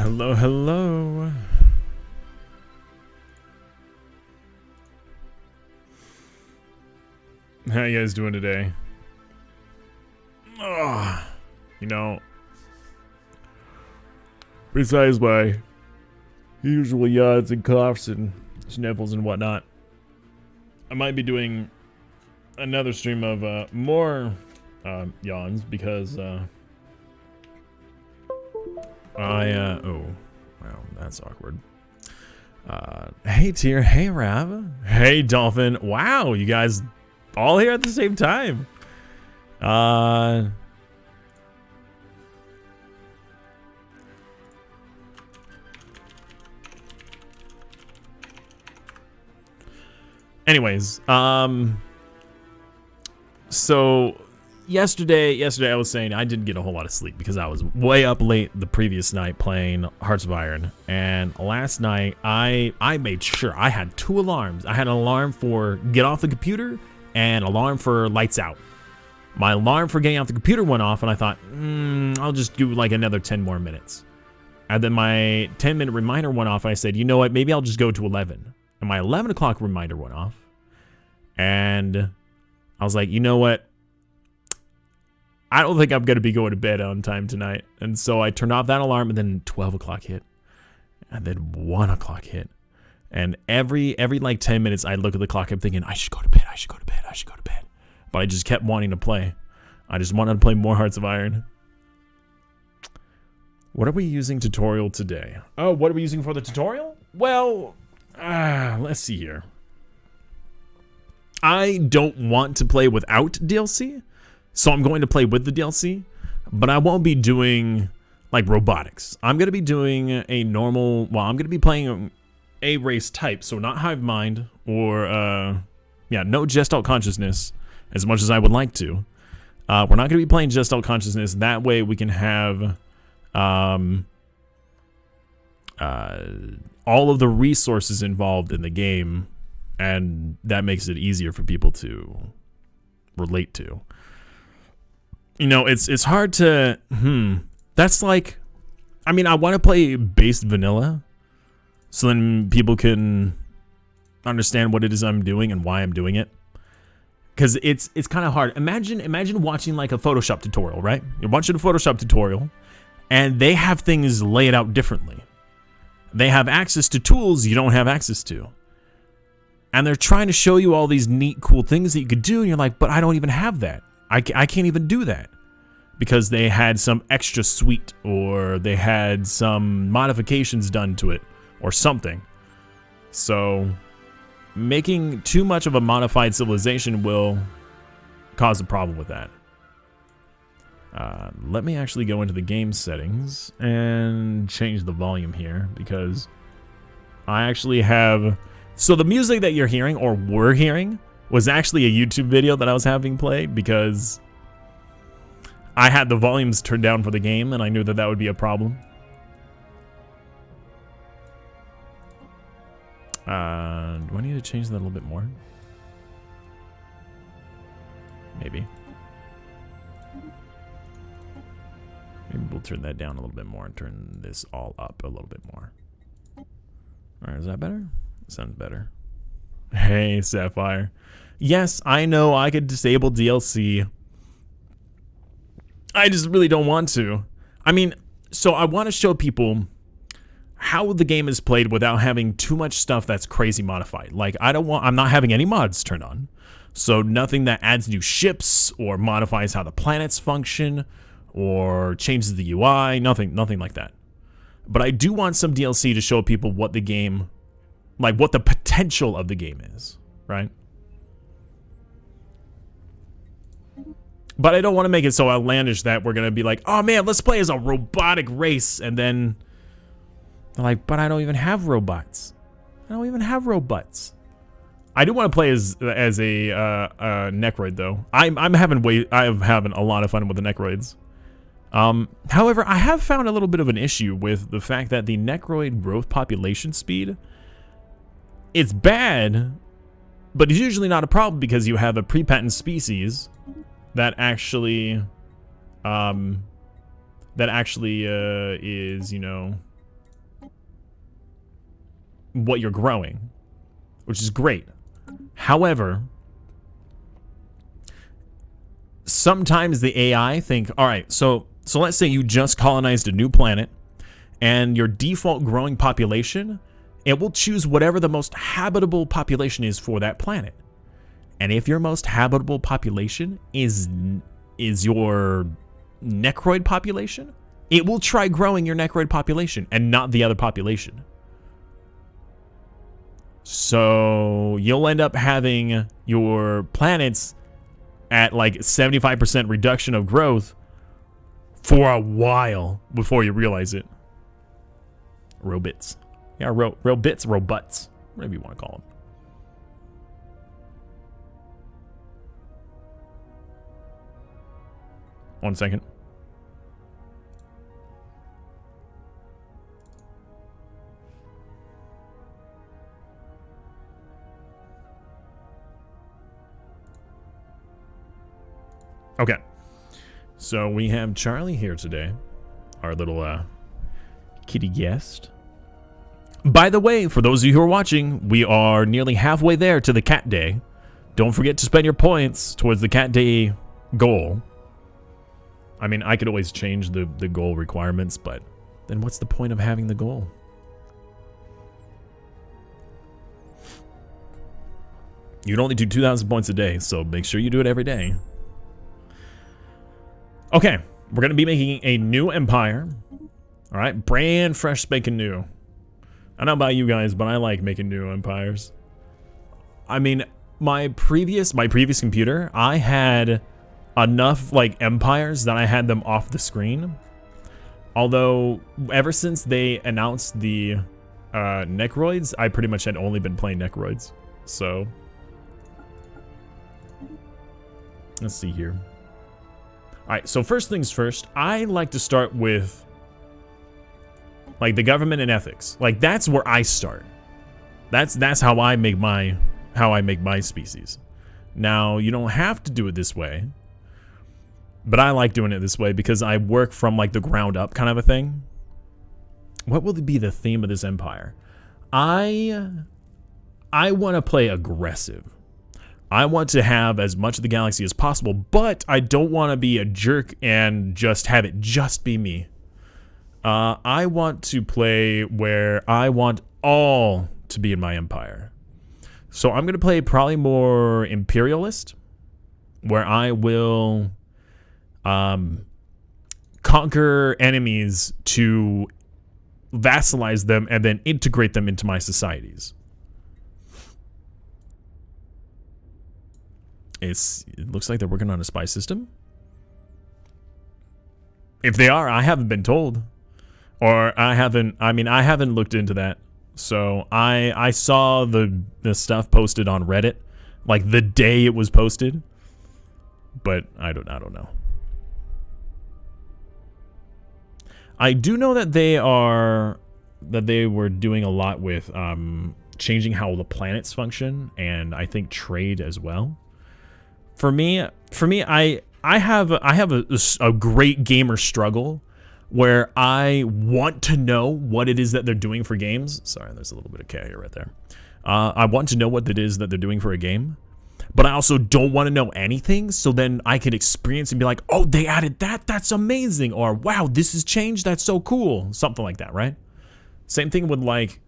Hello, hello. How you guys doing today? Oh, you know, besides my usual yawns and coughs and sniffles and whatnot, I might be doing another stream of more yawns because oh wow, that's awkward. Hey Tier, hey Rav, hey Dolphin. Wow, you guys all here at the same time. Anyways, so yesterday I was saying I didn't get a whole lot of sleep because I was way up late the previous night playing Hearts of Iron, and last night I made sure I had 2 alarms. I had an alarm for get off the computer and alarm for lights out. My alarm for getting off the computer went off, and I thought, I'll just do like another 10 more minutes. And then my 10-minute reminder went off, and I said, you know what, maybe I'll just go to 11. And my 11 o'clock reminder went off, and I was like, you know what, I don't think I'm going to be going to bed on time tonight. And so I turned off that alarm, and then 12 o'clock hit, and then 1 o'clock hit. And every like 10 minutes, I'd look at the clock, I'm thinking, I should go to bed, I should go to bed, I should go to bed. But I just kept wanting to play. I just wanted to play more Hearts of Iron. What are we using tutorial today? Oh, what are we using for the tutorial? Well, let's see here. I don't want to play without DLC, so I'm going to play with the DLC, but I won't be doing like robotics. I'm going to be doing a normal, well, I'm going to be playing a race type, so not hive mind or, no Gestalt consciousness as much as I would like to. We're not going to be playing Gestalt consciousness. That way we can have all of the resources involved in the game, and that makes it easier for people to relate to. You know, it's hard to, that's like, I mean, I want to play base vanilla, so then people can understand what it is I'm doing and why I'm doing it. Because it's kind of hard. Imagine watching like a Photoshop tutorial, right? You're watching a Photoshop tutorial, and they have things laid out differently. They have access to tools you don't have access to. And they're trying to show you all these neat, cool things that you could do, and you're like, but I don't even have that. I can't even do that. Because they had some extra suite, or they had some modifications done to it, or something. So making too much of a modified civilization will cause a problem with that. Let me actually go into the game settings and change the volume here, because I actually have... So the music that you're hearing, or were hearing, was actually a YouTube video that I was having played, because I had the volumes turned down for the game, and I knew that that would be a problem. Do I need to change that a little bit more? Maybe. Maybe we'll turn that down a little bit more and turn this all up a little bit more. Alright, is that better? Sounds better. Hey, Sapphire. Yes, I know I could disable DLC. I just really don't want to. I mean, so I want to show people how the game is played without having too much stuff that's crazy modified. Like, I'm not having any mods turned on. So nothing that adds new ships or modifies how the planets function or changes the UI, nothing like that. But I do want some DLC to show people what the game, like what the potential of the game is, right? But I don't want to make it so outlandish that we're going to be like, oh man, let's play as a robotic race, and then they're like, but I don't even have robots. I don't even have robots. I do want to play as a Necroid though. I'm having a lot of fun with the Necroids. However, I have found a little bit of an issue with the fact that the Necroid growth population speed, it's bad, but it's usually not a problem because you have a pre-patent species that actually is, you know, what you're growing, which is great. However, sometimes the AI think, all right, so let's say you just colonized a new planet and your default growing population, it will choose whatever the most habitable population is for that planet. And if your most habitable population is your necroid population, it will try growing your necroid population and not the other population. So you'll end up having your planets at like 75% reduction of growth for a while before you realize it. Robits. Yeah, robits, robots, whatever you want to call them. One second. Okay. So we have Charlie here today, our little kitty guest. By the way, for those of you who are watching, we are nearly halfway there to the cat day. Don't forget to spend your points towards the cat day goal. I mean, I could always change the goal requirements, but then what's the point of having the goal? You'd only do 2,000 points a day, so make sure you do it every day. Okay, we're going to be making a new empire. All right, brand fresh spanking new. I don't know about you guys, but I like making new empires. I mean, my previous computer, I had enough like empires that I had them off the screen. Although ever since they announced the necroids, I pretty much had only been playing necroids. So let's see here. All right, so first things first, I like to start with like the government and ethics. Like that's where I start. That's how I make my species. Now, you don't have to do it this way, but I like doing it this way because I work from like the ground up kind of a thing. What will be the theme of this empire? I want to play aggressive. I want to have as much of the galaxy as possible, but I don't want to be a jerk and just have it just be me. I want to play where I want all to be in my empire. So I'm going to play probably more imperialist, where I will conquer enemies to vassalize them and then integrate them into my societies. It looks like they're working on a spy system. If they are, I haven't been told. Or I haven't looked into that. So I saw the stuff posted on Reddit, like the day it was posted. But I don't know. I do know that they were doing a lot with changing how the planets function, and I think trade as well. For me, I have a great gamer struggle where I want to know what it is that they're doing for games. Sorry, there's a little bit of cat here right there. I want to know what it is that they're doing for a game, but I also don't want to know anything, so then I can experience and be like, oh, they added that, that's amazing, or wow, this has changed, that's so cool, something like that, right? Same thing with like,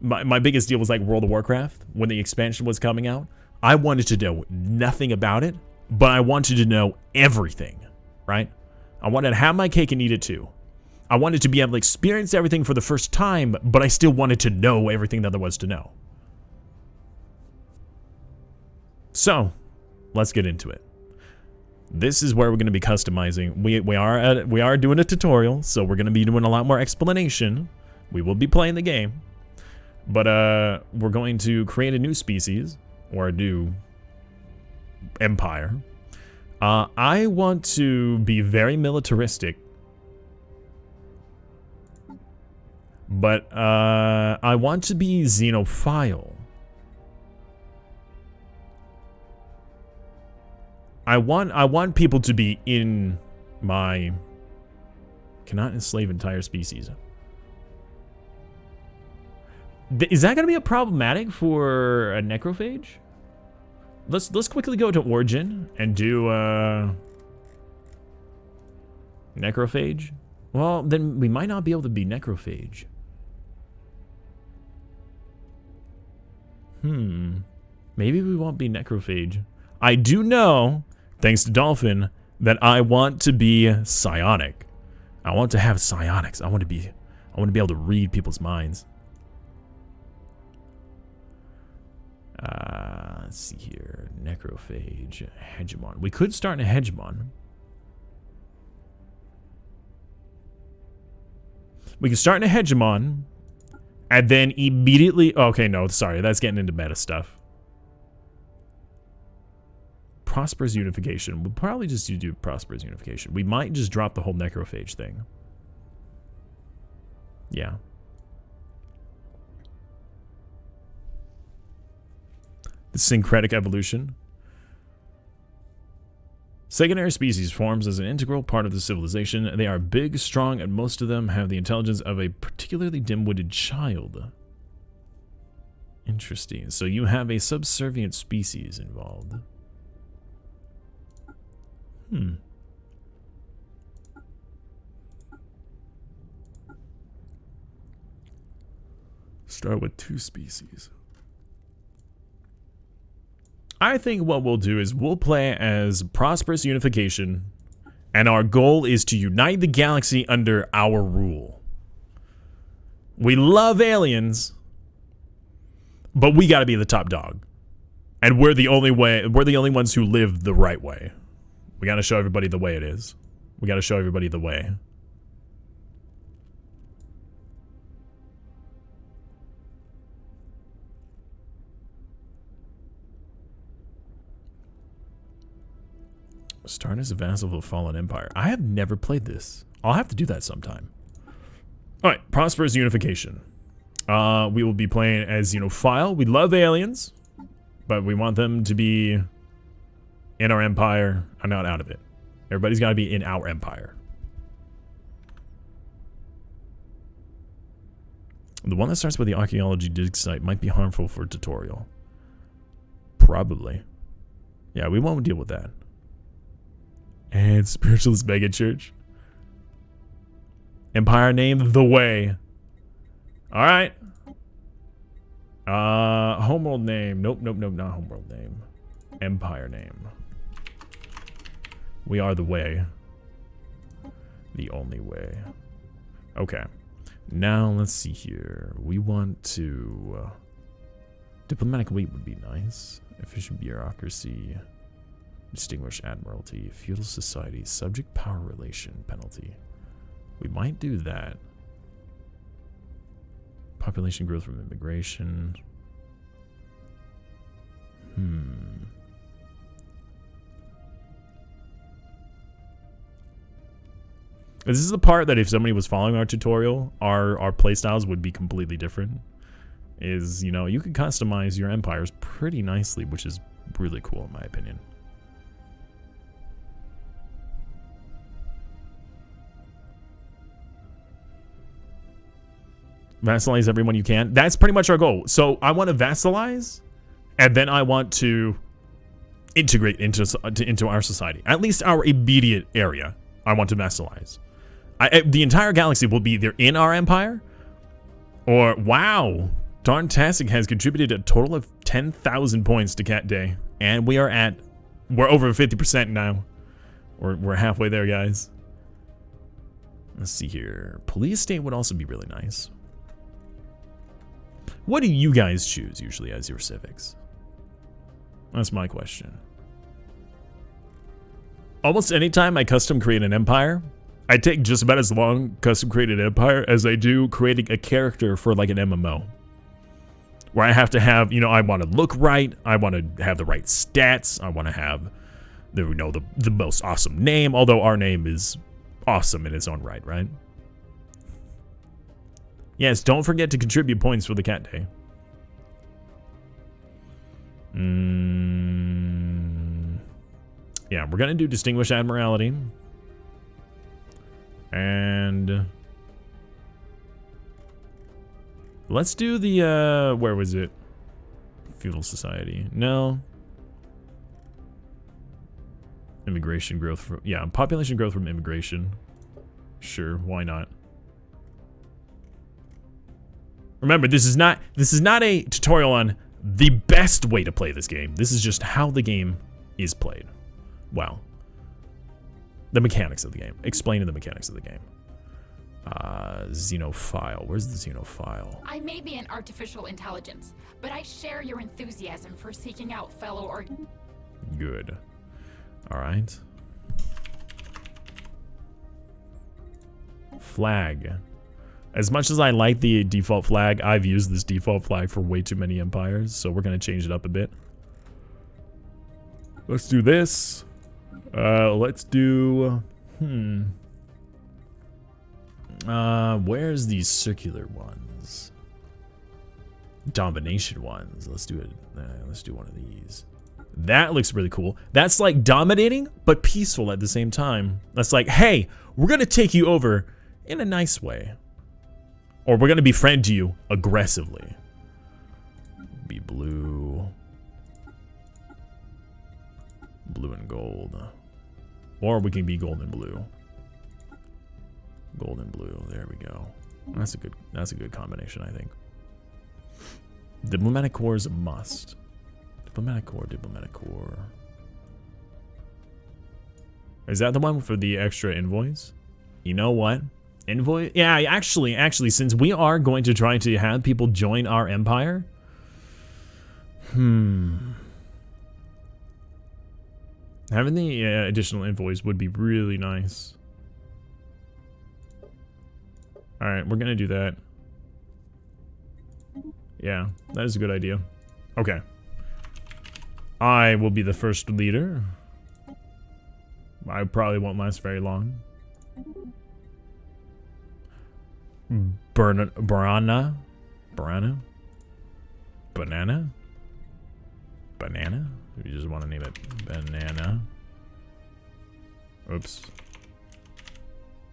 my biggest deal was like World of Warcraft, when the expansion was coming out. I wanted to know nothing about it, but I wanted to know everything, right? I wanted to have my cake and eat it too. I wanted to be able to experience everything for the first time, but I still wanted to know everything that there was to know. So, let's get into it. This is where we're going to be customizing. We are doing a tutorial, so we're going to be doing a lot more explanation. We will be playing the game, but we're going to create a new species or a new empire. I want to be very militaristic, but I want to be xenophile. I want people to be in my... Cannot enslave entire species. Is that going to be a problematic for a necrophage? Let's quickly go to origin and do necrophage. Well, then we might not be able to be necrophage. Maybe we won't be necrophage. I do know, thanks to Dolphin, that I want to be psionic. I want to have psionics. I want to be able to read people's minds. Let's see here. Necrophage, hegemon. We could start in a hegemon. We can start in a hegemon, and then immediately... Okay, no, sorry. That's getting into meta stuff. Prosperous unification. We'll probably just do prosperous unification. We might just drop the whole necrophage thing. Yeah. The syncretic evolution. Secondary species forms as an integral part of the civilization. They are big, strong, and most of them have the intelligence of a particularly dim-witted child. Interesting. So you have a subservient species involved. Start with 2 species. I think what we'll do is we'll play as prosperous unification, and our goal is to unite the galaxy under our rule. We love aliens, but we got to be the top dog, and we're the only ones who live the right way. We got to show everybody the way it is. We got to show everybody the way. Start as a vassal of a fallen empire. I have never played this. I'll have to do that sometime. Alright, prosperous unification. We will be playing as Xenophile. We love aliens, but we want them to be in our empire. I'm not out of it. Everybody's got to be in our empire. The one that starts with the archaeology dig site might be harmful for tutorial. Probably. Yeah, we won't deal with that. And spiritualist megachurch. Empire name The Way. Alright. Homeworld name. Nope, not homeworld name. Empire name. We are the way. The only way. Okay. Now, let's see here. We want to... diplomatic weight would be nice. Efficient bureaucracy. Distinguished admiralty. Feudal society. Subject power relation penalty. We might do that. Population growth from immigration. This is the part that if somebody was following our tutorial, our playstyles would be completely different. Is, you can customize your empires pretty nicely, which is really cool in my opinion. Vassalize everyone you can. That's pretty much our goal. So I want to vassalize, and then I want to integrate into our society. At least our immediate area, I want to vassalize. The entire galaxy will be either in our empire, or wow, Darntastic has contributed a total of 10,000 points to Cat Day, and we're over 50% now. We're halfway there, guys. Let's see here. Police state would also be really nice. What do you guys choose usually as your civics? That's my question. Almost any time I custom create an empire, I take just about as long custom created empire as I do creating a character for like an MMO. Where I have to have, I want to look right, I want to have the right stats, I want to have the most awesome name, although our name is awesome in its own right, right? Yes, don't forget to contribute points for the Cat Day. Yeah, we're going to do Distinguished Admiralty. And Let's do the, where was it? Feudal society. No. Immigration growth from, yeah, population growth from immigration. Sure, why not? Remember, this is not a tutorial on the best way to play this game. This is just how the game is played. Wow. The mechanics of the game. Explaining the mechanics of the game. Xenophile. Where's the xenophile? I may be an artificial intelligence, but I share your enthusiasm for seeking out fellow Good. Alright. Flag. As much as I like the default flag, I've used this default flag for way too many empires, so we're gonna change it up a bit. Let's do this. Let's do... where's these circular ones? Domination ones. Let's do it. Let's do one of these. That looks really cool. That's like dominating, but peaceful at the same time. That's like, hey, we're gonna take you over in a nice way. Or we're gonna befriend you aggressively. Be blue. Blue and gold. Or we can be gold and blue. Gold and blue. There we go. That's a good combination, I think. Diplomatic Corps is a must. Diplomatic Corps, Diplomatic Corps. Is that the one for the extra invoice? You know what? Invoice? Yeah, actually, since we are going to try to have people join our empire. Having the additional invoice would be really nice. Alright, we're gonna do that. Yeah, that is a good idea. Okay. I will be the first leader. I probably won't last very long. Banana? You just want to name it banana. Oops.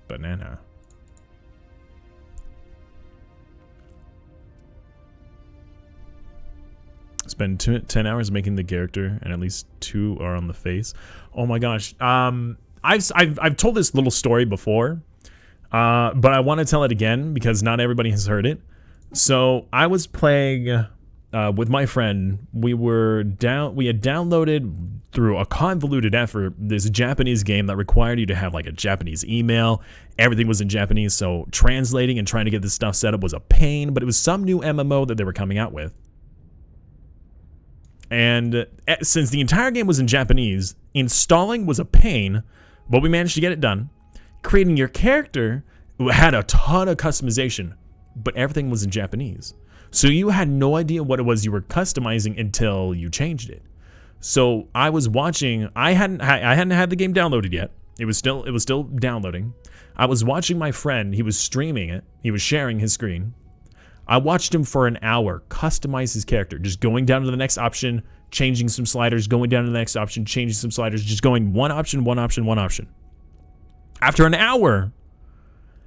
Banana. Spend 10 hours making the character, and at least 2 are on the face. Oh my gosh. I've told this little story before, but I want to tell it again because not everybody has heard it. So I was playing with my friend. We had downloaded through a convoluted effort this Japanese game that required you to have like a Japanese email. Everything was in Japanese, so translating and trying to get this stuff set up was a pain. But it was some new MMO that they were coming out with. And since the entire game was in Japanese, installing was a pain, but we managed to get it done. Creating your character had a ton of customization, but everything was in Japanese. So you had no idea what it was you were customizing until you changed it. So I was watching, I hadn't had the game downloaded yet. It was still downloading. I was watching my friend, he was streaming it, he was sharing his screen. I watched him for an hour customize his character, just going down to the next option, changing some sliders, going down to the next option, changing some sliders, just going one option, one option, one option. After an hour,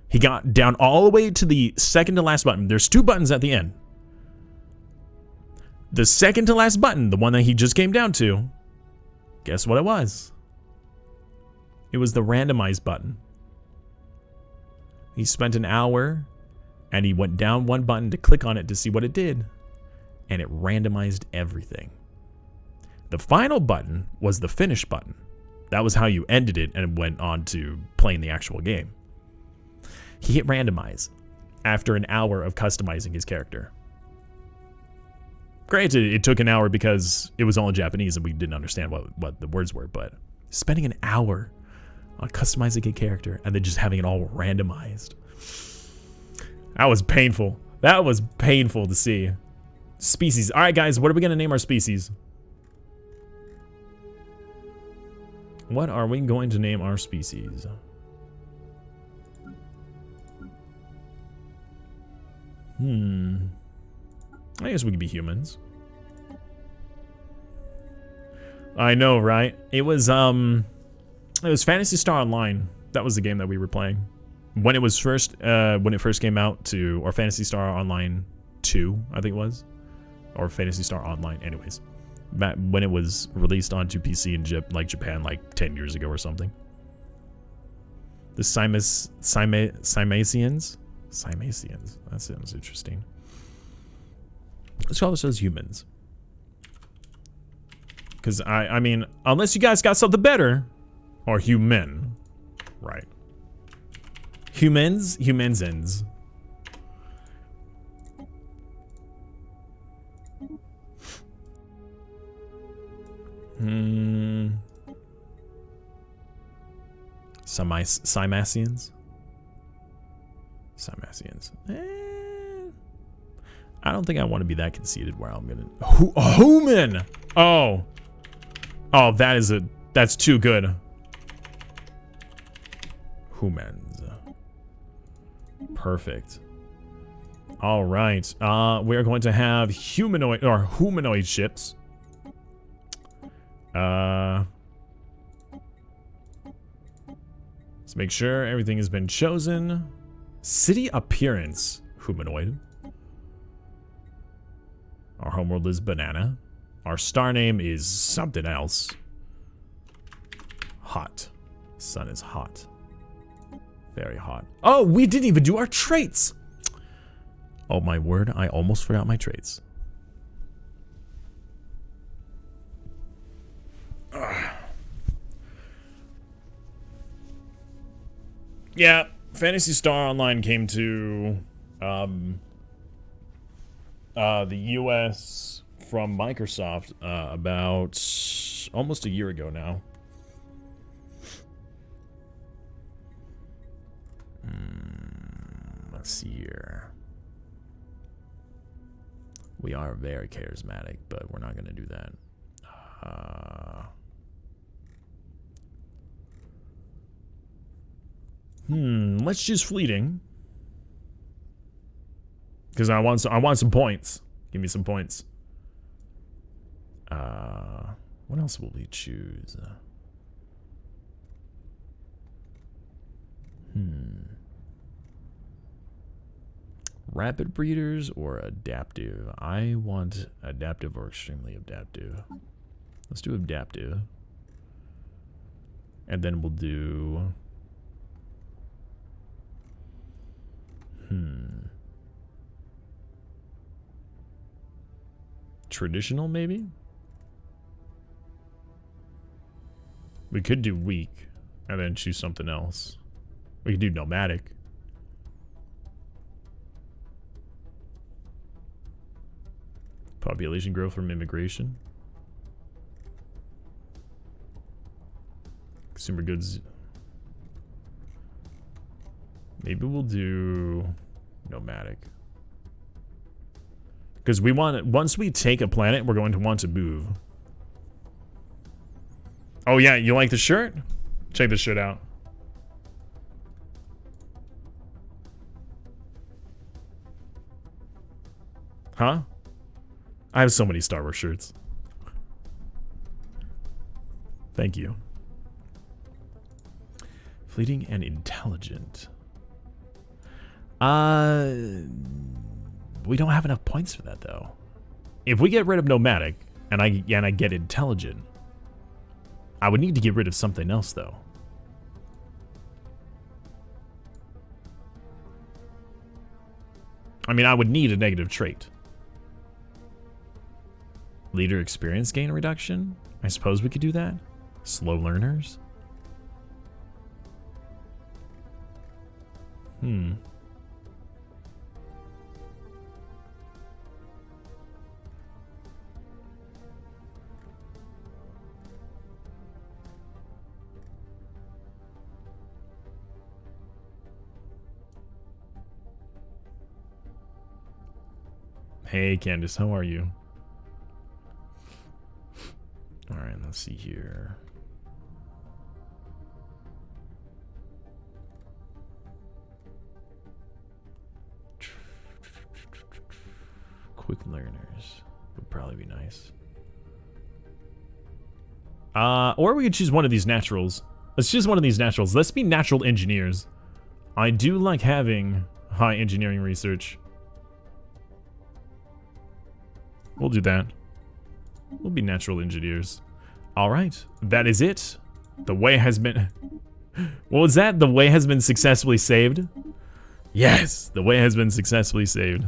he got down all the way to the second to last button. There's 2 buttons at the end. The second to last button, the one that he just came down to, guess what it was? It was the randomize button. He spent an hour and he went down one button to click on it to see what it did, and it randomized everything. The final button was the finish button. That was how you ended it and went on to playing the actual game. He hit randomize after an hour of customizing his character. Granted, it took an hour because it was all in Japanese and we didn't understand what the words were, but spending an hour on customizing a character and then just having it all randomized. That was painful. That was painful to see. Species. All right, guys, what are we going to name our species? What are we going to name our species? I guess we could be humans. I know, right? It was Phantasy Star Online. That was the game that we were playing when it was first when it first came out to, or Phantasy Star Online 2, I think it was. Or Phantasy Star Online, anyways. Back when it was released onto PC in Japan like 10 years ago or something. The Cimasians? Cimasians. That sounds interesting. Let's call ourselves humans. Because, I mean, unless you guys got something better. Or human. Right. Humansins. Cimasians? Cimasians. I don't think I want to be that conceited where I'm gonna... Human! Oh. Oh, that's too good. Humans. Perfect. All right. We're going to have humanoid ships. Let's make sure everything has been chosen. City appearance. Humanoid. Our homeworld is banana. Our star name is something else. Hot. Sun is hot. Very hot. Oh, we didn't even do our traits. Oh my word, I almost forgot my traits. Yeah, Phantasy Star Online came to the US from Microsoft about almost a year ago now. Let's see here. We are very charismatic, but we're not going to do that. Let's choose fleeting. Because I want some points. Give me some points. What else will we choose? Rapid breeders or adaptive? I want adaptive or extremely adaptive. Let's do adaptive. And then we'll do... Traditional, maybe? We could do weak and then choose something else. We could do nomadic. Population growth from immigration. Consumer goods. Maybe we'll do nomadic. Because we want it, once we take a planet, we're going to want to move. Oh yeah, you like the shirt? Check this shit out. Huh? I have so many Star Wars shirts. Thank you. Fleeting and intelligent. We don't have enough points for that though. If we get rid of nomadic and I get intelligent, I would need to get rid of something else though. I mean, I would need a negative trait. Leader experience gain reduction? I suppose we could do that. Slow learners? Hey Candace, how are you? Alright, let's see here. Quick learners would probably be nice. Or we could choose one of these naturals. Let's choose one of these naturals. Let's be natural engineers. I do like having high engineering research. We'll do that. We'll be natural engineers. All right, that is it. The way has been... What was that? The way has been successfully saved? Yes, the way has been successfully saved.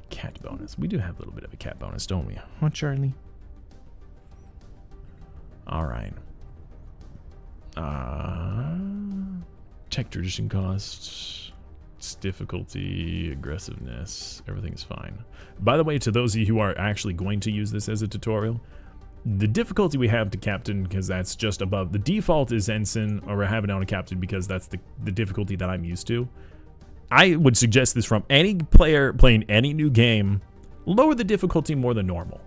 Cat bonus. We do have a little bit of a cat bonus, don't we? Huh, Charlie? All right. Tech tradition costs, its difficulty, aggressiveness, everything's fine. By the way, to those of you who are actually going to use this as a tutorial, the difficulty we have to captain, because that's just above. The default is ensign, or I have it on a captain because that's the difficulty that I'm used to. I would suggest this from any player playing any new game. Lower the difficulty more than normal.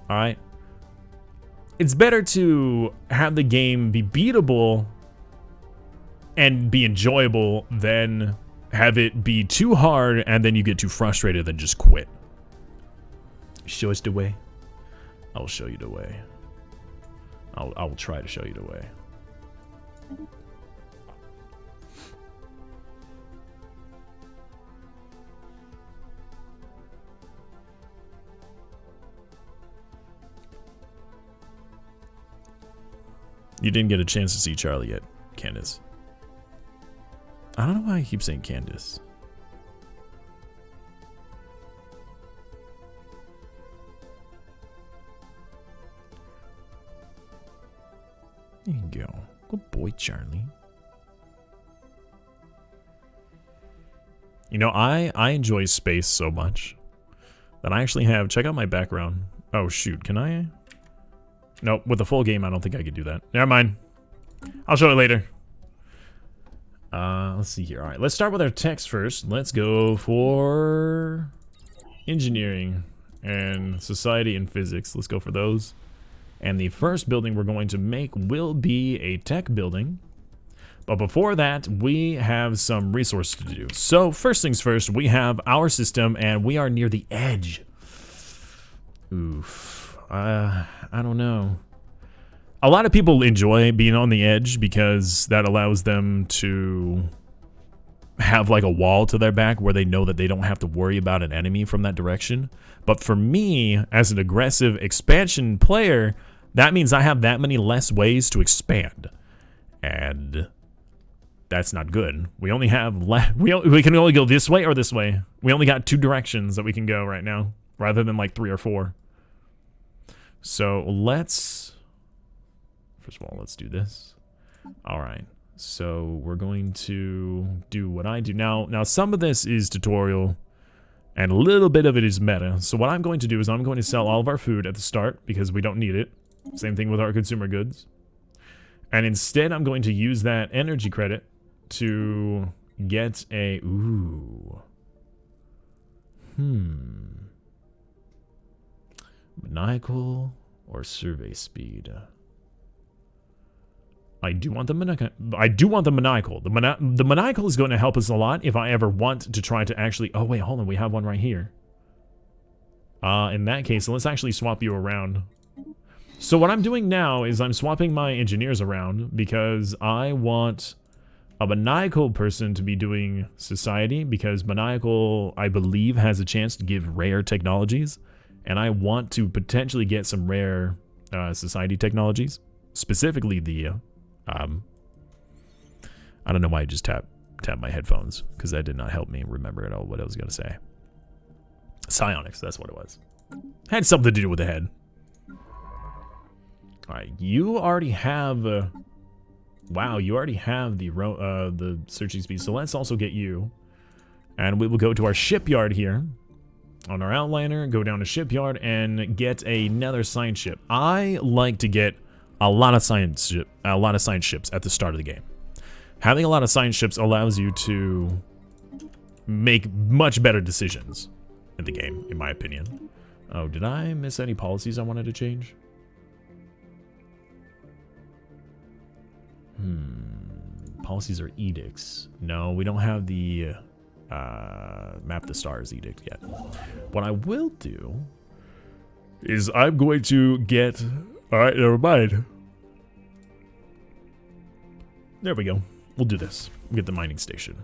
Alright? It's better to have the game be beatable and be enjoyable than have it be too hard and then you get too frustrated and just quit. Show us the way. I will show you the way. I will try to show you the way. You didn't get a chance to see Charlie yet, Candace. I don't know why I keep saying Candace. There you go. Good boy, Charlie. You know, I enjoy space so much that I actually have... Check out my background. Oh, shoot. Can I... Nope, with the full game, I don't think I could do that. Never mind. I'll show it later. Let's see here. All right, let's start with our text first. Let's go for engineering and society and physics. Let's go for those. And the first building we're going to make will be a tech building. But before that, we have some resources to do. So first things first, we have our system and we are near the edge. Oof. I don't know. A lot of people enjoy being on the edge because that allows them to have like a wall to their back where they know that they don't have to worry about an enemy from that direction. But for me, as an aggressive expansion player, that means I have that many less ways to expand. And that's not good. We only have we can only go this way or this way. We only got 2 directions that we can go right now rather than like 3 or 4. So let's, first of all, let's do this. All right, so we're going to do what I do. Now some of this is tutorial and a little bit of it is meta. So what I'm going to do is I'm going to sell all of our food at the start because we don't need it. Same thing with our consumer goods. And instead I'm going to use that energy credit to get a, maniacal or survey speed. I do want the maniacal. The maniacal is going to help us a lot if I ever want to try to actually... Oh, wait, hold on. We have one right here. In that case, let's actually swap you around. So what I'm doing now is I'm swapping my engineers around because I want a maniacal person to be doing society because maniacal, I believe, has a chance to give rare technologies. And I want to potentially get some rare society technologies. Specifically the... I don't know why I just tapped my headphones. Because that did not help me remember at all what I was going to say. Psionics, that's what it was. Had something to do with the head. Alright, you already have... wow, you already have the searching speed. So let's also get you. And we will go to our shipyard here. On our outliner, go down to shipyard and get another science ship. I like to get a lot of science ships at the start of the game. Having a lot of science ships allows you to make much better decisions in the game, in my opinion. Oh, did I miss any policies I wanted to change? Policies are edicts. No, we don't have the map the stars edict yet. What I will do is I'm going to get... Alright, never mind. There we go. We'll do this. We'll get the mining station.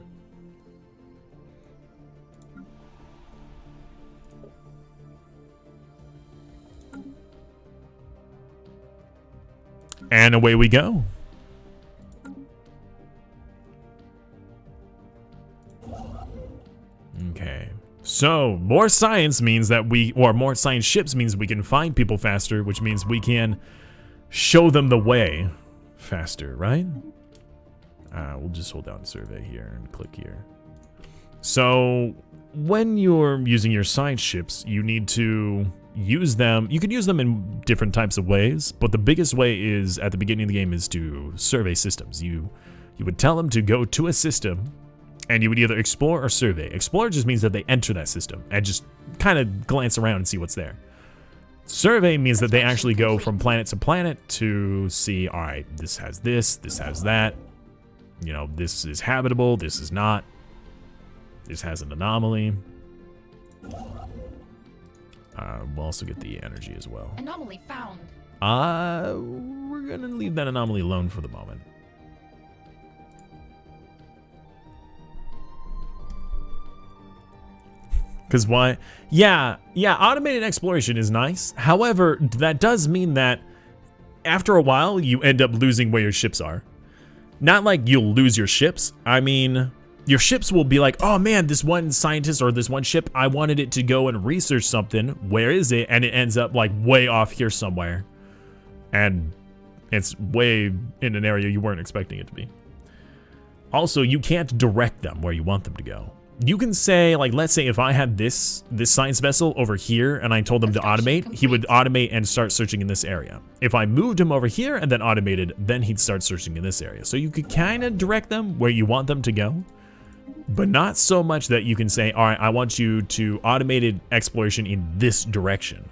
And away we go. Okay. So, more science means that more science ships means we can find people faster, which means we can show them the way faster, right? We'll just hold down survey here and click here. So, when you're using your science ships, you need to use them. You can use them in different types of ways, but the biggest way is at the beginning of the game is to survey systems. You would tell them to go to a system, and you would either explore or survey. Explore just means that they enter that system and just kind of glance around and see what's there. Survey means that they actually go from planet to planet to see, all right, this has that. You know, this is habitable, this is not. This has an anomaly. We'll also get the energy as well. Anomaly found. We're gonna leave that anomaly alone for the moment. Because why? Yeah, automated exploration is nice. However, that does mean that after a while, you end up losing where your ships are. Not like you'll lose your ships. I mean, your ships will be like, oh man, this one scientist or this one ship, I wanted it to go and research something. Where is it? And it ends up like way off here somewhere. And it's way in an area you weren't expecting it to be. Also, you can't direct them where you want them to go. You can say, like, let's say if I had this science vessel over here and I told them to automate, he would automate and start searching in this area. If I moved him over here and then automated, then he'd start searching in this area. So you could kind of direct them where you want them to go, but not so much that you can say, all right, I want you to automated exploration in this direction.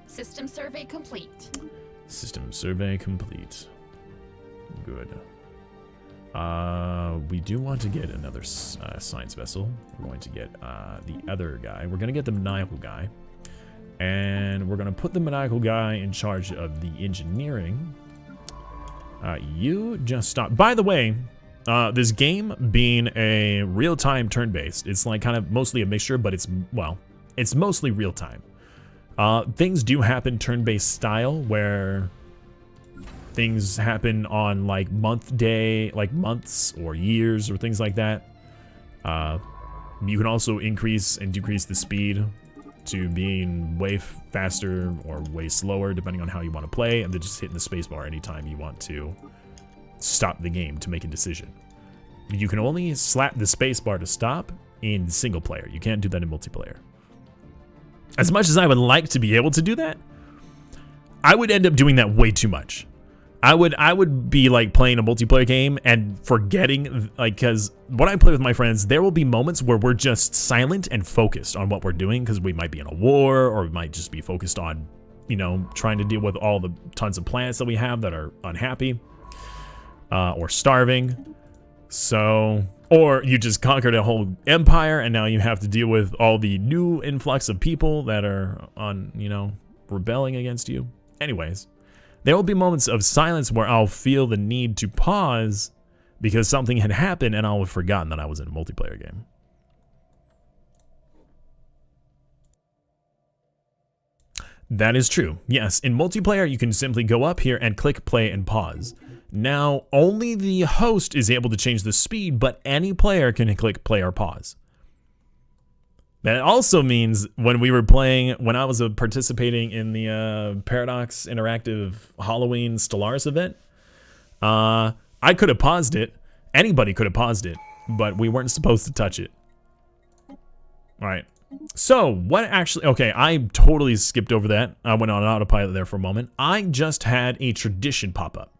System survey complete. System survey complete. Good. We do want to get another science vessel. We're going to get the other guy. We're going to get the maniacal guy. And we're going to put the maniacal guy in charge of the engineering. You just stop. By the way, this game being a real-time turn-based, it's like kind of mostly a mixture, but it's mostly real-time. Things do happen turn-based style where things happen on like months or years or things like that. You can also increase and decrease the speed to being way faster or way slower depending on how you want to play, and then just hitting the spacebar anytime you want to stop the game to make a decision. You can only slap the spacebar to stop in single player. You can't do that in multiplayer. As much as I would like to be able to do that, I would end up doing that way too much. I would be like playing a multiplayer game and forgetting, like, because when I play with my friends, there will be moments where we're just silent and focused on what we're doing because we might be in a war, or we might just be focused on, you know, trying to deal with all the tons of planets that we have that are unhappy or starving. So, or you just conquered a whole empire and now you have to deal with all the new influx of people that are on, you know, rebelling against you. Anyways. There will be moments of silence where I'll feel the need to pause because something had happened and I'll have forgotten that I was in a multiplayer game. That is true. Yes, in multiplayer, you can simply go up here and click play and pause. Now, only the host is able to change the speed, but any player can click play or pause. That also means when I was participating in the Paradox Interactive Halloween Stellaris event, I could have paused it. Anybody could have paused it, but we weren't supposed to touch it. All right. So what actually, okay, I totally skipped over that. I went on autopilot there for a moment. I just had a tradition pop up.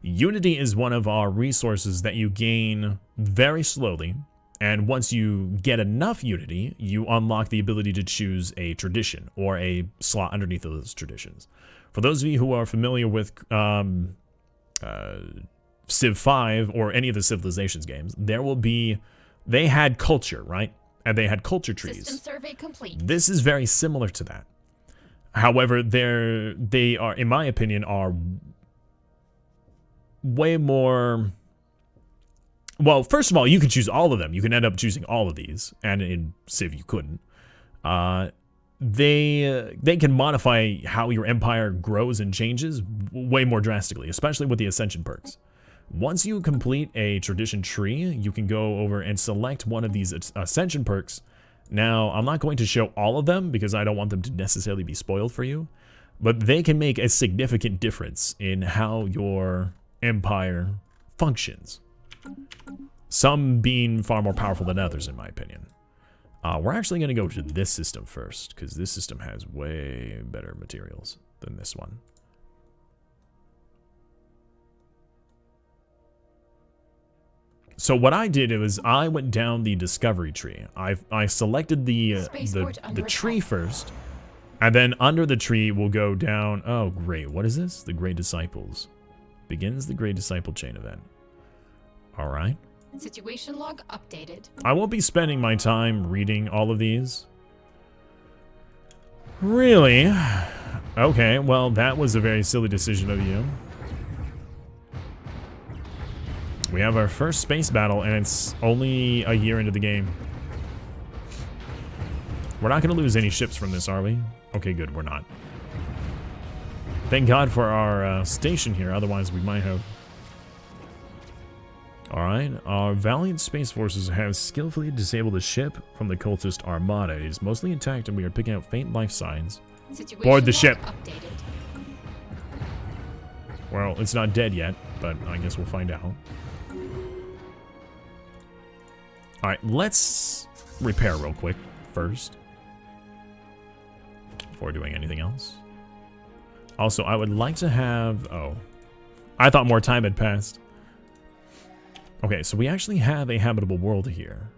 Unity is one of our resources that you gain very slowly. And once you get enough Unity, you unlock the ability to choose a tradition or a slot underneath those traditions. For those of you who are familiar with Civ 5 or any of the Civilizations games, they had culture, right? And they had culture trees. System survey complete. This is very similar to that. However, they are, in my opinion, are way more... Well, first of all, you could choose all of them. You can end up choosing all of these, and in Civ you couldn't. they can modify how your empire grows and changes way more drastically, especially with the ascension perks. Once you complete a tradition tree, you can go over and select one of these ascension perks. Now, I'm not going to show all of them because I don't want them to necessarily be spoiled for you, but they can make a significant difference in how your empire functions. Some being far more powerful than others, in my opinion. We're actually going to go to this system first, because this system has way better materials than this one. So what I did was I went down the discovery tree. I selected the tree first, and then under the tree we'll go down. Oh, great! What is this? The Great Disciples. Begins the Great Disciple chain event. All right. Situation log updated. I won't be spending my time reading all of these. Really? Okay, well, that was a very silly decision of you. We have our first space battle, and it's only a year into the game. We're not going to lose any ships from this, are we? Okay, good, we're not. Thank God for our station here, otherwise we might have... Alright, our valiant space forces have skillfully disabled a ship from the cultist armada. It is mostly intact and we are picking out faint life signs. Board the ship! Updated. Well, it's not dead yet, but I guess we'll find out. Alright, let's repair real quick first. Before doing anything else. Also, I would like to have... Oh. I thought more time had passed. Okay, so we actually have a habitable world here.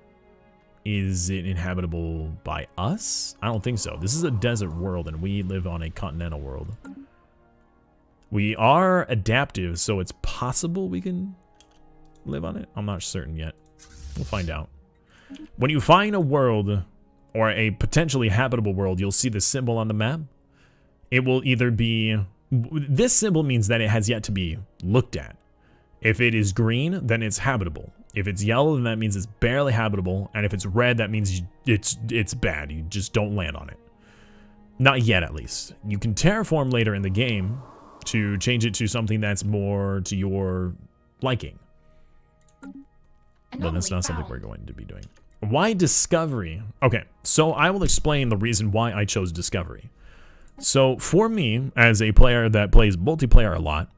Is it inhabitable by us? I don't think so. This is a desert world, and we live on a continental world. We are adaptive, so it's possible we can live on it. I'm not certain yet. We'll find out. When you find a world, or a potentially habitable world, you'll see the symbol on the map. It will either be... This symbol means that it has yet to be looked at. If it is green, then it's habitable. If it's yellow, then that means it's barely habitable. And if it's red, that means it's bad. You just don't land on it. Not yet, at least. You can terraform later in the game to change it to something that's more to your liking. But that's not something we're going to be doing. Why Discovery? Okay, so I will explain the reason why I chose Discovery. So for me, as a player that plays multiplayer a lot,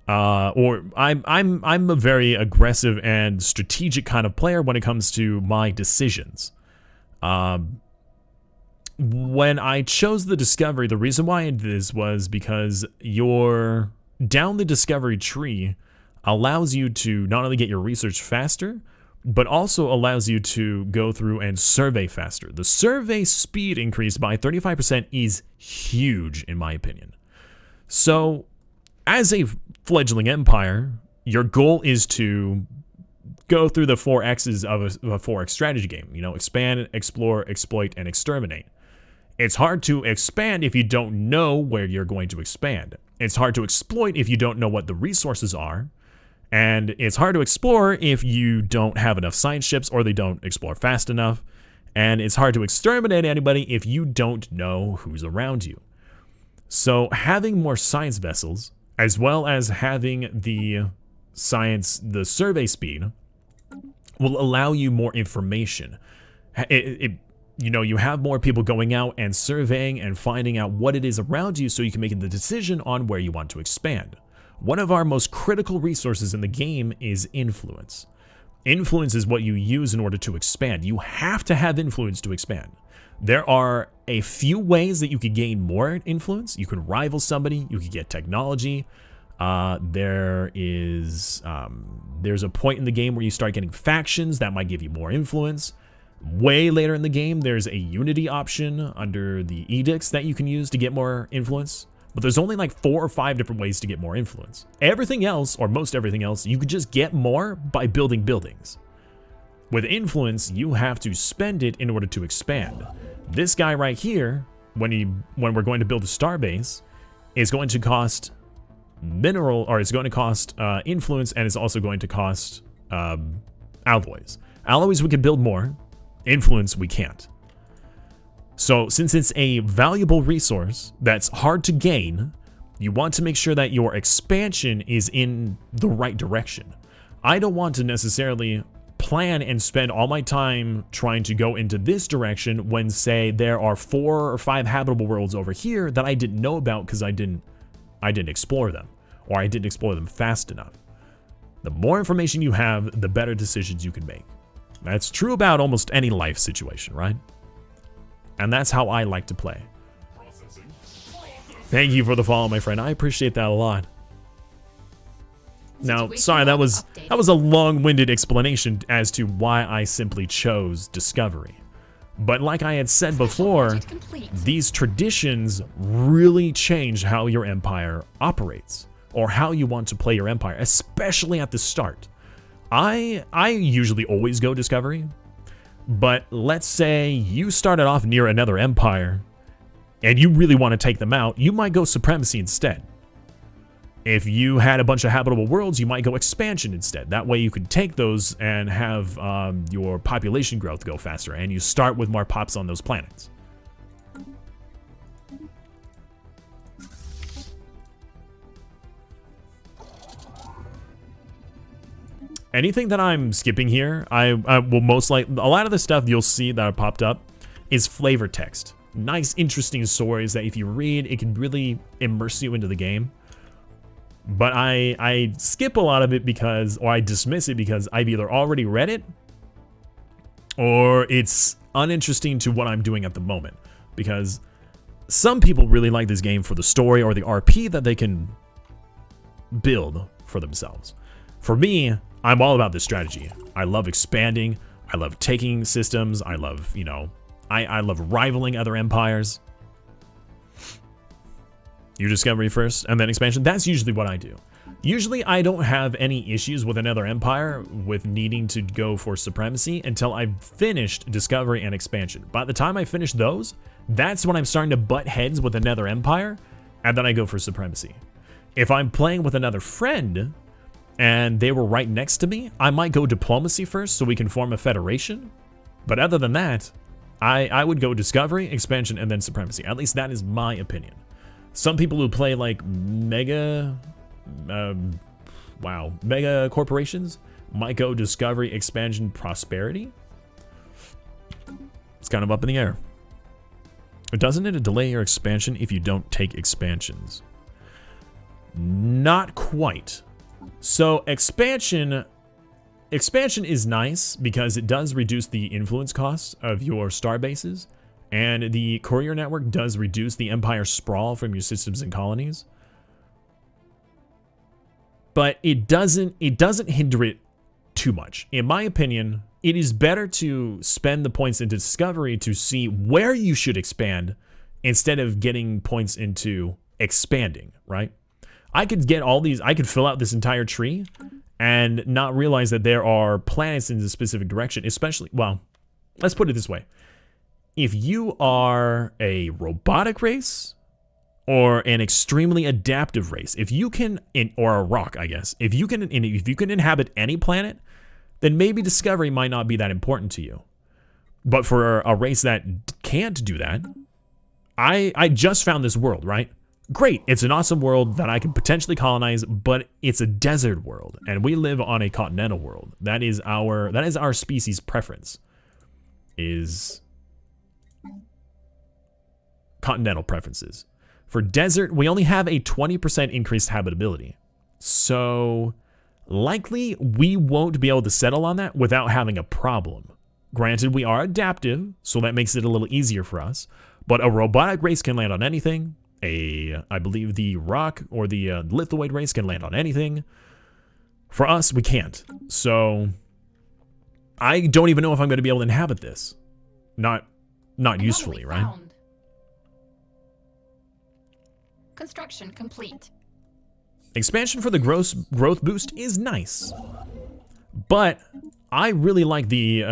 I'm a very aggressive and strategic kind of player when it comes to my decisions. When I chose the Discovery, the reason why I did this was because down the Discovery tree allows you to not only get your research faster, but also allows you to go through and survey faster. The survey speed increase by 35% is huge, in my opinion. So, as a fledgling empire, your goal is to go through the 4 X's of a 4X strategy game. You know, expand, explore, exploit, and exterminate. It's hard to expand if you don't know where you're going to expand. It's hard to exploit if you don't know what the resources are. And it's hard to explore if you don't have enough science ships or they don't explore fast enough. And it's hard to exterminate anybody if you don't know who's around you. So having more science vessels, as well as having the survey speed, will allow you more information. You know, you have more people going out and surveying and finding out what it is around you so you can make the decision on where you want to expand. One of our most critical resources in the game is influence. Influence is what you use in order to expand. You have to have influence to expand. There are a few ways that you could gain more influence. You can rival somebody, you could get technology. There's a point in the game where you start getting factions that might give you more influence. Way later in the game, there's a unity option under the edicts that you can use to get more influence. But there's only like 4 or 5 different ways to get more influence. Everything else, or most everything else, you could just get more by building buildings. With influence, you have to spend it in order to expand. This guy right here, when we're going to build a starbase, is going to cost it's going to cost influence, and it's also going to cost alloys. Alloys we can build more, influence we can't. So since it's a valuable resource that's hard to gain, you want to make sure that your expansion is in the right direction. I don't want to necessarily plan and spend all my time trying to go into this direction when, say, there are 4 or 5 habitable worlds over here that I didn't know about because I didn't explore them, or I didn't explore them fast enough. The more information you have, the better decisions you can make. That's true about almost any life situation, right? And that's how I like to play. Thank you for the follow, my friend. I appreciate that a lot. Now, sorry, that was a long-winded explanation as to why I simply chose Discovery. But like I had said before, these traditions really change how your empire operates, or how you want to play your empire, especially at the start. I usually always go Discovery, but let's say you started off near another empire, and you really want to take them out, you might go Supremacy instead. If you had a bunch of habitable worlds, you might go Expansion instead. That way you could take those and have your population growth go faster, and you start with more pops on those planets. Anything that I'm skipping here, I will most likely, a lot of the stuff you'll see that popped up is flavor text. Nice, interesting stories that if you read, it can really immerse you into the game. But I skip a lot of it because, or I dismiss it because I've either already read it or it's uninteresting to what I'm doing at the moment. Because some people really like this game for the story or the RP that they can build for themselves. For me, I'm all about this strategy. I love expanding. I love taking systems. I love, you know, I love rivaling other empires. You Discovery first, and then Expansion. That's usually what I do. Usually, I don't have any issues with another empire with needing to go for Supremacy until I've finished Discovery and Expansion. By the time I finish those, that's when I'm starting to butt heads with another empire, and then I go for Supremacy. If I'm playing with another friend, and they were right next to me, I might go Diplomacy first so we can form a federation. But other than that, I would go Discovery, Expansion, and then Supremacy. At least that is my opinion. Some people who play like mega corporations might go Discovery, Expansion, Prosperity. It's kind of up in the air. Doesn't it delay your expansion if you don't take expansions? Not quite. So expansion is nice because it does reduce the influence cost of your star bases. And the courier network does reduce the empire sprawl from your systems and colonies. But it doesn't hinder it too much. In my opinion, it is better to spend the points into Discovery to see where you should expand instead of getting points into expanding, right? I could get all these, I could fill out this entire tree and not realize that there are planets in a specific direction, especially, well, let's put it this way. If you are a robotic race or an extremely adaptive race, if you can, or a rock, I guess, if you can inhabit any planet, then maybe Discovery might not be that important to you. But for a race that can't do that, I just found this world, right? Great, it's an awesome world that I could potentially colonize, but it's a desert world, and we live on a continental world. That is our species preference. Is continental preferences. For desert, we only have a 20% increased habitability. So likely we won't be able to settle on that without having a problem. Granted, we are adaptive, so that makes it a little easier for us. But a robotic race can land on anything. I believe the rock or the lithoid race can land on anything. For us, we can't. So I don't even know if I'm going to be able to inhabit this. Not usefully, right? Construction complete. Expansion for the growth boost is nice, but I really like the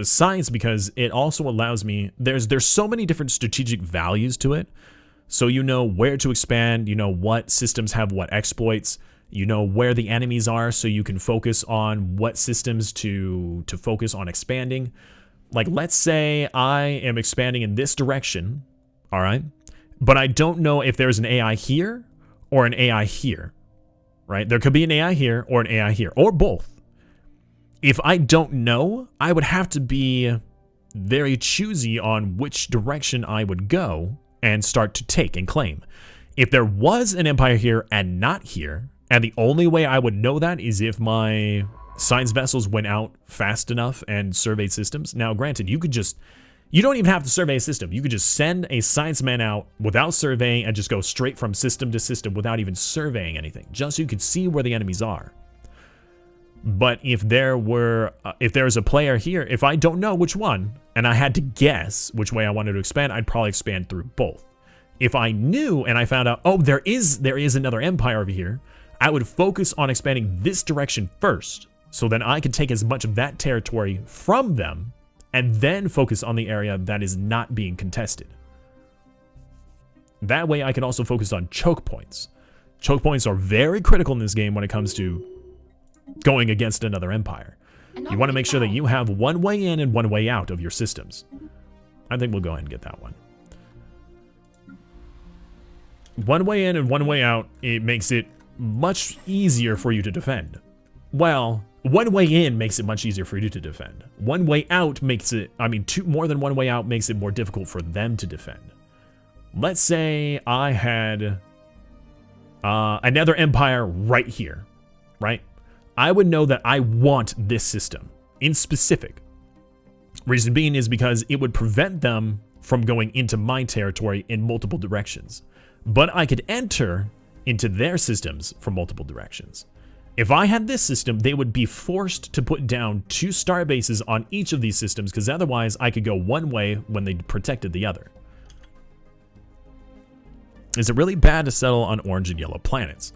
science because it also allows me. There's so many different strategic values to it, so you know where to expand. You know what systems have what exploits. You know where the enemies are, so you can focus on what systems to focus on expanding. Like, let's say I am expanding in this direction, all right? But I don't know if there's an AI here or an AI here, right? There could be an AI here or an AI here, or both. If I don't know, I would have to be very choosy on which direction I would go and start to take and claim. If there was an empire here and not here, and the only way I would know that is if my science vessels went out fast enough and surveyed systems. Now, granted, you don't even have to survey a system. You could just send a science man out without surveying and just go straight from system to system without even surveying anything, just so you could see where the enemies are. But if there's a player here, if I don't know which one, and I had to guess which way I wanted to expand, I'd probably expand through both. If I knew and I found out, oh, there is another empire over here, I would focus on expanding this direction first, so then I could take as much of that territory from them, and then focus on the area that is not being contested. That way I can also focus on choke points. Choke points are very critical in this game when it comes to going against another empire. You want to make sure that you have one way in and one way out of your systems. I think we'll go ahead and get that one. One way in and one way out, it makes it much easier for you to defend. Well, one way in makes it much easier for you to defend. One way out makes it, more than one way out makes it more difficult for them to defend. Let's say I had another empire right here, right? I would know that I want this system in specific. Reason being is because it would prevent them from going into my territory in multiple directions. But I could enter into their systems from multiple directions. If I had this system, they would be forced to put down 2 star bases on each of these systems, because otherwise I could go one way when they protected the other. Is it really bad to settle on orange and yellow planets?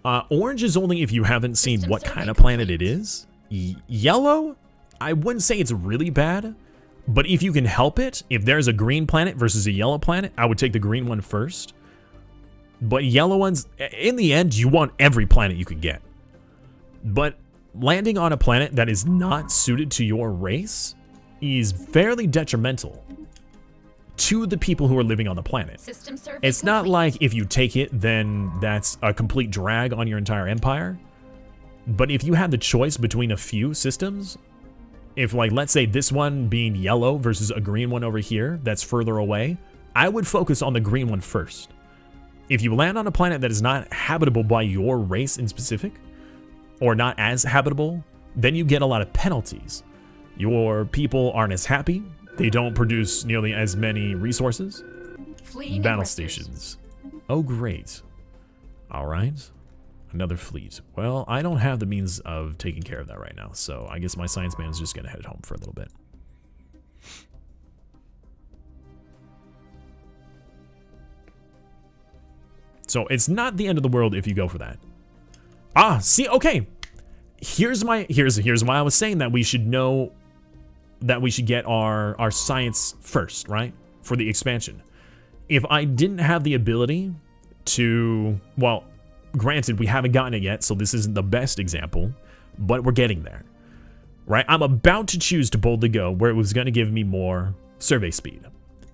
Orange is only if you haven't seen what kind of planet it is. Yellow, I wouldn't say it's really bad, but if you can help it, if there's a green planet versus a yellow planet, I would take the green one first. But yellow ones, in the end, you want every planet you can get. But landing on a planet that is not suited to your race is fairly detrimental to the people who are living on the planet. It's not like if you take it, then that's a complete drag on your entire empire. But if you had the choice between a few systems, if, like, let's say this one being yellow versus a green one over here that's further away, I would focus on the green one first. If you land on a planet that is not habitable by your race in specific, or not as habitable, then you get a lot of penalties. Your people aren't as happy. They don't produce nearly as many resources. Battle stations. Oh, great. All right. Another fleet. Well, I don't have the means of taking care of that right now, so I guess my science man is just going to head home for a little bit. So it's not the end of the world if you go for that. Ah, see, okay. Here's why I was saying that we should know that we should get our science first, right? For the expansion. If I didn't have the ability to, well, granted, we haven't gotten it yet, so this isn't the best example, but we're getting there, right? I'm about to choose to boldly go where it was going to give me more survey speed.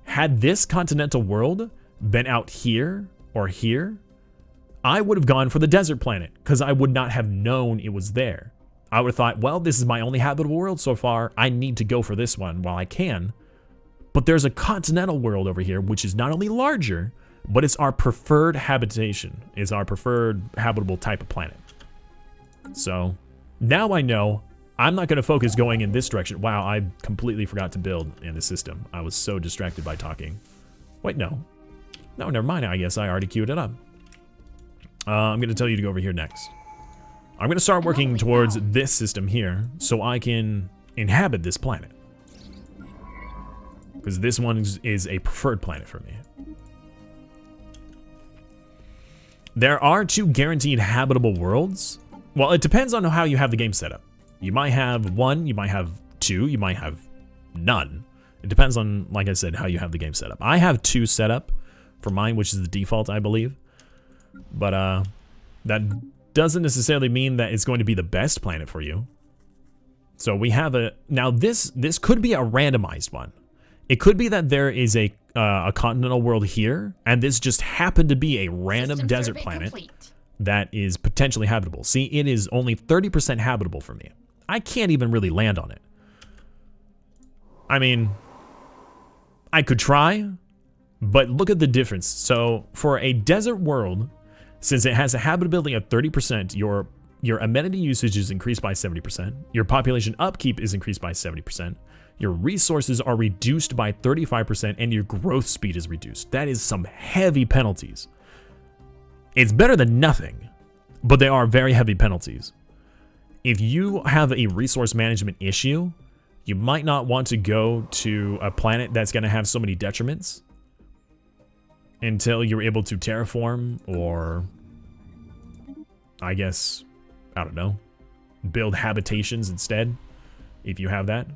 Had this continental world been out here or here, I would have gone for the desert planet because I would not have known it was there. I would have thought, well, this is my only habitable world so far. I need to go for this one while I can. But there's a continental world over here, which is not only larger, but it's our preferred habitation. It's our preferred habitable type of planet. So now I know I'm not going to focus going in this direction. Wow, I completely forgot to build in the system. I was so distracted by talking. Wait, no. No, never mind. I guess I already queued it up. I'm going to tell you to go over here next. I'm going to start working towards this system here so I can inhabit this planet. Because this one is a preferred planet for me. There are 2 guaranteed habitable worlds. Well, it depends on how you have the game set up. You might have 1, you might have 2, you might have none. It depends on, like I said, how you have the game set up. I have 2 set up for mine, which is the default, I believe. But that doesn't necessarily mean that it's going to be the best planet for you. So we have a, now this could be a randomized one. It could be that there is a continental world here, and this just happened to be a random System desert survey planet complete. that is potentially habitable. See, it is only 30% habitable for me. I can't even really land on it. I mean, I could try, but look at the difference. So for a desert world, since it has a habitability of 30%, your amenity usage is increased by 70%, your population upkeep is increased by 70%, your resources are reduced by 35%, and your growth speed is reduced. That is some heavy penalties. It's better than nothing, but they are very heavy penalties. If you have a resource management issue, you might not want to go to a planet that's going to have so many detriments until you're able to terraform, or I guess, I don't know, build habitations instead, if you have that.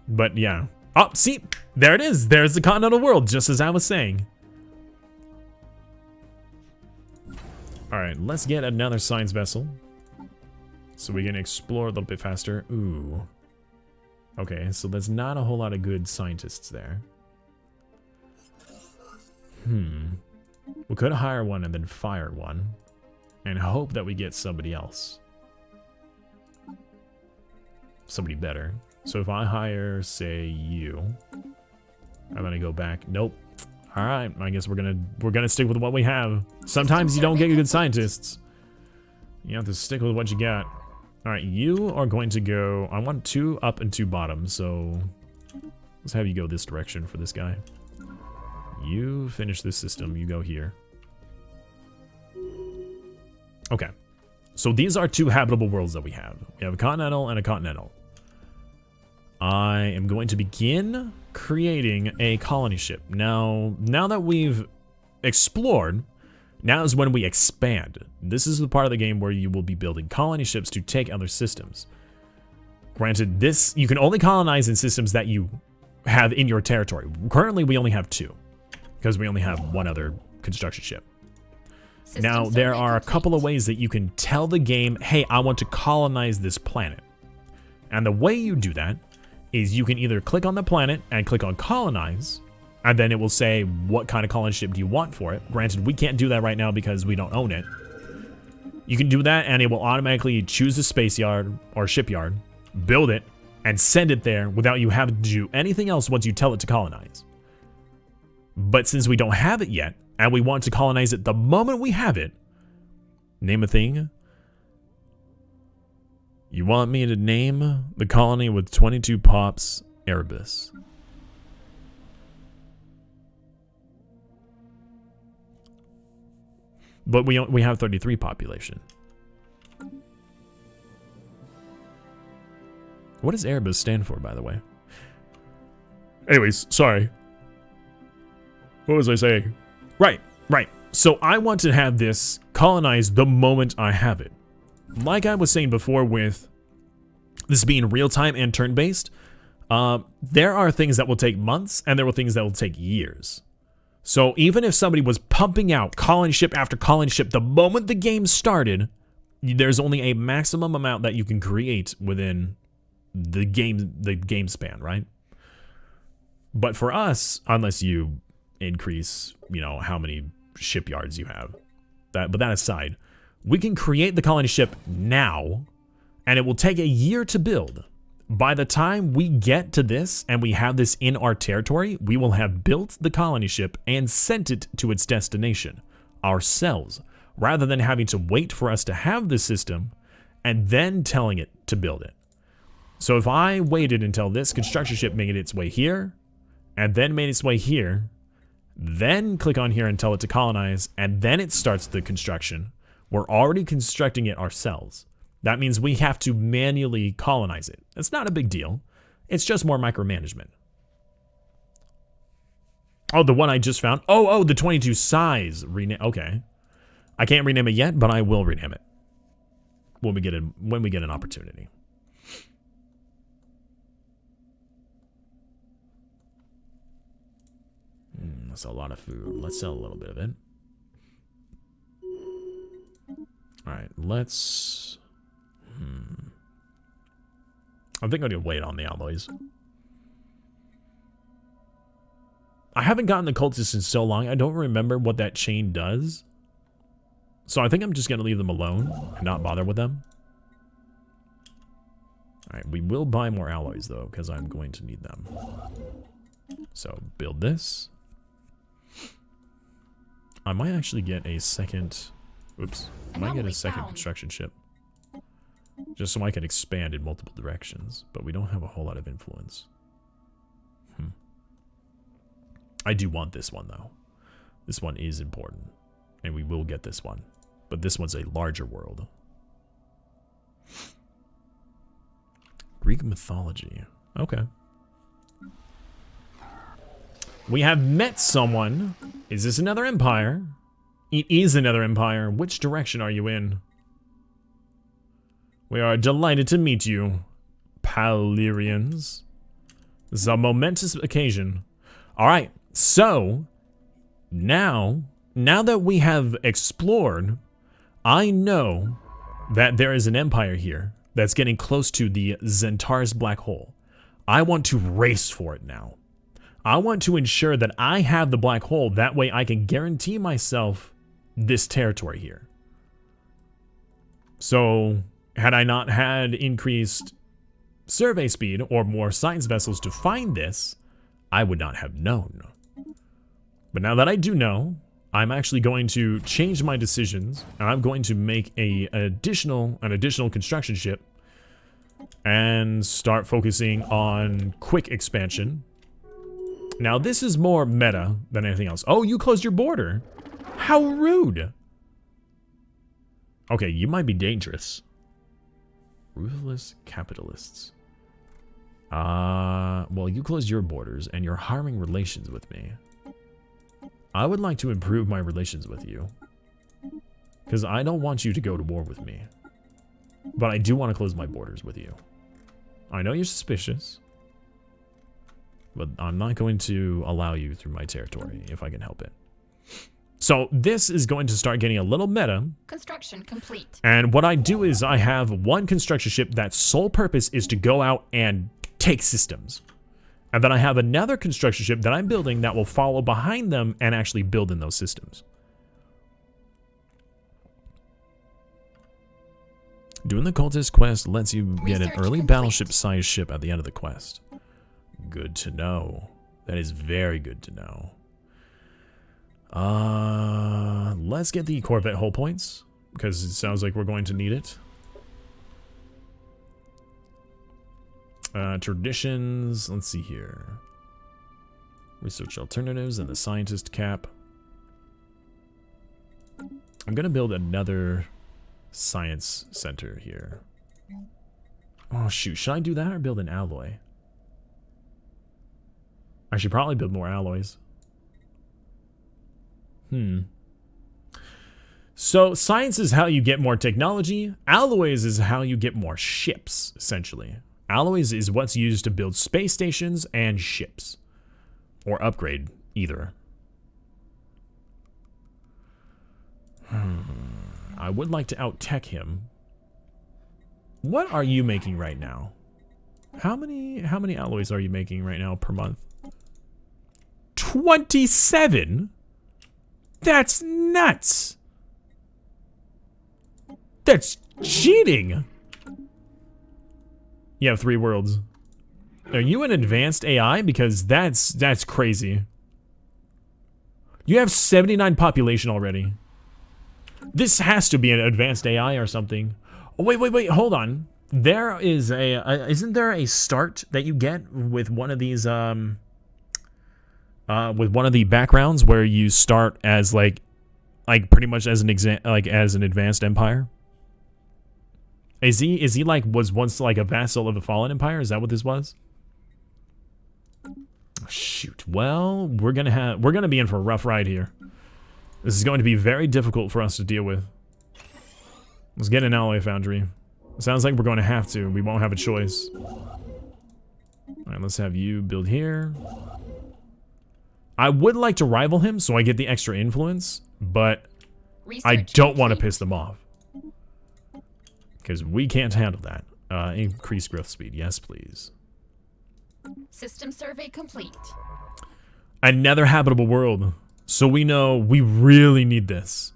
But yeah. Oh, see, there it is. There's the continental world, just as I was saying. All right, let's get another science vessel so we can explore a little bit faster. Ooh. Okay, so there's not a whole lot of good scientists there. We could hire one and then fire one and hope that we get somebody else. Somebody better. So if I hire, say, you, I'm gonna go back. Nope. All right, I guess we're gonna stick with what we have. Sometimes you don't get good scientists. You have to stick with what you got. All right, you are going to go. I want 2 up and 2 bottom, so let's have you go this direction for this guy. You finish this system. You go here. Okay. So these are 2 habitable worlds that we have. We have a continental and a continental. I am going to begin creating a colony ship. Now that we've explored, now is when we expand. This is the part of the game where you will be building colony ships to take other systems. Granted, this, you can only colonize in systems that you have in your territory. Currently, we only have 2, because we only have 1 other construction ship. Now, there are a couple of ways that you can tell the game, hey, I want to colonize this planet. And the way you do that is you can either click on the planet and click on colonize, and then it will say what kind of colony ship do you want for it. Granted, we can't do that right now because we don't own it. You can do that and it will automatically choose a space yard or shipyard, build it, and send it there without you having to do anything else once you tell it to colonize. But since we don't have it yet, and we want to colonize it the moment we have it, name a thing. You want me to name the colony with 22 pops Erebus. But we have 33 population. What does Erebus stand for, by the way? Anyways, sorry. What was I saying? Right. So I want to have this colonized the moment I have it. Like I was saying before with this being real-time and turn-based, there are things that will take months and there are things that will take years. So even if somebody was pumping out colony ship after colony ship the moment the game started, there's only a maximum amount that you can create within the game span, right? But for us, unless you increase, how many shipyards you have, but that aside, we can create the colony ship now, and it will take a year to build. By the time we get to this and we have this in our territory, we will have built the colony ship and sent it to its destination ourselves, rather than having to wait for us to have the system and then telling it to build it. So if I waited until this construction ship made its way here, and then made its way here, then click on here and tell it to colonize, and then it starts the construction, we're already constructing it ourselves. That means we have to manually colonize it. It's not a big deal. It's just more micromanagement. Oh, the one I just found. Oh, the 22 size. Okay. I can't rename it yet, but I will rename it when we get an opportunity. That's a lot of food. Let's sell a little bit of it. Alright, let's... I think I'm gonna wait on the alloys. I haven't gotten the cultists in so long, I don't remember what that chain does. So I think I'm just gonna leave them alone and not bother with them. Alright, we will buy more alloys though, because I'm going to need them. So, build this. I might actually get a second... Oops. I might get a second construction ship. Just so I can expand in multiple directions. But we don't have a whole lot of influence. I do want this one, though. This one is important. And we will get this one. But this one's a larger world. Greek mythology. Okay. We have met someone. Is this another empire? It is another empire. Which direction are you in? We are delighted to meet you, Pallyrians. This is a momentous occasion. Alright, so now that we have explored, I know that there is an empire here that's getting close to the Zentaris black hole. I want to race for it now. I want to ensure that I have the black hole. That way I can guarantee myself this territory here. So, had I not had increased survey speed or more science vessels to find this, I would not have known. But now that I do know, I'm actually going to change my decisions, and I'm going to make an additional construction ship and start focusing on quick expansion. Now, this is more meta than anything else. Oh, you closed your border. How rude. Okay, you might be dangerous. Ruthless capitalists. Well, you closed your borders and you're harming relations with me. I would like to improve my relations with you. Because I don't want you to go to war with me. But I do want to close my borders with you. I know you're suspicious. But I'm not going to allow you through my territory if I can help it. So this is going to start getting a little meta. Construction complete. And what I do is I have one construction ship that's sole purpose is to go out and take systems. And then I have another construction ship that I'm building that will follow behind them and actually build in those systems. Doing the cultist quest lets you get an early battleship-sized ship at the end of the quest. Good to know. That is very good to know. Let's get the Corvette hull points, because it sounds like we're going to need it. Traditions, let's see here. Research alternatives and the scientist cap. I'm gonna build another science center here. Oh shoot, should I do that or build an alloy? I should probably build more alloys. So science is how you get more technology. Alloys is how you get more ships, essentially. Alloys is what's used to build space stations and ships. Or upgrade, either. I would like to out-tech him. What are you making right now? How many alloys are you making right now per month? 27? That's nuts! That's cheating! You have 3 worlds. Are you an advanced AI? Because that's crazy. You have 79 population already. This has to be an advanced AI or something. Oh, wait, hold on. There is isn't there a start that you get with one of these, with one of the backgrounds where you start as like pretty much as an as an advanced empire? Is he like was once like a vassal of a fallen empire? Is that what this was? Shoot. Well, we're gonna be in for a rough ride here. This is going to be very difficult for us to deal with. Let's get an alloy foundry. It sounds like we're going to have to. We won't have a choice. Alright, let's have you build here. I would like to rival him so I get the extra influence, but I don't want to piss them off. Because we can't handle that. Increase growth speed. Yes, please. System survey complete. Another habitable world. So we know we really need this.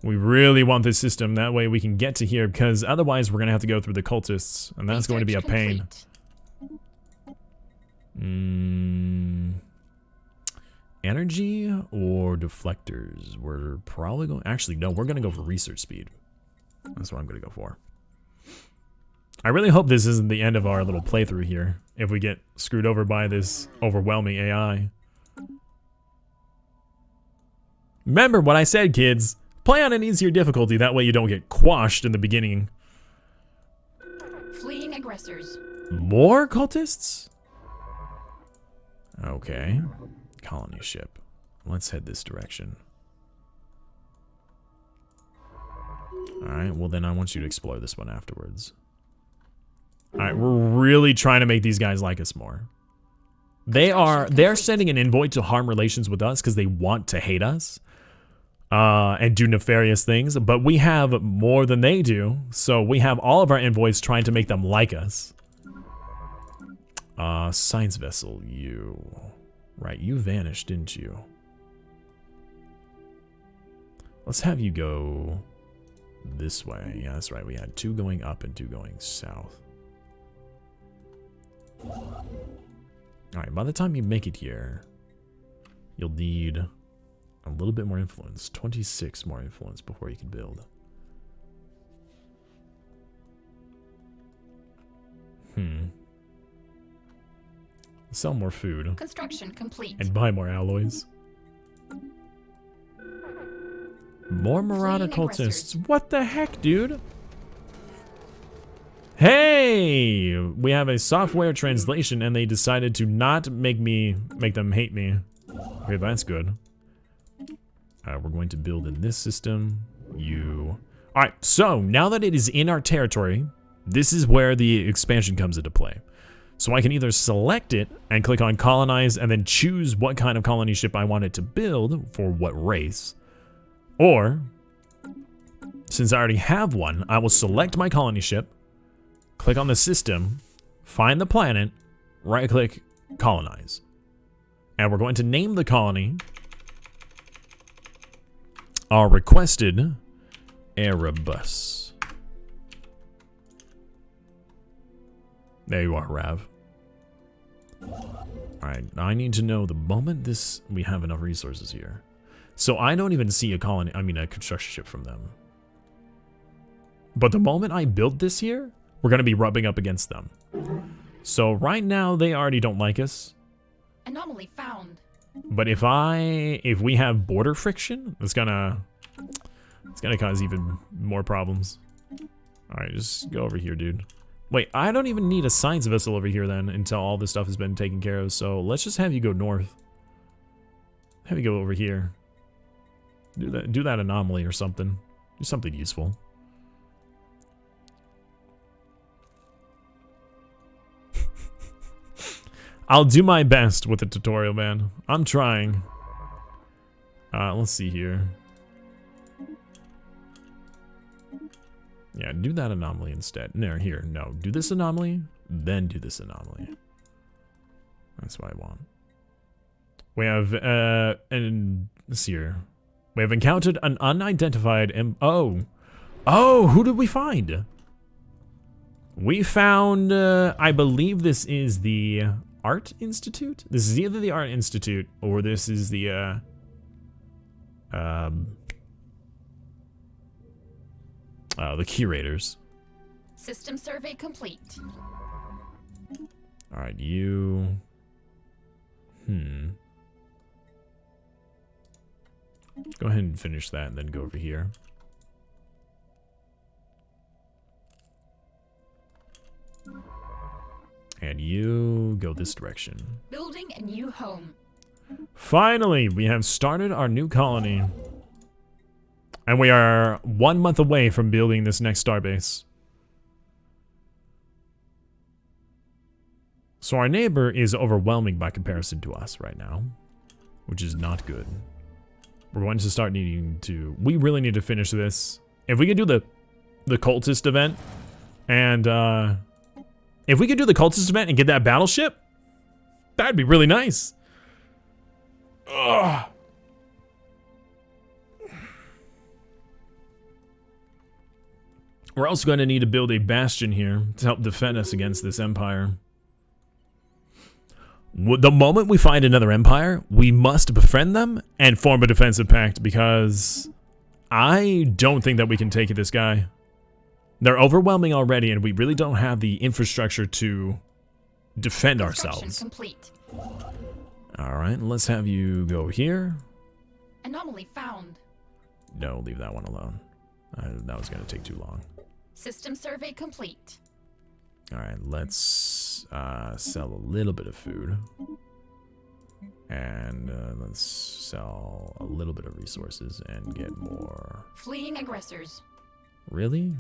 We really want this system. That way we can get to here. Because otherwise we're going to have to go through the cultists. And that's going to be a pain. Energy or deflectors? We're probably going... Actually, no. We're going to go for research speed. That's what I'm going to go for. I really hope this isn't the end of our little playthrough here. If we get screwed over by this overwhelming AI. Remember what I said, kids. Play on an easier difficulty. That way you don't get quashed in the beginning. Fleeing aggressors. More cultists? Okay. Colony ship. Let's head this direction. Alright, well then I want you to explore this one afterwards. Alright, we're really trying to make these guys like us more. They're sending an envoy to harm relations with us because they want to hate us. And do nefarious things, but we have more than they do, so we have all of our envoys trying to make them like us. Science vessel, you... Right, you vanished, didn't you? Let's have you go this way. Yeah, that's right, we had 2 going up and 2 going south. Alright, by the time you make it here, you'll need... a little bit more influence. 26 more influence before you can build. Sell more food. Construction complete. And buy more alloys. More Marauder cultists. What the heck, dude? Hey! We have a software translation and they decided to not make them hate me. Okay, that's good. We're going to build in this system. Alright, so now that it is in our territory, this is where the expansion comes into play. So I can either select it and click on colonize and then choose what kind of colony ship I want it to build for what race. Or, since I already have one, I will select my colony ship, click on the system, find the planet, right click, colonize. And we're going to name the colony our requested Erebus. There you are, Rav. Alright, I need to know the moment we have enough resources here. So I don't even see a construction ship from them. But the moment I build this here, we're going to be rubbing up against them. So right now, they already don't like us. Anomaly found. But if we have border friction, it's gonna cause even more problems. Alright, just go over here, dude. Wait, I don't even need a science vessel over here then until all this stuff has been taken care of, so let's just have you go north. Have you go over here. Do that anomaly or something. Do something useful. I'll do my best with the tutorial, man. I'm trying. Let's see here. Yeah, do that anomaly instead. No, here, no. Do this anomaly, then do this anomaly. That's what I want. We have, and let's see here. We have encountered an unidentified who did we find? We found, I believe this is the Art Institute? This is either the Art Institute or this is the, the curators. System survey complete. Alright, you... Go ahead and finish that and then go over here. And you go this direction. Building a new home. Finally, we have started our new colony. And we are 1 month away from building this next starbase. So our neighbor is overwhelming by comparison to us right now, which is not good. We're going to start needing to... We really need to finish this If we could do the cultist event, and if we could do the cultist event and get that battleship, that'd be really nice. Ugh. We're also going to need to build a bastion here to help defend us against this empire. The moment we find another empire, we must befriend them and form a defensive pact, because I don't think that we can take this guy. They're overwhelming already, and we really don't have the infrastructure to defend ourselves. Complete. All right, let's have you go here. Anomaly found. No, leave that one alone. That was going to take too long. System survey complete. All right, let's sell a little bit of food. And let's sell a little bit of resources and get more. Fleeing aggressors. Really?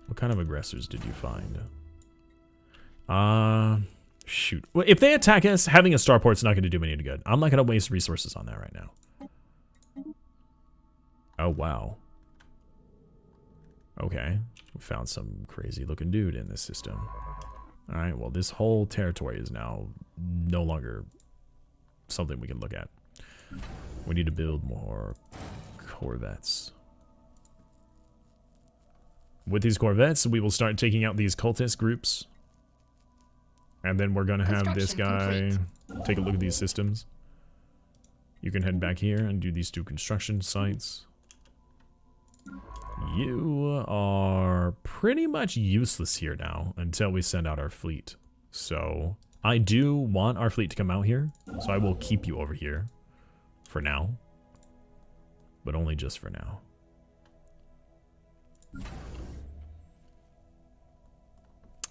What kind of aggressors did you find? Shoot. Well, if they attack us, having a starport's not going to do me any good. I'm not going to waste resources on that right now. Oh, wow. Okay. We found some crazy looking dude in this system. Alright, well, this whole territory is now no longer something we can look at. We need to build more corvettes. With these corvettes, we will start taking out these cultist groups. And then we're going to have this guy take a look at these systems. You can head back here and do these 2 construction sites. You are pretty much useless here now until we send out our fleet. So I do want our fleet to come out here. So I will keep you over here for now. But only just for now.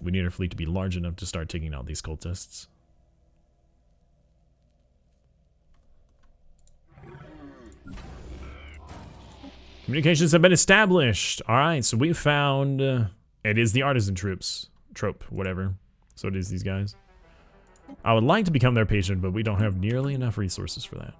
We need our fleet to be large enough to start taking out these cultists. Communications have been established. All right, so we found it is the artisan trope, whatever. So it is these guys. I would like to become their patient, but we don't have nearly enough resources for that.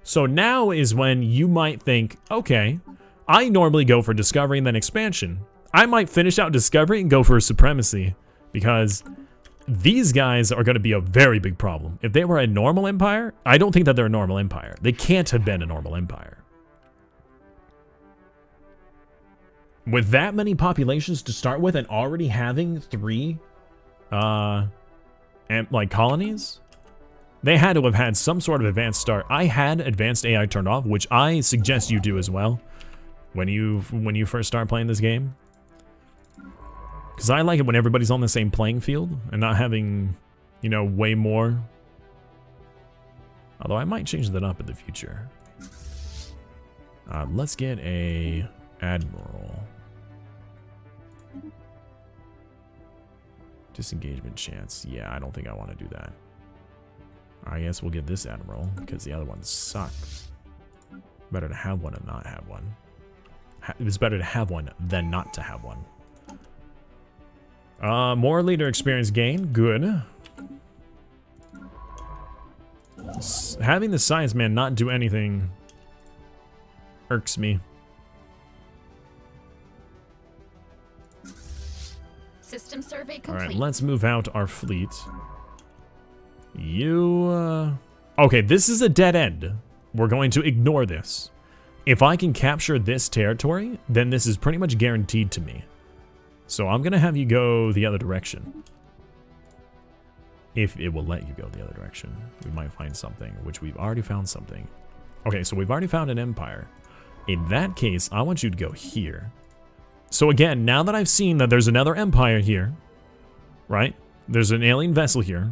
So now is when you might think, okay, I normally go for discovery and then expansion. I might finish out discovery and go for supremacy, because these guys are going to be a very big problem. If they were a normal empire, I don't think that they're a normal empire. They can't have been a normal empire. With that many populations to start with and already having 3 like colonies, they had to have had some sort of advanced start. I had advanced AI turned off, which I suggest you do as well when you first start playing this game. Because I like it when everybody's on the same playing field and not having, you know, way more. Although I might change that up in the future. Let's get a admiral. Disengagement chance. Yeah, I don't think I want to do that. I guess we'll get this admiral because the other ones suck. Better to have one and not have one. It's better to have one than not to have one. More leader experience gain. Good. Having the science man not do anything irks me. System survey complete. Alright, let's move out our fleet. You, okay, this is a dead end. We're going to ignore this. If I can capture this territory, then this is pretty much guaranteed to me. So I'm going to have you go the other direction. If it will let you go the other direction. We might find something, which we've already found something. Okay, so we've already found an empire. In that case, I want you to go here. So again, now that I've seen that there's another empire here, right? There's an alien vessel here.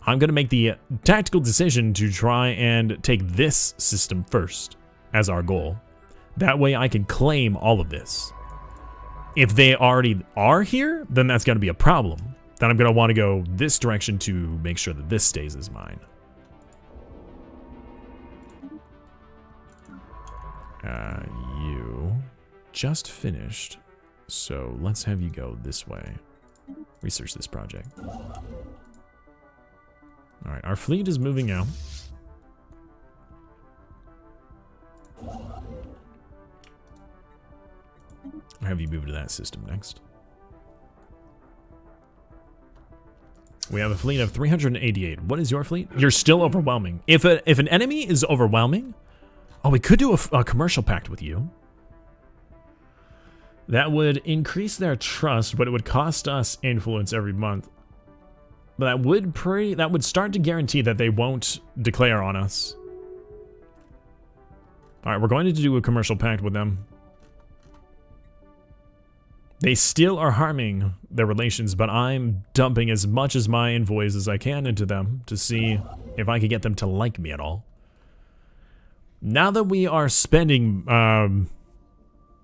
I'm going to make the tactical decision to try and take this system first as our goal. That way I can claim all of this. If they already are here, then that's going to be a problem. Then I'm going to want to go this direction to make sure that this stays as mine. You just finished. So let's have you go this way. Research this project. Alright, our fleet is moving out. I'll have you move to that system next. We have a fleet of 388. What is your fleet? You're still overwhelming. If an enemy is overwhelming... Oh, we could do a commercial pact with you. That would increase their trust, but it would cost us influence every month. But that would start to guarantee that they won't declare on us. Alright, we're going to do a commercial pact with them. They still are harming their relations, but I'm dumping as much as my invoice as I can into them to see if I can get them to like me at all. Now that we are spending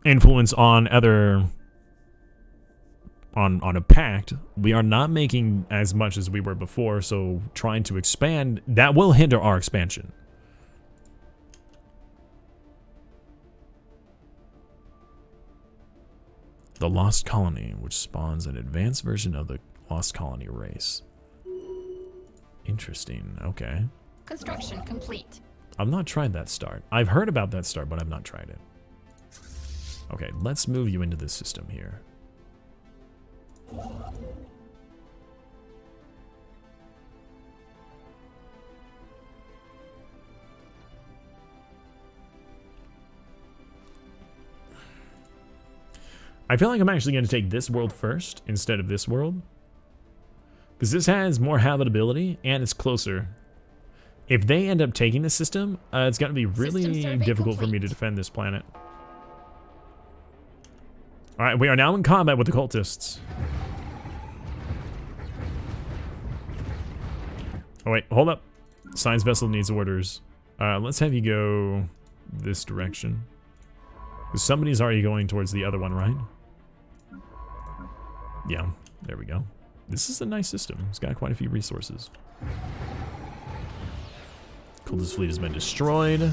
influence on other... on a pact, we are not making as much as we were before, so trying to expand, that will hinder our expansion. The Lost Colony, which spawns an advanced version of the Lost Colony race. Interesting, okay. Construction complete. I've not tried that start. I've heard about that start, but I've not tried it. Okay, let's move you into this system here. I feel like I'm actually going to take this world first instead of this world. Because this has more habitability and it's closer. If they end up taking this system, it's going to be really difficult for me to defend this planet. Alright, we are now in combat with the cultists. Oh wait, hold up. Science vessel needs orders. Let's have you go this direction. Because somebody's already going towards the other one, right? Yeah, there we go. This is a nice system. It's got quite a few resources. Cultist fleet has been destroyed.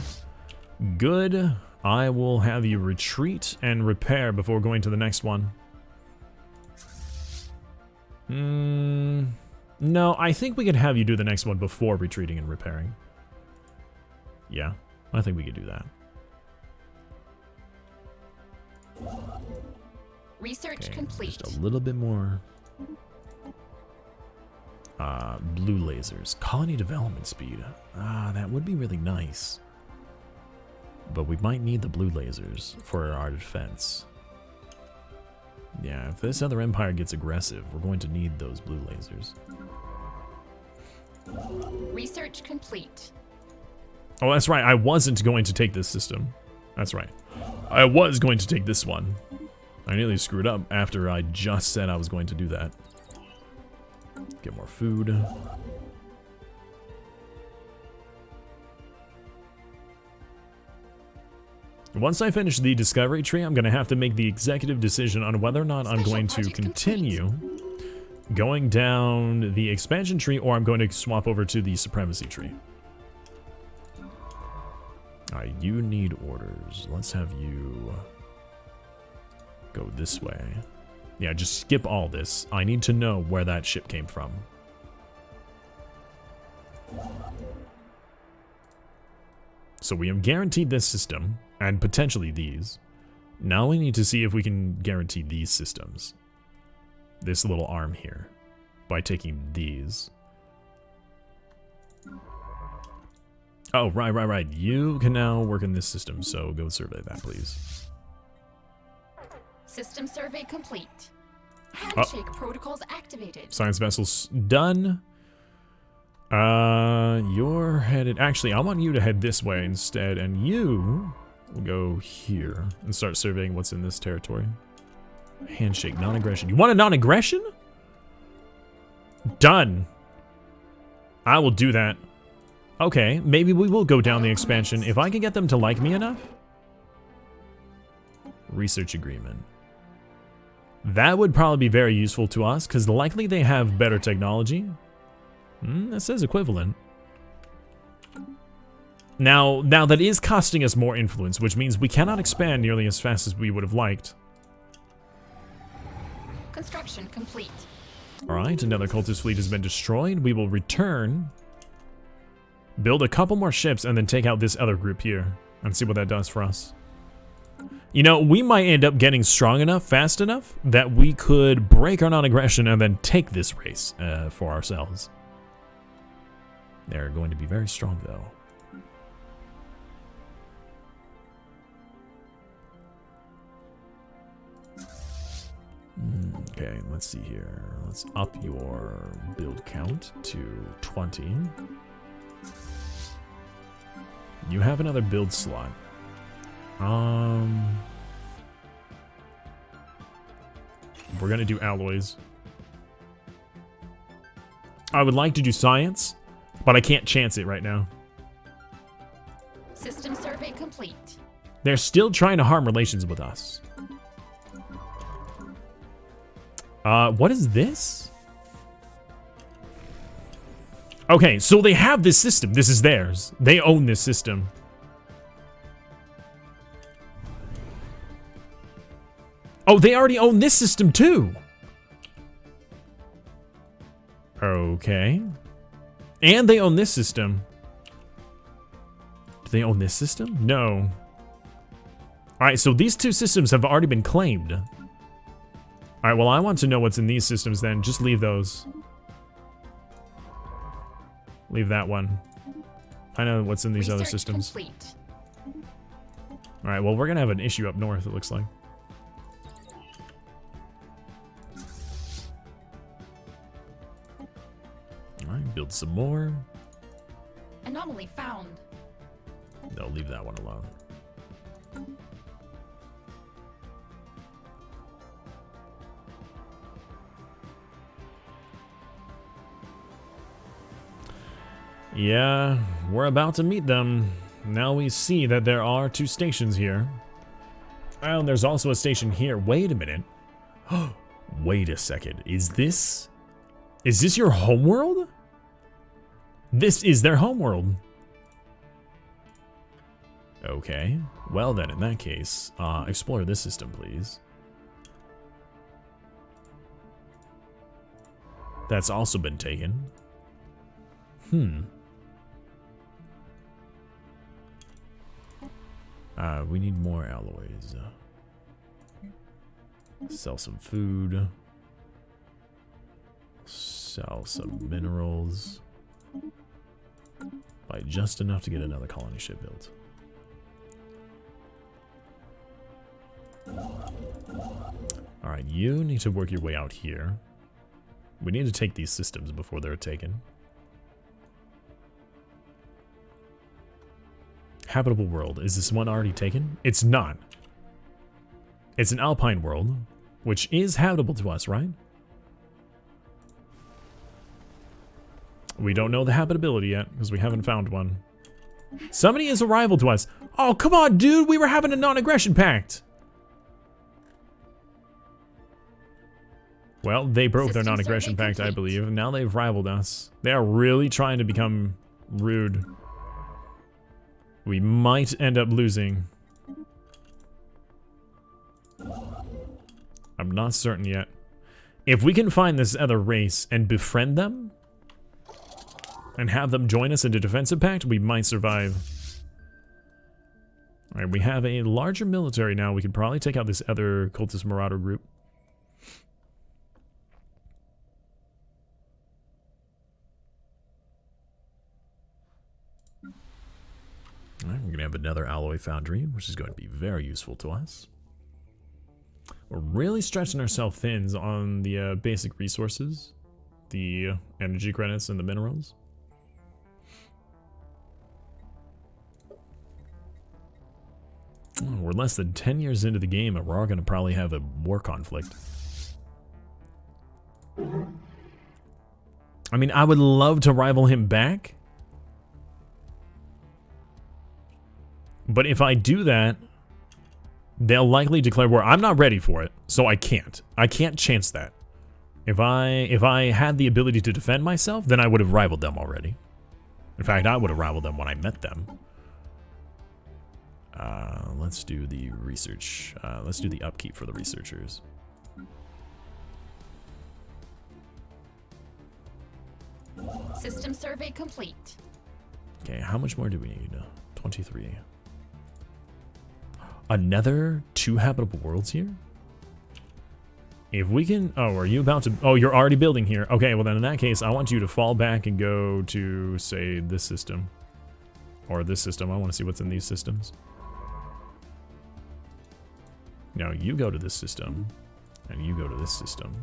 Good. I will have you retreat and repair before going to the next one. No, I think we could have you do the next one before retreating and repairing. Yeah, I think we could do that. Research complete. Just a little bit more. Blue lasers. Colony development speed. That would be really nice. But we might need the blue lasers for our defense. Yeah, if this other empire gets aggressive, we're going to need those blue lasers. Research complete. Oh, that's right. I wasn't going to take this system. That's right. I was going to take this one. I nearly screwed up after I just said I was going to do that. Get more food. Once I finish the discovery tree, I'm going to have to make the executive decision on whether or not I'm going to continue going down the expansion tree or I'm going to swap over to the supremacy tree. Alright, you need orders. Let's have you go this way. Yeah, just skip all this. I need to know where that ship came from. So we have guaranteed this system, and potentially these. Now we need to see if we can guarantee these systems. This little arm here. By taking these. Oh, right. You can now work in this system, so go survey that, please. System survey complete. Handshake protocols activated. Science vessels done. You're headed... Actually, I want you to head this way instead, and you will go here and start surveying what's in this territory. Handshake, non-aggression. You want a non-aggression? Done. I will do that. Okay, maybe we will go down the expansion if I can get them to like me enough. Research agreement. That would probably be very useful to us, because likely they have better technology. That says equivalent. Now that is costing us more influence, which means we cannot expand nearly as fast as we would have liked. Construction complete. Alright, another cultist fleet has been destroyed. We will return, build a couple more ships, and then take out this other group here and see what that does for us. You know, we might end up getting strong enough, fast enough, that we could break our non-aggression and then take this race for ourselves. They're going to be very strong, though. Okay, let's see here. Let's up your build count to 20. You have another build slot. We're gonna do alloys. I would like to do science, but I can't chance it right now. System survey complete. They're still trying to harm relations with us. What is this? Okay, so they have this system. This is theirs. They own this system. Oh, they already own this system too. Okay. And they own this system. Do they own this system? No. Alright, so these two systems have already been claimed. Alright, well, I want to know what's in these systems then. Just leave those. Leave that one. I know what's in these other systems. Alright, well, we're gonna have an issue up north, it looks like. Alright, build some more. Anomaly found. No, leave that one alone. Yeah, we're about to meet them. Now we see that there are two stations here. Oh, and there's also a station here. Wait a minute. Wait a second. Is this your homeworld? This is their homeworld. Okay. Well then, in that case, explore this system, please. That's also been taken. We need more alloys. Sell some food. Sell some minerals. Buy just enough to get another colony ship built. Alright, you need to work your way out here. We need to take these systems before they're taken. Habitable world. Is this one already taken? It's not. It's an alpine world, which is habitable to us, right? We don't know the habitability yet, because we haven't found one. Somebody is a rival to us. Oh, come on, dude! We were having a non-aggression pact! Well, they broke their non-aggression pact, I believe, and now they've rivaled us. They are really trying to become rude. We might end up losing. I'm not certain yet. If we can find this other race and befriend them, and have them join us into defensive pact, we might survive. Alright, we have a larger military now. We could probably take out this other cultist marauder group. Alright, we're going to have another alloy foundry, which is going to be very useful to us. We're really stretching ourselves thin on the basic resources, the energy credits and the minerals. We're less than 10 years into the game and we're all going to probably have a war conflict. I mean, I would love to rival him back. But if I do that, they'll likely declare war. I'm not ready for it, so I can't. I can't chance that. If I had the ability to defend myself, then I would have rivaled them already. In fact, I would have rivaled them when I met them. Let's do the research. Let's do the upkeep for the researchers. System survey complete. Okay, how much more do we need? 23. Another 2 habitable worlds here? If we can... Oh, are you about to... Oh, you're already building here. Okay, well then in that case, I want you to fall back and go to, say, this system. Or this system. I want to see what's in these systems. Now, you go to this system. And you go to this system.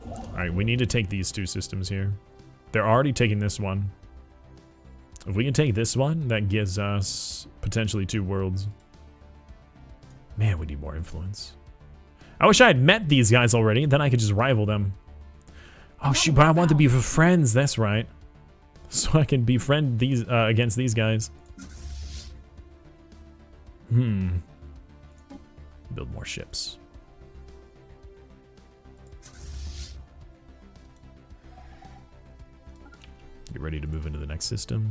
Alright, we need to take these 2 systems here. They're already taking this one. If we can take this one, that gives us potentially 2 worlds. Man, we need more influence. I wish I had met these guys already, then I could just rival them. Oh shoot, but I want to be friends, that's right. So I can befriend these against these guys. Build more ships. Get ready to move into the next system.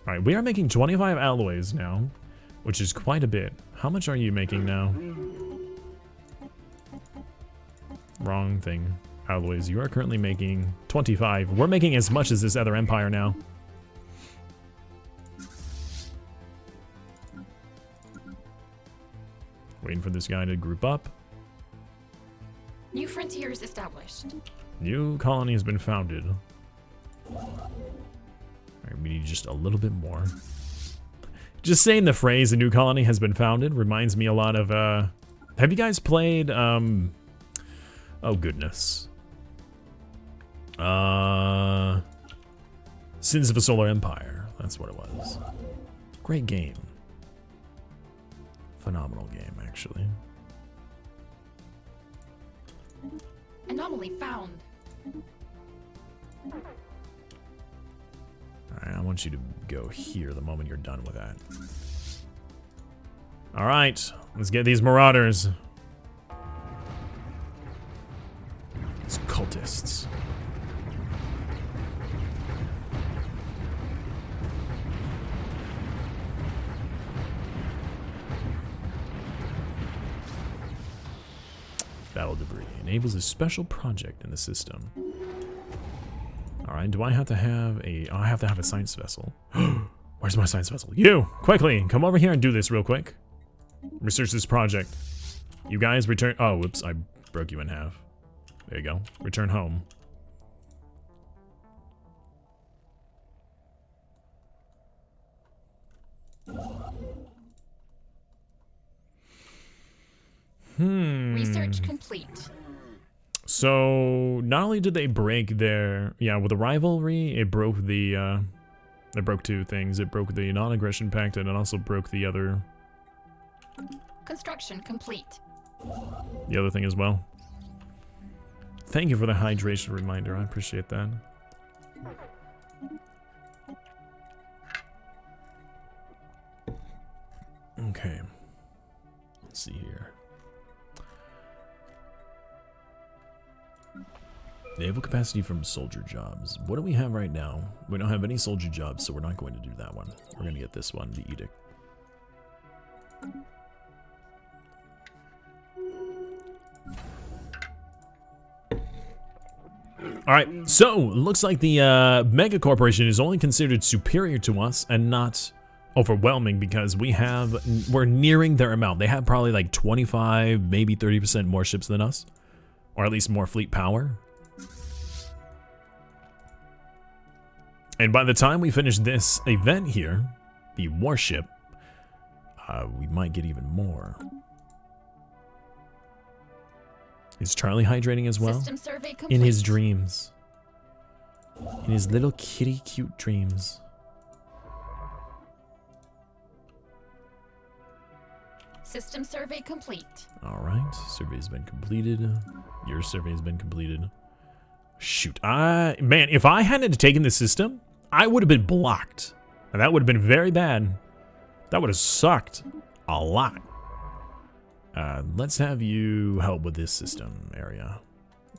Alright, we are making 25 alloys now, which is quite a bit. How much are you making now? Wrong thing. Alloys. You are currently making 25. We're making as much as this other empire now. Waiting for this guy to group up. New frontiers established. New colony has been founded. Alright, we need just a little bit more. Just saying the phrase, a new colony has been founded, reminds me a lot of, have you guys played, oh goodness. Sins of a Solar Empire. That's what it was. Great game. Phenomenal game, actually. Anomaly found. Alright, I want you to go here the moment you're done with that. Alright, let's get these marauders. These cultists. Battle debris enables a special project in the system. Alright, do I have to have a... Oh, I have to have a science vessel. Where's my science vessel? You! Quickly! Come over here and do this real quick. Research this project. You guys return... Oh, whoops. I broke you in half. There you go. Return home. Research complete. So, not only did they break their... Yeah, with the rivalry, it broke the... It broke 2 things. It broke the non-aggression pact, and it also broke the other... Construction complete. The other thing as well. Thank you for the hydration reminder. I appreciate that. Okay. Let's see here. Naval capacity from soldier jobs. What do we have right now? We don't have any soldier jobs, so we're not going to do that one. We're going to get this one, the edict. Alright, so looks like the mega corporation is only considered superior to us and not overwhelming because we're nearing their amount. They have probably like 25, maybe 30% more ships than us, or at least more fleet power. And by the time we finish this event here, the warship, we might get even more. Is Charlie hydrating as well? System survey complete. In his dreams. In his little kitty cute dreams. System survey complete. Alright, survey has been completed. Your survey has been completed. Shoot, man, if I hadn't taken the system, I would have been blocked. And that would have been very bad. That would have sucked a lot. Let's have you help with this system area.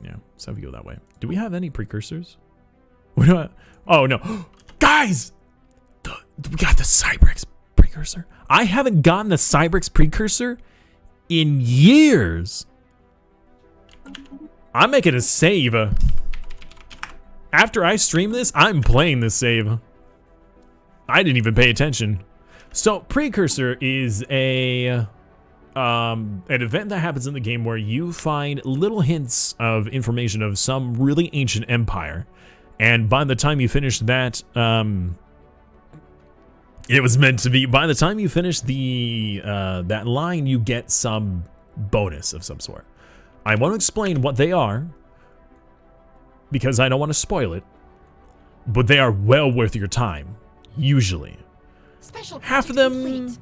Yeah, let's have you go that way. Do we have any precursors? Oh no. Guys! We got the Cyberx precursor. precursor? I haven't gotten a Cybrix precursor in years. I'm making a save. After I stream this, I'm playing this save. I didn't even pay attention. So precursor is an event that happens in the game where you find little hints of information of some really ancient empire, and by the time you finish that, it was meant to be. By the time you finish the that line, you get some bonus of some sort. I want to explain what they are because I don't want to spoil it, but they are well worth your time. Usually, half of them.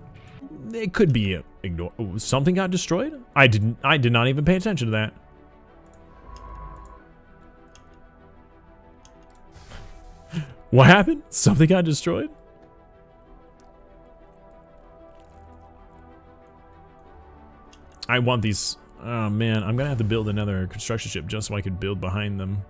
It could be ignored. Something got destroyed? I did not even pay attention to that. What happened? Something got destroyed? I want these. Oh man, I'm gonna have to build another construction ship just so I could build behind them.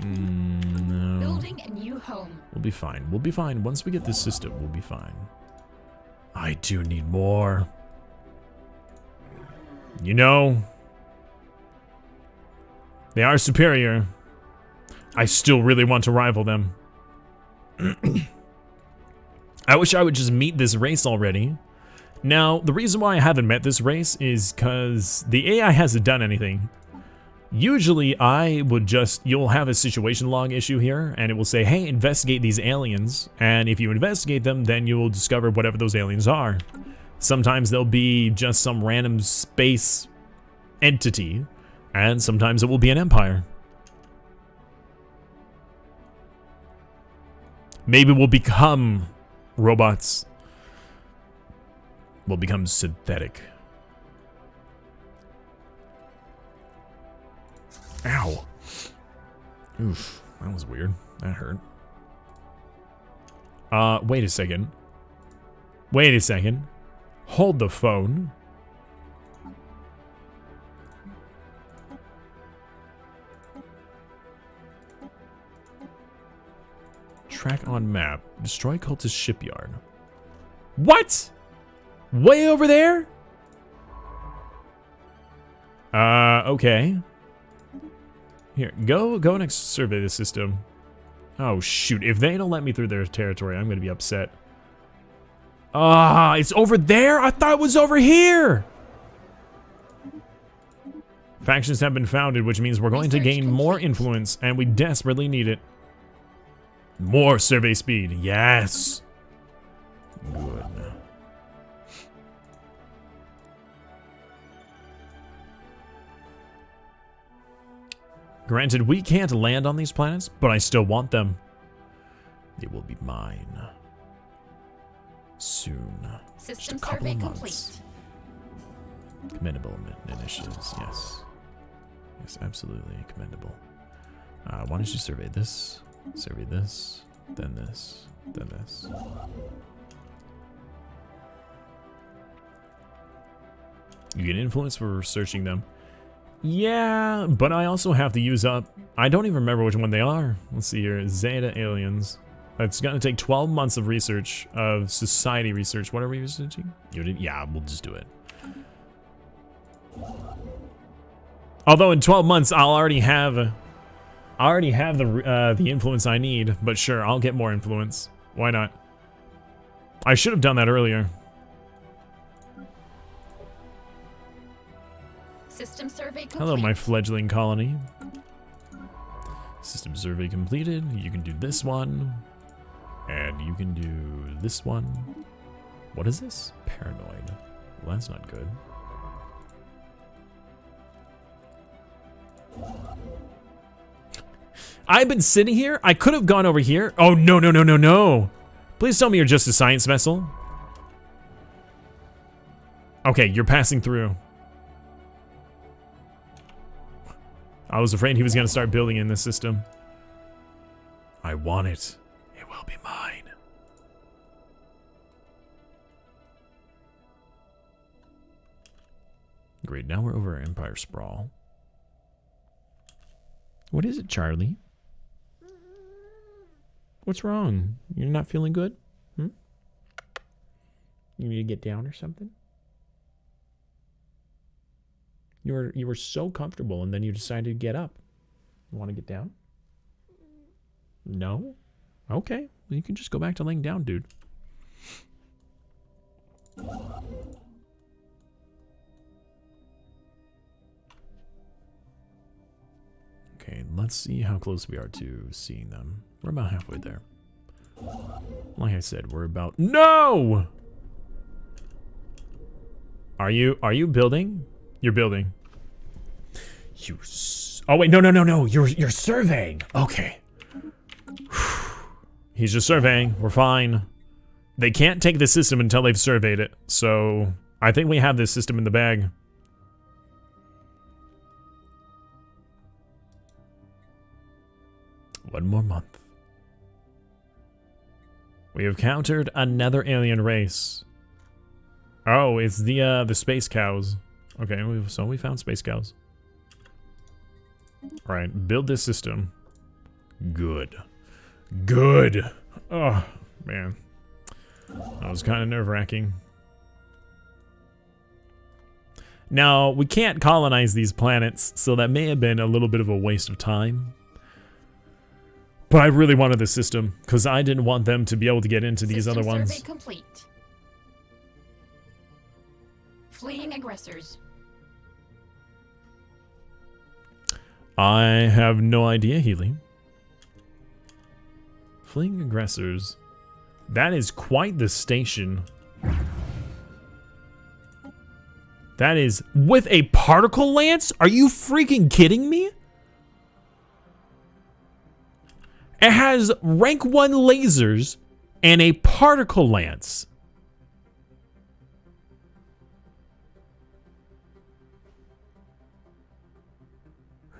No. Building a new home. We'll be fine. We'll be fine. Once we get this system, we'll be fine. I do need more. You know, they are superior. I still really want to rival them. I wish I would just meet this race already. Now, the reason why I haven't met this race is because the AI hasn't done anything. Usually, you'll have a situation log issue here, and it will say, hey, investigate these aliens, and if you investigate them, then you will discover whatever those aliens are. Sometimes they'll be just some random space entity, and sometimes it will be an empire. Maybe we'll become robots. We'll become synthetic. Ow. Oof, that was weird. That hurt. Wait a second. Wait a second. Hold the phone. Track on map. Destroy cultist shipyard. What? Way over there? Okay. Here, go and survey the system. Oh shoot, if they don't let me through their territory, I'm gonna be upset. Ah, it's over there? I thought it was over here! Factions have been founded, which means we're going to gain more influence, and we desperately need it. More survey speed, yes! Good. Granted, we can't land on these planets, but I still want them. They will be mine. Soon. System survey complete. Commendable initiatives, yes. Yes, absolutely commendable. Why don't you survey this, then this, then this. You get influence for researching them. Yeah, but I also have to use up... I don't even remember which one they are. Let's see here. Zeta aliens. It's going to take 12 months of research, of society research. What are we researching? Yeah, we'll just do it. Although in 12 months, I'll already have the influence I need. But sure, I'll get more influence. Why not? I should have done that earlier. System survey complete. Hello, my fledgling colony. System survey completed. You can do this one. And you can do this one. What is this? Paranoid. Well, that's not good. I've been sitting here. I could have gone over here. Oh, no, no, no, no, no. Please tell me you're just a science vessel. Okay, you're passing through. I was afraid he was going to start building in this system. I want it. It will be mine. Great, now we're over Empire Sprawl. What is it, Charlie? What's wrong? You're not feeling good? Hmm? You need to get down or something? You were so comfortable, and then you decided to get up. You want to get down? No? Okay. Well, you can just go back to laying down, dude. Okay, let's see how close we are to seeing them. We're about halfway there. Like I said, we're about... No! Are you building? You're building. Oh wait, no. You're surveying. Okay. He's just surveying. We're fine. They can't take the system until they've surveyed it. So I think we have this system in the bag. One more month. We have countered another alien race. Oh, it's the space cows. Okay, so we found space cows. All right, build this system. Good. Good. Oh, man. That was kind of nerve-wracking. Now, we can't colonize these planets, so that may have been a little bit of a waste of time. But I really wanted this system, because I didn't want them to be able to get into these other ones. Survey complete. Fleeing aggressors. I have no idea, Healy. Fleeing aggressors. That is quite the station. That is with a particle lance? Are you freaking kidding me? It has rank 1 lasers and a particle lance.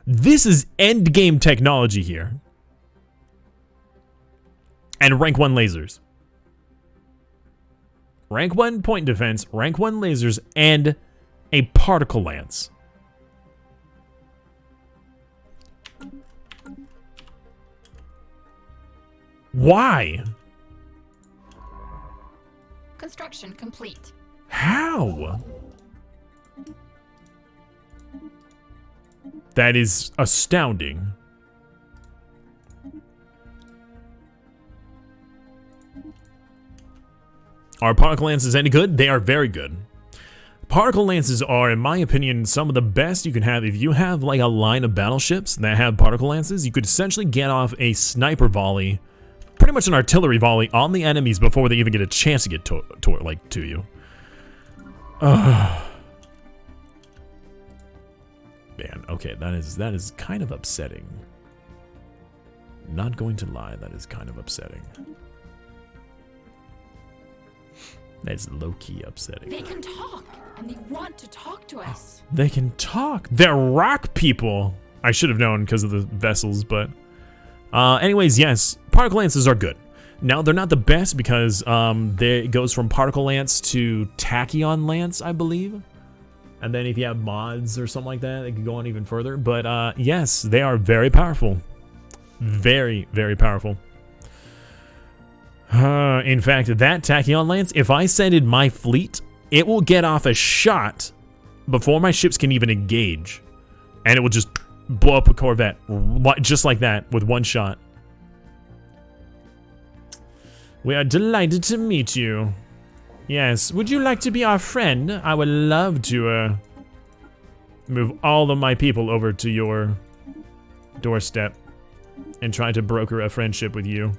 This is endgame technology here. And rank 1 lasers. Rank 1 point defense, rank 1 lasers, and a particle lance. Why? Construction complete. How? That is astounding. Are particle lances any good? They are very good. Particle lances are, in my opinion, some of the best you can have. If you have like a line of battleships that have particle lances, you could essentially get off a sniper volley, pretty much an artillery volley, on the enemies before they even get a chance to get to you. Man, okay, that is kind of upsetting. Not going to lie, that is kind of upsetting. That's low-key upsetting. They can talk, and they want to talk to us. They can talk. They're rock people. I should have known because of the vessels, but... anyways, yes, particle lances are good. Now, they're not the best because it goes from particle lance to tachyon lance, I believe. And then if you have mods or something like that, they can go on even further. But yes, they are very powerful. Very, very powerful. In fact, that tachyon lance, if I sended my fleet, it will get off a shot before my ships can even engage. And it will just blow up a corvette, just like that, with one shot. We are delighted to meet you. Yes, would you like to be our friend? I would love to move all of my people over to your doorstep and try to broker a friendship with you.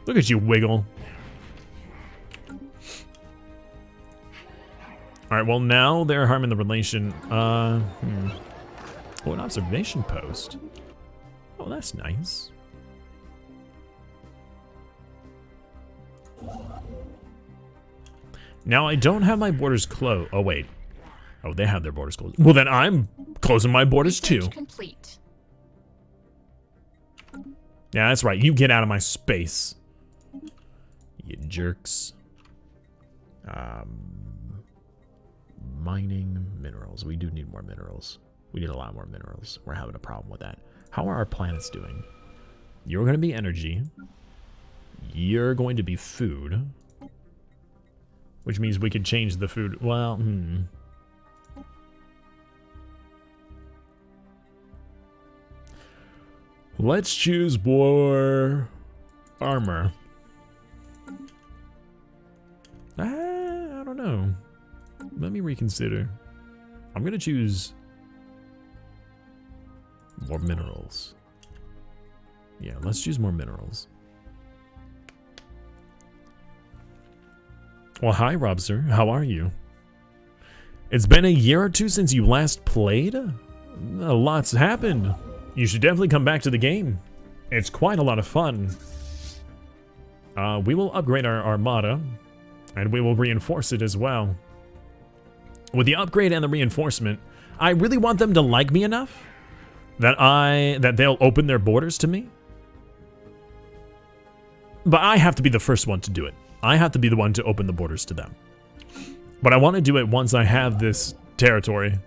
Look at you wiggle. Alright, well now they're harming the relation. Oh, an observation post. Oh, that's nice. Now I don't have my borders closed. Oh wait. Oh, they have their borders closed. Well then I'm closing my borders too. Complete. Yeah, that's right. You get out of my space. You jerks. Mining minerals. We do need more minerals. We need a lot more minerals. We're having a problem with that. How are our planets doing? You're going to be energy. You're going to be food. Which means we could change the food. Well, Let's choose more armor. I don't know. Let me reconsider. I'm gonna choose more minerals. Yeah, let's choose more minerals. Well, hi, Robster. How are you? It's been a year or two since you last played? A lot's happened. You should definitely come back to the game. It's quite a lot of fun. We will upgrade our armada, and we will reinforce it as well. With the upgrade and the reinforcement, I really want them to like me enough that they'll open their borders to me. But I have to be the first one to do it. I have to be the one to open the borders to them. But I want to do it once I have this territory.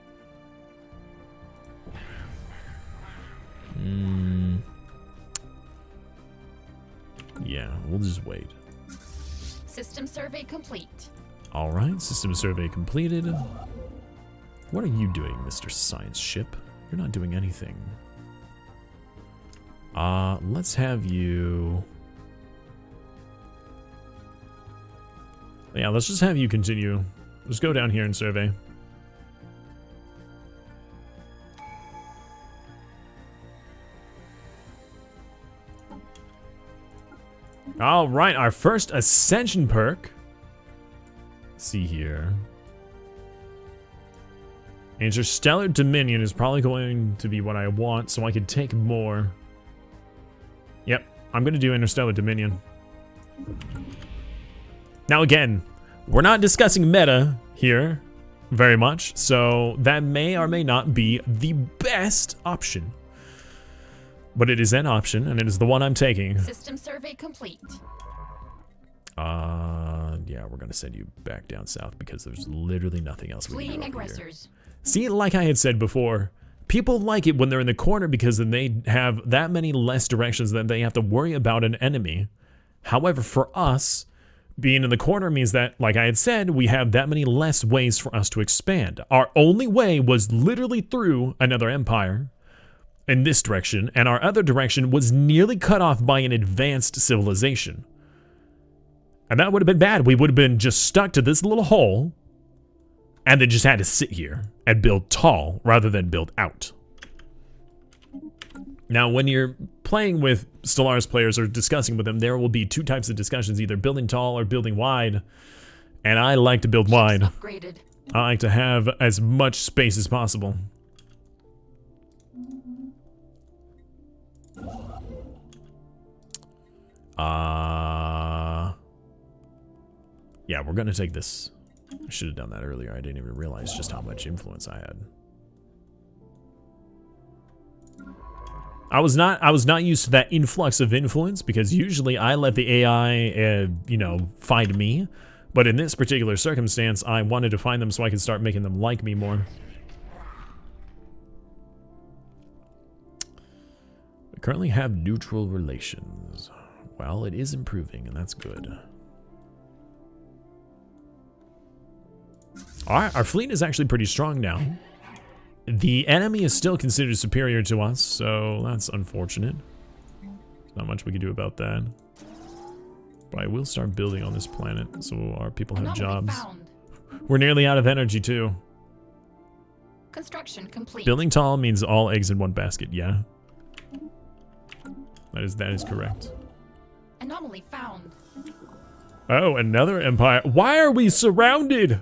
Yeah, we'll just wait. System survey complete. All right, system survey completed. What are you doing, Mr. Science Ship? You're not doing anything. Let's have you... Yeah, let's just have you continue. Just go down here and survey. All right, our first ascension perk. Let's see here. Interstellar Dominion is probably going to be what I want, so I could take more. Yep, I'm gonna do Interstellar Dominion. Now again, we're not discussing meta here very much, so that may or may not be the best option. But it is an option, and it is the one I'm taking. System survey complete. Yeah, we're gonna send you back down south because there's literally nothing else we can do over here. See, like I had said before, people like it when they're in the corner because then they have that many less directions that they have to worry about an enemy. However, for us, being in the corner means that, like I had said, we have that many less ways for us to expand. Our only way was literally through another empire in this direction, and our other direction was nearly cut off by an advanced civilization. And that would have been bad. We would have been just stuck to this little hole, and they just had to sit here and build tall rather than build out. Now, when you're playing with Stellaris players or discussing with them, there will be two types of discussions, either building tall or building wide. And I like to build wide. Upgraded. I like to have as much space as possible. Yeah, we're gonna take this. I should have done that earlier. I didn't even realize just how much influence I had. I was not used to that influx of influence because usually I let the AI, you know, find me. But in this particular circumstance, I wanted to find them so I could start making them like me more. We currently have neutral relations. Well, it is improving, and that's good. Alright, our fleet is actually pretty strong now. The enemy is still considered superior to us, so that's unfortunate. There's not much we can do about that. But I will start building on this planet so our people have jobs. We're nearly out of energy too. Construction complete. Building tall means all eggs in one basket, yeah. That is correct. Anomaly found. Oh, another empire. Why are we surrounded?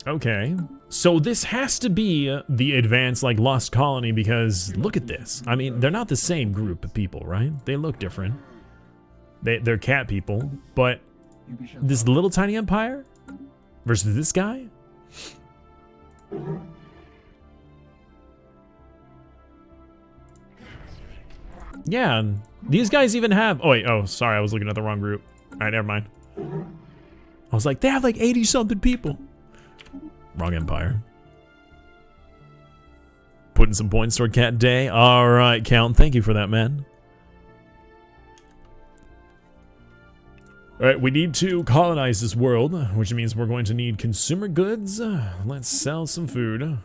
Okay. So this has to be the advanced, like, Lost Colony because look at this. I mean, they're not the same group of people, right? They look different. They're cat people, but this little tiny empire versus this guy? Yeah, these guys even have... Oh, wait. Oh, sorry. I was looking at the wrong group. All right, never mind. I was like, they have like 80-something people. Wrong empire. putting some points toward Cat Day. All right, Count. Thank you for that, man. All right, we need to colonize this world, which means we're going to need consumer goods. Let's sell some food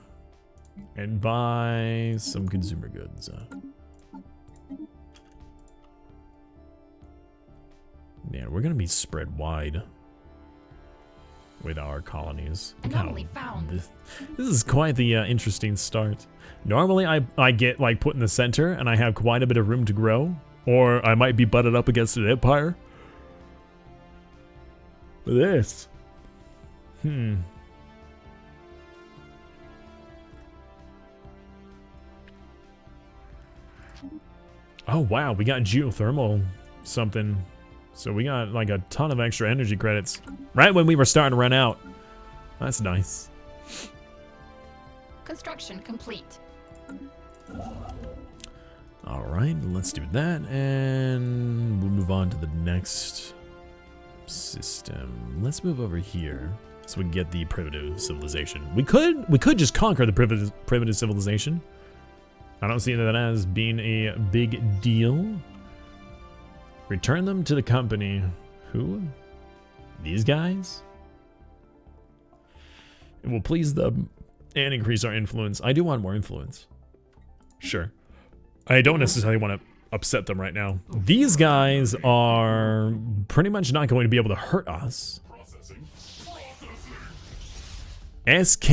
and buy some consumer goods. Yeah, we're going to be spread wide with our colonies. Anomaly found. This is quite the interesting start. Normally, I get like put in the center and I have quite a bit of room to grow, or I might be butted up against an empire. This. Oh wow, we got geothermal something. So we got like a ton of extra energy credits right when we were starting to run out. That's nice. Construction complete. All right, let's do that, and we'll move on to the next system. Let's move over here so we can get the primitive civilization. We could just conquer the primitive civilization. I don't see that as being a big deal. Return them to the company. Who? These guys? It will please them and increase our influence. I do want more influence. Sure. I don't necessarily want to upset them right now. These guys are pretty much not going to be able to hurt us. SK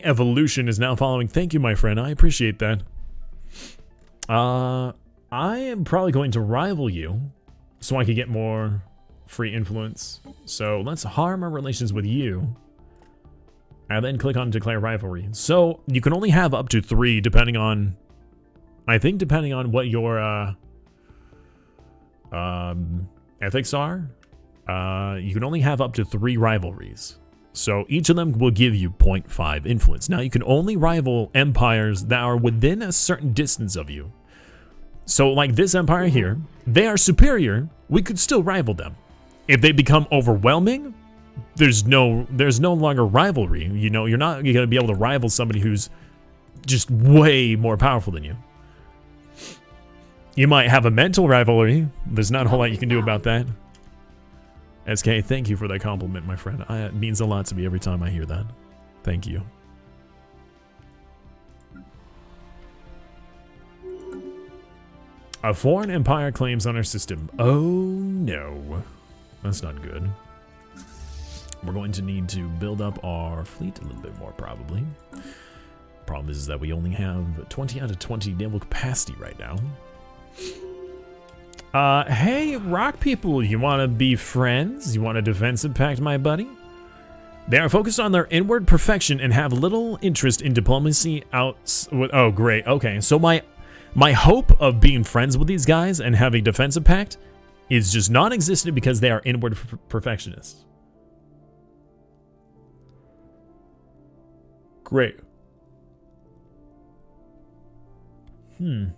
Evolution is now following. Thank you, my friend. I appreciate that. I am probably going to rival you so I can get more free influence. So let's harm our relations with you. And then click on declare rivalry. So you can only have up to 3 depending on, I think depending on what your ethics are. You can only have up to 3 rivalries. So each of them will give you 0.5 influence. Now you can only rival empires that are within a certain distance of you. So like this empire here, they are superior, we could still rival them. If they become overwhelming, there's no longer rivalry. You know, you're not gonna be able to rival somebody who's just way more powerful than you. You might have a mental rivalry. There's not a whole lot you can do about that. SK, thank you for that compliment, my friend. It means a lot to me every time I hear that. Thank you. A foreign empire claims on our system. Oh no. That's not good. We're going to need to build up our fleet a little bit more, probably. Problem is that we only have 20 out of 20 naval capacity right now. Hey, rock people, you want to be friends? You want a defensive pact, my buddy? They are focused on their inward perfection and have little interest in diplomacy oh, great. Okay, so my hope of being friends with these guys and having defensive pact is just non-existent because they are inward perfectionists. Great. They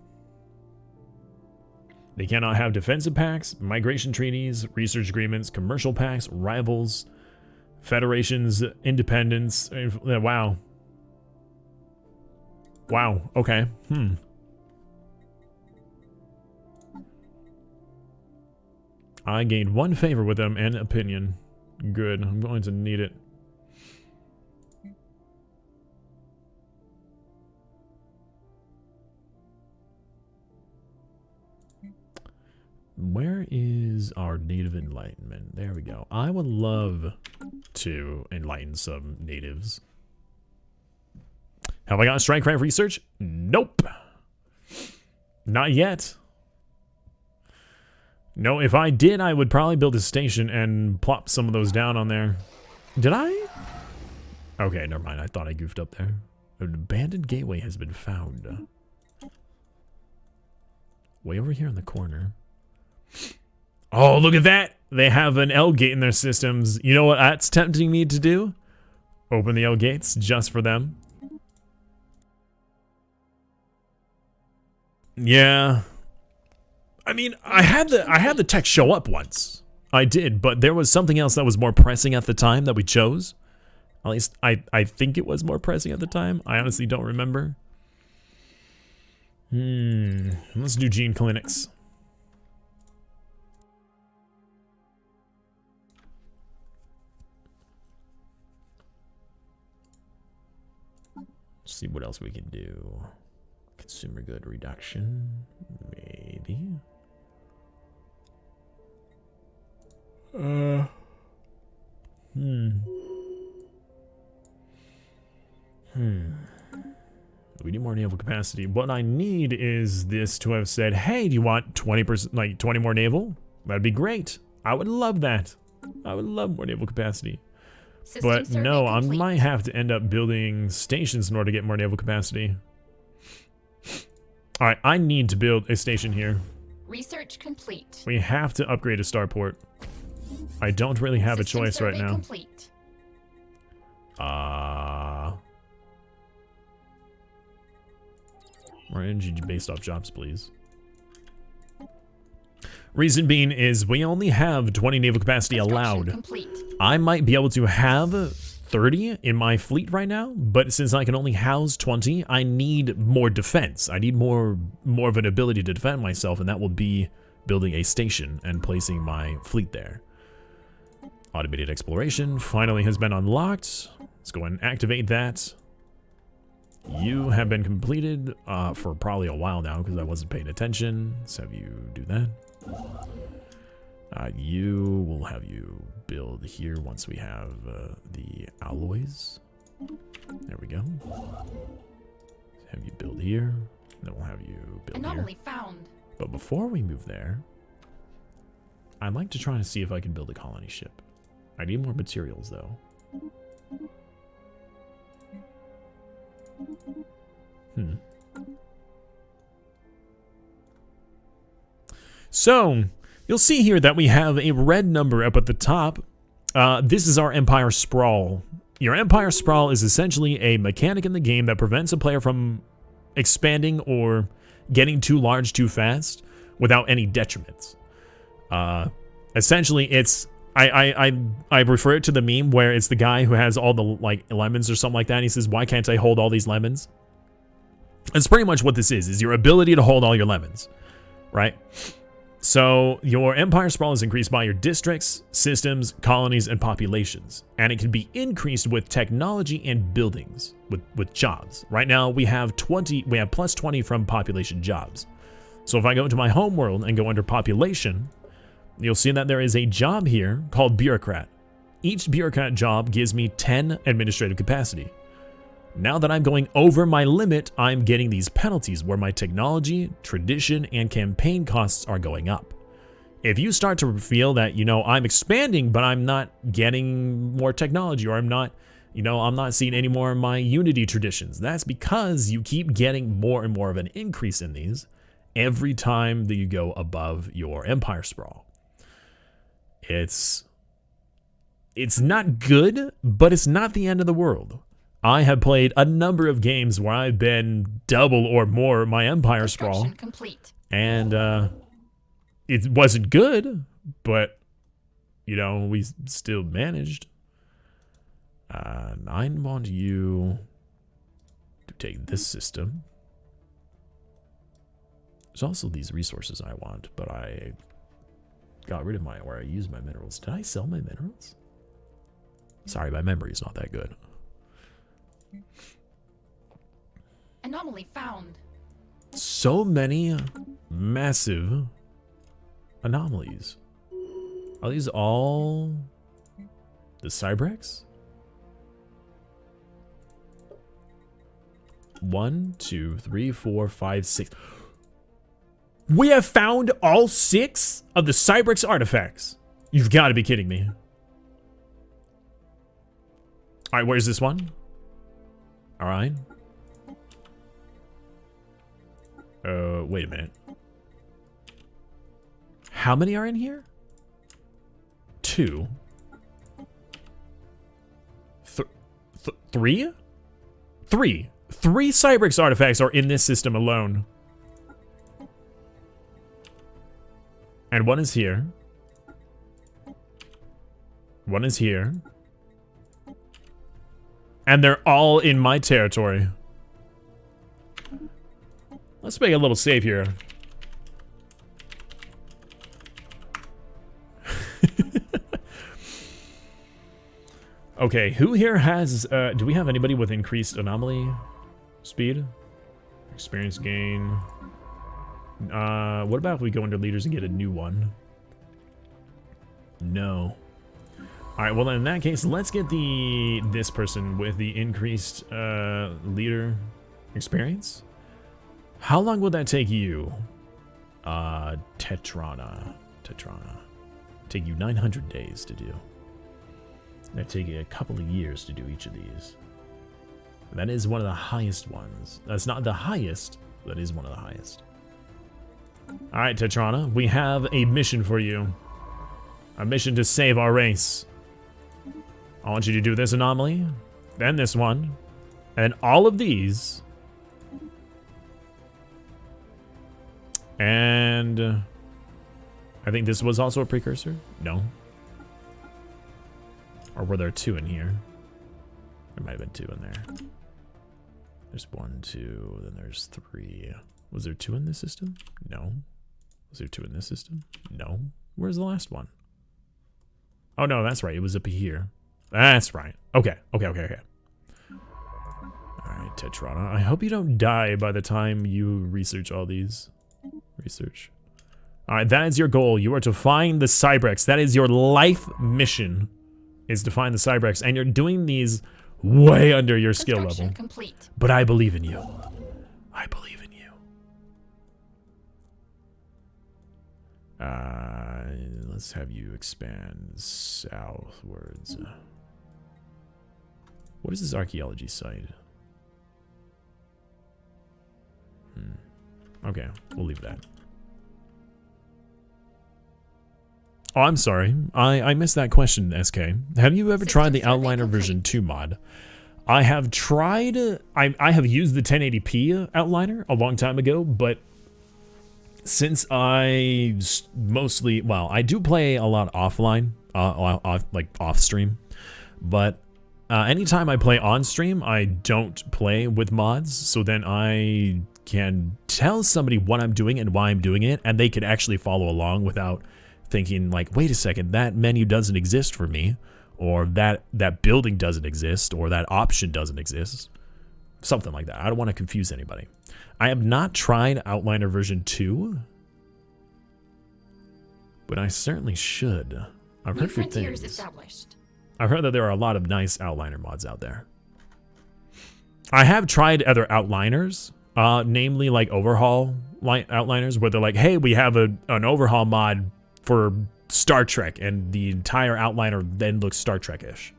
cannot have defensive pacts, migration treaties, research agreements, commercial pacts, rivals, federations, independence. Wow. Wow, okay. I gained 1 favor with them and opinion. Good, I'm going to need it. Where is our native enlightenment? There we go. I would love to enlighten some natives. Have I got Strikecraft research? Nope. Not yet. No, if I did, I would probably build a station and plop some of those down on there. Did I? Okay, never mind. I thought I goofed up there. An abandoned gateway has been found. Way over here in the corner. Oh, look at that! They have an L gate in their systems. You know what that's tempting me to do? Open the L gates just for them. Yeah. I mean, I had the tech show up once. I did, but there was something else that was more pressing at the time that we chose. At least I think it was more pressing at the time. I honestly don't remember. Let's do gene clinics. Let's see what else we can do. Consumer good reduction, maybe. We need more naval capacity. What I need is this to have said, hey, do you want 20%, like 20 more naval? That'd be great. I would love that. I would love more naval capacity. But no, I might have to end up building stations in order to get more naval capacity. Alright, I need to build a station here. Research complete. We have to upgrade a starport. I don't really have a choice right now. Complete. More energy based off jobs, please. Reason being is we only have 20 naval capacity allowed. Complete. I might be able to have 30 in my fleet right now, but since I can only house 20, I need more defense. I need more of an ability to defend myself, and that will be building a station and placing my fleet there. Automated exploration finally has been unlocked. Let's go and activate that. You have been completed for probably a while now because I wasn't paying attention. Let's have you do that. We'll have you build here once we have the alloys. There we go. Have you build here. Then we'll have you build Anomaly here. Found. But before we move there, I'd like to try to see if I can build a colony ship. I need more materials though. So, you'll see here that we have a red number up at the top. This is our Empire Sprawl. Your Empire Sprawl is essentially a mechanic in the game that prevents a player from expanding or getting too large too fast without any detriments. Essentially, it's... I refer it to the meme where it's the guy who has all the like lemons or something like that, and he says, why can't I hold all these lemons? That's pretty much what this is your ability to hold all your lemons, right? So your Empire Sprawl is increased by your districts, systems, colonies, and populations, and it can be increased with technology and buildings, with jobs. Right now we have plus 20 from population jobs. So if I go into my home world and go under population, you'll see that there is a job here called Bureaucrat. Each Bureaucrat job gives me 10 administrative capacity. Now that I'm going over my limit, I'm getting these penalties where my technology, tradition, and campaign costs are going up. If you start to feel that, you know, I'm expanding, but I'm not getting more technology, or I'm not seeing any more of my Unity traditions, that's because you keep getting more and more of an increase in these every time that you go above your Empire Sprawl. It's not good, but it's not the end of the world. I have played a number of games where I've been double or more my Empire Sprawl. Complete. And it wasn't good, but, you know, we still managed. I want you to take this system. There's also these resources I want, but I got rid of where I used my minerals. Did I sell my minerals? Sorry, my memory's not that good. Anomaly found. So many massive anomalies. Are these all the Cybrex? 1, 2, 3, 4, 5, 6. We have found all 6 of the Cybrex artifacts. You've got to be kidding me. All right, where's this one? All right. Wait a minute. How many are in here? 2. 3? 3. 3 Cybrex artifacts are in this system alone. And one is here. One is here. And they're all in my territory. Let's make a little save here. Okay, who here has, do we have anybody with increased anomaly speed? Experience gain. What about if we go under leaders and get a new one? No. Alright, well then in that case, let's get this person with the increased leader experience. How long would that take you? Tetrana. Take you 900 days to do. That'd take you a couple of years to do each of these. That is one of the highest ones. That's not the highest, that is one of the highest. Alright, Tetrana, we have a mission for you. A mission to save our race. I want you to do this anomaly, then this one, and all of these. And I think this was also a precursor? No. Or were there two in here? There might have been two in there. There's 1, 2, then there's 3. Was there 2 in this system? No. Was there 2 in this system? No. Where's the last one? Oh no, that's right. It was up here. That's right. Okay. Alright, Tetrana. I hope you don't die by the time you research all these. Research. Alright, that is your goal. You are to find the Cybrex. That is your life mission. Is to find the Cybrex, and you're doing these way under your skill level. Complete. But I believe in you. I believe in you. Let's have you expand southwards. What is this archaeology site? Okay, we'll leave that. Oh, I'm sorry. I missed that question, SK. Have you ever tried the Outliner version 2 mod? I have tried... I have used the 1080p Outliner a long time ago, but since I mostly... Well, I do play a lot offline, like off-stream, but anytime I play on-stream, I don't play with mods, so then I can tell somebody what I'm doing and why I'm doing it, and they can actually follow along without... thinking like, wait a second, that menu doesn't exist for me, or that building doesn't exist, or that option doesn't exist. Something like that. I don't want to confuse anybody. I have not tried Outliner version 2, but I certainly should. I've heard good things. Established. I've heard that there are a lot of nice Outliner mods out there. I have tried other Outliners, namely like Overhaul Outliners, where they're like, hey, we have an Overhaul mod for Star Trek, and the entire outliner then looks Star Trek-ish.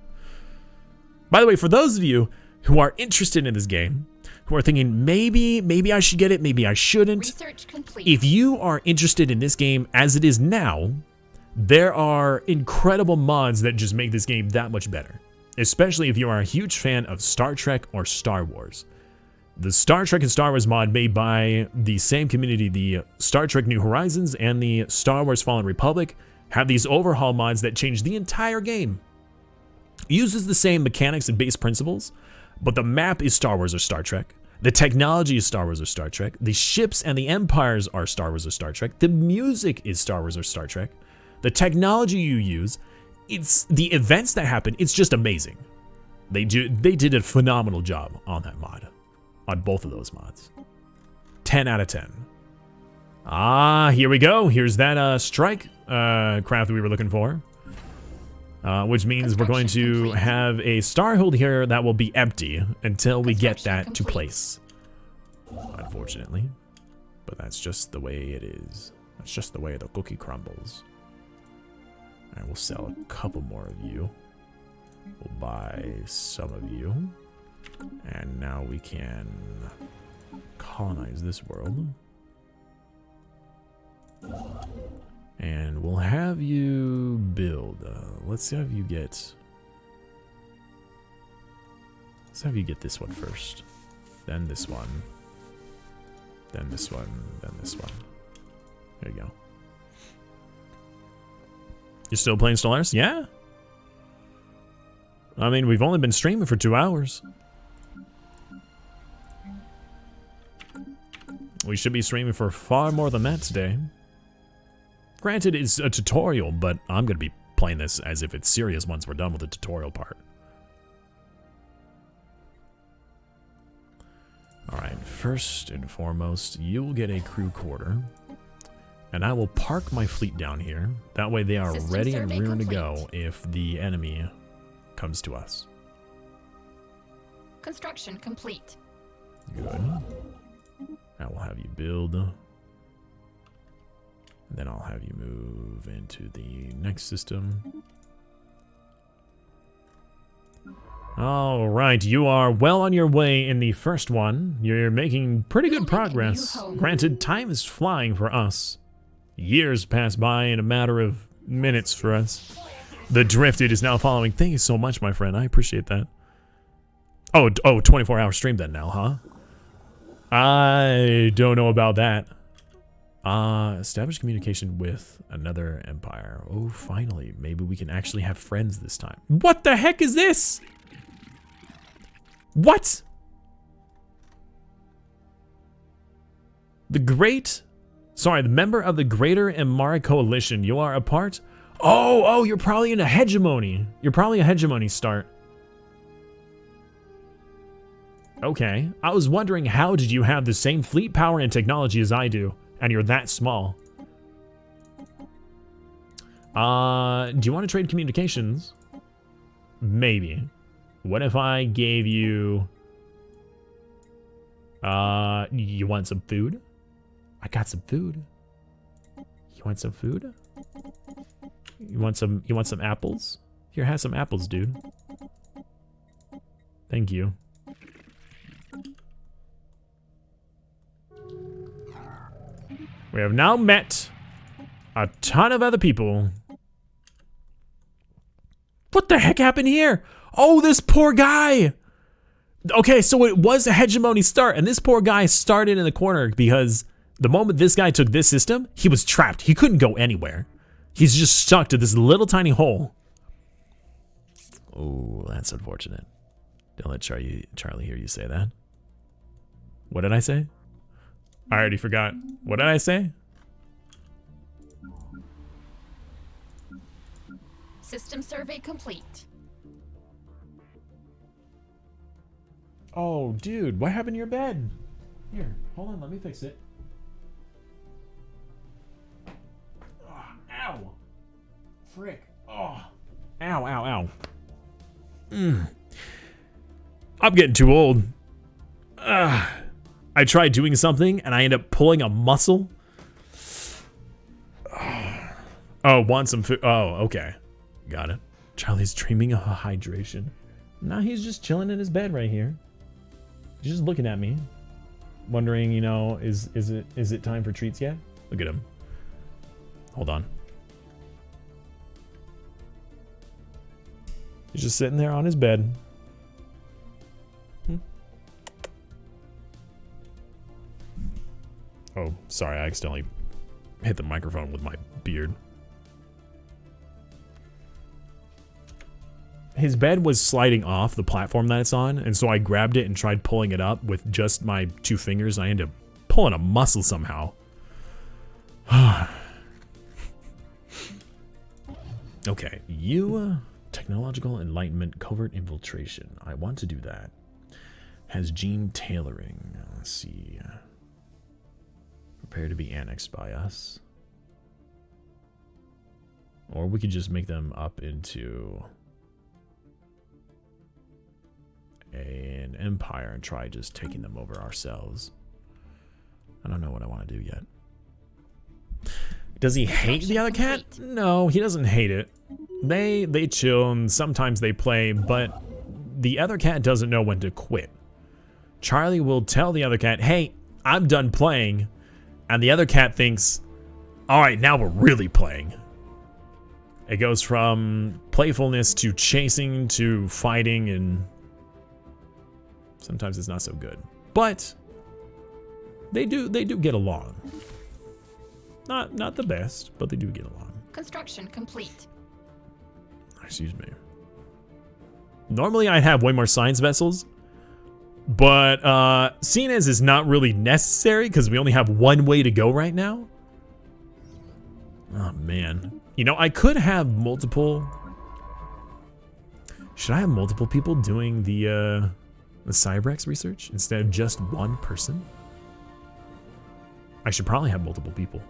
By the way, for those of you who are interested in this game, who are thinking, maybe I should get it, maybe I shouldn't. Research complete. If you are interested in this game as it is now, there are incredible mods that just make this game that much better. Especially if you are a huge fan of Star Trek or Star Wars. The Star Trek and Star Wars mod made by the same community, the Star Trek New Horizons and the Star Wars Fallen Republic, have these overhaul mods that change the entire game. Uses the same mechanics and base principles, but the map is Star Wars or Star Trek. The technology is Star Wars or Star Trek. The ships and the empires are Star Wars or Star Trek. The music is Star Wars or Star Trek. The technology you use, it's the events that happen, it's just amazing. They did a phenomenal job on that mod. On both of those mods. 10 out of 10. Ah, here we go. Here's that strike craft we were looking for. Which means we're going to have a Starhold here that will be empty until we get that to place. Unfortunately. But that's just the way it is. That's just the way the cookie crumbles. Alright, we'll sell a couple more of you. We'll buy some of you. And now we can colonize this world. And we'll have you build. Let's have you get... Let's have you get this one first. Then this one. Then this one. Then this one. There you go. You're still playing Stellaris? Yeah? I mean, we've only been streaming for 2 hours. We should be streaming for far more than that today. Granted, it's a tutorial, but I'm going to be playing this as if it's serious once we're done with the tutorial part. Alright, first and foremost, you will get a crew quarter. And I will park my fleet down here. That way they are ready and rearing to go if the enemy comes to us. Construction complete. Good. I will have you build. And then I'll have you move into the next system. Alright, you are well on your way in the first one. You're making pretty good progress. Granted, time is flying for us. Years pass by in a matter of minutes for us. The Drifted is now following. Thank you so much, my friend. I appreciate that. Oh, 24-hour stream then now, huh? I don't know about that. Establish communication with another empire. Oh, finally. Maybe we can actually have friends this time. What the heck is this? What? The member of the Greater Emara Coalition. You are a part? Oh, you're probably in a hegemony. You're probably a hegemony start. Okay. I was wondering, how did you have the same fleet power and technology as I do, and you're that small? Do you want to trade communications? Maybe. What if I gave you... you want some food? I got some food. You want some food? You want some apples? Here, have some apples, dude. Thank you. We have now met a ton of other people. What the heck happened here? Oh, this poor guy. Okay, so it was a hegemony start, and this poor guy started in the corner because the moment this guy took this system, he was trapped. He couldn't go anywhere. He's just stuck to this little tiny hole. Oh, that's unfortunate. Don't let Charlie hear you say that. What did I say? I already forgot. What did I say? System survey complete. Oh, dude, what happened to your bed? Here, hold on, let me fix it. Oh, ow. Frick. Oh. Ow. I'm getting too old. I tried doing something and I end up pulling a muscle. Oh, want some food? Oh, okay. Got it. Charlie's dreaming of hydration. Nah, he's just chilling in his bed right here. He's just looking at me, wondering, you know, is it time for treats yet? Look at him. Hold on. He's just sitting there on his bed. Oh, sorry, I accidentally hit the microphone with my beard. His bed was sliding off the platform that it's on, and so I grabbed it and tried pulling it up with just my 2 fingers, and I ended up pulling a muscle somehow. Okay, technological enlightenment, covert infiltration. I want to do that. Has gene tailoring. Let's see. Prepare to be annexed by us. Or we could just make them up into an empire and try just taking them over ourselves. I don't know what I want to do yet. Does he hate the other cat? No, he doesn't hate it. They chill and sometimes they play, but the other cat doesn't know when to quit. Charlie will tell the other cat, hey, I'm done playing. And the other cat thinks, all right, now we're really playing. It goes from playfulness to chasing to fighting, and sometimes it's not so good. But they do get along. Not the best, but they do get along. Construction complete. Excuse me. Normally I'd have way more science vessels, but seeing as it's not really necessary because we only have one way to go right now. Oh man. You know, I could have multiple. Should I have multiple people doing the Cybrex research instead of just one person? I should probably have multiple people.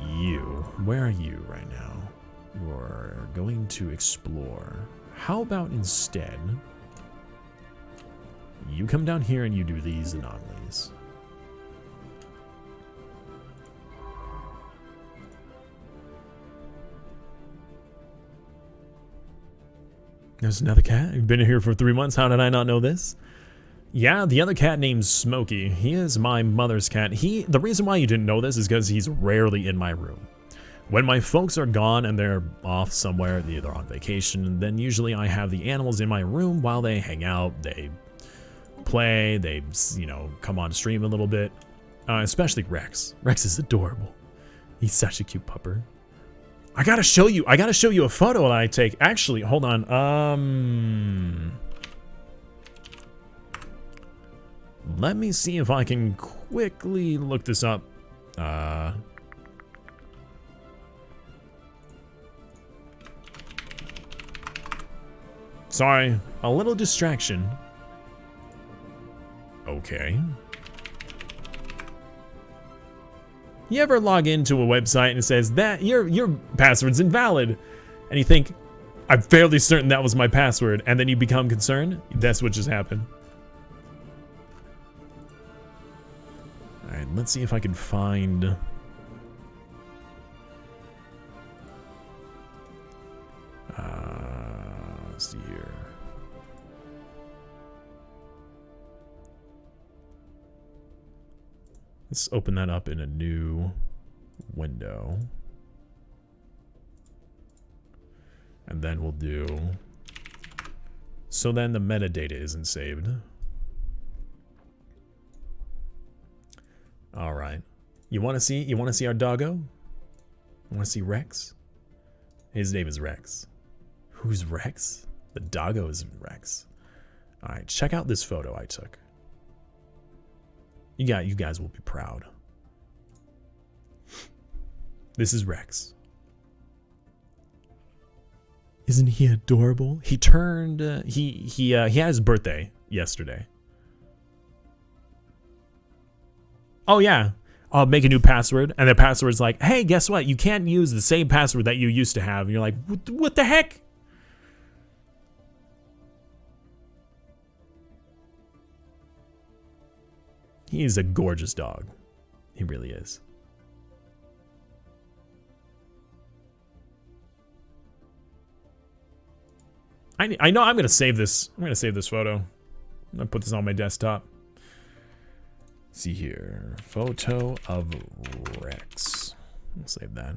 You, where are you right now? You're going to explore. How about instead, you come down here and you do these anomalies. There's another cat. You've been here for 3 months. How did I not know this? Yeah, the other cat named Smokey. He is my mother's cat. The reason why you didn't know this is because he's rarely in my room. When my folks are gone and they're off somewhere, either on vacation, then usually I have the animals in my room while they hang out, they play, they, you know, come on stream a little bit. Especially Rex. Rex is adorable. He's such a cute pupper. I gotta show you a photo that I take. Actually, hold on. Let me see if I can quickly look this up. Sorry, a little distraction. Okay. You ever log into a website and it says that your password's invalid, and you think, I'm fairly certain that was my password, and then you become concerned? That's what just happened. Alright, let's see if I can find... let's see here. Let's open that up in a new window. And then we'll do... So then the metadata isn't saved. Alright. You wanna see our doggo? You wanna see Rex? His name is Rex. Who's Rex? The doggo is Rex. Alright, check out this photo I took. You guys will be proud. This is Rex. Isn't he adorable? He turned he had his birthday yesterday. Oh yeah. I'll make a new password, and the password's like, hey, guess what? You can't use the same password that you used to have. And you're like, what the heck? He is a gorgeous dog. He really is. I know I'm gonna save this. I'm gonna save this photo. I'm gonna put this on my desktop. Let's see here. Photo of Rex. I'll save that.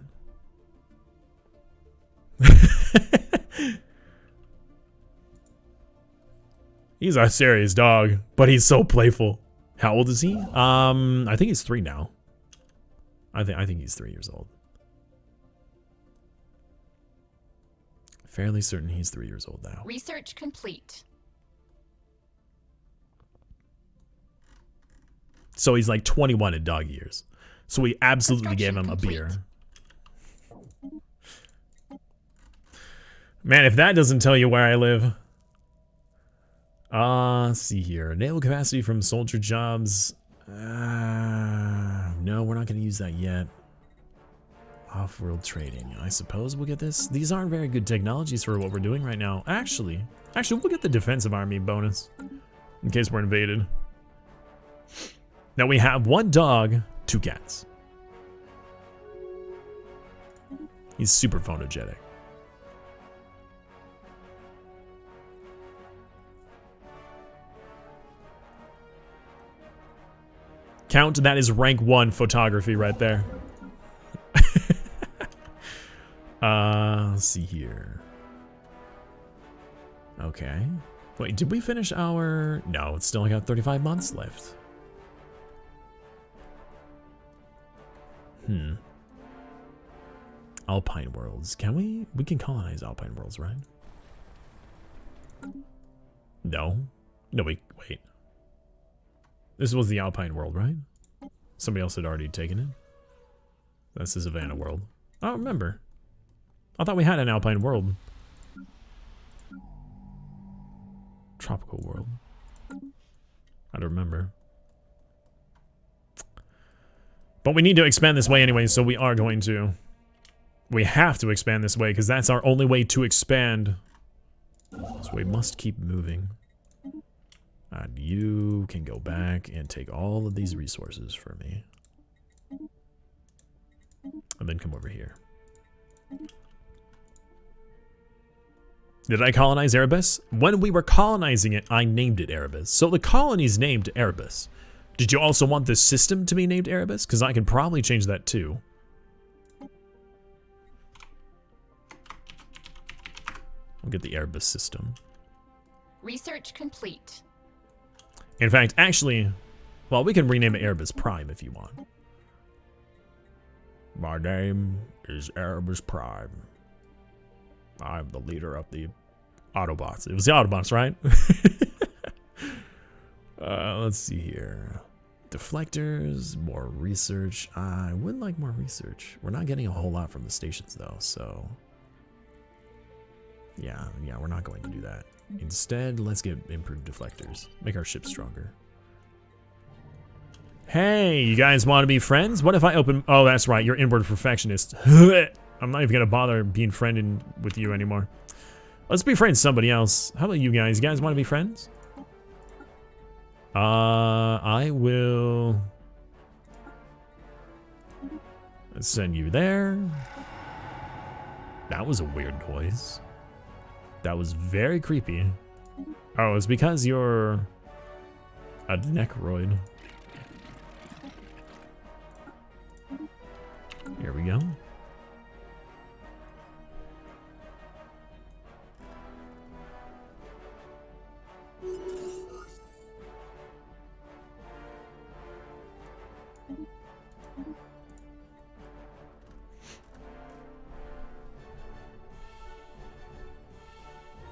He's a serious dog, but he's so playful. How old is he? I think he's 3 now. I think he's 3 years old. Fairly certain he's 3 years old now. Research complete. So he's like 21 in dog years. So we absolutely gave him a beer. Man, if that doesn't tell you where I live. Let's see here. Naval capacity from soldier jobs. No, we're not going to use that yet. Off-world trading. I suppose we'll get this. These aren't very good technologies for what we're doing right now. Actually, we'll get the defensive army bonus in case we're invaded. Now we have 1 dog, 2 cats. He's super photogenic. Count, that is rank 1 photography right there. Let's see here. Okay. Wait, did we finish our... No, it's still got 35 months left. Alpine worlds. Can we? We can colonize Alpine worlds, right? No. No, wait. This was the Alpine world, right? Somebody else had already taken it. That's the Savannah world. I don't remember. I thought we had an Alpine world. Tropical world. I don't remember. But we need to expand this way anyway, so we are going to. We have to expand this way, because that's our only way to expand. So we must keep moving. And you can go back and take all of these resources for me. And then come over here. Did I colonize Erebus? When we were colonizing it, I named it Erebus. So the colony's named Erebus. Did you also want the system to be named Erebus? Because I can probably change that too. We'll get the Erebus system. Research complete. In fact, actually, well, we can rename it Erebus Prime if you want. My name is Erebus Prime. I'm the leader of the Autobots. It was the Autobots, right? Let's see here. Deflectors, more research. I would like more research. We're not getting a whole lot from the stations, though, so... Yeah, we're not going to do that. Instead, let's get improved deflectors. Make our ship stronger. Hey, you guys want to be friends? What if I open... Oh, that's right, you're inward perfectionist. I'm not even going to bother being friended with you anymore. Let's befriend somebody else. How about you guys? You guys want to be friends? I will... Let's send you there. That was a weird noise. That was very creepy. Oh, it's because you're a necroid. Here we go.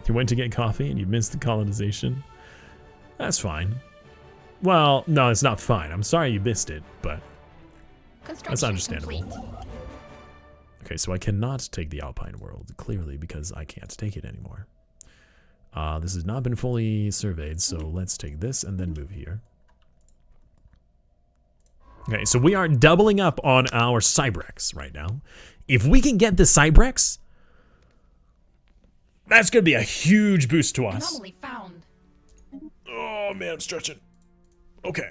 You went to get coffee and you missed the colonization. That's fine. Well, no, it's not fine. I'm sorry you missed it, but that's understandable. Complete. Okay, so I cannot take the Alpine world, clearly, because I can't take it anymore. This has not been fully surveyed, so let's take this and then move here. Okay, so we are doubling up on our Cybrex right now. If we can get the Cybrex, that's going to be a huge boost to us. Anomaly found. Oh, man, I'm stretching. Okay.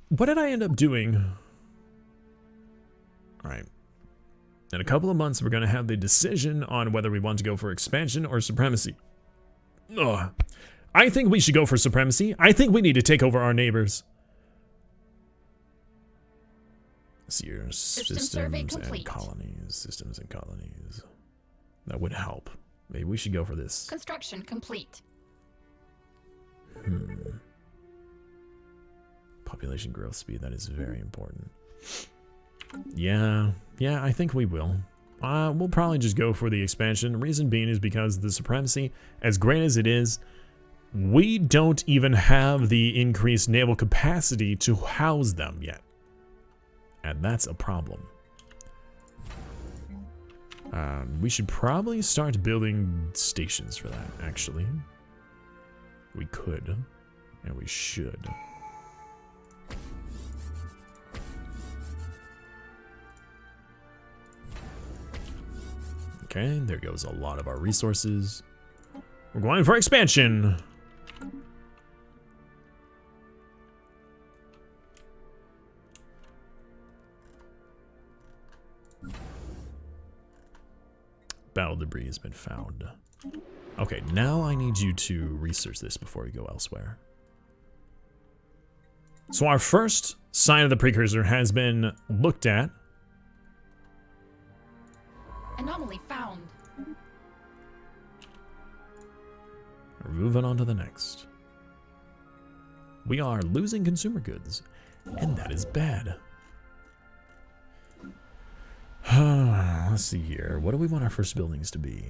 What did I end up doing? All right. In a couple of months, we're going to have the decision on whether we want to go for expansion or supremacy. Ugh. I think we should go for supremacy. I think we need to take over our neighbors. Systems and colonies. Systems and colonies. That would help. Maybe we should go for this. Construction complete. Population growth speed, that is very important. Yeah, I think we will. We'll probably just go for the expansion. Reason being is because the supremacy, as great as it is, we don't even have the increased naval capacity to house them yet. And that's a problem. We should probably start building stations for that, actually. We could, and we should. Okay, there goes a lot of our resources. We're going for expansion. Battle debris has been found. Okay, now I need you to research this before we go elsewhere. So our first sign of the precursor has been looked at. Anomaly found. We're moving on to the next. We are losing consumer goods, and that is bad. Let's see here. What do we want our first buildings to be?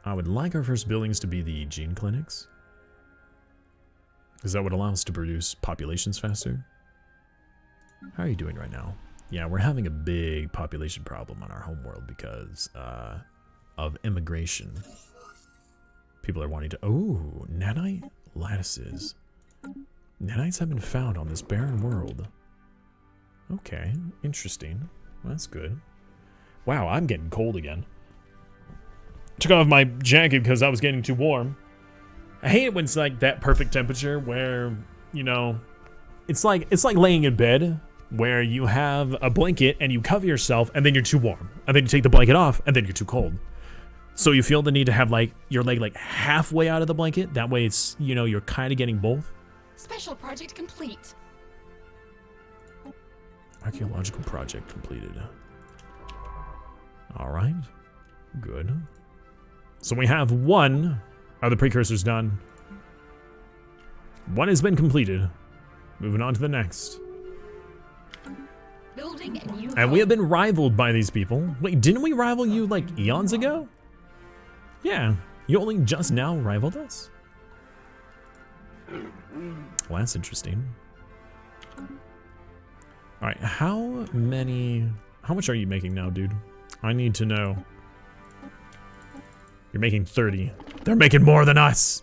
I would like our first buildings to be the gene clinics, because that would allow us to produce populations faster. How are you doing right now? Yeah, we're having a big population problem on our homeworld because of immigration. People are wanting to... Oh, nanite lattices. Nanites have been found on this barren world. Okay, interesting. That's good. Wow, I'm getting cold again. Took off my jacket because I was getting too warm. I hate it when it's like that perfect temperature where, you know, it's like laying in bed where you have a blanket and you cover yourself and then you're too warm. And then you take the blanket off and then you're too cold. So you feel the need to have like your leg like halfway out of the blanket. That way it's, you know, you're kind of getting both. Special project complete. Archaeological project completed. All right, good. So we have one of the precursors done. One has been completed. Moving on to the next. Building a new And we have been rivaled by these people. Wait, didn't we rival you like eons ago? Yeah, you only just now rivaled us? Well, that's interesting. All right, how much are you making now, dude? I need to know. You're making 30. They're making more than us.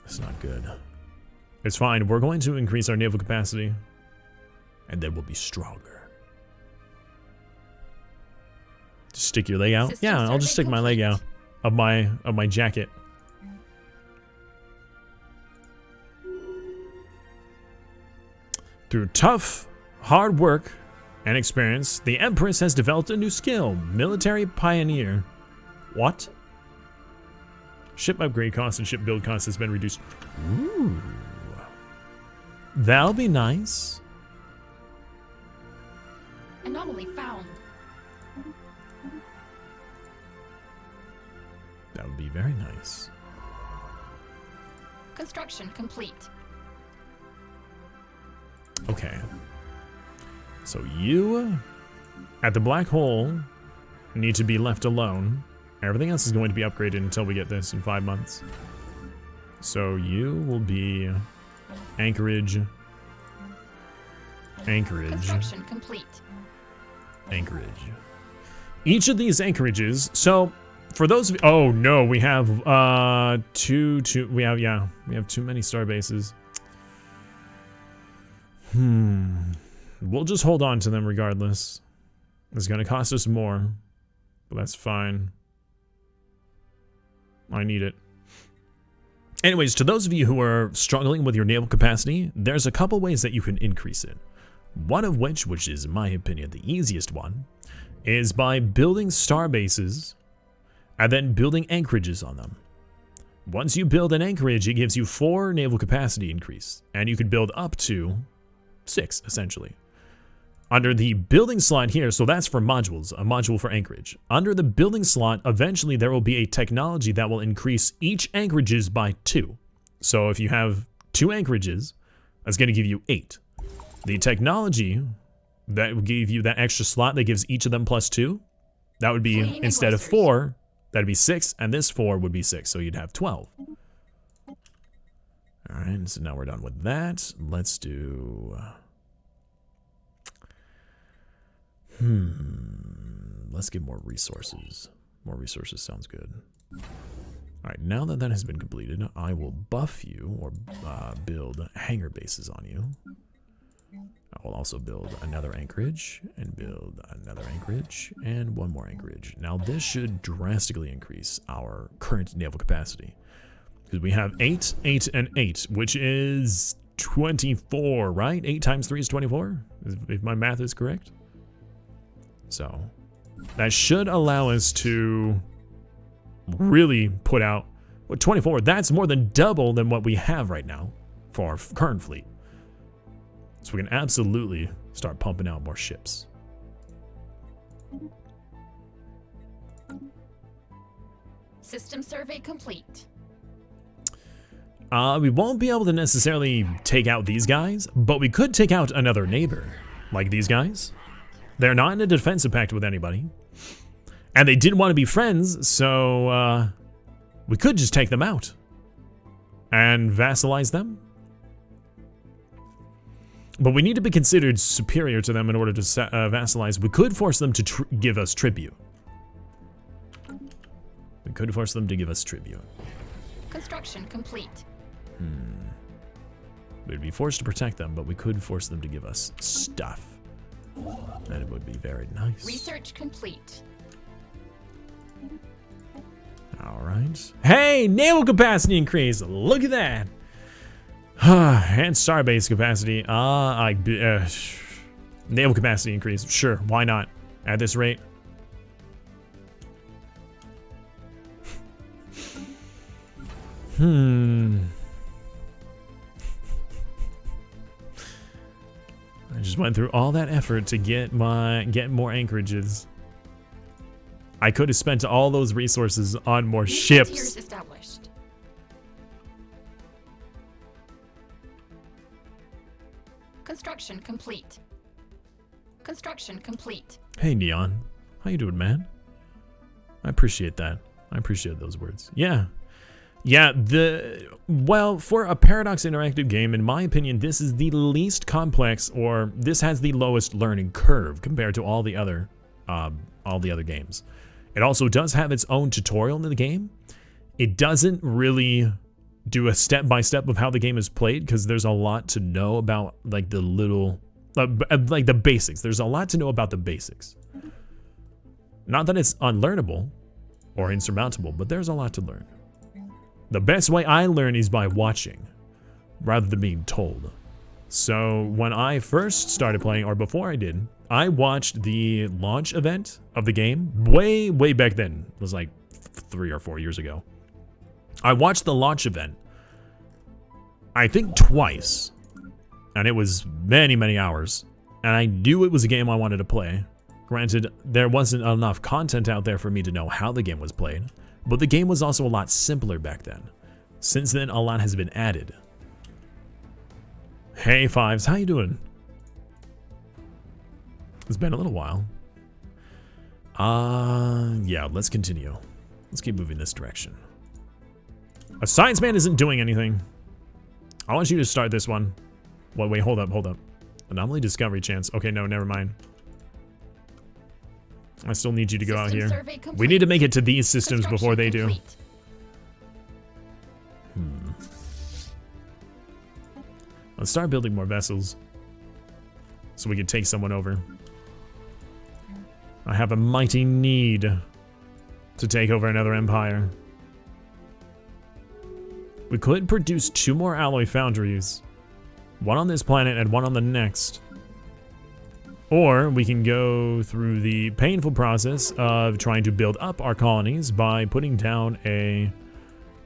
That's not good. It's fine. We're going to increase our naval capacity, and then we'll be stronger. Just stick your leg out. System Yeah, I'll just stick my leg out of my jacket. Through tough, hard work and experience, the Empress has developed a new skill, Military Pioneer. What? Ship upgrade cost and ship build cost has been reduced. Ooh. That'll be nice. Anomaly found. That would be very nice. Construction complete. Okay. So you, at the black hole, need to be left alone. Everything else is going to be upgraded until we get this in 5 months. So you will be Anchorage. Construction complete. Anchorage. Each of these anchorages, so for those of you, oh no, we have we have too many star bases. We'll just hold on to them regardless. It's gonna cost us more, but that's fine. I need it. Anyways, to those of you who are struggling with your naval capacity, there's a couple ways that you can increase it. One of which is in my opinion the easiest one, is by building star bases and then building anchorages on them. Once you build an anchorage, it gives you 4 naval capacity increase, and you can build up to 6 essentially. Under the building slot here, so that's for modules, a module for anchorage. Under the building slot, eventually there will be a technology that will increase each anchorages by 2. So if you have 2 anchorages, that's going to give you 8. The technology that will give you that extra slot that gives each of them +2, that would be, instead of 4, that'd be 6, and this 4 would be 6, so you'd have 12. Alright, so now we're done with that. Let's do... let's get more resources. More resources sounds good. Alright, now that that has been completed, I will buff you, or build hangar bases on you. I will also build another anchorage, and build another anchorage, and one more anchorage. Now this should drastically increase our current naval capacity. Because we have 8, 8, and 8, which is 24, right? 8 times 3 is 24, if my math is correct. So, that should allow us to really put out, 24, that's more than double than what we have right now for our current fleet. So we can absolutely start pumping out more ships. System survey complete. We won't be able to necessarily take out these guys, but we could take out another neighbor, like these guys. They're not in a defensive pact with anybody. And they didn't want to be friends, so we could just take them out. And vassalize them. But we need to be considered superior to them in order to vassalize. We could force them to give us tribute. We could force them to give us tribute. Construction complete. We'd be forced to protect them, but we could force them to give us stuff. And it would be very nice. Research complete. Alright. Hey, naval capacity increase. Look at that. And starbase capacity. Naval capacity increase. Sure, why not? At this rate. I just went through all that effort to get more anchorages. I could have spent all those resources on more ships. Tiers established. Construction complete. Construction complete. Hey, Neon. How you doing, man? I appreciate that. I appreciate those words. Yeah. Yeah, well, for a Paradox Interactive game, in my opinion, this is the least complex, or this has the lowest learning curve compared to all the other games. It also does have its own tutorial in the game. It doesn't really do a step-by-step of how the game is played, because there's a lot to know about, like, the little, like, the basics. There's a lot to know about the basics. Not that it's unlearnable or insurmountable, but there's a lot to learn. The best way I learn is by watching, rather than being told. So when I first started playing, or before I did, I watched the launch event of the game way back then. It was like 3 or 4 years ago. I watched the launch event, I think twice, and it was many hours, and I knew it was a game I wanted to play. Granted, there wasn't enough content out there for me to know how the game was played, but the game was also a lot simpler back then. Since then, a lot has been added. Hey, Fives, how you doing? It's been a little while. Yeah, let's continue. Let's keep moving this direction. A science man isn't doing anything. I want you to start this one. Well, wait, hold up. Anomaly discovery chance. Okay, no, never mind. I still need you to go out here. We need to make it to these systems before they do. Let's start building more vessels so we can take someone over. I have a mighty need to take over another empire. We could produce 2 more alloy foundries. One on this planet and one on the next. Or we can go through the painful process of trying to build up our colonies by putting down a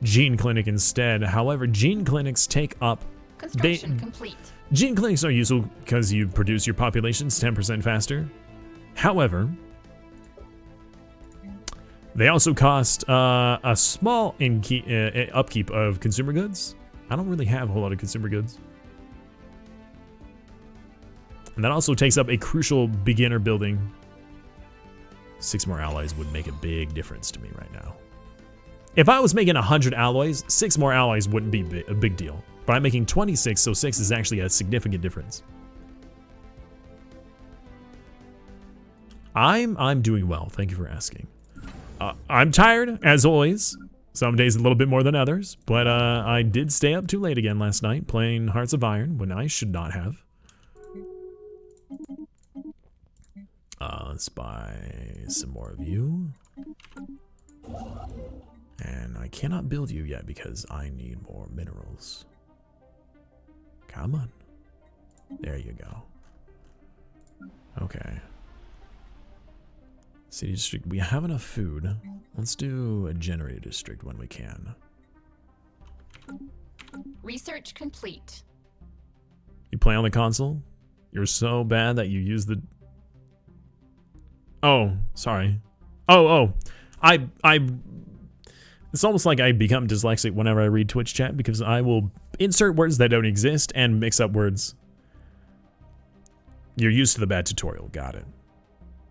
gene clinic instead. However, gene clinics take up... Construction complete. Gene clinics are useful because you produce your populations 10% faster. However, they also cost a small upkeep of consumer goods. I don't really have a whole lot of consumer goods. And that also takes up a crucial beginner building. 6 more alloys would make a big difference to me right now. If I was making 100 alloys, 6 more alloys wouldn't be a big deal. But I'm making 26, so 6 is actually a significant difference. I'm doing well, thank you for asking. I'm tired, as always. Some days a little bit more than others, but I did stay up too late again last night playing Hearts of Iron when I should not have. Let's buy some more of you. And I cannot build you yet because I need more minerals. Come on. There you go. Okay. City district, we have enough food. Let's do a generator district when we can. Research complete. You play on the console? You're so bad that you use the... Oh, sorry. Oh. It's almost like I become dyslexic whenever I read Twitch chat because I will insert words that don't exist and mix up words. You're used to the bad tutorial. Got it.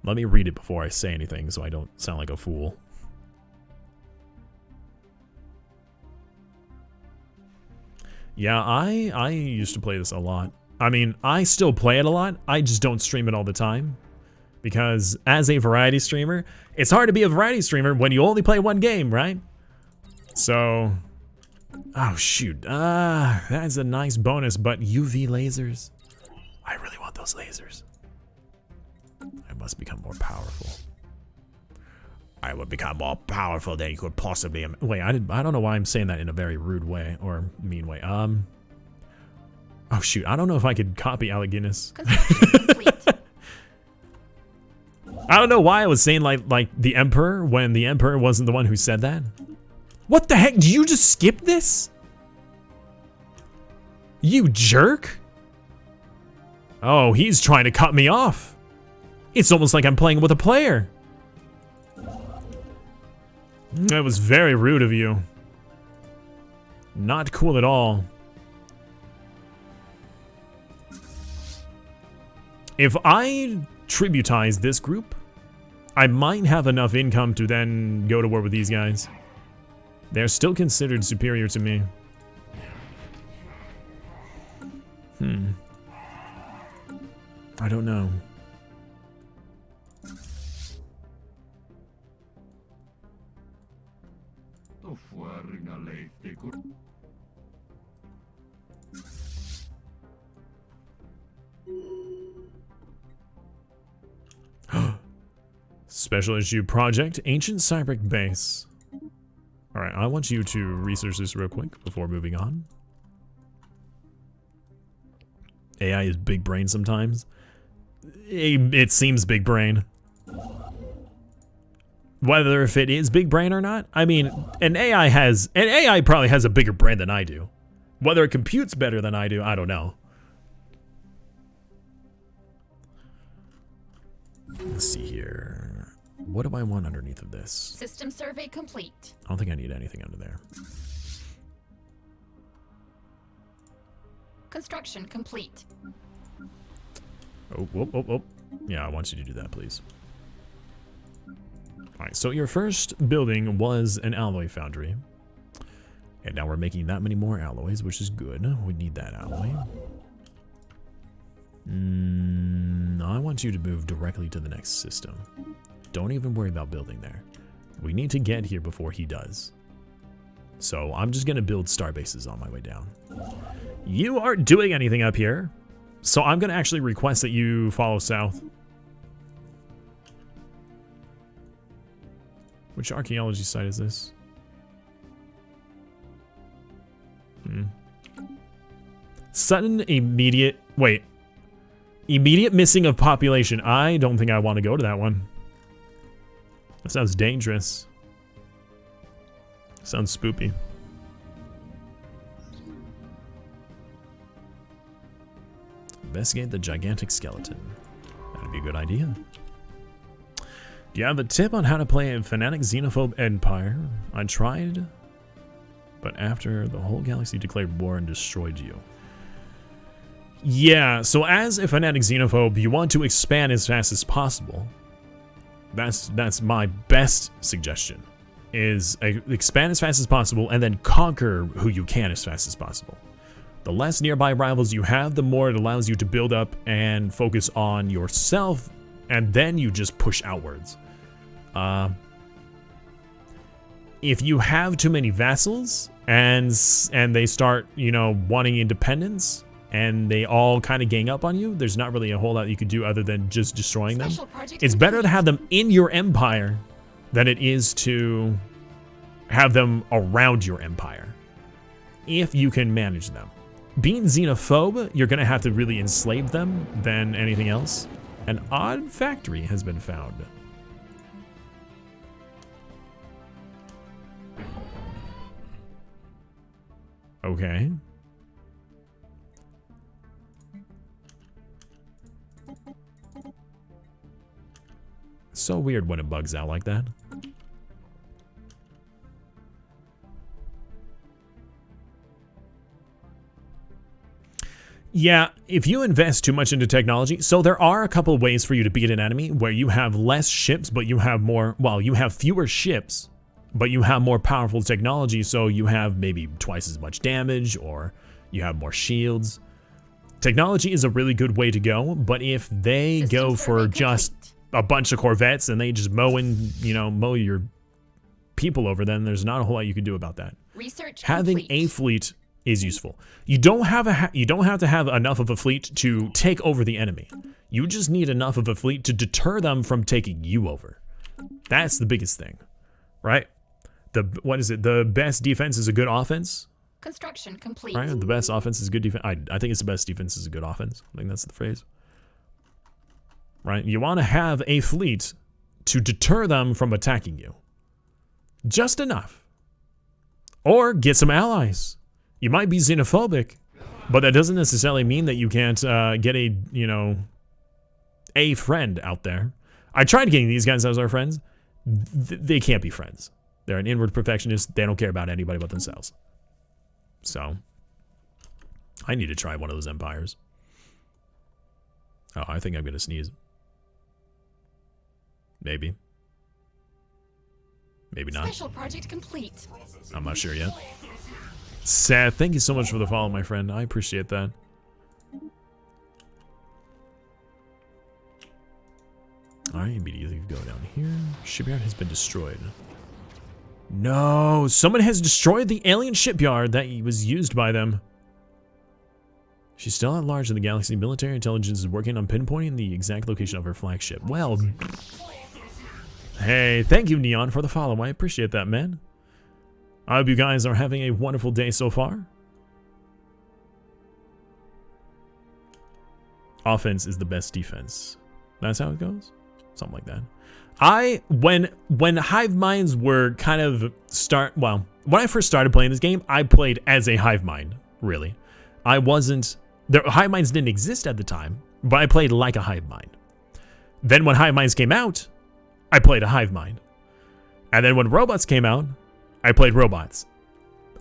Let me read it before I say anything so I don't sound like a fool. Yeah, I used to play this a lot. I mean, I still play it a lot. I just don't stream it all the time. Because as a variety streamer, it's hard to be a variety streamer when you only play one game, right? So... Oh, shoot. That's a nice bonus, but UV lasers. I really want those lasers. I must become more powerful. I would become more powerful than you could possibly... Wait, I don't know why I'm saying that in a very rude way or mean way. Oh, shoot. I don't know if I could copy Alec Guinness. I don't know why I was saying like the Emperor when the Emperor wasn't the one who said that. What the heck? Did you just skip this? You jerk. Oh, he's trying to cut me off. It's almost like I'm playing with a player. That was very rude of you. Not cool at all. If I tributize this group, I might have enough income to then go to war with these guys. They're still considered superior to me. I don't know. Special issue project, Ancient Cybric Base. Alright, I want you to research this real quick before moving on. AI is big brain sometimes. It seems big brain. Whether if it is big brain or not, I mean, an AI probably has a bigger brain than I do. Whether it computes better than I do, I don't know. Let's see here. What do I want underneath of this? System survey complete. I don't think I need anything under there. Construction complete. Oh. Yeah, I want you to do that, please. Alright, so your first building was an alloy foundry. And now we're making that many more alloys, which is good. We need that alloy. I want you to move directly to the next system. Don't even worry about building there. We need to get here before he does. So I'm just going to build star bases on my way down. You aren't doing anything up here. So I'm going to actually request that you follow south. Which archaeology site is this? Sudden immediate... Wait. Immediate missing of population. I don't think I want to go to that one. That sounds dangerous. Sounds spoopy. Investigate the gigantic skeleton. That'd be a good idea. Do you have a tip on how to play a fanatic xenophobe empire? I tried, but after the whole galaxy declared war and destroyed you. Yeah, so as a fanatic xenophobe, you want to expand as fast as possible. That's my best suggestion. Is expand as fast as possible and then conquer who you can as fast as possible. The less nearby rivals you have, the more it allows you to build up and focus on yourself, and then you just push outwards. If you have too many vassals and they start, you know, wanting independence, and they all kind of gang up on you, there's not really a whole lot you could do other than just destroying them. It's better to have them in your empire than it is to have them around your empire, if you can manage them. Being xenophobe, you're going to have to really enslave them than anything else. An odd factory has been found. Okay. So weird when it bugs out like that. Yeah, if you invest too much into technology, so there are a couple of ways for you to beat an enemy where you have less ships, but you have more, well, you have fewer ships, but you have more powerful technology, so you have maybe twice as much damage, or you have more shields. Technology is a really good way to go, but if they go for just a bunch of Corvettes and they just mow your people over, then there's not a whole lot you can do about that. Research Having complete. a fleet is useful. You don't have to have enough of a fleet to take over the enemy. You just need enough of a fleet to deter them from taking you over. That's the biggest thing, right? What is it? The best defense is a good offense. Construction complete. Right? The best offense is good defense. I think it's the best defense is a good offense. I think that's the phrase. Right? You want to have a fleet to deter them from attacking you. Just enough. Or get some allies. You might be xenophobic, but that doesn't necessarily mean that you can't get a friend out there. I tried getting these guys as our friends. They can't be friends. They're an inward perfectionist. They don't care about anybody but themselves. So, I need to try one of those empires. Oh, I think I'm going to sneeze. Maybe. Maybe not. Special project complete. I'm not sure yet. Sad. Thank you so much for the follow, my friend. I appreciate that. I immediately go down here. Shipyard has been destroyed. No, someone has destroyed the alien shipyard that was used by them. She's still at large in the galaxy. Military intelligence is working on pinpointing the exact location of her flagship. Well, hey, thank you, Neon, for the follow. I appreciate that, man. I hope you guys are having a wonderful day so far. Offense is the best defense. That's how it goes? Something like that. When hive minds were kind of when I first started playing this game, I played as a hive mind, really. Hive minds didn't exist at the time, but I played like a hive mind. Then when hive minds came out, I played a hive mind. And then when robots came out, I played robots.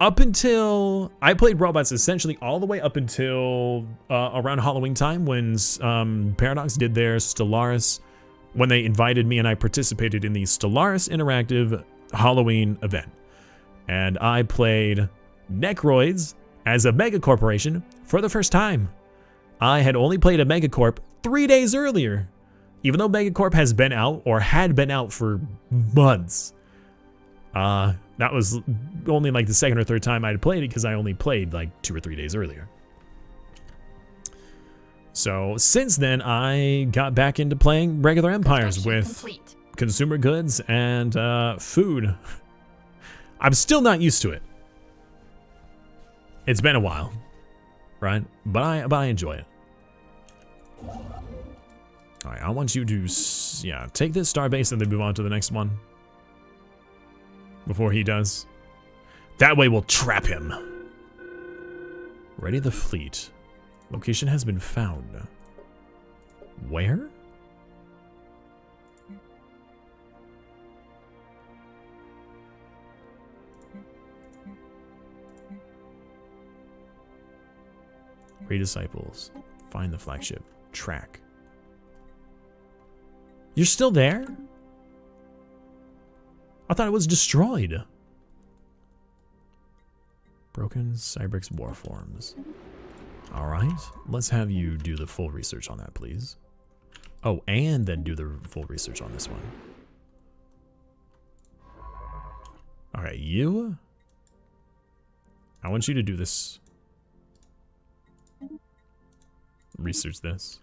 I played robots essentially all the way up until around Halloween time when Paradox did their Stellaris, when they invited me and I participated in the Stellaris Interactive Halloween event. And I played Necroids as a mega corporation for the first time. I had only played a megacorp 3 days earlier, even though megacorp has been out or had been out for months. That was only like the second or third time I had played it because I only played like 2 or 3 days earlier. So since then, I got back into playing regular empires with consumer goods and food. I'm still not used to it. It's been a while, right? But I enjoy it. All right, I want you to take this starbase and then move on to the next one before he does. That way we'll trap him. Ready the fleet. Location has been found. Where? Disciples. Find the flagship. Track. You're still there? I thought it was destroyed. Broken Cybrix war forms. Alright, let's have you do the full research on that, please. Oh, and then do the full research on this one. Alright, you? I want you to do this. Research this.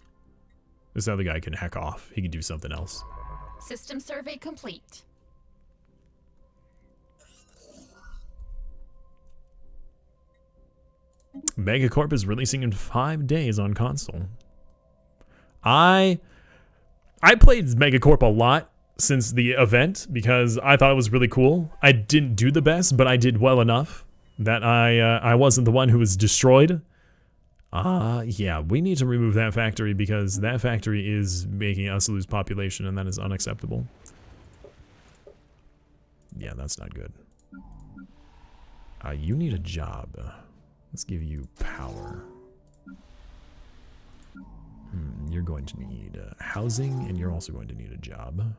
This other guy can heck off. He can do something else. System survey complete. Megacorp is releasing in 5 days on console. I played Megacorp a lot since the event because I thought it was really cool. I didn't do the best, but I did well enough that I wasn't the one who was destroyed. Yeah, we need to remove that factory because that factory is making us lose population and that is unacceptable. Yeah, that's not good. You need a job. Let's give you power. You're going to need housing, and you're also going to need a job.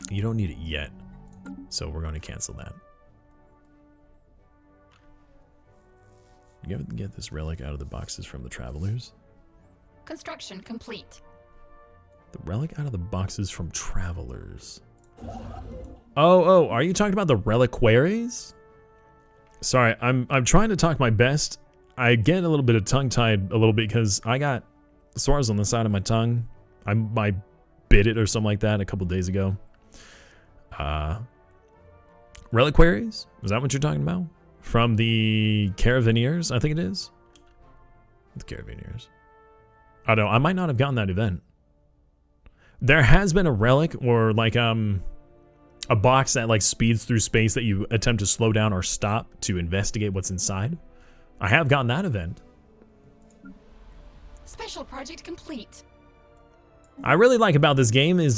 You don't need it yet, so we're going to cancel that. Get this relic out of the boxes from the travelers. Construction complete. The relic out of the boxes from travelers. Oh, are you talking about the reliquaries? Sorry, I'm trying to talk my best. I get a little bit of tongue-tied a little bit because I got sores on the side of my tongue. I bit it or something like that a couple days ago. Reliquaries? Is that what you're talking about? From the Caravaneers, I think it is. The Caravaneers. I don't know, I might not have gotten that event. There has been a relic or like a box that like speeds through space that you attempt to slow down or stop to investigate what's inside. I have gotten that event. Special project complete. I really like about this game is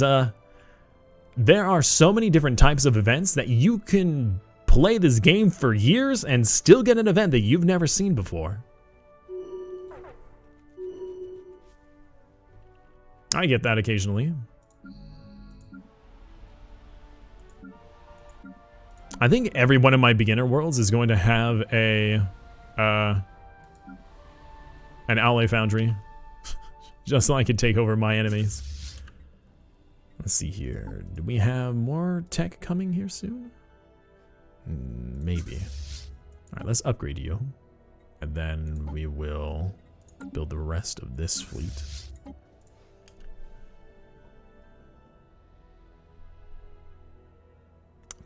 there are so many different types of events that you can play this game for years and still get an event that you've never seen before. I get that occasionally. I think every one of my beginner worlds is going to have an ally foundry, just so I can take over my enemies. Let's see here. Do we have more tech coming here soon? Maybe. All right, let's upgrade you, and then we will build the rest of this fleet.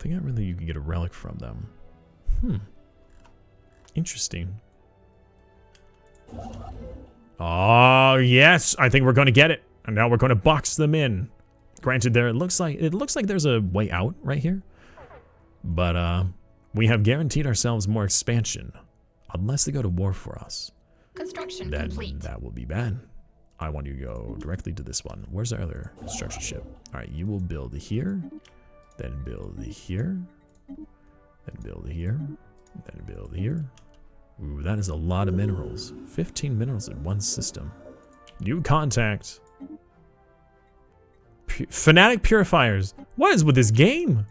I think you can get a relic from them. Interesting. Oh yes, I think we're going to get it, and now we're going to box them in. Granted, it looks like there's a way out right here, but we have guaranteed ourselves more expansion, unless they go to war for us. Construction Then complete. that will be bad. I want you to go directly to this one. Where's our other construction ship? All right, you will build here. Then build here, then build here, then build here. Ooh, that is a lot of minerals. 15 minerals in one system. New contact. Fanatic purifiers. What is with this game?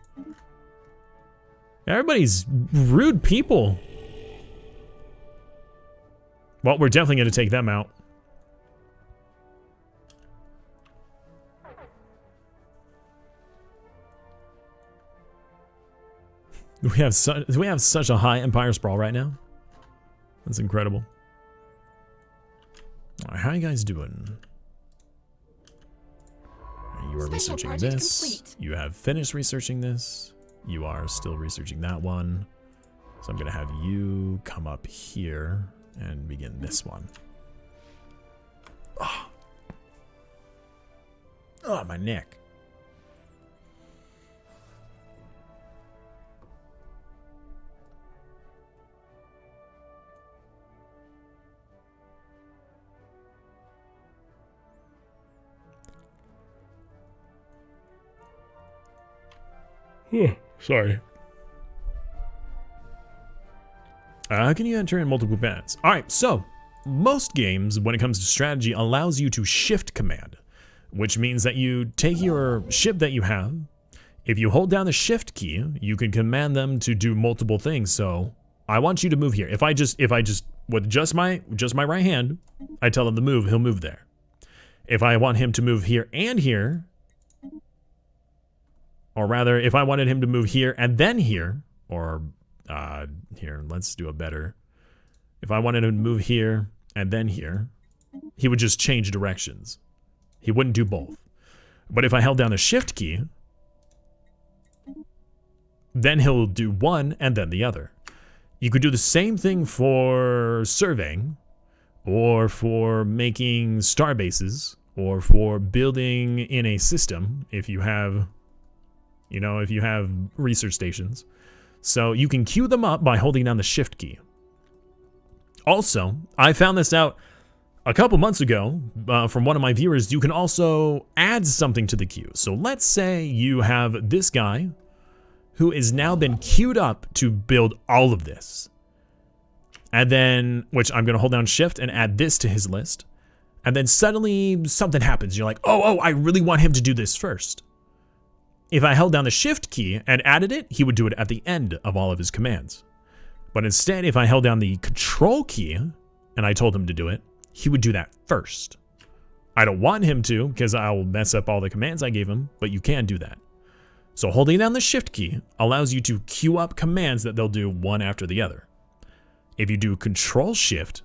Everybody's rude people. Well, we're definitely going to take them out. We have such a high Empire Sprawl right now. That's incredible. All right, how are you guys doing? You are researching this. Complete. You have finished researching this. You are still researching that one. So I'm going to have you come up here and begin this one. Oh, my neck. Sorry. How can you enter in multiple paths? Alright, so most games, when it comes to strategy, allows you to shift command, which means that you take your ship that you have. If you hold down the shift key, you can command them to do multiple things. So I want you to move here. If I just with just my right hand, I tell him to move, he'll move there. If I want him to move here and here, or rather, if I wanted him to move here and then here, or here, let's do a better. If I wanted him to move here and then here, he would just change directions. He wouldn't do both. But if I held down the shift key, then he'll do one and then the other. You could do the same thing for surveying, or for making star bases, or for building in a system if you have, if you have research stations. So you can queue them up by holding down the shift key. Also, I found this out a couple months ago from one of my viewers. You can also add something to the queue. So let's say you have this guy who has now been queued up to build all of this. And then, which I'm going to hold down shift and add this to his list. And then suddenly something happens. You're like, oh, I really want him to do this first. If I held down the shift key and added it, he would do it at the end of all of his commands. But instead, if I held down the control key and I told him to do it, he would do that first. I don't want him to because I'll mess up all the commands I gave him, but you can do that. So holding down the shift key allows you to queue up commands that they'll do one after the other. If you do control shift,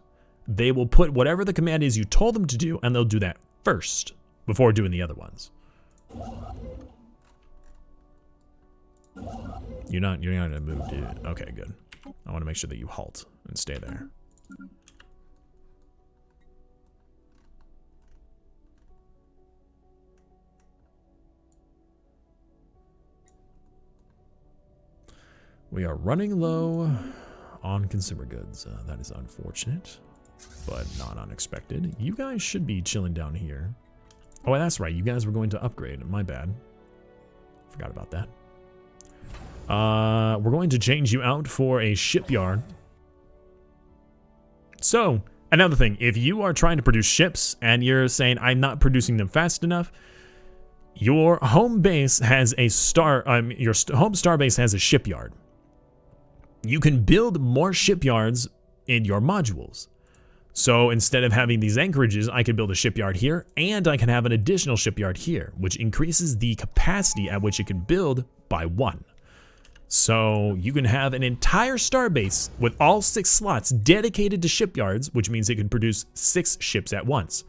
they will put whatever the command is you told them to do, and they'll do that first before doing the other ones. You're not gonna move, dude. Okay, good. I want to make sure that you halt and stay there. We are running low on consumer goods. That is unfortunate, but not unexpected. You guys should be chilling down here. Oh, that's right. You guys were going to upgrade. My bad. Forgot about that. We're going to change you out for a shipyard. So, another thing. If you are trying to produce ships and you're saying, I'm not producing them fast enough, your home base has a home star base has a shipyard. You can build more shipyards in your modules. So instead of having these anchorages, I can build a shipyard here, and I can have an additional shipyard here, which increases the capacity at which it can build by 1. So you can have an entire starbase with all 6 slots dedicated to shipyards, which means it can produce 6 ships at once.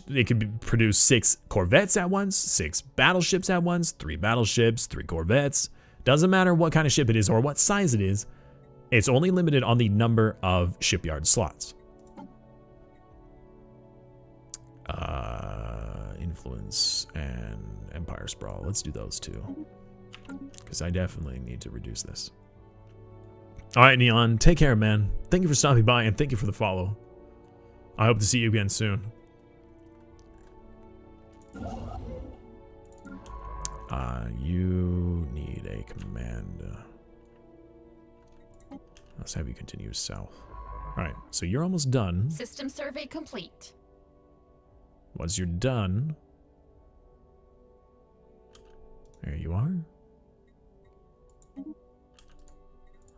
It could produce 6 corvettes at once, 6 battleships at once, 3 battleships, 3 corvettes. Doesn't matter what kind of ship it is or what size it is. It's only limited on the number of shipyard slots. Influence and Empire Sprawl. Let's do those two. Because I definitely need to reduce this. Alright, Neon. Take care, man. Thank you for stopping by and thank you for the follow. I hope to see you again soon. You need a command. Let's have you continue south. Alright, so you're almost done. System survey complete. Once you're done, there you are.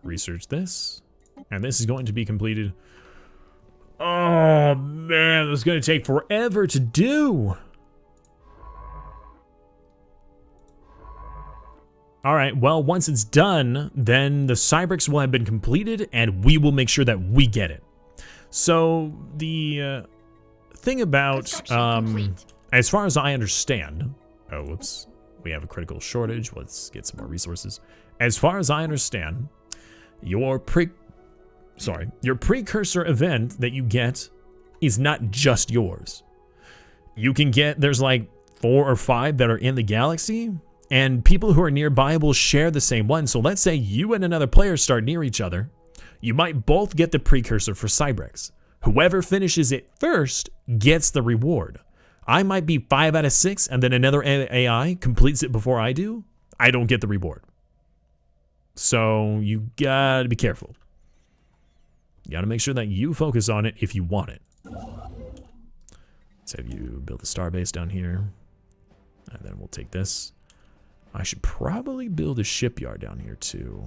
Research this, and this is going to be completed. Oh man, this is going to take forever to do. Alright, well, once it's done, then the Cybrix will have been completed, and we will make sure that we get it. So, the thing about, as far as I understand, oh, whoops, we have a critical shortage, let's get some more resources. As far as I understand, your precursor event that you get is not just yours. You can get, there's like 4 or 5 that are in the galaxy, and people who are nearby will share the same one. So let's say you and another player start near each other. You might both get the precursor for Cybrix. Whoever finishes it first gets the reward. I might be 5 out of 6, and then another AI completes it before I do. I don't get the reward. So you gotta be careful. You gotta make sure that you focus on it if you want it. Let's have you build a starbase down here. And then we'll take this. I should probably build a shipyard down here too.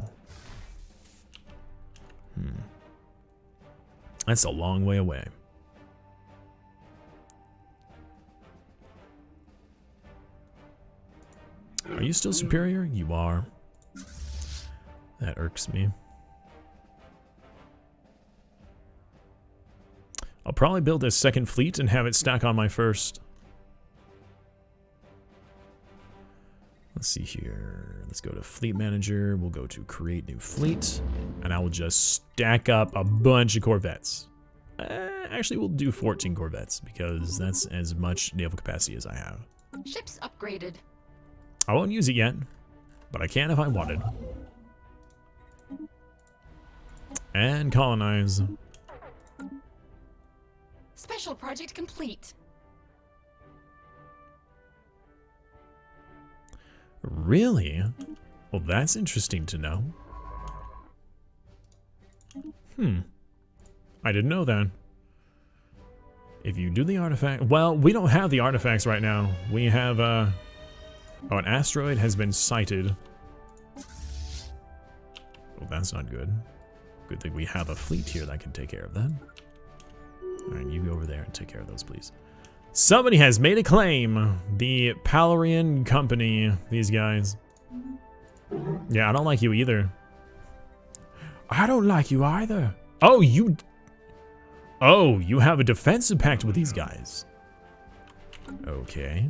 That's a long way away. Are you still superior? You are. That irks me. I'll probably build a second fleet and have it stack on my first. Let's see here. Let's go to Fleet Manager. We'll go to Create New Fleet. And I will just stack up a bunch of Corvettes. Actually, we'll do 14 Corvettes because that's as much naval capacity as I have. Ships upgraded. I won't use it yet, but I can if I wanted. And colonize. Special project complete. Really? Well, that's interesting to know. I didn't know that. If you do the artifact... Well, we don't have the artifacts right now. We have, Oh, an asteroid has been sighted. Oh, that's not good. Good thing we have a fleet here that can take care of that. Alright, you go over there and take care of those, please. Somebody has made a claim. The Palarian Company. These guys. Yeah, I don't like you either. I don't like you either. Oh, you... Oh, you have a defensive pact with these guys. Okay.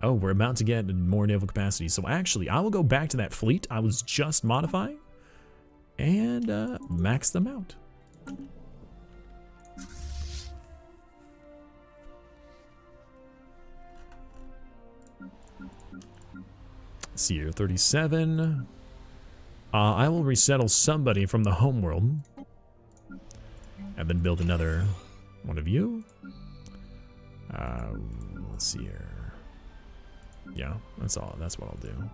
Oh, we're about to get more naval capacity. So actually, I will go back to that fleet I was just modifying and max them out. Seer 37. I will resettle somebody from the homeworld. And then build another one of you. Let's see here. Yeah, that's all. That's what I'll do.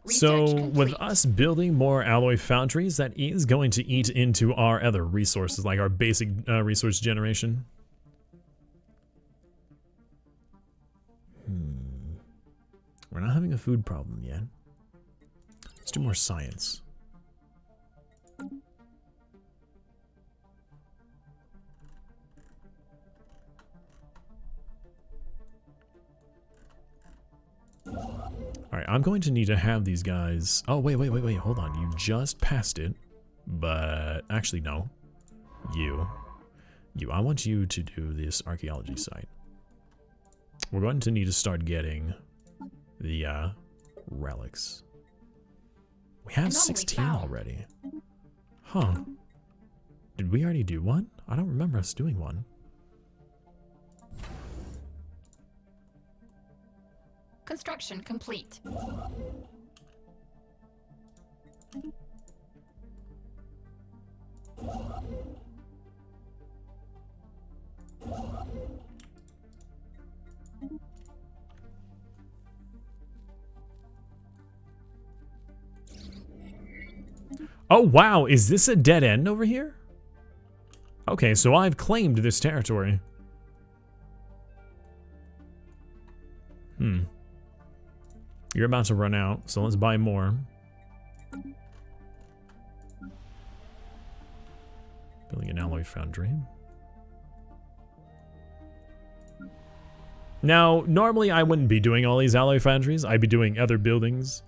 So with us building more alloy foundries, that is going to eat into our other resources, like our basic resource generation. We're not having a food problem yet. Let's do more science. Alright, I'm going to need to have these guys... Oh, wait, hold on. You just passed it. But, actually, no. You, I want you to do this archaeology site. We're going to need to start getting the, relics. We have 16 already. Huh. Did we already do one? I don't remember us doing one. Construction complete. Oh, wow. Is this a dead end over here? Okay, so I've claimed this territory. You're about to run out, so let's buy more. Building an alloy foundry. Now, normally I wouldn't be doing all these alloy foundries. I'd be doing other buildings.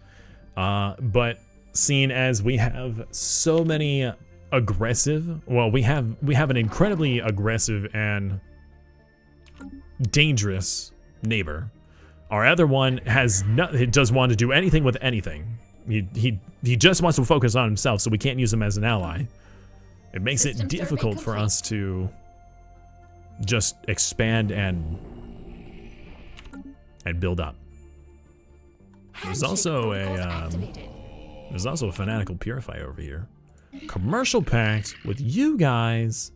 But seeing as we have so many aggressive, well, we have an incredibly aggressive and dangerous neighbor. Our other one has not, he doesn't want to do anything with anything. He just wants to focus on himself, so we can't use him as an ally. It makes it difficult for us to just expand and build up. There's also a fanatical purifier over here. Commercial pact with you guys.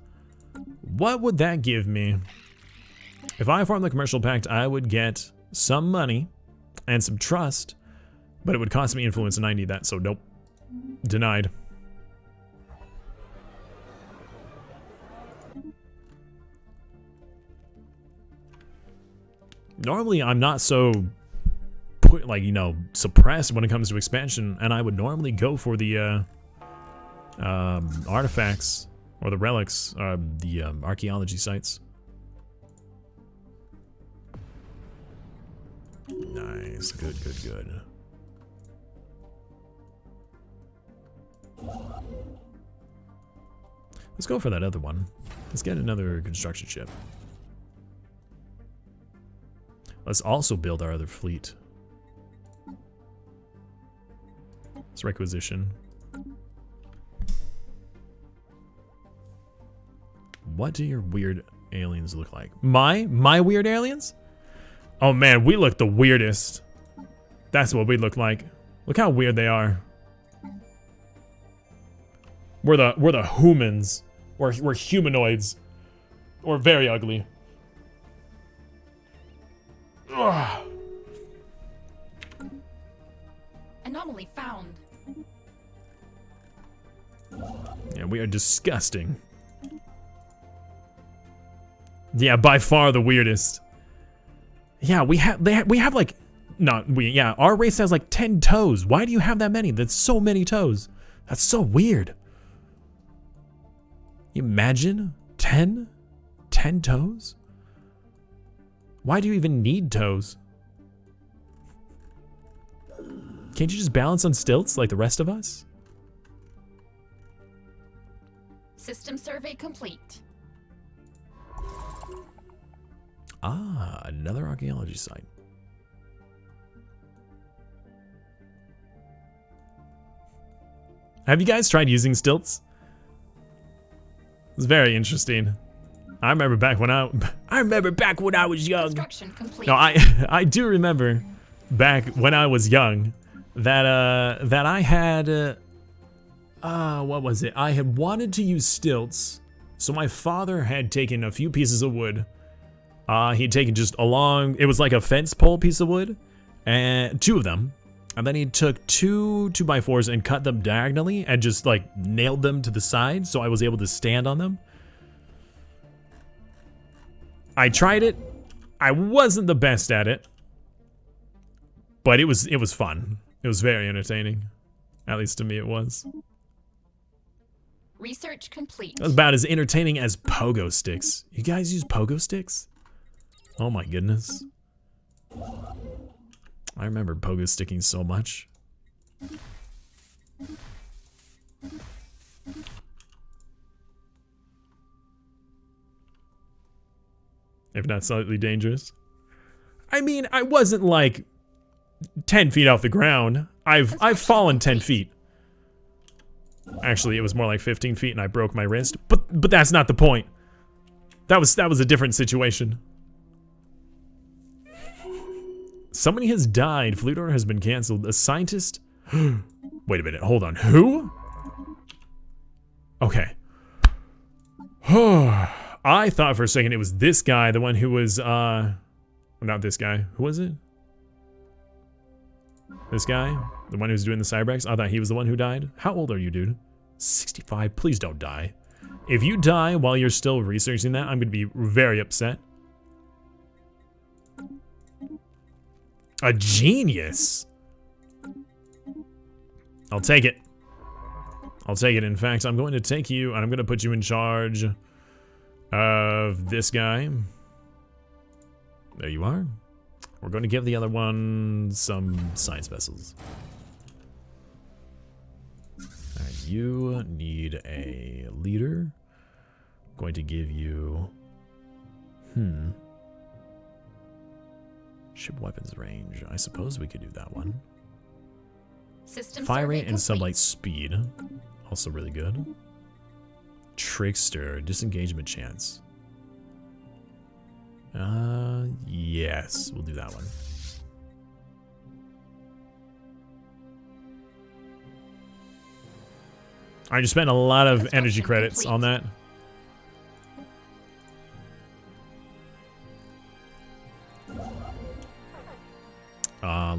What would that give me? If I formed the commercial pact, I would get some money and some trust, but it would cost me influence, and I need that, so nope. Denied. Normally, I'm not so suppressed when it comes to expansion, and I would normally go for the artifacts or the relics, the archaeology sites. Nice, good. Let's go for that other one. Let's get another construction ship. Let's also build our other fleet. Let's requisition. What do your weird aliens look like? My weird aliens? Oh man, we look the weirdest. That's what we look like. Look how weird they are. We're the humans. We're humanoids. We're very ugly. Ugh. Anomaly found. Yeah, we are disgusting. Yeah, by far the weirdest. Yeah, we have like, our race has like 10 toes. Why do you have that many? That's so many toes. That's so weird. You imagine 10 toes? Why do you even need toes? Can't you just balance on stilts like the rest of us? System survey complete. Ah, another archaeology site. Have you guys tried using stilts? It's very interesting. I remember back when I was young. Construction complete. No, I do remember back when I was young that I had what was it? I had wanted to use stilts, so my father had taken a few pieces of wood. He'd taken just a long, it was like a fence pole piece of wood, and 2 of them. And then he took 2 2x4s and cut them diagonally and just like nailed them to the side so I was able to stand on them. I tried it. I wasn't the best at it, but it was fun. It was very entertaining. At least to me it was. Research complete. It was about as entertaining as pogo sticks. You guys use pogo sticks? Oh my goodness. I remember pogo sticking so much. If not slightly dangerous. I mean, I wasn't like 10 feet off the ground. I've fallen 10 feet. Actually, it was more like 15 feet and I broke my wrist. But that's not the point. That was a different situation. Somebody has died. Fleet order has been canceled. A scientist? Wait a minute. Hold on. Who? Okay. I thought for a second it was this guy, the one who was, not this guy. Who was it? This guy? The one who was doing the Cyberx? I thought he was the one who died. How old are you, dude? 65. Please don't die. If you die while you're still researching that, I'm going to be very upset. A genius. I'll take it. I'll take it. In fact, I'm going to take you and I'm going to put you in charge of this guy. There you are. We're going to give the other one some science vessels. Alright, you need a leader. I'm going to give you... Ship weapons range. I suppose we could do that one. System Fire survey rate and complete. sublight speed. Also really good. Trickster. Disengagement chance. Yes. We'll do that one. I just spent a lot of energy Construction credits complete. on that.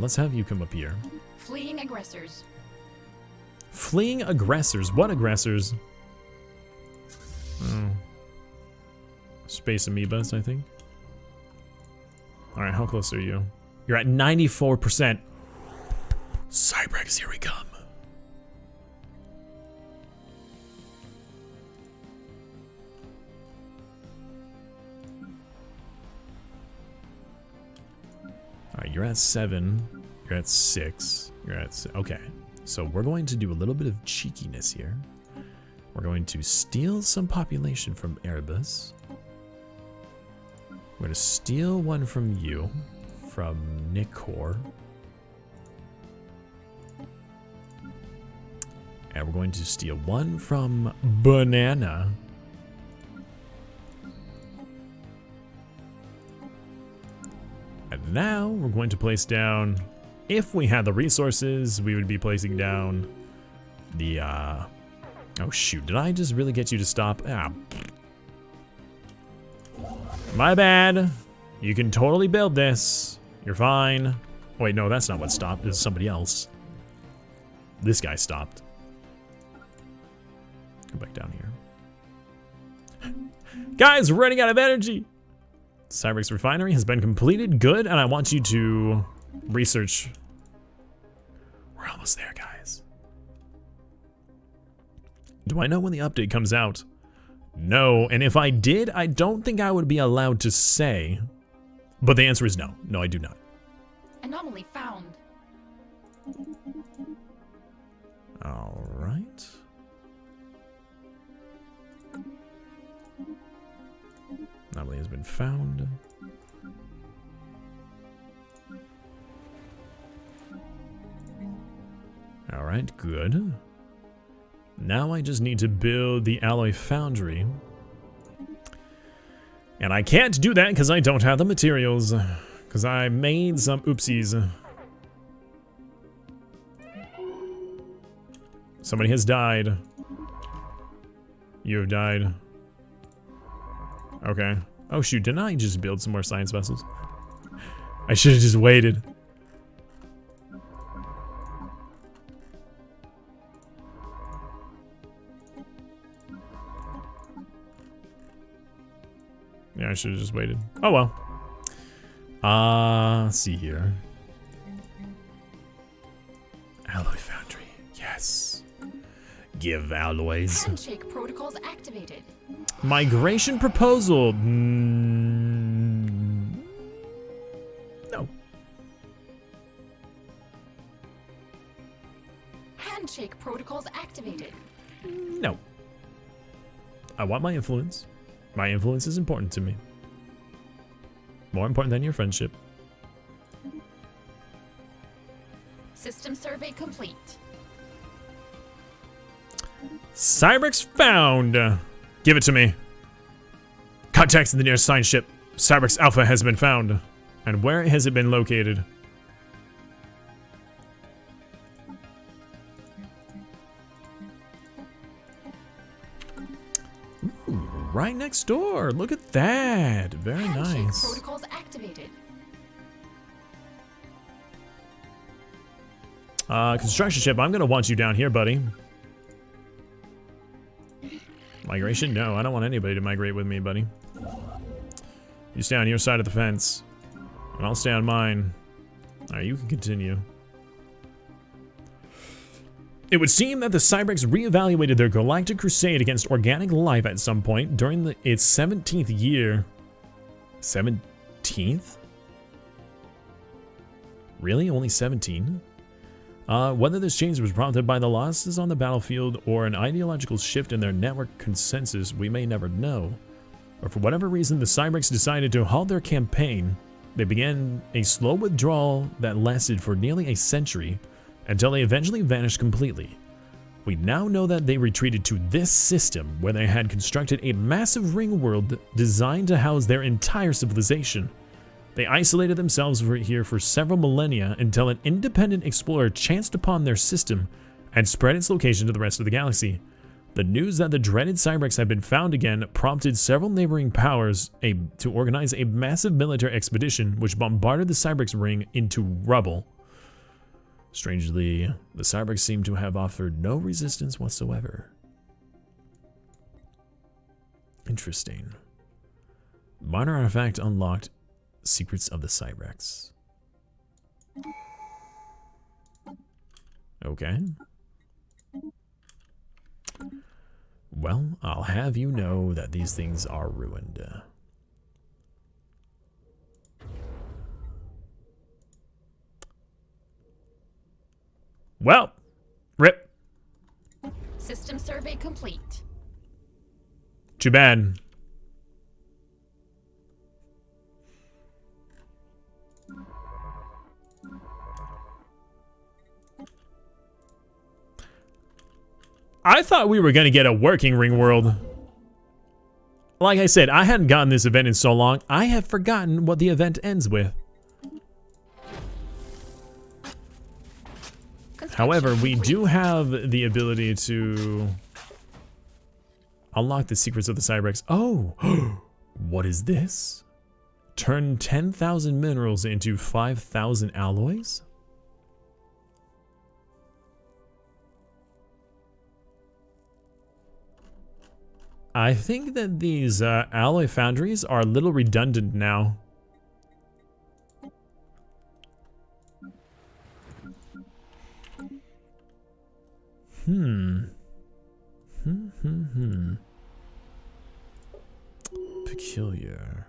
Let's have you come up here. Fleeing aggressors. Fleeing aggressors. What aggressors? Oh. Space amoebas, I think. Alright, how close are you? You're at 94%. Cyberx, here we come. Alright, you're at 7. You're at 6. You're at okay. So we're going to do a little bit of cheekiness here. We're going to steal some population from Erebus. We're going to steal one from you, from Nicor. And we're going to steal one from Banana. And now we're going to place down if we had the resources, we would be placing down the, oh shoot, did I just really get you to stop? Ah. My bad. You can totally build this. You're fine. Wait, no, that's not what stopped. It's somebody else. This guy stopped. Go back down here. Guys, we're running out of energy. Cyberx refinery has been completed. Good, and I want you to research. We're almost there, guys. Do I know when the update comes out? No, and if I did, I don't think I would be allowed to say. But the answer is no. No, I do not. Anomaly found. All right. Anomaly has been found. All right, good. Now I just need to build the alloy foundry. And I can't do that because I don't have the materials. Because I made some oopsies. Somebody has died. You have died. Okay. Oh shoot, didn't I just build some more science vessels? I should have just waited. Yeah, I should have just waited. Oh well. Let's see here. Alloy foundry. Yes. Give alloys. Handshake protocols activated. Migration proposal. No. Handshake protocols activated. No. I want my influence. My influence is important to me. More important than your friendship. System survey complete. Cyberx found. Give it to me. Contacts in the nearest science ship. Cyberx Alpha has been found. And where has it been located? Ooh, right next door. Look at that. Very Handshake nice. protocols activated. Construction ship, I'm gonna want you down here, buddy. Migration? No, I don't want anybody to migrate with me, buddy. You stay on your side of the fence, and I'll stay on mine. Alright, you can continue. It would seem that the Cyberx reevaluated their galactic crusade against organic life at some point during its 17th year. 17th? Really? Only 17? Whether this change was prompted by the losses on the battlefield or an ideological shift in their network consensus, we may never know. Or for whatever reason, the Cyberx decided to halt their campaign. They began a slow withdrawal that lasted for nearly a century, until they eventually vanished completely. We now know that they retreated to this system, where they had constructed a massive ring world designed to house their entire civilization. They isolated themselves here for several millennia until an independent explorer chanced upon their system and spread its location to the rest of the galaxy. The news that the dreaded Cyberx had been found again prompted several neighboring powers to organize a massive military expedition which bombarded the Cyberx ring into rubble. Strangely, the Cyberx seemed to have offered no resistance whatsoever. Interesting. Minor artifact unlocked. Secrets of the Cyberx. Okay. Well, I'll have you know that these things are ruined. Well, rip. System survey complete. Too bad. I thought we were going to get a working ring world. Like I said, I hadn't gotten this event in so long, I have forgotten what the event ends with. However, we do have the ability to unlock the secrets of the Cyberx. Oh, what is this? Turn 10,000 minerals into 5,000 alloys? I think that these alloy foundries are a little redundant now. Peculiar.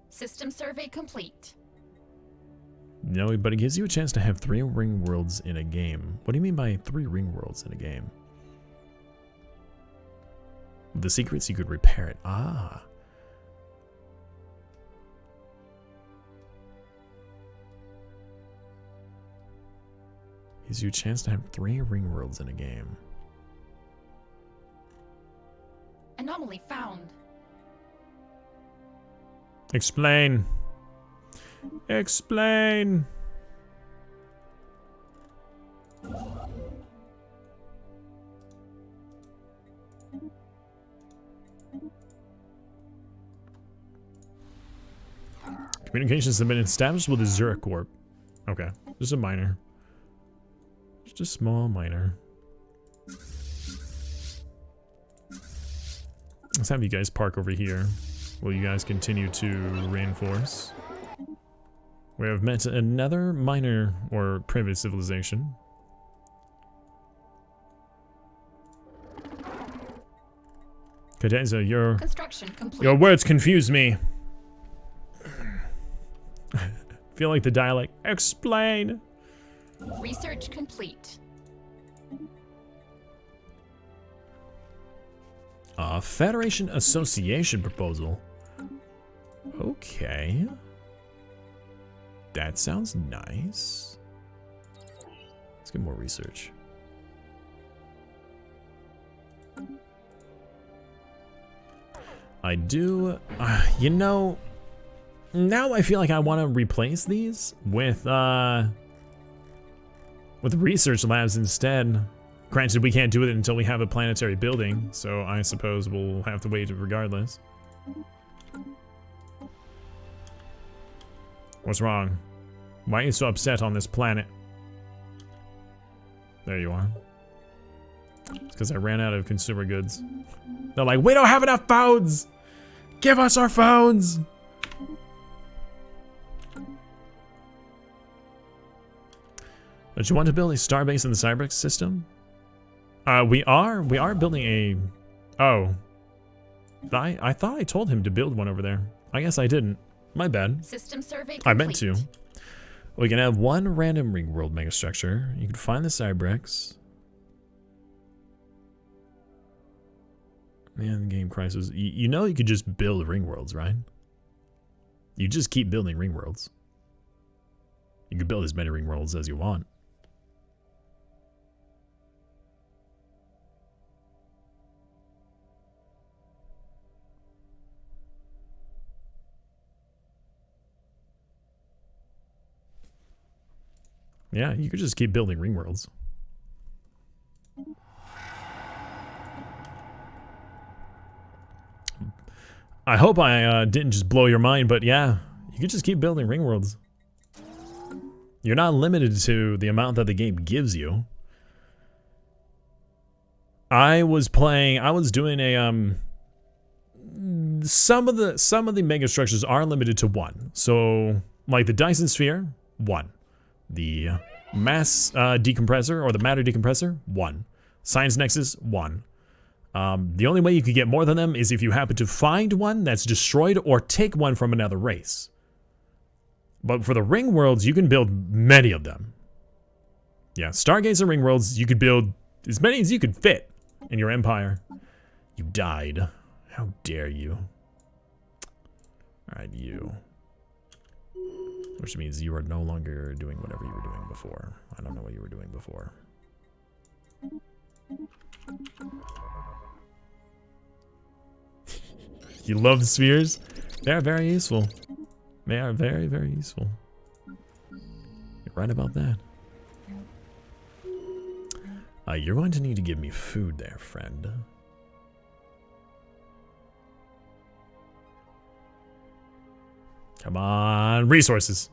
System survey complete. No, but it gives you a chance to have 3 ring worlds in a game. What do you mean by 3 ring worlds in a game? The secrets, you could repair it. Ah. Gives you a chance to have 3 ring worlds in a game. Anomaly found. Explain. Explain. Communications have been established with the Zurich Corp. Okay, just a minor. Just a small minor. Let's have you guys park over here. Will you guys continue to reinforce? We have met another minor or primitive civilization. Cadenza, Construction complete. your words confuse me. Feel like the dialect. Explain. Research complete. Federation Association proposal. Okay. That sounds nice. Let's get more research. I do, you know, now I feel like I want to replace these with research labs instead. Granted, we can't do it until we have a planetary building, so I suppose we'll have to wait regardless. What's wrong? Why are you so upset on this planet? There you are. It's because I ran out of consumer goods. They're like, we don't have enough phones! Give us our phones! Don't you want to build a starbase in the Cyberx system? We are building a... Oh. I thought I told him to build one over there. I guess I didn't. My bad. System survey complete. I meant to. We can have one random ring world megastructure. You can find the Cyberx. Man, the game crisis. You know you could just build ring worlds, right? You just keep building ring worlds. You can build as many ring worlds as you want. Yeah, you could just keep building ring worlds. I hope I didn't just blow your mind, but yeah, you could just keep building ring worlds. You're not limited to the amount that the game gives you. I was doing a some of the mega structures are limited to 1. So like the Dyson Sphere, 1. The mass decompressor or the matter decompressor, 1. Science Nexus, 1. The only way you could get more than them is if you happen to find one that's destroyed or take one from another race. But for the ring worlds, you can build many of them. Yeah, Stargates and ring worlds, you could build as many as you could fit in your empire. You died. How dare you? Alright, you. Which means you are no longer doing whatever you were doing before. I don't know what you were doing before. You love spheres? They're very useful. They are very, very useful. You're right about that. You're going to need to give me food there, friend. Come on, resources.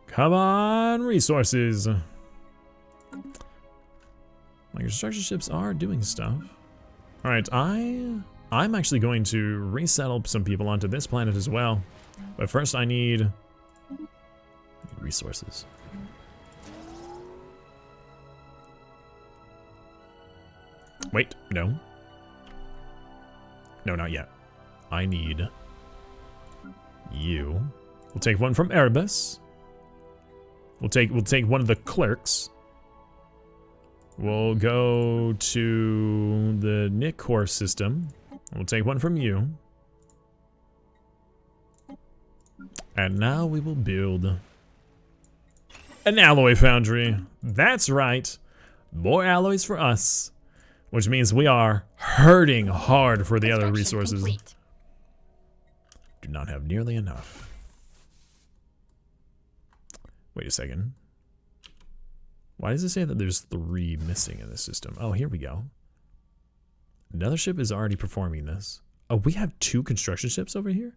Come on, resources. My construction ships are doing stuff. All right, I'm actually going to resettle some people onto this planet as well. But first I need resources. Wait, no. No, not yet. I need you. We'll take one from Erebus. We'll take one of the clerks. We'll go to the Nick core system. We'll take one from you. And now we will build an alloy foundry. That's right. More alloys for us. Which means we are hurting hard for the other resources. Complete. Do not have nearly enough. Wait a second. Why does it say that there's 3 missing in the system? Oh, here we go. Another ship is already performing this. Oh, we have 2 construction ships over here?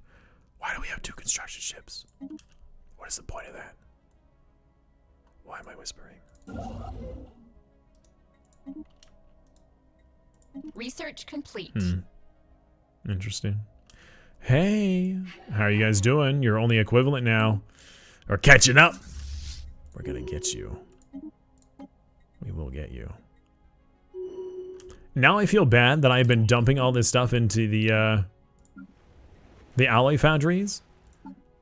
Why do we have 2 construction ships? What is the point of that? Why am I whispering? Research complete. Interesting. Hey, how are you guys doing? You're only equivalent now. Or catching up. We're gonna get you. We will get you. Now I feel bad that I've been dumping all this stuff into the alloy foundries.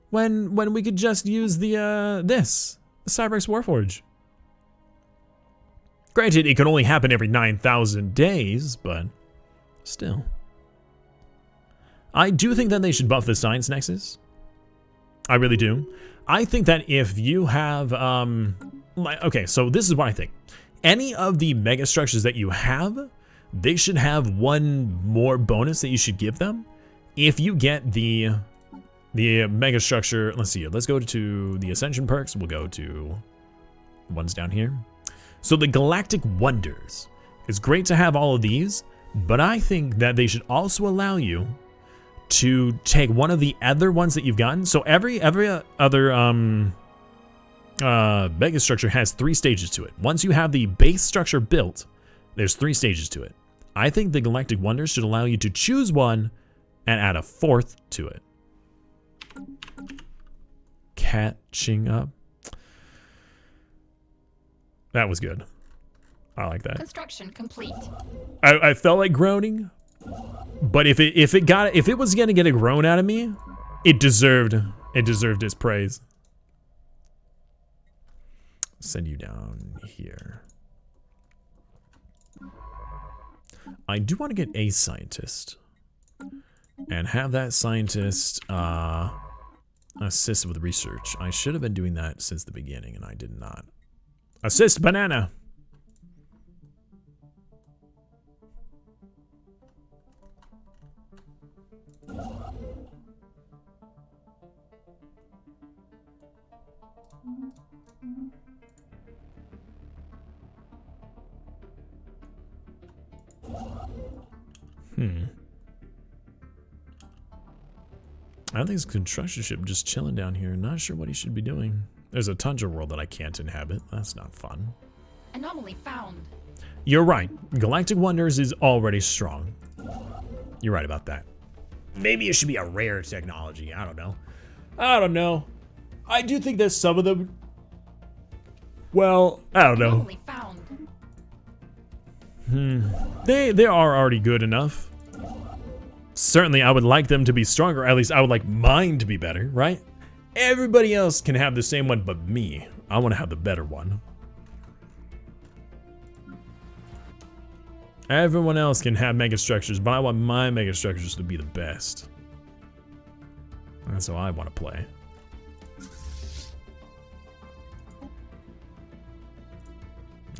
When we could just use the Cyberx Warforge. Granted, it can only happen every 9,000 days, but still. I do think that they should buff the Science Nexus. I really do. I think that if you have, okay, so this is what I think. Any of the mega structures that you have, they should have one more bonus that you should give them. If you get the mega structure, let's see, let's go to the Ascension perks. We'll go to the ones down here. So the Galactic Wonders. It's great to have all of these, but I think that they should also allow you to take one of the other ones that you've gotten. So every other mega structure has 3 stages to it. Once you have the base structure built, there's 3 stages to it. I think the Galactic Wonders should allow you to choose one and add a 4th to it. Catching up. That was good. I like that. Construction complete. I felt like groaning, but if it was gonna get a groan out of me, it deserved its praise. Send you down here. I do want to get a scientist and have that scientist assist with research. I should have been doing that since the beginning, and I did not. Assist banana. I think it's a construction ship just chilling down here. Not sure what he should be doing. There's a tundra world that I can't inhabit. That's not fun. Anomaly found. You're right. Galactic Wonders is already strong. You're right about that. Maybe it should be a rare technology. I don't know. I don't know. I do think that some of them... Well, I don't know. Anomaly found. They are already good enough. Certainly, I would like them to be stronger. At least I would like mine to be better, right? Everybody else can have the same one, but me. I want to have the better one. Everyone else can have mega structures, but I want my mega structures to be the best. That's how I want to play.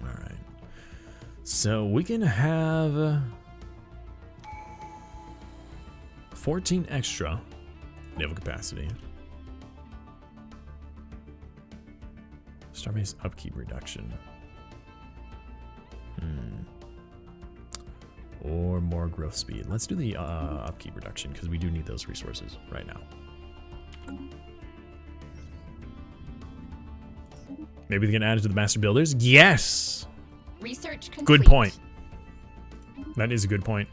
Alright. So we can have 14 extra naval capacity. Starbase upkeep reduction. Or more growth speed. Let's do the upkeep reduction because we do need those resources right now. Maybe they can add it to the master builders. Yes. Research complete. Good point. That is a good point.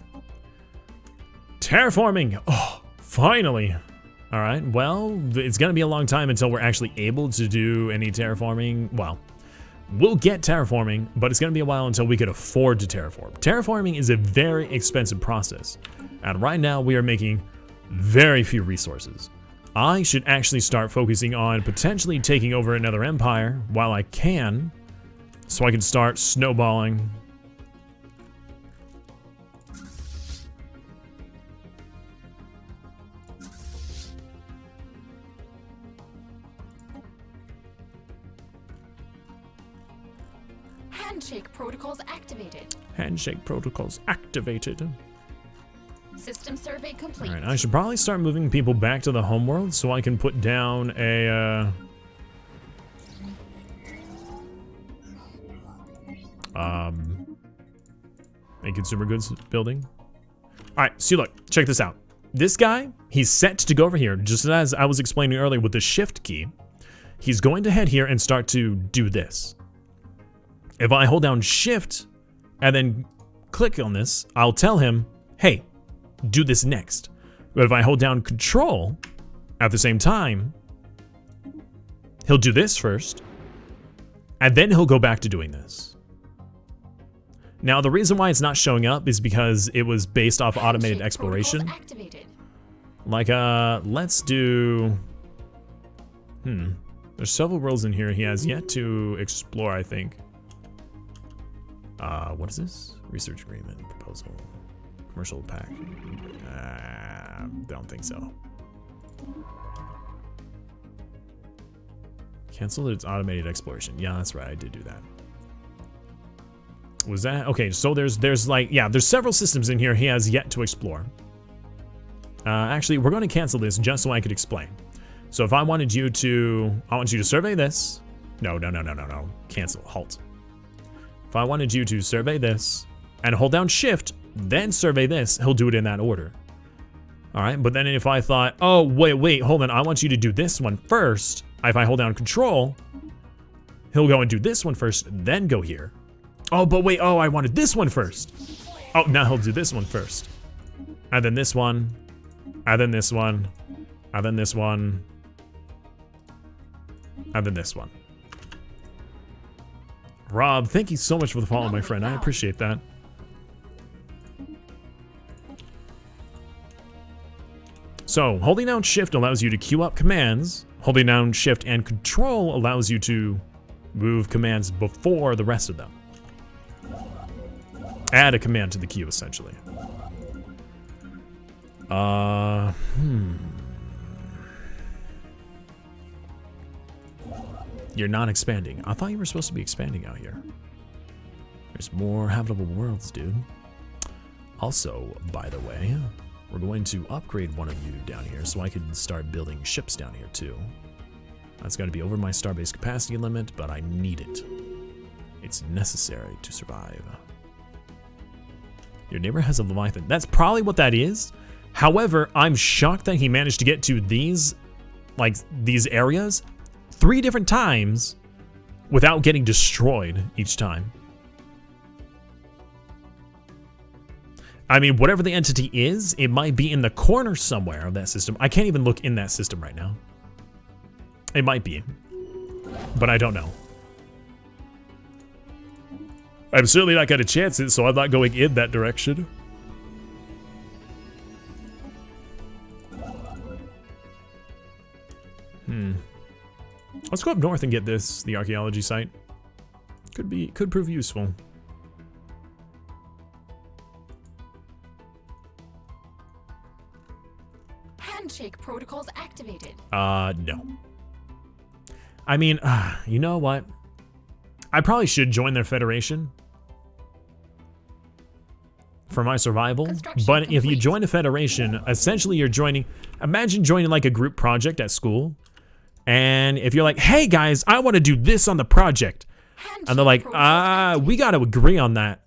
Terraforming. Oh, finally. All right. Well, it's going to be a long time until we're actually able to do any terraforming. Well, we'll get terraforming, but it's going to be a while until we could afford to terraform. Terraforming is a very expensive process. And right now we are making very few resources. I should actually start focusing on potentially taking over another empire while I can, so I can start snowballing. Handshake protocols activated. Handshake protocols activated. System survey complete. All right, I should probably start moving people back to the homeworld so I can put down a consumer goods building. All right, see, look, check this out. This guy, he's set to go over here, just as I was explaining earlier with the shift key. He's going to head here and start to do this. If I hold down shift and then click on this, I'll tell him, hey, do this next. But if I hold down control at the same time, he'll do this first, and then he'll go back to doing this. Now, the reason why it's not showing up is because it was based off automated exploration. Like, let's do... There's several worlds in here he has yet to explore, I think. What is this? Research agreement, proposal, commercial pact. Don't think so. Cancel its automated exploration. Yeah, that's right. I did do that. Was that okay? So there's like, yeah, there's several systems in here he has yet to explore. Actually, we're going to cancel this just so I could explain. So if I wanted you to, I want you to survey this. No. Cancel. Halt. If I wanted you to survey this and hold down shift, then survey this, he'll do it in that order. All right, but then if I thought, oh, wait, hold on, I want you to do this one first. If I hold down control, he'll go and do this one first, then go here. Oh, but wait, I wanted this one first. Oh, now he'll do this one first. And then this one, and then this one, and then this one, and then this one. Rob, thank you so much for the follow, my friend. I appreciate that. So, holding down shift allows you to queue up commands. Holding down shift and control allows you to move commands before the rest of them. Add a command to the queue, essentially. You're not expanding. I thought you were supposed to be expanding out here. There's more habitable worlds, dude. Also, by the way, we're going to upgrade one of you down here so I can start building ships down here too. That's going to be over my starbase capacity limit, but I need it. It's necessary to survive. Your neighbor has a Leviathan. That's probably what that is. However, I'm shocked that he managed to get to these areas 3 different times without getting destroyed each time. I mean, whatever the entity is, it might be in the corner somewhere of that system. I can't even look in that system right now. It might be, but I don't know. I'm certainly not going to chance it, so I'm not going in that direction. Let's go up north and get the archaeology site. Could prove useful. Handshake protocols activated. No. I mean, you know what? I probably should join their federation for my survival. But if you join a federation, essentially you're joining, imagine joining like a group project at school. And if you're like, hey guys, I want to do this on the project. And they're like, we got to agree on that.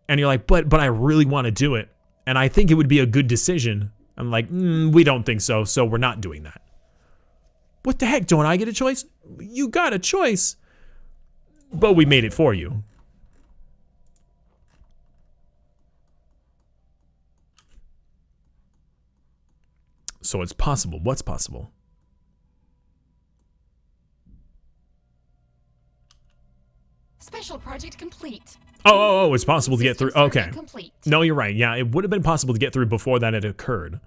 And you're like, but I really want to do it. And I think it would be a good decision. I'm like, we don't think so. So we're not doing that. What the heck? Don't I get a choice? You got a choice. But we made it for you. So it's possible. What's possible? Special project complete. Oh, it's possible to get through. System Okay. survey complete. No, you're right. Yeah, it would have been possible to get through before that had occurred.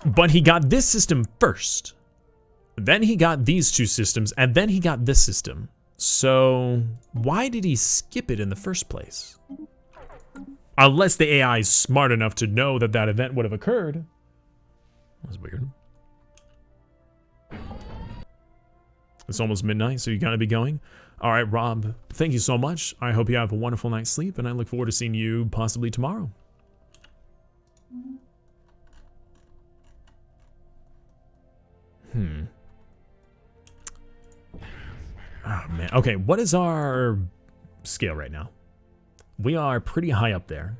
But he got this system first. Then he got these two systems, and then he got this system. So why did he skip it in the first place? Unless the AI is smart enough to know that that event would have occurred. That's weird. It's almost midnight, so you gotta be going. All right, Rob, thank you so much. I hope you have a wonderful night's sleep, and I look forward to seeing you possibly tomorrow. Oh, man. Okay, what is our scale right now? We are pretty high up there.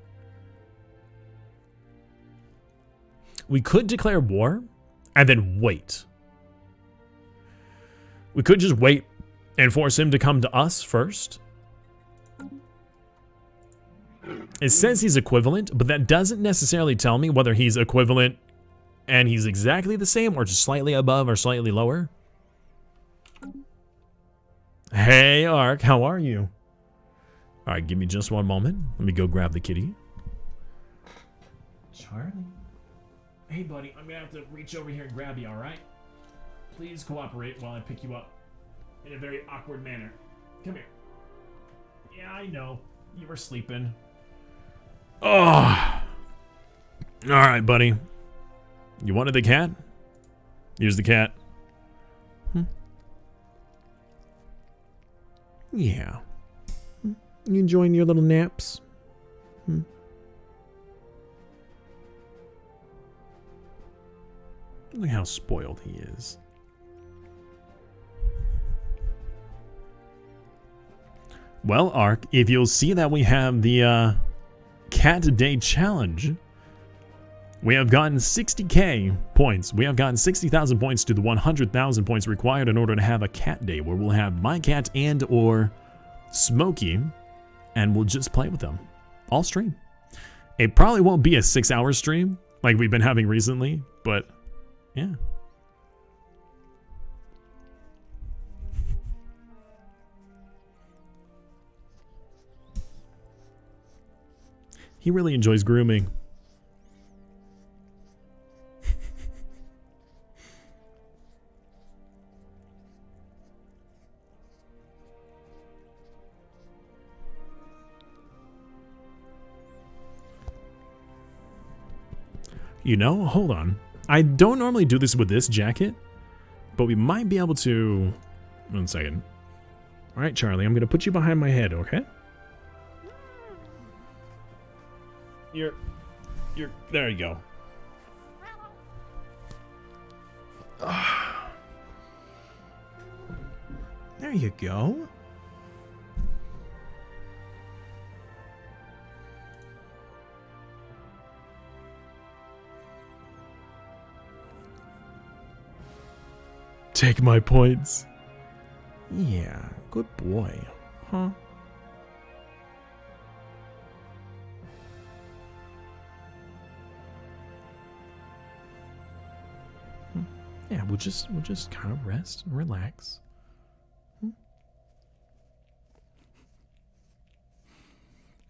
We could declare war and then wait. We could just wait and force him to come to us first. It says he's equivalent, but that doesn't necessarily tell me whether he's equivalent and he's exactly the same or just slightly above or slightly lower. Hey, Ark, how are you? All right, give me just one moment. Let me go grab the kitty. Charlie. Hey, buddy, I'm gonna have to reach over here and grab you, all right? Please cooperate while I pick you up in a very awkward manner. Come here. Yeah, I know. You were sleeping. Oh. All right, buddy. You wanted the cat? Here's the cat. Yeah. You enjoying your little naps? Look how spoiled he is. Well, Ark, if you'll see that we have the Cat Day Challenge, we have gotten 60k points. We have gotten 60,000 points to the 100,000 points required in order to have a cat day where we'll have my cat and or Smokey, and we'll just play with them all stream. It probably won't be a 6-hour stream like we've been having recently, but yeah. He really enjoys grooming. You know, hold on. I don't normally do this with this jacket, but we might be able to... One second. All right, Charlie, I'm going to put you behind my head, okay? You're... There you go. There you go. Take my points. Yeah, good boy. Huh? Yeah, we'll just kind of rest and relax.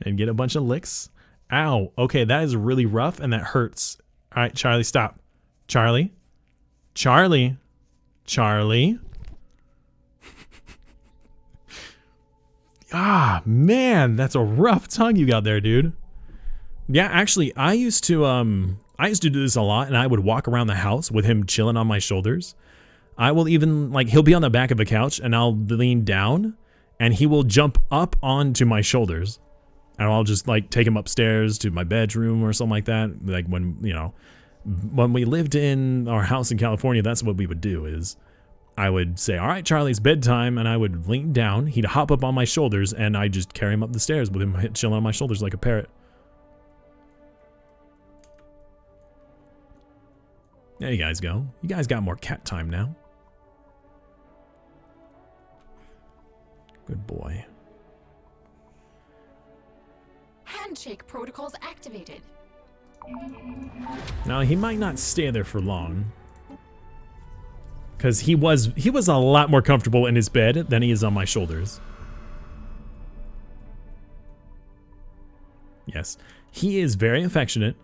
And get a bunch of licks. Ow. Okay, that is really rough and that hurts. All right, Charlie, stop. Charlie. Charlie. Charlie. Ah, man, that's a rough tongue you got there, dude. Yeah, actually, I used to do this a lot, and I would walk around the house with him chilling on my shoulders. I will even, like, he'll be on the back of a couch, and I'll lean down, and he will jump up onto my shoulders. And I'll just, like, take him upstairs to my bedroom or something like that. Like, when, you know, When we lived in our house in California, that's what we would do is I would say, all right, Charlie, it's bedtime, and I would lean down. He'd hop up on my shoulders, and I'd just carry him up the stairs with him chilling on my shoulders like a parrot. There you guys go. You guys got more cat time now. Good boy. Handshake protocols activated. Now, he might not stay there for long. Because he was a lot more comfortable in his bed than he is on my shoulders. Yes. He is very affectionate,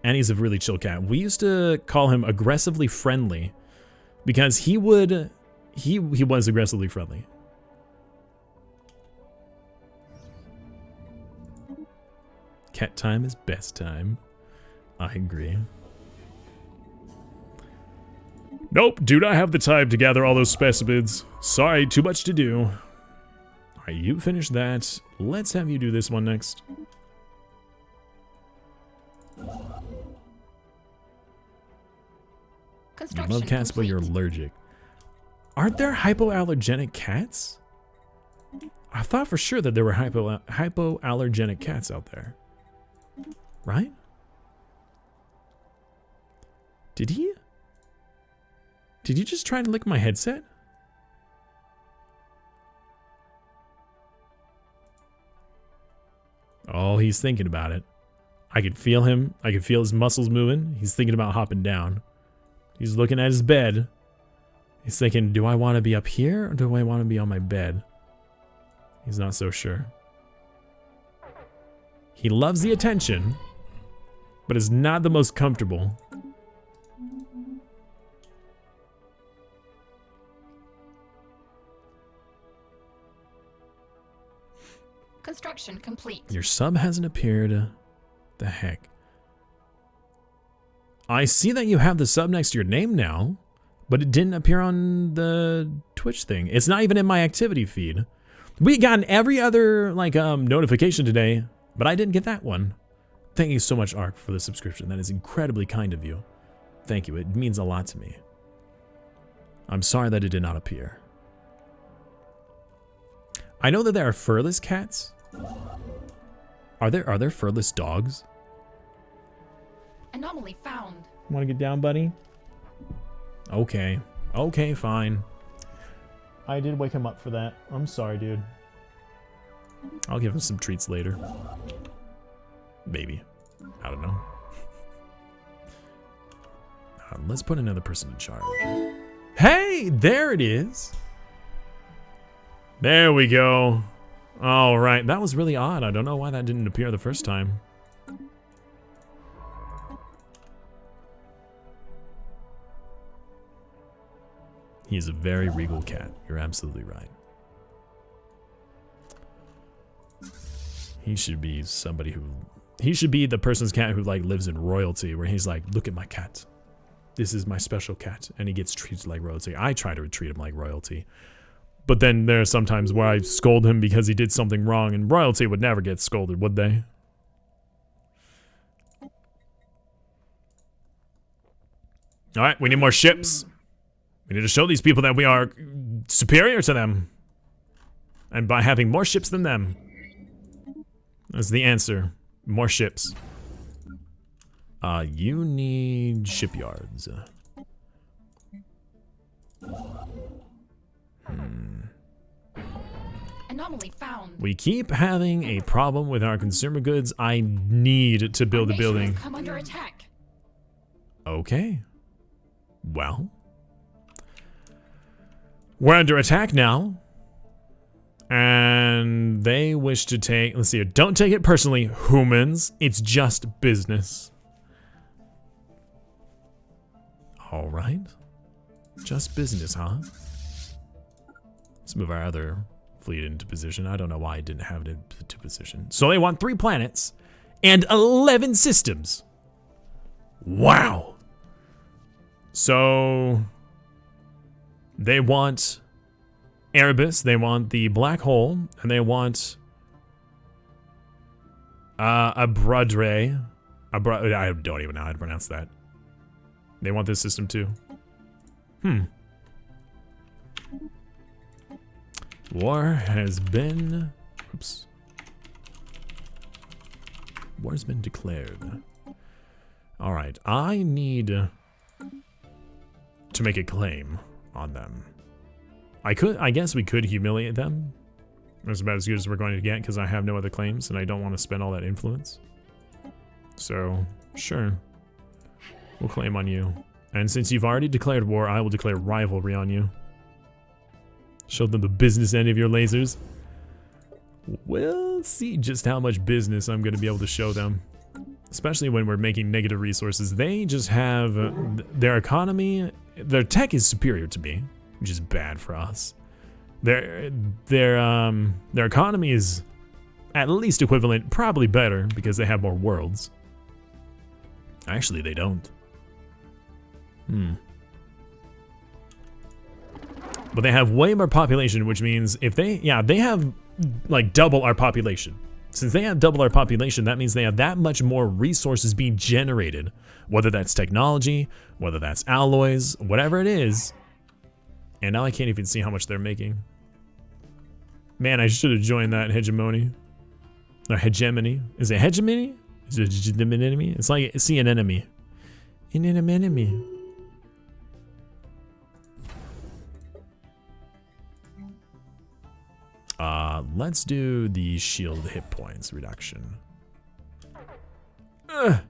and he's a really chill cat. We used to call him aggressively friendly because he was aggressively friendly. Cat time is best time. I agree. Nope, do not have the time to gather all those specimens. Sorry, too much to do. Alright, you finish that. Let's have you do this one next. You love cats, but you're allergic. Aren't there hypoallergenic cats? I thought for sure that there were hypoallergenic cats out there. Right? Did he? Did you just try to lick my headset? Oh, he's thinking about it. I could feel him. I could feel his muscles moving. He's thinking about hopping down. He's looking at his bed. He's thinking, do I want to be up here or do I want to be on my bed? He's not so sure. He loves the attention, but is not the most comfortable. Construction complete. Your sub hasn't appeared. The heck? I see that you have the sub next to your name now, but it didn't appear on the Twitch thing. It's not even in my activity feed. We got every other notification today, but I didn't get that one. Thank you so much, Ark, for the subscription. That is incredibly kind of you. Thank you. It means a lot to me. I'm sorry that it did not appear. I know that there are furless cats. Are there furless dogs? Anomaly found. Want to get down, buddy? Okay. Okay, fine. I did wake him up for that. I'm sorry, dude. I'll give him some treats later. Maybe. I don't know. Let's put another person in charge. Hey, there it is. There we go. All right, that was really odd. I don't know why that didn't appear the first time. He's a very regal cat. You're absolutely right. He should be somebody who... He should be the person's cat who lives in royalty, where he's like, look at my cat. This is my special cat. And he gets treated like royalty. I try to treat him like royalty. But then there are some times where I scold him because he did something wrong, and royalty would never get scolded, would they? Alright, we need more ships. We need to show these people that we are superior to them. And by having more ships than them. That's the answer. More ships. You need shipyards. Anomaly found. We keep having a problem with our consumer goods. I need to build a building. Come under attack. Okay. Well. We're under attack now. And they wish to take... Let's see. Don't take it personally, humans. It's just business. Alright. Just business, huh? Let's move our other fleet into position. I don't know why I didn't have it into position. So they want 3 planets and 11 systems. Wow. So they want Erebus, they want the black hole, and they want Abradre. I don't even know how to pronounce that. They want this system too. War has been... Oops. War's been declared. Alright, I need to make a claim on them. I guess we could humiliate them. That's about as good as we're going to get because I have no other claims and I don't want to spend all that influence. So, sure. We'll claim on you. And since you've already declared war, I will declare rivalry on you. Show them the business end of your lasers. We'll see just how much business I'm going to be able to show them. Especially when we're making negative resources. They just have their economy, their tech is superior to me, which is bad for us. Their economy is at least equivalent, probably better because they have more worlds. Actually, they don't. But they have way more population, which means if they have like double our population. Since they have double our population, that means they have that much more resources being generated. Whether that's technology, whether that's alloys, whatever it is. And now I can't even see how much they're making. Man, I should have joined that hegemony. Or hegemony. Is it hegemony? Is it hegemony? It's like see an enemy. An enemy. Let's do the shield hit points reduction. Can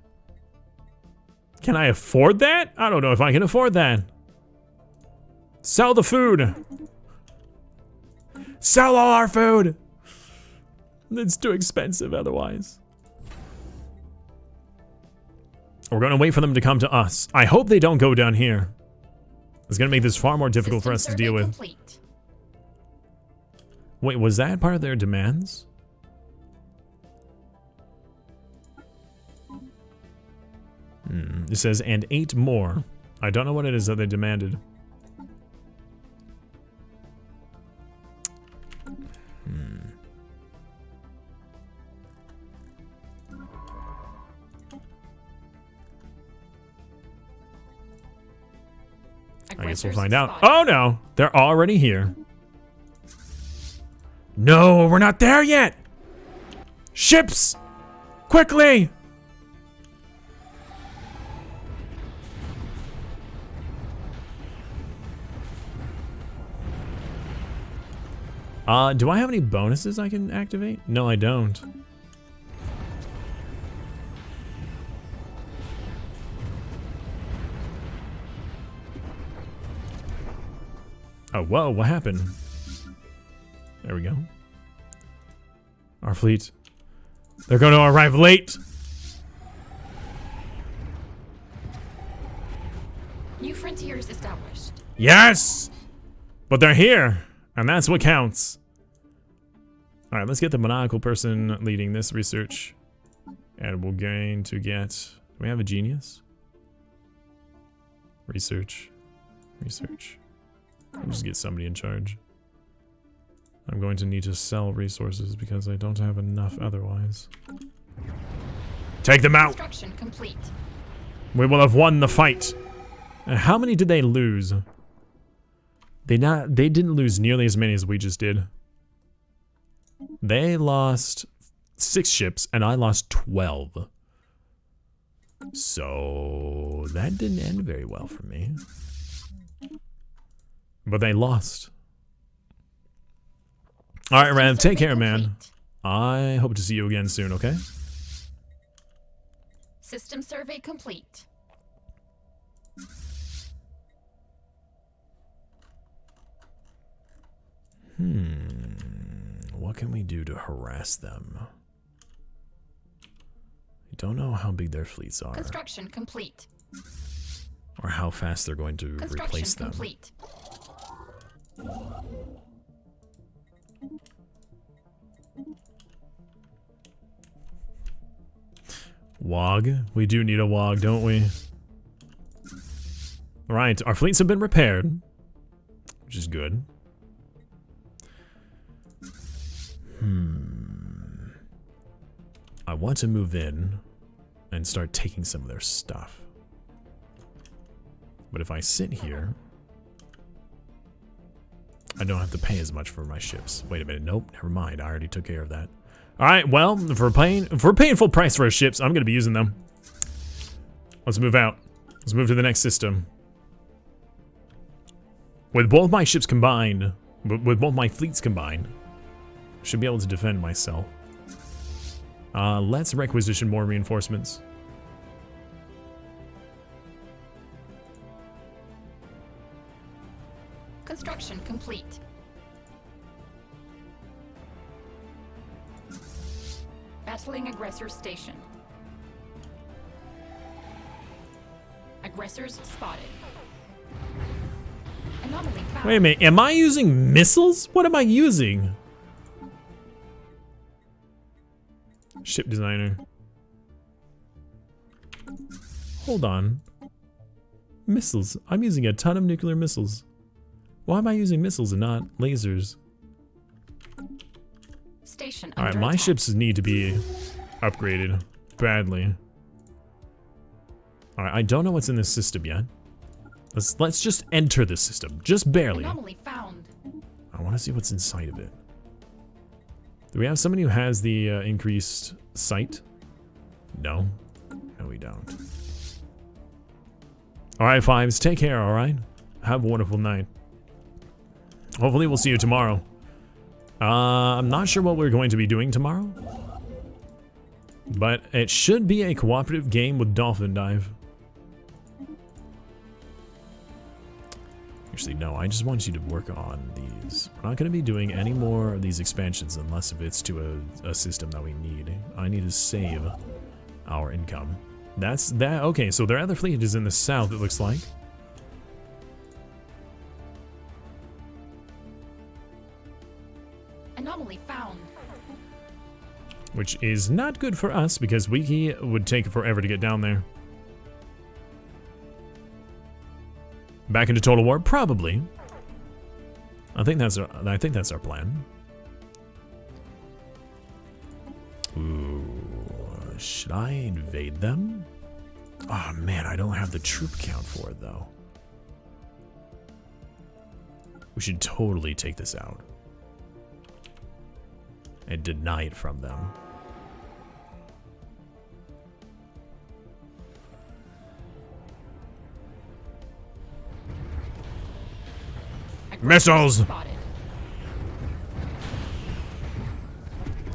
I afford that? I don't know if I can afford that. Sell the food. Sell all our food. It's too expensive otherwise. We're gonna wait for them to come to us. I hope they don't go down here. It's gonna make this far more difficult for us to deal with. Complete. Wait, was that part of their demands? It says, and 8 more. I don't know what it is that they demanded. I guess we'll find out. Oh no! They're already here. No, we're not there yet! Ships! Quickly! Do I have any bonuses I can activate? No, I don't. Oh, whoa, what happened? There we go. Our fleet. They're going to arrive late. New frontiers established. Yes! But they're here, and that's what counts. All right, let's get the maniacal person leading this research. And we're going to get... Do we have a genius? Research. Research. We'll just get somebody in charge. I'm going to need to sell resources because I don't have enough otherwise. Take them out! Construction complete. We will have won the fight. How many did they lose? They didn't lose nearly as many as we just did. They lost 6 ships and I lost 12. So that didn't end very well for me. But they lost. All right, Rev, take care, man. I hope to see you again soon, okay? System survey complete. What can we do to harass them? I don't know how big their fleets are. Construction complete. Or how fast they're going to replace them. Complete. WOG? We do need a WOG, don't we? Right, our fleets have been repaired, which is good. I want to move in and start taking some of their stuff. But if I sit here, I don't have to pay as much for my ships. Wait a minute. Nope. Never mind. I already took care of that. All right. Well, if we're paying full price for our ships, I'm going to be using them. Let's move out. Let's move to the next system. With both my ships combined, with both my fleets combined, I should be able to defend myself. Let's requisition more reinforcements. Construction complete. Battling aggressor station. Aggressors spotted. Anomaly found. Wait a minute, am I using missiles? What am I using? Ship designer. Hold on. Missiles. I'm using a ton of nuclear missiles. Why am I using missiles and not lasers? Station Alright, under my attack. ships need to be upgraded badly. Alright, I don't know what's in this system yet. Let's just enter the system, just barely. Anomaly found. I want to see what's inside of it. Do we have somebody who has the increased sight? No. No, we don't. Alright, Fives, take care, alright? Have a wonderful night. Hopefully we'll see you tomorrow. I'm not sure what we're going to be doing tomorrow. But it should be a cooperative game with Dolphin Dive. Actually, no, I just want you to work on these. We're not going to be doing any more of these expansions unless if it's to a system that we need. I need to save our income. That's that. Okay, so their other fleet is in the south, it looks like. Anomaly found. Which is not good for us because we would take forever to get down there. Back into total war? Probably. I think that's our plan. Ooh, should I invade them? Oh man, I don't have the troop count for it though. We should totally take this out and deny it from them. Missiles! Spotted.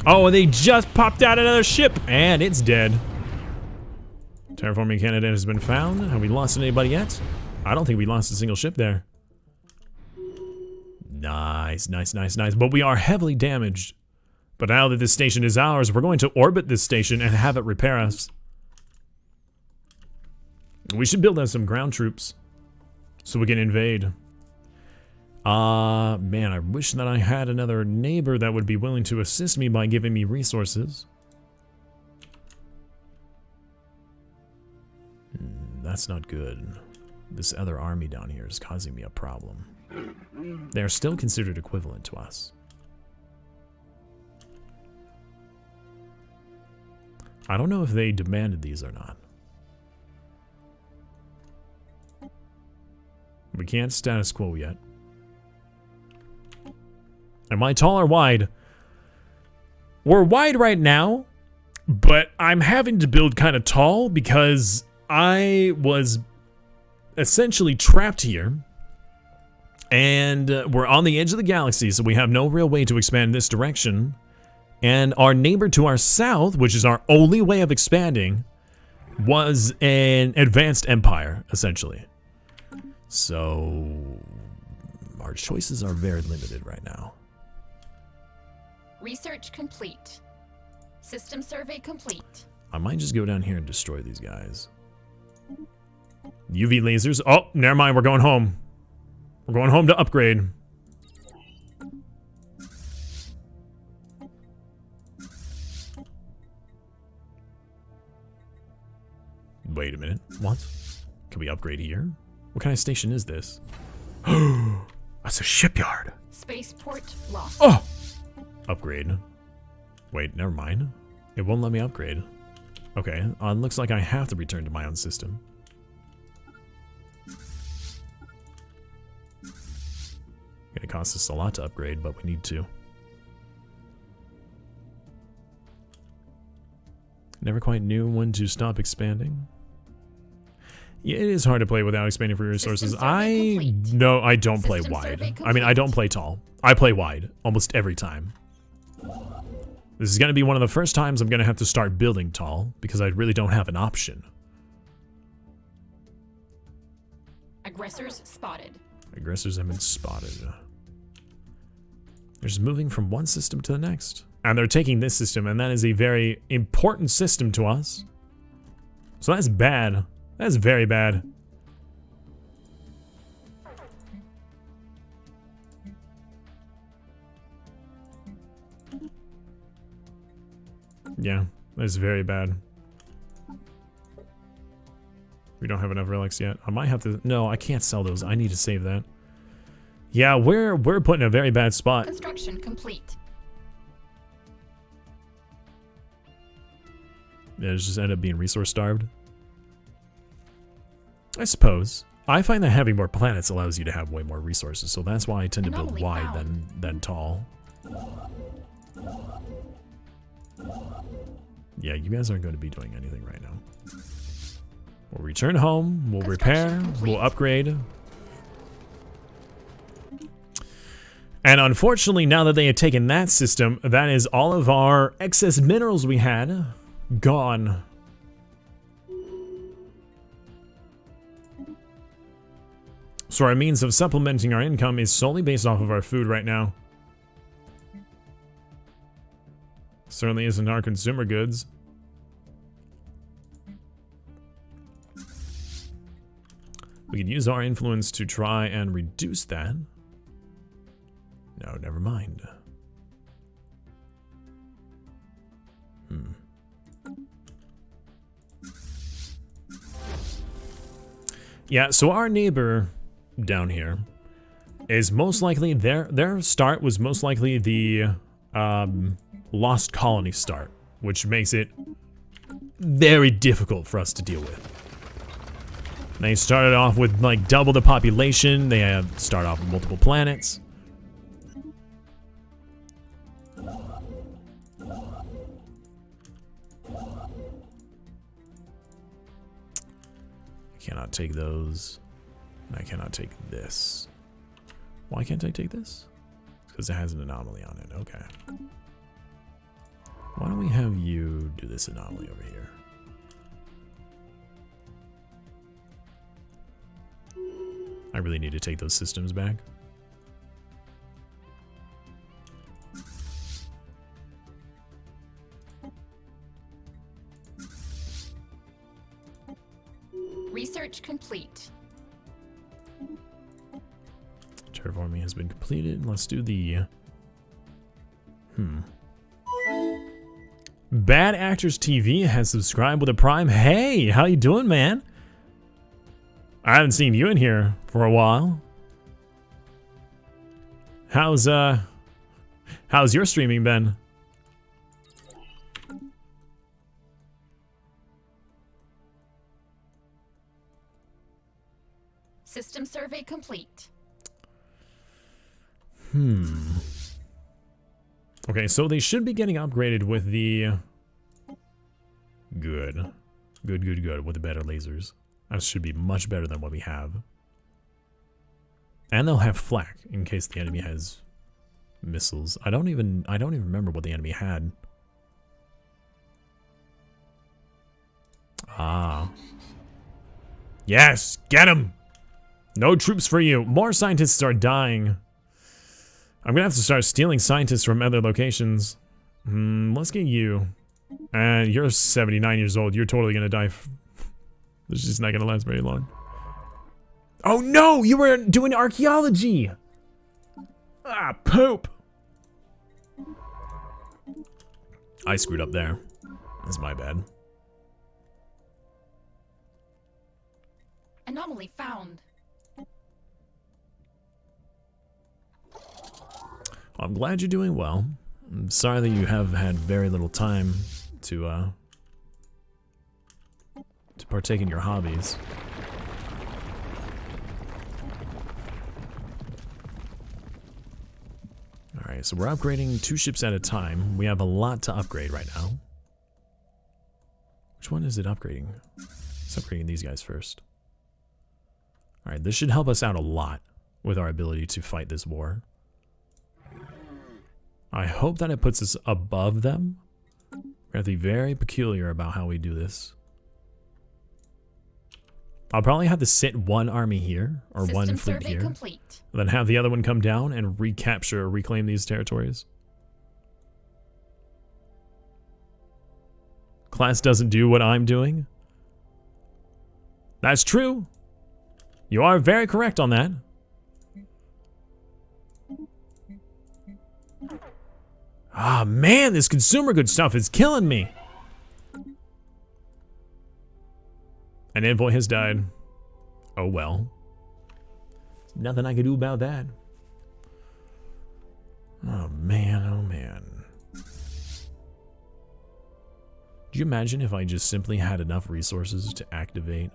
Oh, they just popped out another ship, and it's dead. Terraforming candidate has been found. Have we lost anybody yet? I don't think we lost a single ship there. Nice, nice, nice, nice. But we are heavily damaged. But now that this station is ours, we're going to orbit this station and have it repair us. We should build up some ground troops so we can invade. Man, I wish that I had another neighbor that would be willing to assist me by giving me resources. That's not good. This other army down here is causing me a problem. They are still considered equivalent to us. I don't know if they demanded these or not. We can't status quo yet. Am I tall or wide? We're wide right now, but I'm having to build kind of tall because I was essentially trapped here. And we're on the edge of the galaxy, so we have no real way to expand in this direction. And our neighbor to our south, which is our only way of expanding, was an advanced empire, essentially. So our choices are very limited right now. Research complete. System survey complete. I might just go down here and destroy these guys. UV lasers. Oh, never mind. We're going home. We're going home to upgrade. Wait a minute. What? Can we upgrade here? What kind of station is this? That's a shipyard. Spaceport lost. Oh! Upgrade. Wait, never mind. It won't let me upgrade. Okay, looks like I have to return to my own system. It costs us a lot to upgrade, but we need to. Never quite knew when to stop expanding. Yeah, it is hard to play without expanding for resources. I don't play wide. I mean, I don't play tall. I play wide almost every time. This is going to be one of the first times I'm going to have to start building tall because I really don't have an option. Aggressors spotted. Aggressors have been spotted. They're just moving from one system to the next. And they're taking this system, and that is a very important system to us. So that's bad. That's very bad. Yeah, that's very bad. We don't have enough relics yet. I might have to... No, I can't sell those. I need to save that. Yeah, we're put in a very bad spot. Construction complete. Yeah, it just ended up being resource starved. I suppose. I find that having more planets allows you to have way more resources, so that's why I tend to build wide than tall. Yeah, you guys aren't going to be doing anything right now. We'll return home, we'll repair, we'll upgrade. And unfortunately, now that they had taken that system, that is all of our excess minerals we had gone. So our means of supplementing our income is solely based off of our food right now. Certainly isn't our consumer goods. We can use our influence to try and reduce that. No, never mind. Yeah, so our neighbor down here is most likely their start was most likely the Lost Colony start, which makes it very difficult for us to deal with. They started off with like double the population. They start off with multiple planets. I cannot take those. I cannot take this. Why can't I take this? Because it has an anomaly on it. Okay. Why don't we have you do this anomaly over here? I really need to take those systems back. Research complete. Terraforming has been completed. Let's do the... Bad Actors TV has subscribed with a Prime. Hey, how you doing, man? I haven't seen you in here for a while. How's your streaming been? System survey complete. Okay, so they should be getting upgraded with the... Good, with the better lasers. That should be much better than what we have. And they'll have flak in case the enemy has missiles. I don't even remember what the enemy had. Ah. Yes, get him! No troops for you. More scientists are dying. I'm gonna have to start stealing scientists from other locations. Let's get you. And you're 79 years old. You're totally gonna die. This is just not gonna last very long. Oh no! You were doing archaeology! Ah, poop! I screwed up there. That's my bad. Anomaly found. I'm glad you're doing well. I'm sorry that you have had very little time to partake in your hobbies. Alright, so we're upgrading 2 ships at a time. We have a lot to upgrade right now. Which one is it upgrading? It's upgrading these guys first. Alright, this should help us out a lot with our ability to fight this war. I hope that it puts us above them. We're going to have to be very peculiar about how we do this. I'll probably have to sit one army here, or System one fleet survey here. complete. And then have the other one come down and recapture or reclaim these territories. Class doesn't do what I'm doing. That's true. You are very correct on that. Ah, man, this consumer goods stuff is killing me. An envoy has died. Oh well. Nothing I can do about that. Oh man, oh man. Do you imagine if I just simply had enough resources to activate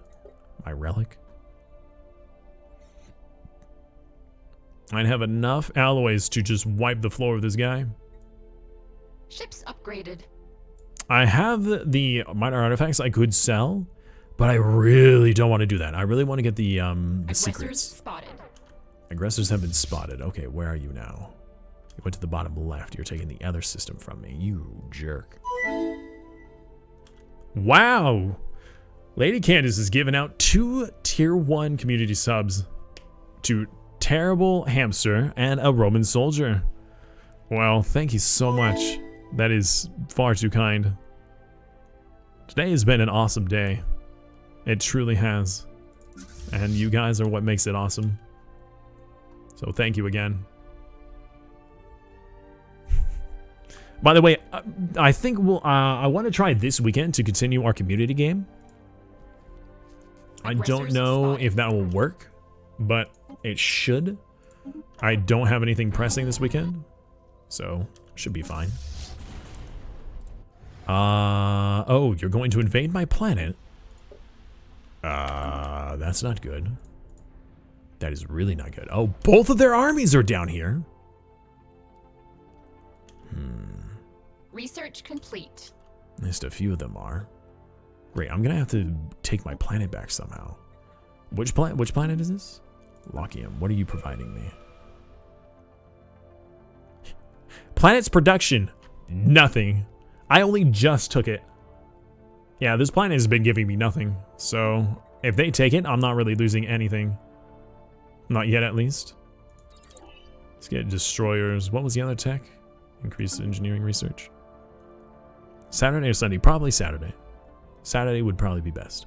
my relic? I'd have enough alloys to just wipe the floor with this guy. Ships upgraded. I have the minor artifacts I could sell, but I really don't want to do that. I really want to get the Aggressors secrets. spotted. Aggressors have been spotted. Okay, where are you now? You went to the bottom left. You're taking the other system from me. You jerk. Wow! Lady Candace is giving out 2 tier 1 community subs to Terrible Hamster and a Roman soldier. Well, thank you so much. That is far too kind. Today has been an awesome day. It truly has. And you guys are what makes it awesome. So thank you again. By the way, I think I want to try this weekend to continue our community game. I don't know if that will work, but it should. I don't have anything pressing this weekend, so should be fine. Oh, you're going to invade my planet? That's not good. That is really not good. Oh, both of their armies are down here. Research complete. At least a few of them are. Great, I'm gonna have to take my planet back somehow. Which planet is this? Lockium, what are you providing me? Planet's production. Nothing. I only just took it. Yeah, this planet has been giving me nothing. So, if they take it, I'm not really losing anything. Not yet, at least. Let's get destroyers. What was the other tech? Increase engineering research. Saturday or Sunday? Probably Saturday. Saturday would probably be best.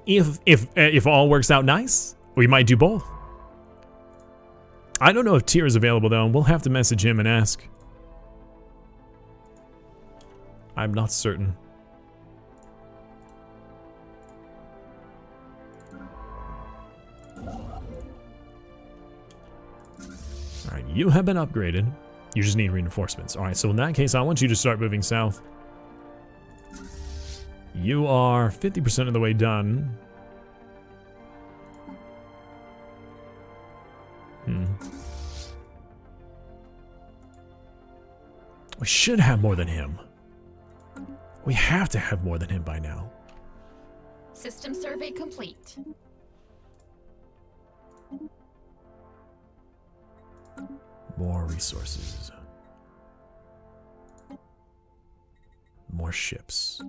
If all works out nice, we might do both. I don't know if Tyr is available though. We'll have to message him and ask. I'm not certain. Alright, you have been upgraded. You just need reinforcements. Alright, so in that case, I want you to start moving south. You are 50% of the way done. We should have more than him. We have to have more than him by now. System survey complete. More resources. More ships.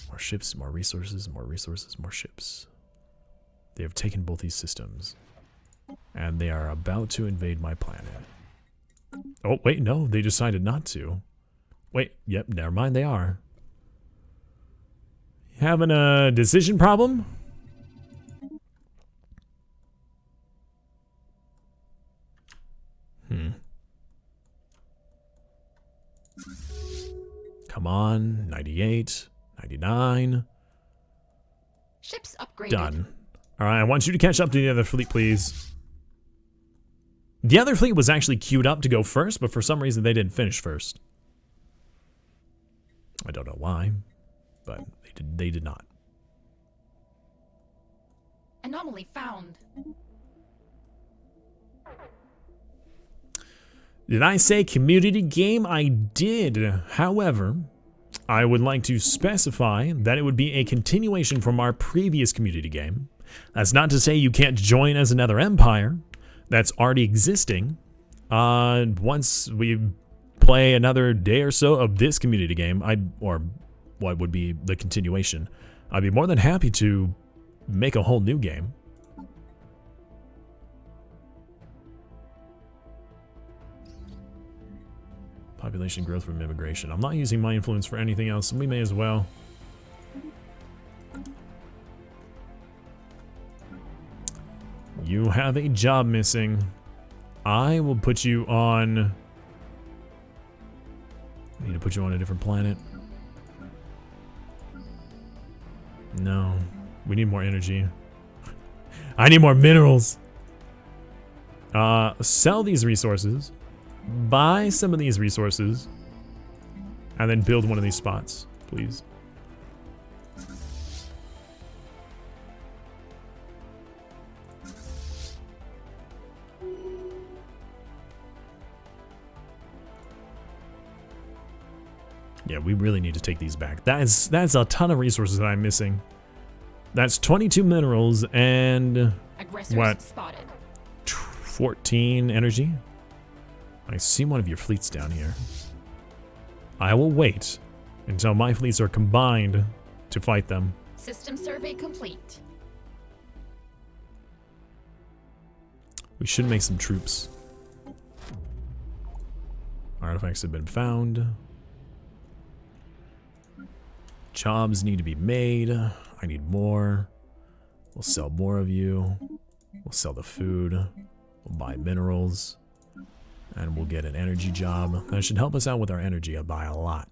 More ships, more resources, more resources, more ships. They have taken both these systems. And they are about to invade my planet. Oh, wait, no, they decided not to. Wait, yep, never mind, they are. Having a decision problem? Come on, 98, 99. Ships upgraded. Done. Alright, I want you to catch up to the other fleet, please. The other fleet was actually queued up to go first, but for some reason they didn't finish first. I don't know why, but they did not. Anomaly found. Did I say community game? I did. However, I would like to specify that it would be a continuation from our previous community game. That's not to say you can't join as another empire that's already existing. Once we play another day or so of this community game, or what would be the continuation, I'd be more than happy to make a whole new game. Population growth from immigration. I'm not using my influence for anything else, and we may as well. You have a job missing. I will put you on... I need to put you on a different planet. No. We need more energy. I need more minerals. Sell these resources. Buy some of these resources. And then build one of these spots, please. Yeah, we really need to take these back. That's a ton of resources that I'm missing. That's 22 minerals and Aggressors what? Spotted. 14 energy. I see one of your fleets down here. I will wait until my fleets are combined to fight them. System survey complete. We should make some troops. Artifacts have been found. Jobs need to be made. I need more. We'll sell more of you. We'll sell the food. We'll buy minerals. And we'll get an energy job. That should help us out with our energy by a lot.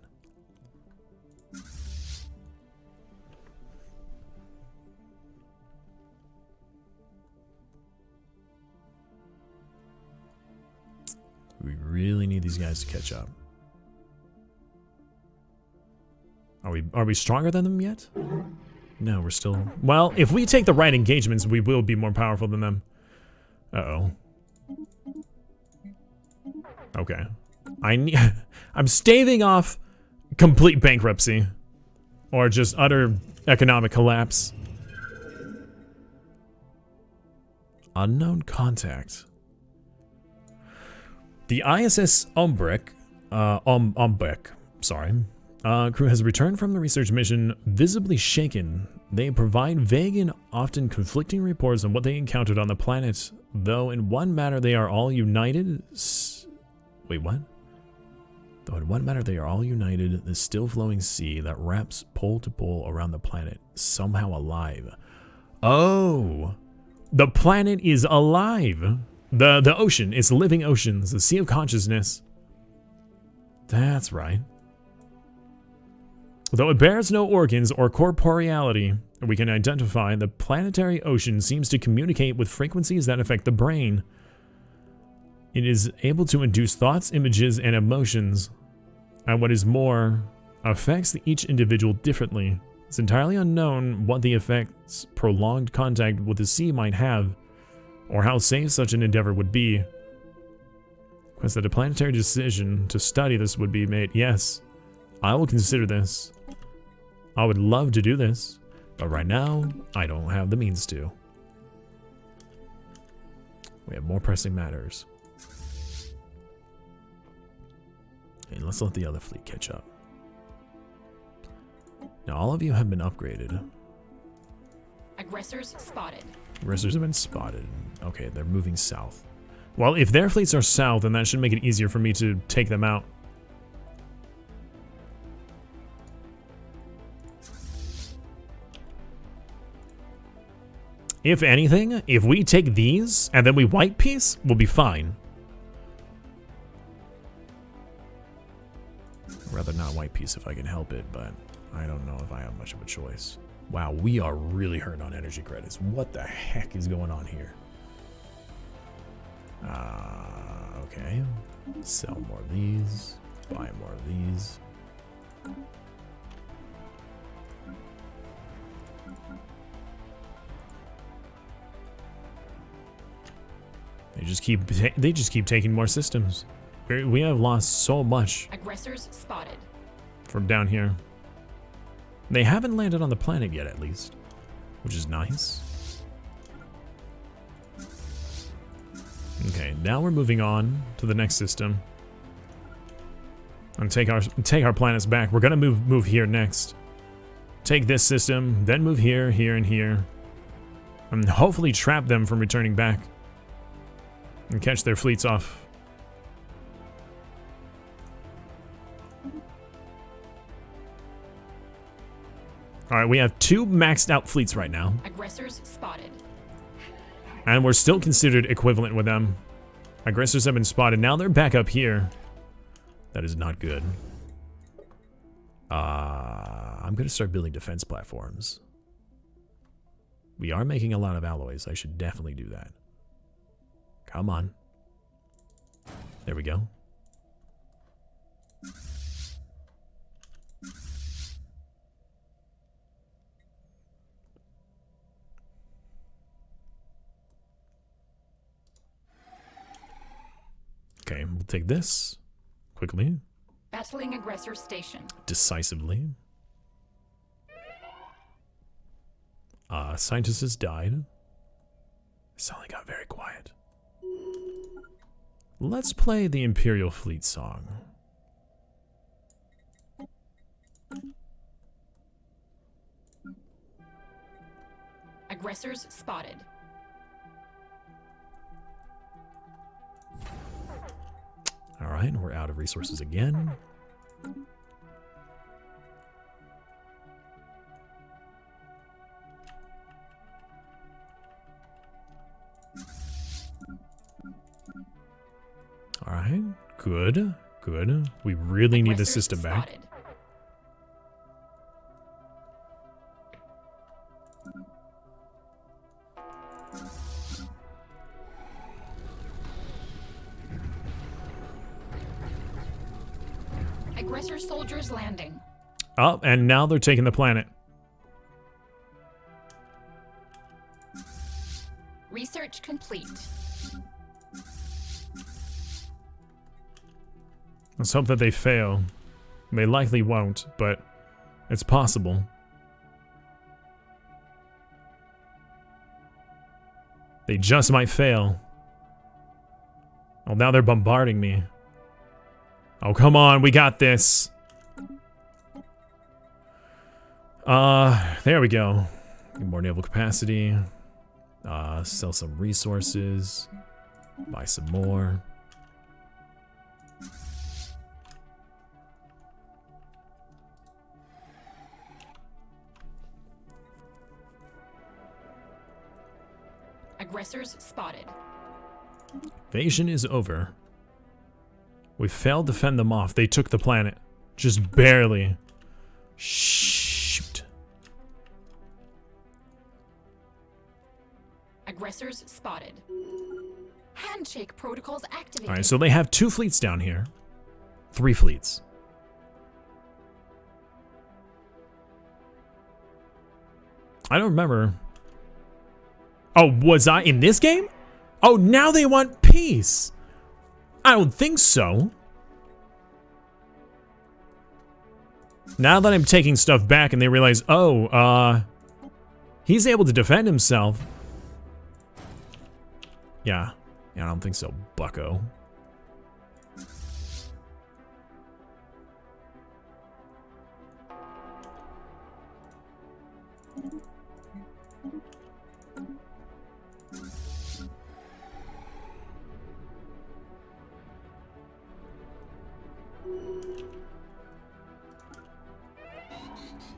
We really need these guys to catch up. Are we stronger than them yet? No, we're still... Well, if we take the right engagements, we will be more powerful than them. Uh-oh. Okay. I'm staving off complete bankruptcy. Or just utter economic collapse. Unknown contact. The ISS Umbrek, crew has returned from the research mission visibly shaken. They provide vague and often conflicting reports on what they encountered on the planet, though in one matter they are all united. Wait, what? Though in one matter they are all united, the still flowing sea that wraps pole to pole around the planet, somehow alive. Oh! The planet is alive! The ocean, it's living oceans, the sea of consciousness. That's right. Though it bears no organs or corporeality, we can identify the planetary ocean seems to communicate with frequencies that affect the brain. It is able to induce thoughts, images, and emotions, and what is more, affects each individual differently. It's entirely unknown what the effects prolonged contact with the sea might have, or how safe such an endeavor would be. Request that a planetary decision to study this would be made. Yes, I will consider this. I would love to do this, but right now, I don't have the means to. We have more pressing matters. Okay, let's let the other fleet catch up. Now, all of you have been upgraded. Aggressors spotted. Aggressors have been spotted. Okay, they're moving south. Well, if their fleets are south, then that should make it easier for me to take them out. If anything, if we take these and then we white piece, we'll be fine. Rather not white piece if I can help it, but I don't know if I have much of a choice. Wow, we are really hurt on energy credits. What the heck is going on here? Okay. Sell more of these. Buy more of these. They just keep taking more systems. We have lost so much Aggressors spotted. from down here. They haven't landed on the planet yet, at least, which is nice. Okay, now we're moving on to the next system and take our planets back. We're gonna move here next. Take this system, then move here, here, and here, and hopefully trap them from returning back and catch their fleets off. All right, we have 2 maxed out fleets right now. Aggressors spotted. And we're still considered equivalent with them. Aggressors have been spotted. Now they're back up here. That is not good. I'm going to start building defense platforms. We are making a lot of alloys. I should definitely do that. Come on. There we go. Okay, we'll take this quickly. Battling aggressor station. Decisively. Scientist has died. Suddenly got very quiet. Let's play the Imperial Fleet song. Aggressors spotted. All right, we're out of resources again. All right, good, good. We really need the system back. Spotted. Aggressor soldiers landing. Oh, and now they're taking the planet. Research complete. Let's hope that they fail. They likely won't, but it's possible. They just might fail. Oh, now they're bombarding me. Oh, come on, we got this. There we go. Get more naval capacity. Sell some resources. Buy some more. Aggressors spotted. Invasion is over. We failed to fend them off. They took the planet. Just barely. Shoot. Aggressors spotted. Handshake protocols activated. Alright, so they have 2 fleets down here. 3 fleets. I don't remember. Oh, was I in this game? Oh, now they want peace. I don't think so. Now that I'm taking stuff back and they realize, oh, he's able to defend himself. Yeah, I don't think so, bucko.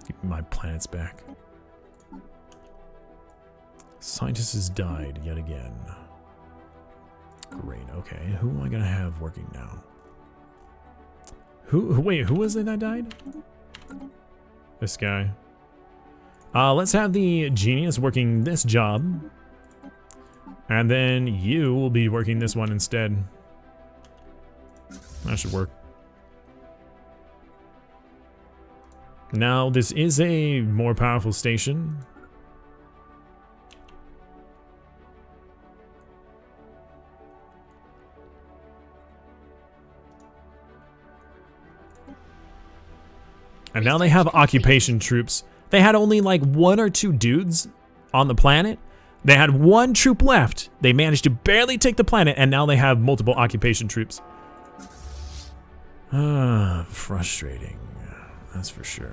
Give me my planets back. Scientist has died yet again. Great, okay. Who am I gonna have working now? Wait, who was it that died? This guy. Let's have the genius working this job. And then you will be working this one instead. That should work. Now, this is a more powerful station. And now they have occupation troops. They had only like 1 or 2 dudes on the planet. They had 1 troop left. They managed to barely take the planet, and now they have multiple occupation troops. Frustrating. That's for sure.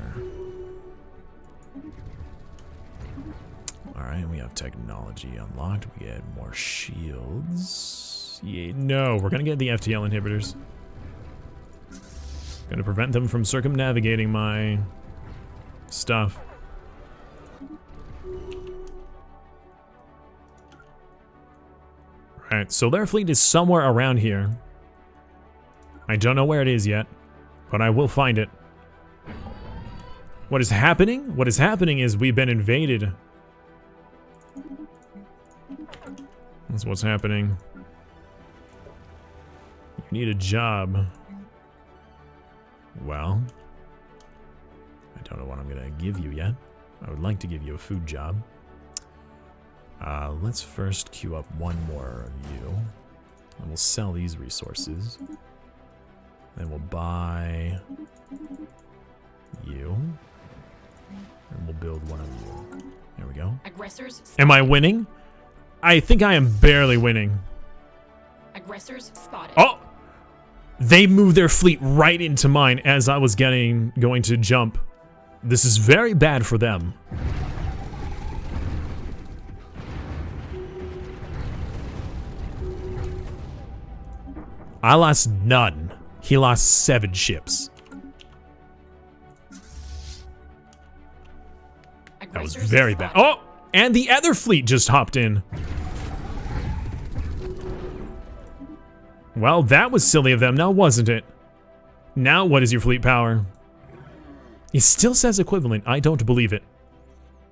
Alright, we have technology unlocked. We get more shields. Yeah, no, we're gonna get the FTL inhibitors. Gonna prevent them from circumnavigating my stuff. Alright, so their fleet is somewhere around here. I don't know where it is yet, but I will find it. What is happening? What is happening is we've been invaded. That's what's happening. You need a job. Well, I don't know what I'm gonna give you yet. I would like to give you a food job. Let's first queue up 1 more of you. And we'll sell these resources. Then we'll buy you. And we'll build 1 of you. There we go. Aggressors. Am I winning? I think I am barely winning. Aggressors spotted. Oh! They moved their fleet right into mine as I was going to jump. This is very bad for them. I lost none. He lost 7 ships. That was very bad. Oh! And the other fleet just hopped in. Well, that was silly of them now, wasn't it? Now what is your fleet power? He still says equivalent. I don't believe it.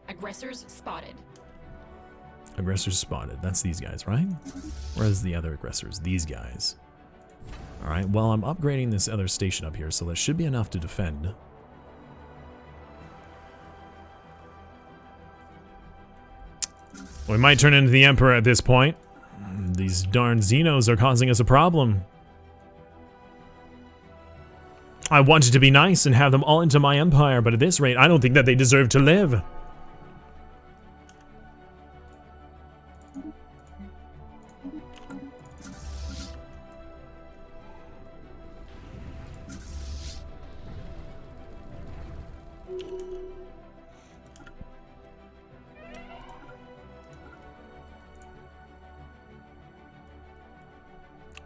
Aggressors spotted. Aggressors spotted. That's these guys, right? Where's the other aggressors? These guys. Alright, well, I'm upgrading this other station up here, so that should be enough to defend. We might turn into the Emperor at this point. These darn Xenos are causing us a problem. I wanted to be nice and have them all into my empire, but at this rate, I don't think that they deserve to live.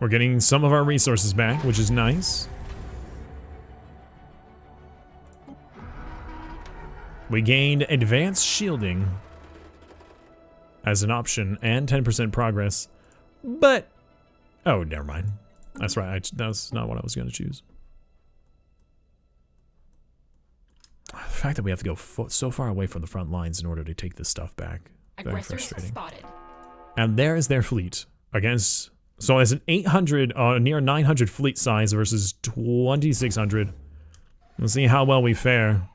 We're getting some of our resources back, which is nice. We gained advanced shielding as an option and 10% progress, but oh, never mind. That's right. That's not what I was going to choose. The fact that we have to go so far away from the front lines in order to take this stuff back. Very frustrating. Spotted. And there is their fleet against. So it's an 800, near 900 fleet size versus 2,600. Let's see how well we fare.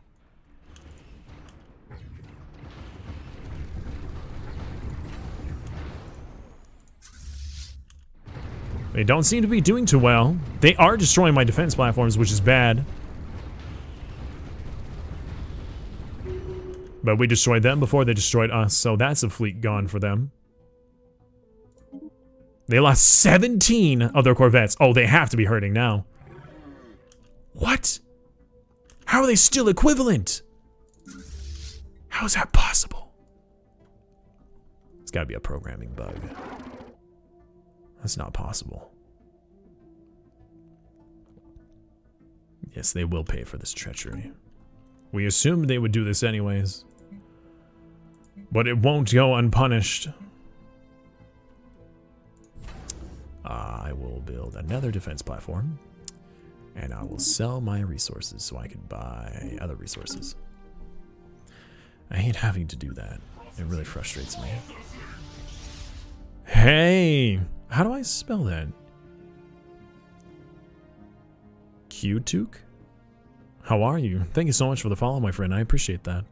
They don't seem to be doing too well. They are destroying my defense platforms, which is bad. But we destroyed them before they destroyed us, so that's a fleet gone for them. They lost 17 of their corvettes. Oh, they have to be hurting now. What? How are they still equivalent? How is that possible? It's gotta be a programming bug. That's not possible. Yes, they will pay for this treachery. We assumed they would do this anyways. But it won't go unpunished. I will build another defense platform. And I will sell my resources so I can buy other resources. I hate having to do that. It really frustrates me. Hey! How do I spell that? Q-Took? How are you? Thank you so much for the follow, my friend. I appreciate that.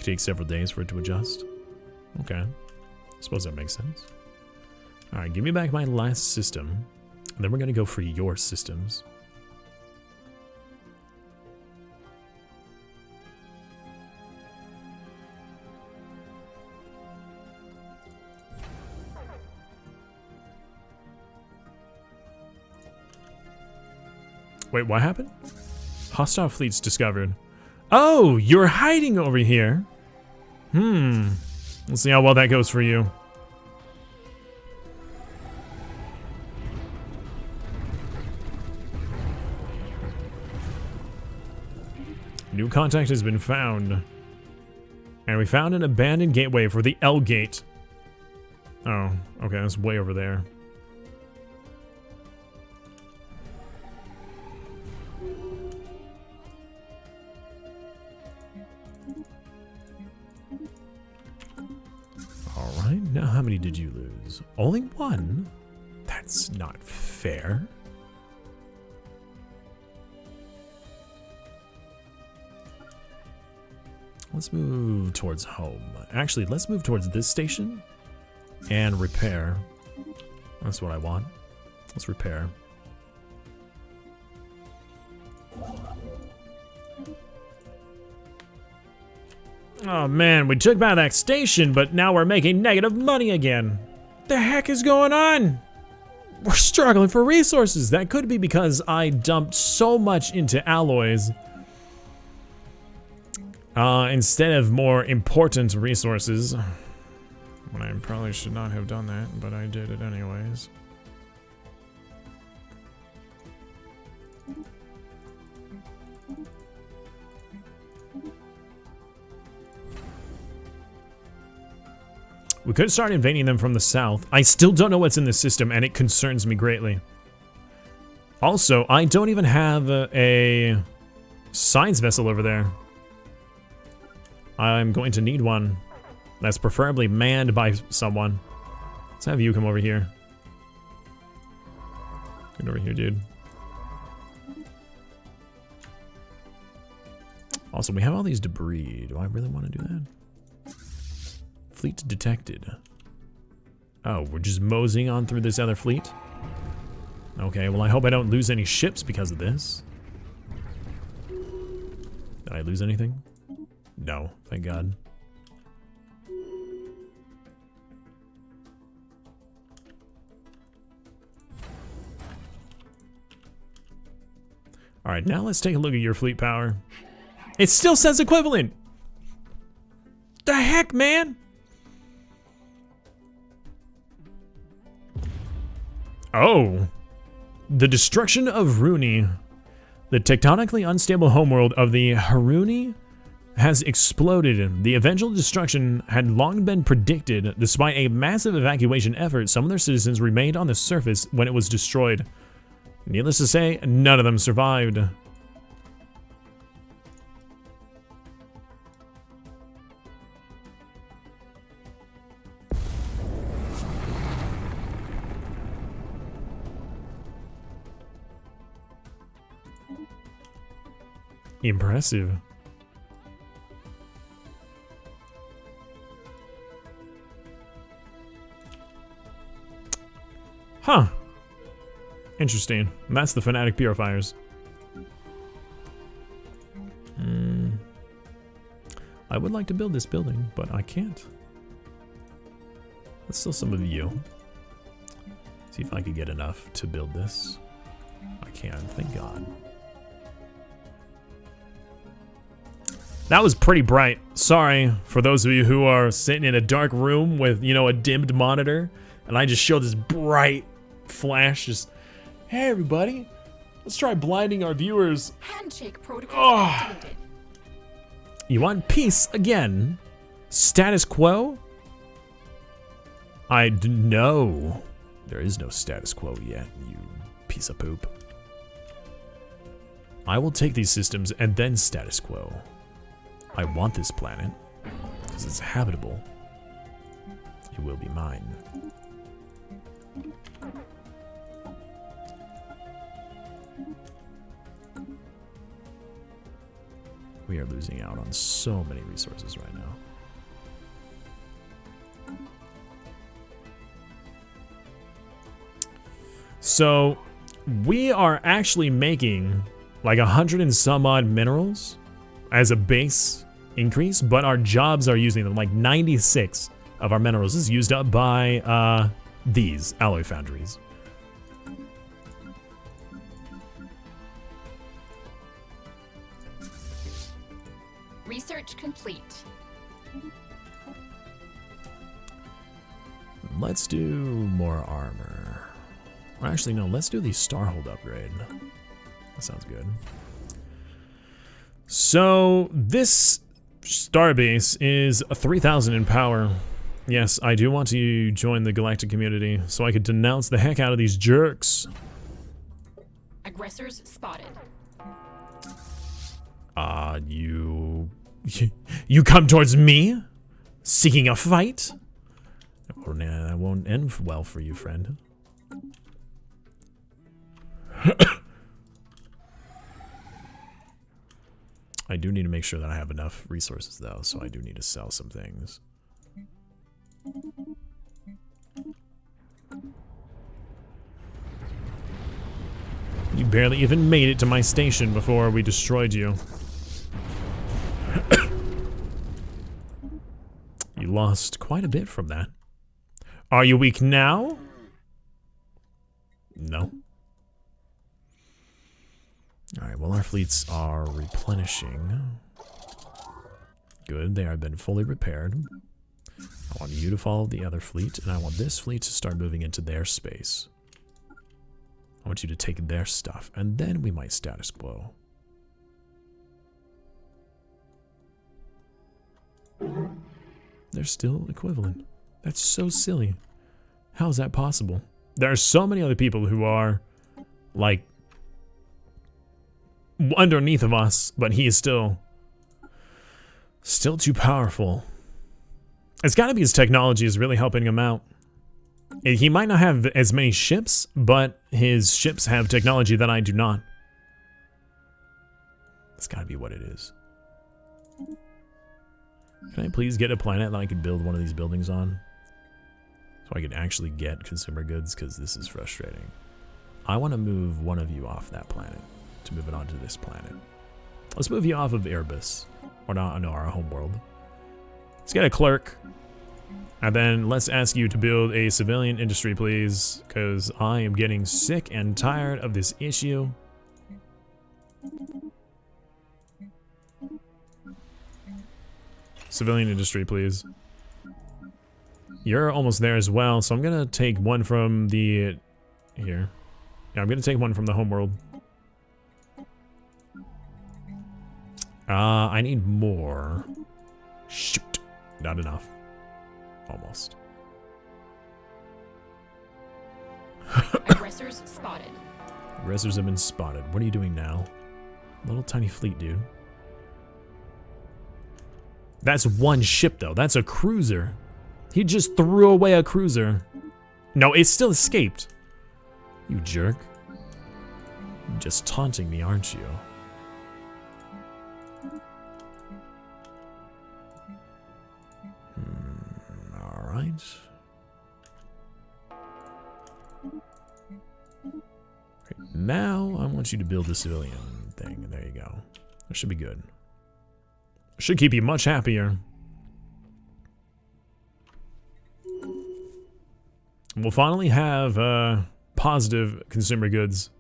take several days for it to adjust. Okay. I suppose that makes sense. Alright, give me back my last system. And then we're going to go for your systems. Wait, what happened? Hostile fleets discovered. Oh, you're hiding over here. Let's see how well that goes for you. New contact has been found. And we found an abandoned gateway for the L gate. Oh, okay, that's way over there. Alright, now how many did you lose? Only one? That's not fair. Let's move towards home. Actually, let's move towards this station and repair. That's what I want. Let's repair. Oh man, we took back that station, but now we're making negative money again. The heck is going on? We're struggling for resources. That could be because I dumped so much into alloys instead of more important resources. I probably should not have done that, but I did it anyways. We could start invading them from the south. I still don't know what's in the system, and it concerns me greatly. Also, I don't even have a science vessel over there. I'm going to need one that's preferably manned by someone. Let's have you come over here. Get over here, dude. Also, we have all these debris. Do I really want to do that? Fleet detected. Oh, we're just moseying on through this other fleet? Okay, well I hope I don't lose any ships because of this. Did I lose anything? No, thank God. Alright, now let's take a look at your fleet power. It still says equivalent! The heck, man? Oh, the destruction of Rooney. The tectonically unstable homeworld of the Haruni has exploded. The eventual destruction had long been predicted. Despite a massive evacuation effort, some of their citizens remained on the surface when it was destroyed. Needless to say, none of them survived. Impressive. Huh. Interesting. That's the Fanatic Purifiers. I would like to build this building, but I can't. Let's steal some of you. See if I could get enough to build this. I can, thank God. That was pretty bright. Sorry for those of you who are sitting in a dark room with, you know, a dimmed monitor, and I just show this bright flash. Just, hey everybody, let's try blinding our viewers. Handshake protocol activated. You want peace again? Status quo? No. There is no status quo yet, you piece of poop. I will take these systems and then status quo. I want this planet, because it's habitable. It will be mine. We are losing out on so many resources right now. So we are actually making like 100 and some odd minerals as a base increase, but our jobs are using them. Like 96 of our minerals is used up by these alloy foundries. Research complete. Let's do more armor. Or actually, no, let's do the Starhold upgrade. That sounds good. So, this starbase is 3,000 in power. Yes, I do want to join the galactic community so I could denounce the heck out of these jerks. Aggressors spotted. You come towards me? Seeking a fight? Oh, nah, that won't end well for you, friend. I do need to make sure that I have enough resources, though, so I do need to sell some things. You barely even made it to my station before we destroyed you. You lost quite a bit from that. Are you weak now? No. Alright, well our fleets are replenishing. Good, they have been fully repaired. I want you to follow the other fleet, and I want this fleet to start moving into their space. I want you to take their stuff, and then we might status quo. They're still equivalent. That's so silly. How is that possible? There are so many other people who are, like, underneath of us, but he is still too powerful. It's got to be his technology is really helping him out. He might not have as many ships, but his ships have technology that I do not. It's got to be what it is. Can I please get a planet that I could build one of these buildings on? So I could actually get consumer goods, because this is frustrating. I want to move one of you off that planet to move it onto this planet. Let's move you off of Erebus. Or not, no, our home world. Let's get a clerk. And then let's ask you to build a civilian industry, please, because I am getting sick and tired of this issue. Civilian industry, please. You're almost there as well, so I'm gonna take one from the... Here. Yeah, I'm gonna take one from the homeworld. I need more. Shoot. Not enough. Almost. Aggressors spotted. Aggressors have been spotted. What are you doing now? Little tiny fleet, dude. That's one ship, though. That's a cruiser. He just threw away a cruiser. No, it still escaped. You jerk. You're just taunting me, aren't you? Alright. Now, I want you to build the civilian thing. There you go. That should be good. Should keep you much happier. We'll finally have positive consumer goods.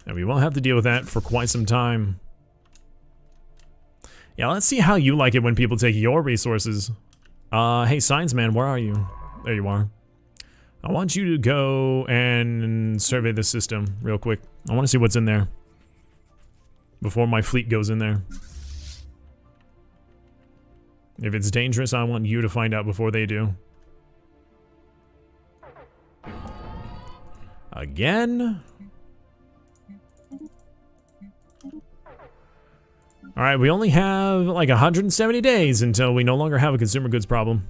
And we won't have to deal with that for quite some time. Yeah, let's see how you like it when people take your resources. Hey, Science Man, where are you? There you are. I want you to go and survey the system real quick. I want to see what's in there before my fleet goes in there. If it's dangerous, I want you to find out before they do. Again? Alright, we only have like 170 days until we no longer have a consumer goods problem.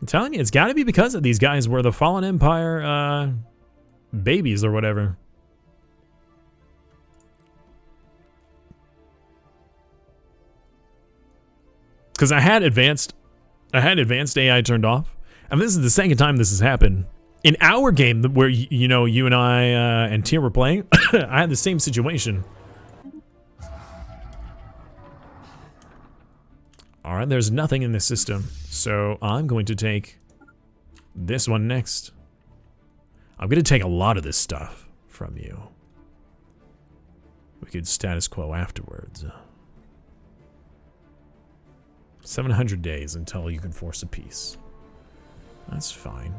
I'm telling you, it's got to be because of these guys were the Fallen Empire babies or whatever. Because I had advanced AI turned off, and this is the second time this has happened in our game where you know you and I and Tyr were playing. I had the same situation. All right, there's nothing in this system, so I'm going to take this one next. I'm going to take a lot of this stuff from you. We could status quo afterwards. 700 days until you can force a peace. That's fine.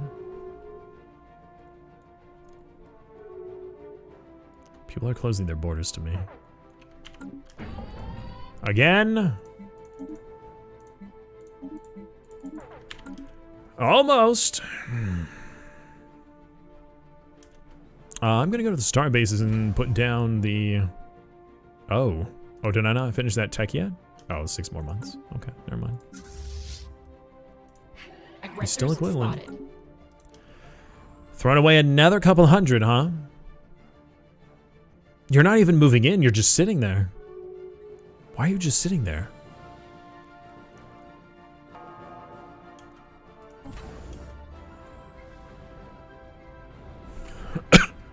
People are closing their borders to me. Again? Almost. I'm gonna go to the star bases and put down the... Oh, did I not finish that tech yet? Oh, 6 more months. Okay, never mind. He's still equivalent. Spotted. Throwing away another couple hundred, huh? You're not even moving in, you're just sitting there. Why are you just sitting there?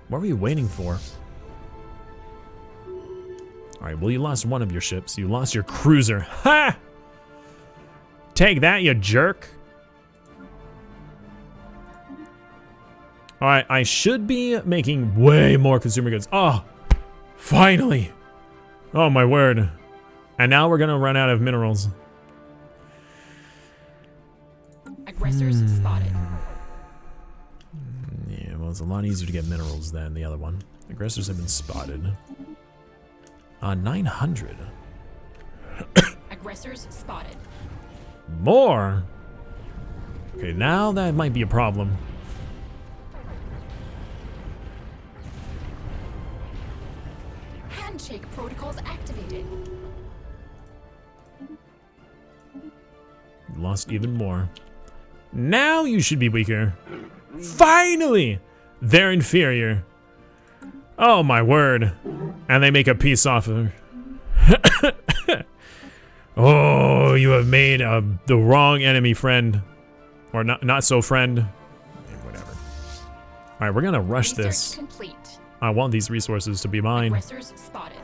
What were you waiting for? Alright, well, you lost one of your ships. You lost your cruiser. Ha! Take that, you jerk. Alright, I should be making way more consumer goods. Oh, finally. Oh, my word. And now we're gonna run out of minerals. Aggressors spotted. Yeah, well, it's a lot easier to get minerals than the other one. Aggressors have been spotted. 900. Aggressors spotted. More? Okay, now that might be a problem. Handshake protocols activated. Lost even more. Now you should be weaker. Finally! They're inferior. Oh my word. And they make a peace offer. Oh, you have made the wrong enemy friend. Or not so friend. Whatever. Alright, we're gonna rush Research this. complete. I want these resources to be mine. Aggressors spotted.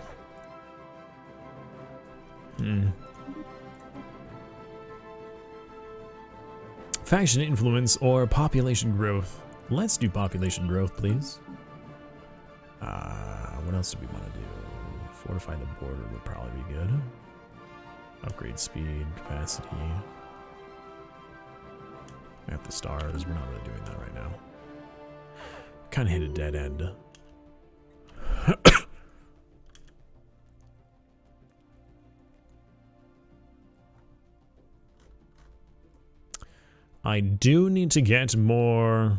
Faction influence or population growth. Let's do population growth, please. What else do we want to do? Fortify the border would probably be good. Upgrade speed, capacity. At the stars, we're not really doing that right now. Kind of hit a dead end. I do need to get more...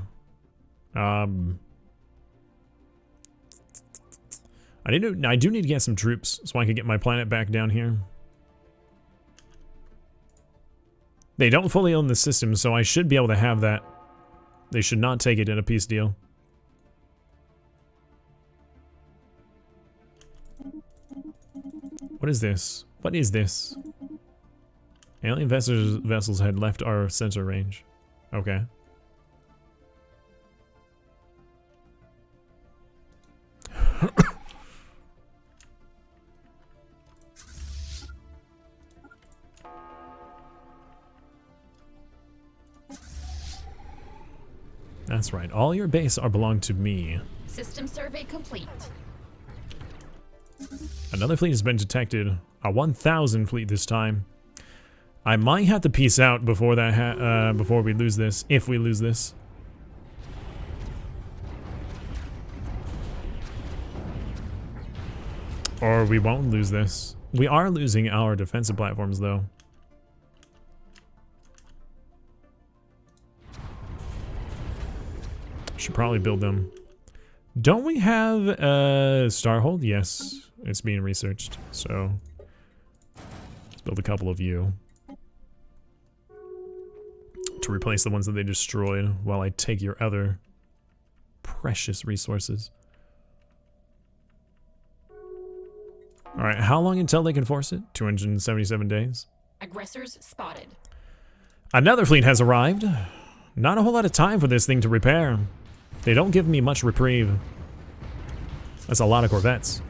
I do need to get some troops so I can get my planet back down here. They don't fully own the system, so I should be able to have that. They should not take it in a peace deal. What is this? What is this? Alien vessels had left our sensor range. Okay. That's right. All your base are belong to me. System survey complete. Another fleet has been detected. A 1,000 fleet this time. I might have to peace out before that before we lose this, if we lose this. Or we won't lose this. We are losing our defensive platforms, though. Should probably build them. Don't we have a Starhold? Yes, it's being researched. So let's build a couple of you. to replace the ones that they destroyed while I take your other precious resources. Alright, how long until they can force it? 277 days. Aggressors spotted. Another fleet has arrived. Not a whole lot of time for this thing to repair. They don't give me much reprieve. That's a lot of corvettes.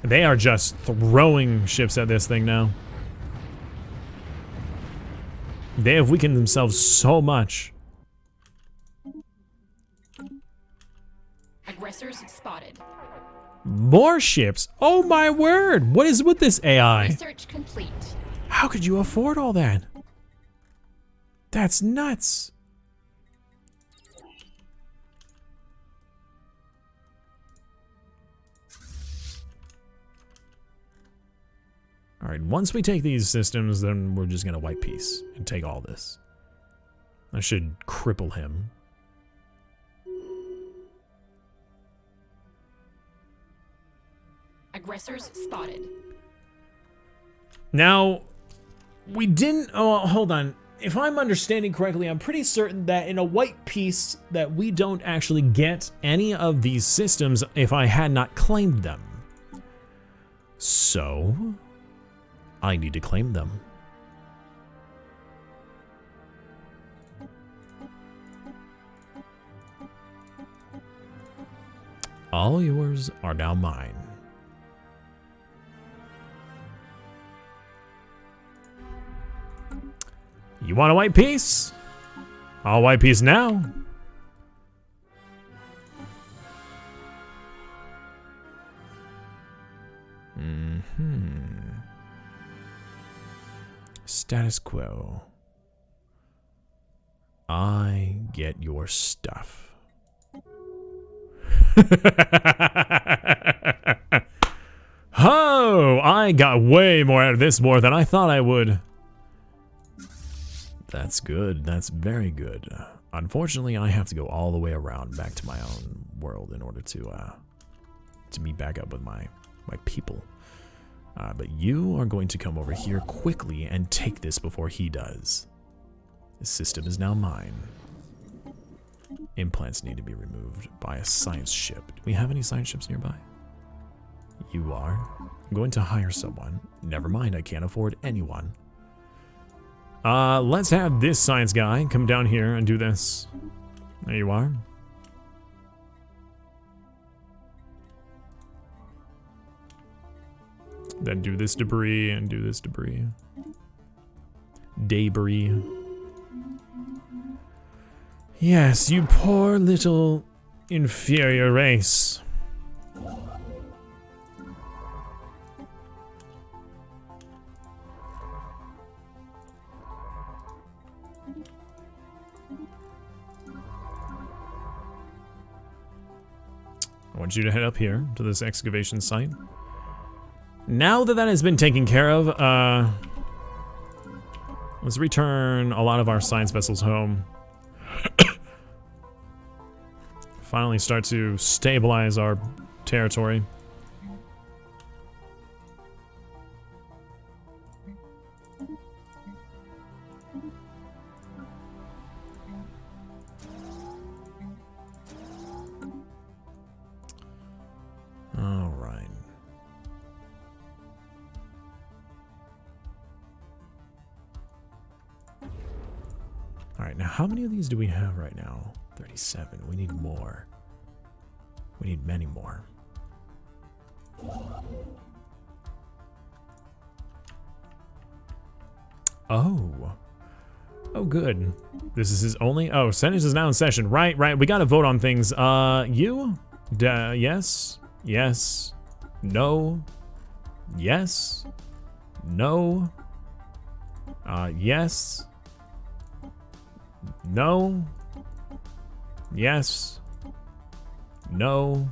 They are just throwing ships at this thing now. They have weakened themselves so much. Aggressors spotted. More ships? Oh my word! What is with this AI? Research complete. How could you afford all that? That's nuts. Alright, once we take these systems, then we're just gonna wipe peace and take all this. I should cripple him. Aggressors spotted. Now, we didn't... Oh, hold on. If I'm understanding correctly, I'm pretty certain that in a white piece that we don't actually get any of these systems if I had not claimed them. So, I need to claim them. All yours are now mine. You want a white piece? I'll white piece now. Status quo. I get your stuff. Oh, I got way more out of this war than I thought I would. That's good. That's very good. Unfortunately, I have to go all the way around back to my own world in order to meet back up with my people. But you are going to come over here quickly and take this before he does. This system is now mine. Implants need to be removed by a science ship. Do we have any science ships nearby? You are. I'm going to hire someone. Never mind, I can't afford anyone. Let's have this science guy come down here and do this. There you are. Then do this debris and do this debris. Debris. Yes, you poor little inferior race. I want you to head up here to this excavation site. Now that that has been taken care of, let's return a lot of our science vessels home. Finally start to stabilize our territory. All right. All right, now how many of these do we have right now? 37. We need more. We need many more. Oh. Oh, good. This is his only... Oh, Senate is now in session. Right. We gotta vote on things. You? Yes? Yes. No. Yes. No. Yes. No. Yes. No.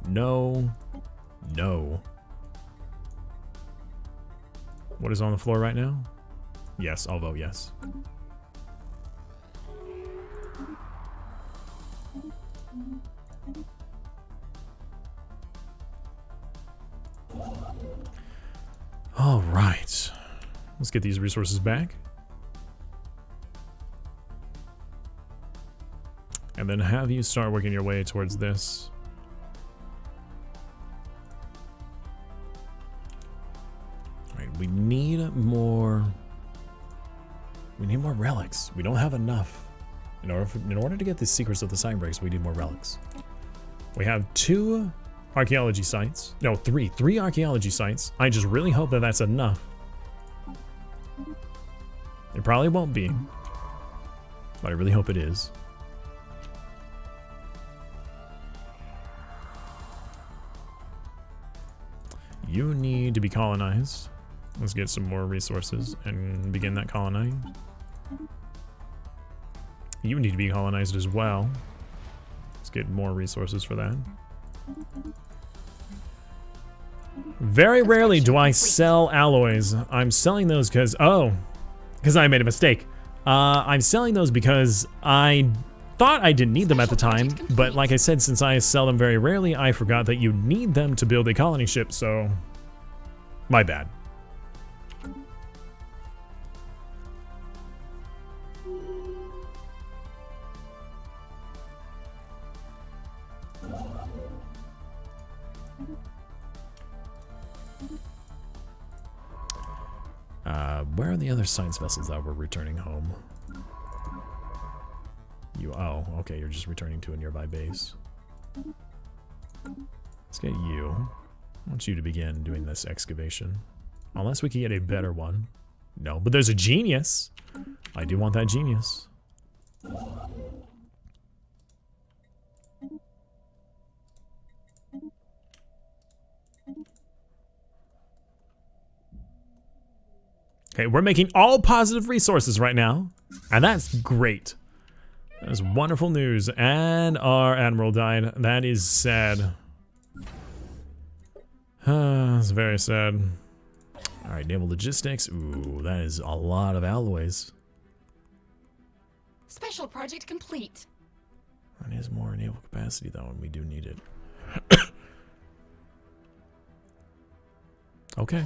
No. No. What is on the floor right now? Yes, I'll vote yes. All right. get these resources back. And then have you start working your way towards this. Alright, we need more... We need more relics. We don't have enough. In order to get the secrets of the sign breaks, we need more relics. We have 2 archaeology sites. No, 3. 3 archaeology sites. I just really hope that that's enough. It probably won't be. But I really hope it is. You need to be colonized. Let's get some more resources and begin that colonizing. You need to be colonized as well. Let's get more resources for that. Very rarely do I sell alloys. I'm selling those because, because I made a mistake. I'm selling those because I thought I didn't need them at the time, but like I said, since I sell them very rarely, I forgot that you need them to build a colony ship, so my bad. Where are the other science vessels that were returning home? Oh, okay, you're just returning to a nearby base. Let's get you. I want you to begin doing this excavation. Unless we can get a better one. No, but there's a genius. I do want that genius. Okay, we're making all positive resources right now, and that's great. That is wonderful news. And our admiral died. That is sad. That's very sad. All right, naval logistics. Ooh, that is a lot of alloys. Special project complete. That is more naval capacity though, and we do need it. Okay,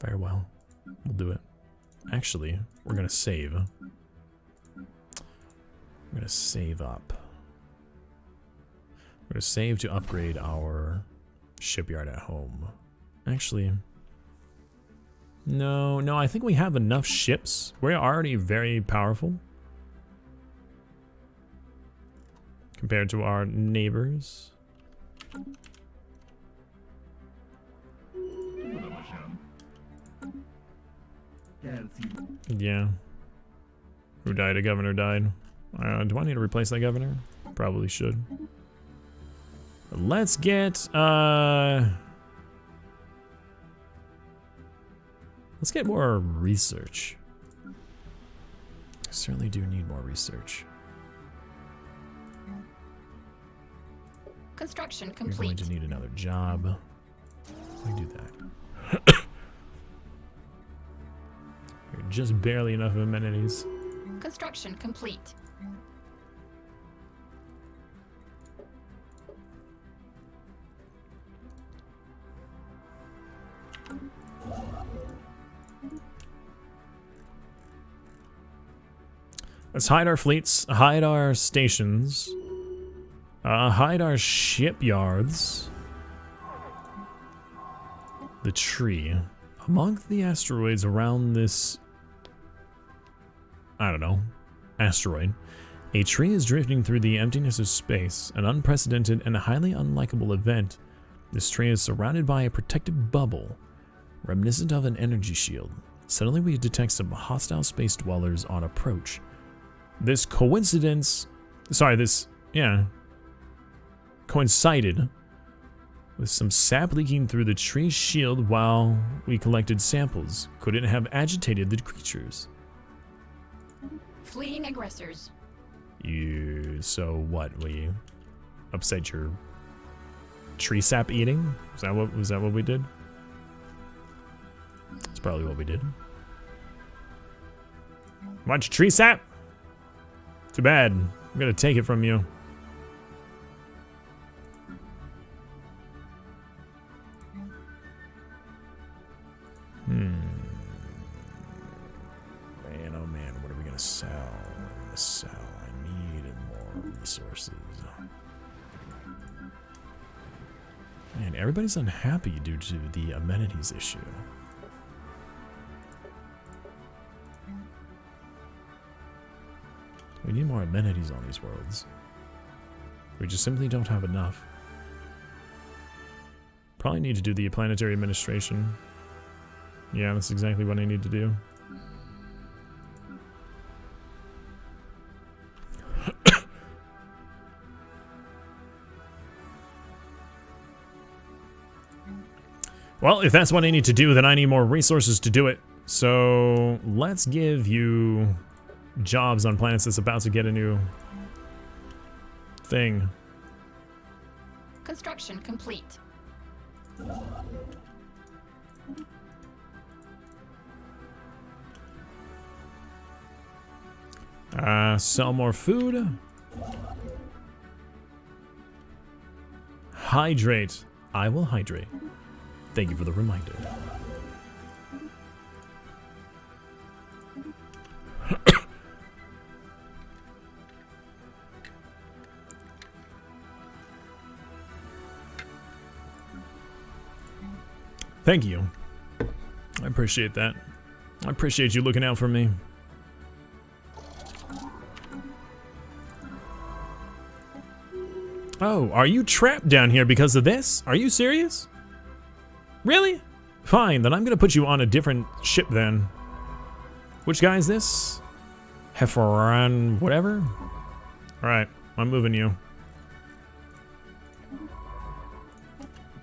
very well. We'll do it. Actually, we're gonna save. I'm gonna save up. We're gonna save to upgrade our shipyard at home. Actually, no, I think we have enough ships. We're already very powerful compared to our neighbors. Yeah. Who died? A governor died. Do I need to replace that governor? Probably should. But let's get let's get more research. I certainly do need more research. Construction You're going complete. to need another job. Let me do that. Just barely enough amenities. Construction complete. Let's hide our fleets, hide our stations, hide our shipyards. The tree. Among the asteroids around this, I don't know, asteroid, a tree is drifting through the emptiness of space, an unprecedented and highly unlikable event. This tree is surrounded by a protective bubble, reminiscent of an energy shield. Suddenly we detect some hostile space dwellers on approach. This coincided with some sap leaking through the tree's shield while we collected samples. Could it have agitated the creatures? Fleeing aggressors. So what? We upset your tree sap eating? Was that what we did? That's probably what we did. Want your tree sap? Too bad. I'm gonna take it from you. Man, everybody's unhappy due to the amenities issue. We need more amenities on these worlds. We just simply don't have enough. Probably need to do the planetary administration. Yeah, that's exactly what I need to do. Well, if that's what I need to do, then I need more resources to do it. So let's give you jobs on planets that's about to get a new thing. Construction complete. Sell more food. Hydrate. I will hydrate. Thank you for the reminder. Thank you. I appreciate that. I appreciate you looking out for me. Oh, are you trapped down here because of this? Are you serious? Really? Fine, then I'm gonna put you on a different ship then. Which guy is this? Hefferan whatever? Alright, I'm moving you.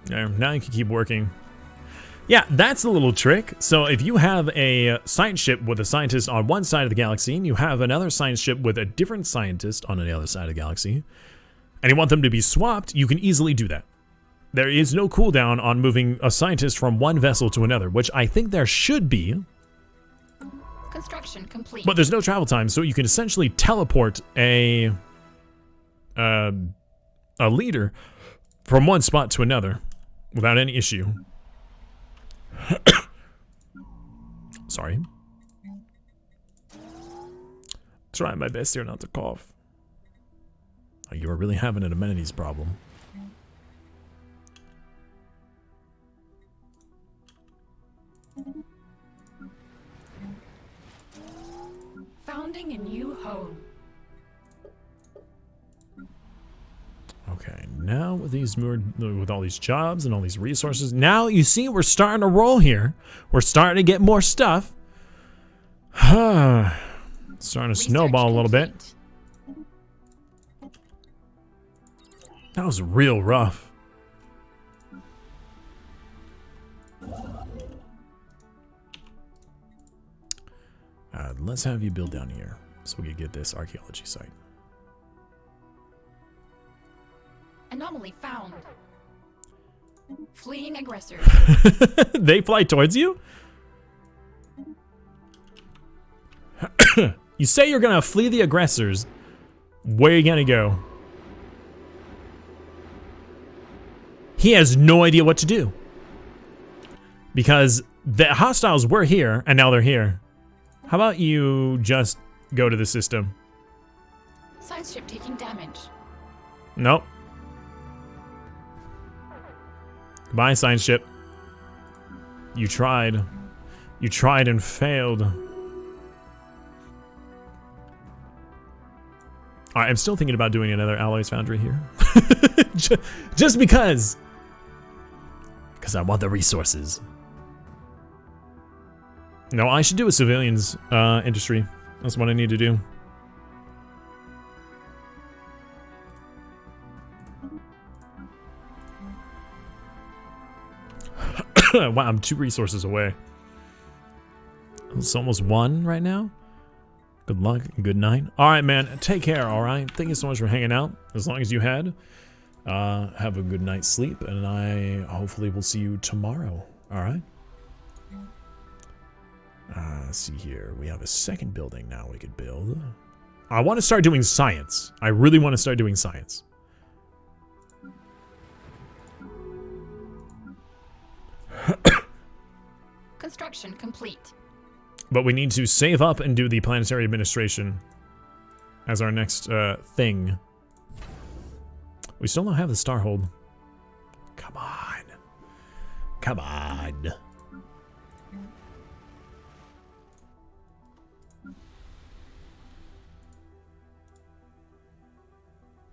There, now you can keep working. Yeah, that's a little trick. So if you have a science ship with a scientist on one side of the galaxy, and you have another science ship with a different scientist on the other side of the galaxy, and you want them to be swapped, you can easily do that. There is no cooldown on moving a scientist from one vessel to another, which I think there should be. Construction complete. But there's no travel time, so you can essentially teleport a leader from one spot to another without any issue. Sorry. Trying my best here not to cough. Oh, you are really having an amenities problem. Founding a new home. Okay, now with these with all these jobs and all these resources, now you see we're starting to roll here. We're starting to get more stuff. Starting to snowball a little bit. That was real rough. Let's have you build down here so we can get this archaeology site. Anomaly found. Fleeing aggressors. They fly towards you? You say you're gonna flee the aggressors. Where are you gonna go? He has no idea what to do. Because the hostiles were here, and now they're here. How about you just go to the system? Science ship taking damage. Nope. Goodbye, science ship. You tried. You tried and failed. Alright, I'm still thinking about doing another alloys foundry here. Just because. Because I want the resources. No, I should do a civilians industry. That's what I need to do. Wow, I'm 2 resources away. It's almost 1 right now. Good luck and good night. Alright, man. Take care, alright? Thank you so much for hanging out. As long as you had. Have a good night's sleep, and I hopefully will see you tomorrow. Alright? Let's see here. We have a second building now we could build. I want to start doing science. I really want to start doing science. Construction complete. But we need to save up and do the planetary administration as our next thing. We still don't have the Starhold. Come on. Come on.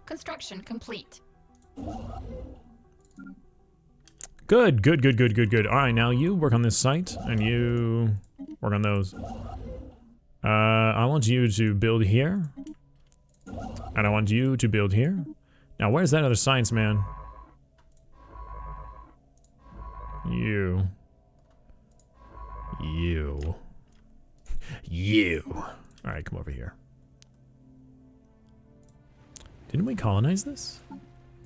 Construction complete. Good, good, good, good, good, good. All right, now you work on this site, and you work on those. I want you to build here. And I want you to build here. Now, where's that other science man? You. You. You. Alright, come over here. Didn't we colonize this?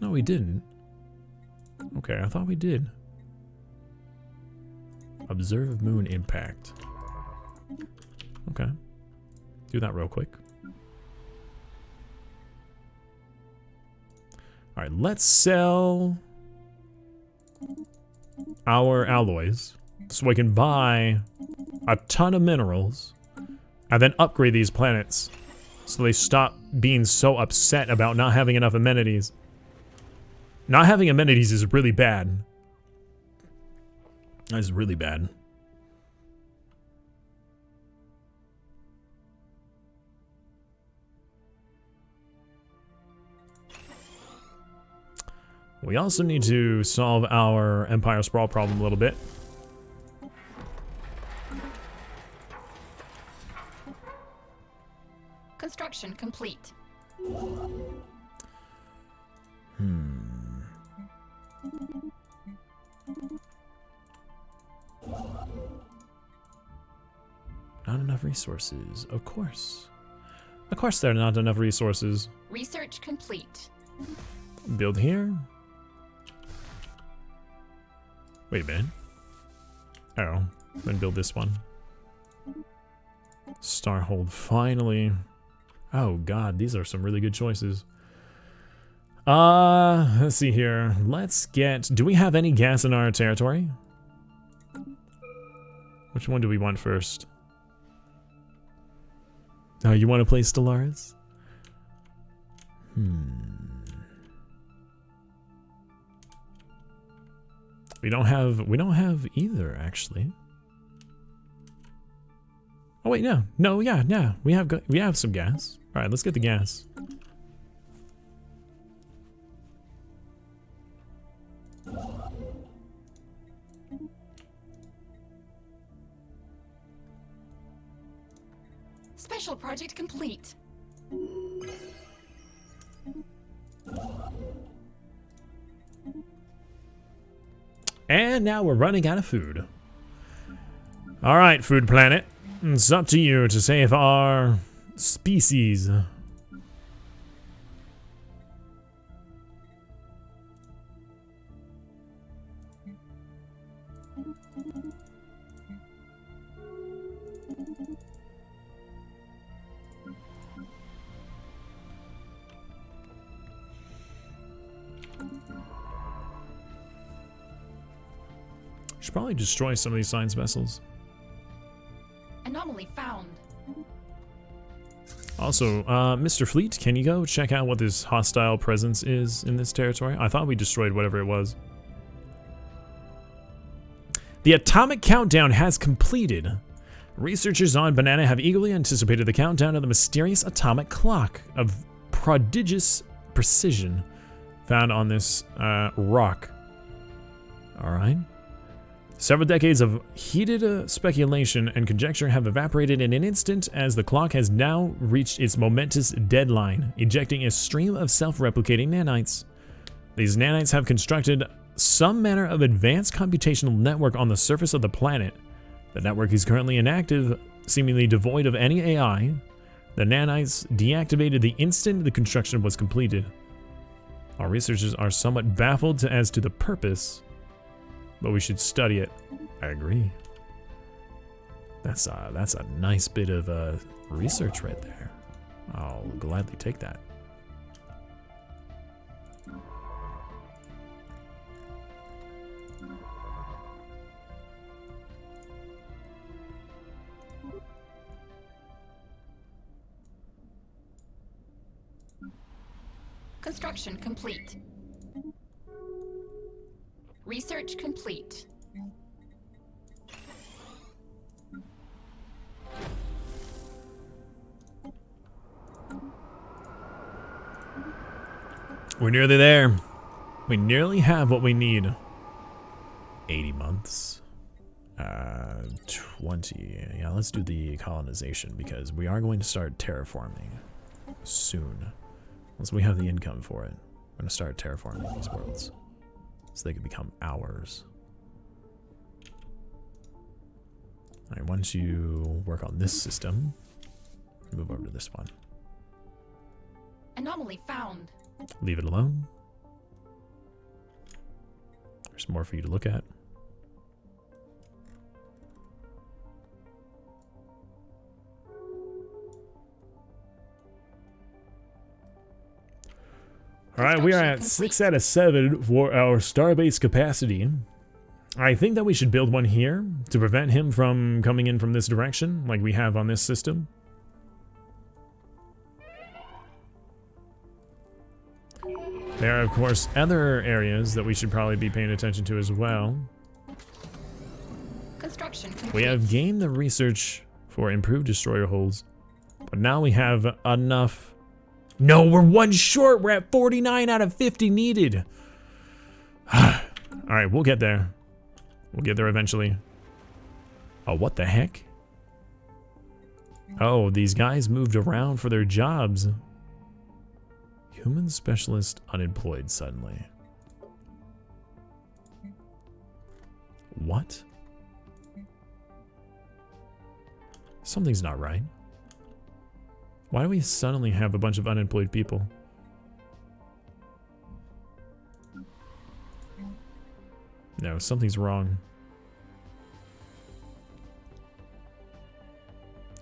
No, we didn't. Okay, I thought we did. Observe moon impact. Okay. Do that real quick. Alright, let's sell our alloys so we can buy a ton of minerals and then upgrade these planets so they stop being so upset about not having enough amenities. Not having amenities is really bad. That's really bad. We also need to solve our Empire Sprawl problem a little bit. Construction complete. Not enough resources, of course. Of course there are not enough resources. Research complete. Build here. Wait a minute. Oh, then build this one. Starhold, finally. Oh god, these are some really good choices. Let's see here. Let's get... Do we have any gas in our territory? Which one do we want first? Oh, you want to play Stellaris? We don't have either, actually. Oh wait, no. No, yeah. We have some gas. All right, let's get the gas. Special project complete. And now we're running out of food. All right, Food Planet. It's up to you to save our species. Should probably destroy some of these science vessels. Anomaly found. Also, Mr. Fleet, can you go check out what this hostile presence is in this territory? I thought we destroyed whatever it was. The atomic countdown has completed. Researchers on Banana have eagerly anticipated the countdown of the mysterious atomic clock of prodigious precision found on this rock. All right. Several decades of heated speculation and conjecture have evaporated in an instant as the clock has now reached its momentous deadline, ejecting a stream of self-replicating nanites. These nanites have constructed some manner of advanced computational network on the surface of the planet. The network is currently inactive, seemingly devoid of any AI. The nanites deactivated the instant the construction was completed. Our researchers are somewhat baffled as to the purpose, but we should study it. I agree. That's a nice bit of research right there. I'll gladly take that. Construction complete. Research complete. We're nearly there. We nearly have what we need. 80 months. 20. Yeah, let's do the colonization because we are going to start terraforming soon. Once we have the income for it, we're going to start terraforming these worlds so they can become ours. Alright, once you work on this system, move over to this one. Anomaly found. Leave it alone. There's more for you to look at. Alright, we are at 6 out of 7 for our starbase capacity. I think that we should build one here to prevent him from coming in from this direction, like we have on this system. There are, of course, other areas that we should probably be paying attention to as well. Construction complete. We have gained the research for improved destroyer hulls, but now we have enough. No, we're one short. We're at 49 out of 50 needed. Alright, we'll get there. We'll get there eventually. Oh, what the heck? Oh, these guys moved around for their jobs. Human specialist unemployed suddenly. What? Something's not right. Why do we suddenly have a bunch of unemployed people? No, something's wrong.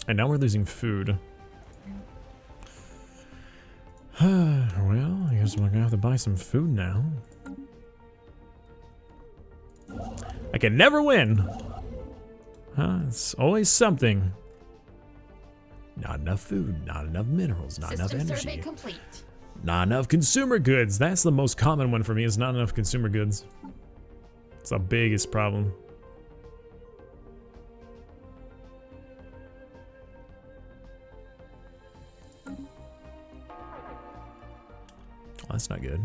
And now we're losing food. Well, I guess we're gonna have to buy some food now. I can never win! Huh? It's always something. Not enough food, not enough minerals, not enough System energy. survey complete. Not enough consumer goods. That's the most common one for me, is not enough consumer goods. It's the biggest problem. Oh, that's not good.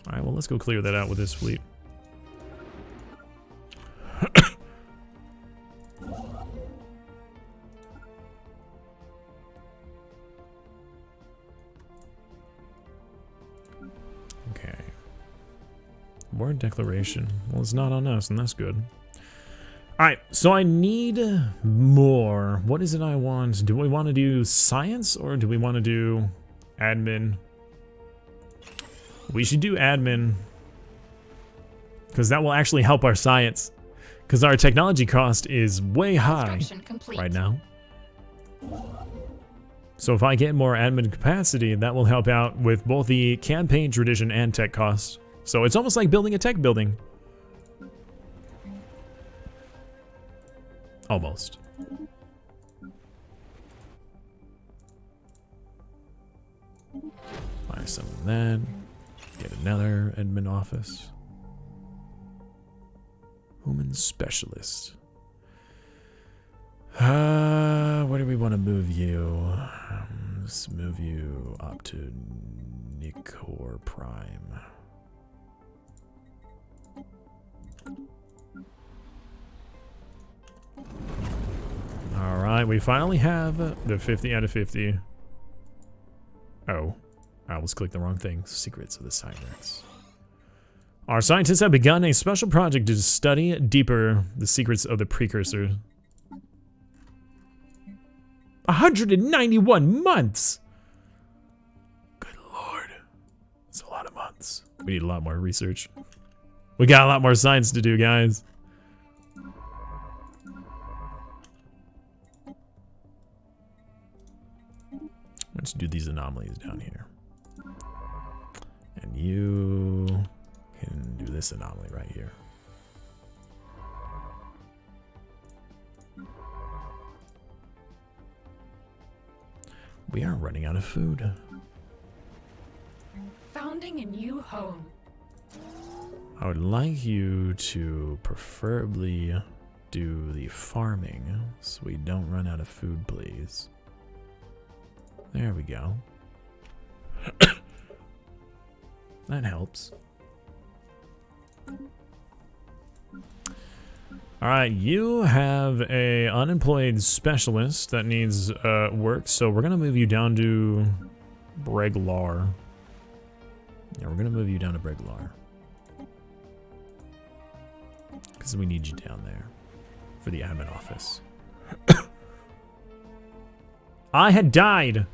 Alright, well, let's go clear that out with this fleet. Okay. War declaration. Well, it's not on us, and that's good. Alright, so I need more. What is it I want? Do we want to do science or do we want to do admin? We should do admin. Because that will actually help our science. Because our technology cost is way high right now. So if I get more admin capacity, that will help out with both the campaign tradition and tech cost. So it's almost like building a tech building. Almost. Buy some of that. Get another admin office. Human specialist. Where do we want to move you? Let's move you up to Nicor Prime. Alright, we finally have the 50 out of 50. Oh, I almost clicked the wrong thing. Secrets of the Cyrex. Our scientists have begun a special project to study deeper the secrets of the precursor. 191 months! Good lord. That's a lot of months. We need a lot more research. We got a lot more science to do, guys. Let's do these anomalies down here. And you can do this anomaly right here. We are running out of food. Founding a new home. I would like you to preferably do the farming so we don't run out of food, please. There we go. That helps. Alright, you have a unemployed specialist that needs work, so we're gonna move you down to Breglar. Yeah, we're gonna move you down to Breglar. Because we need you down there for the admin office. I had died!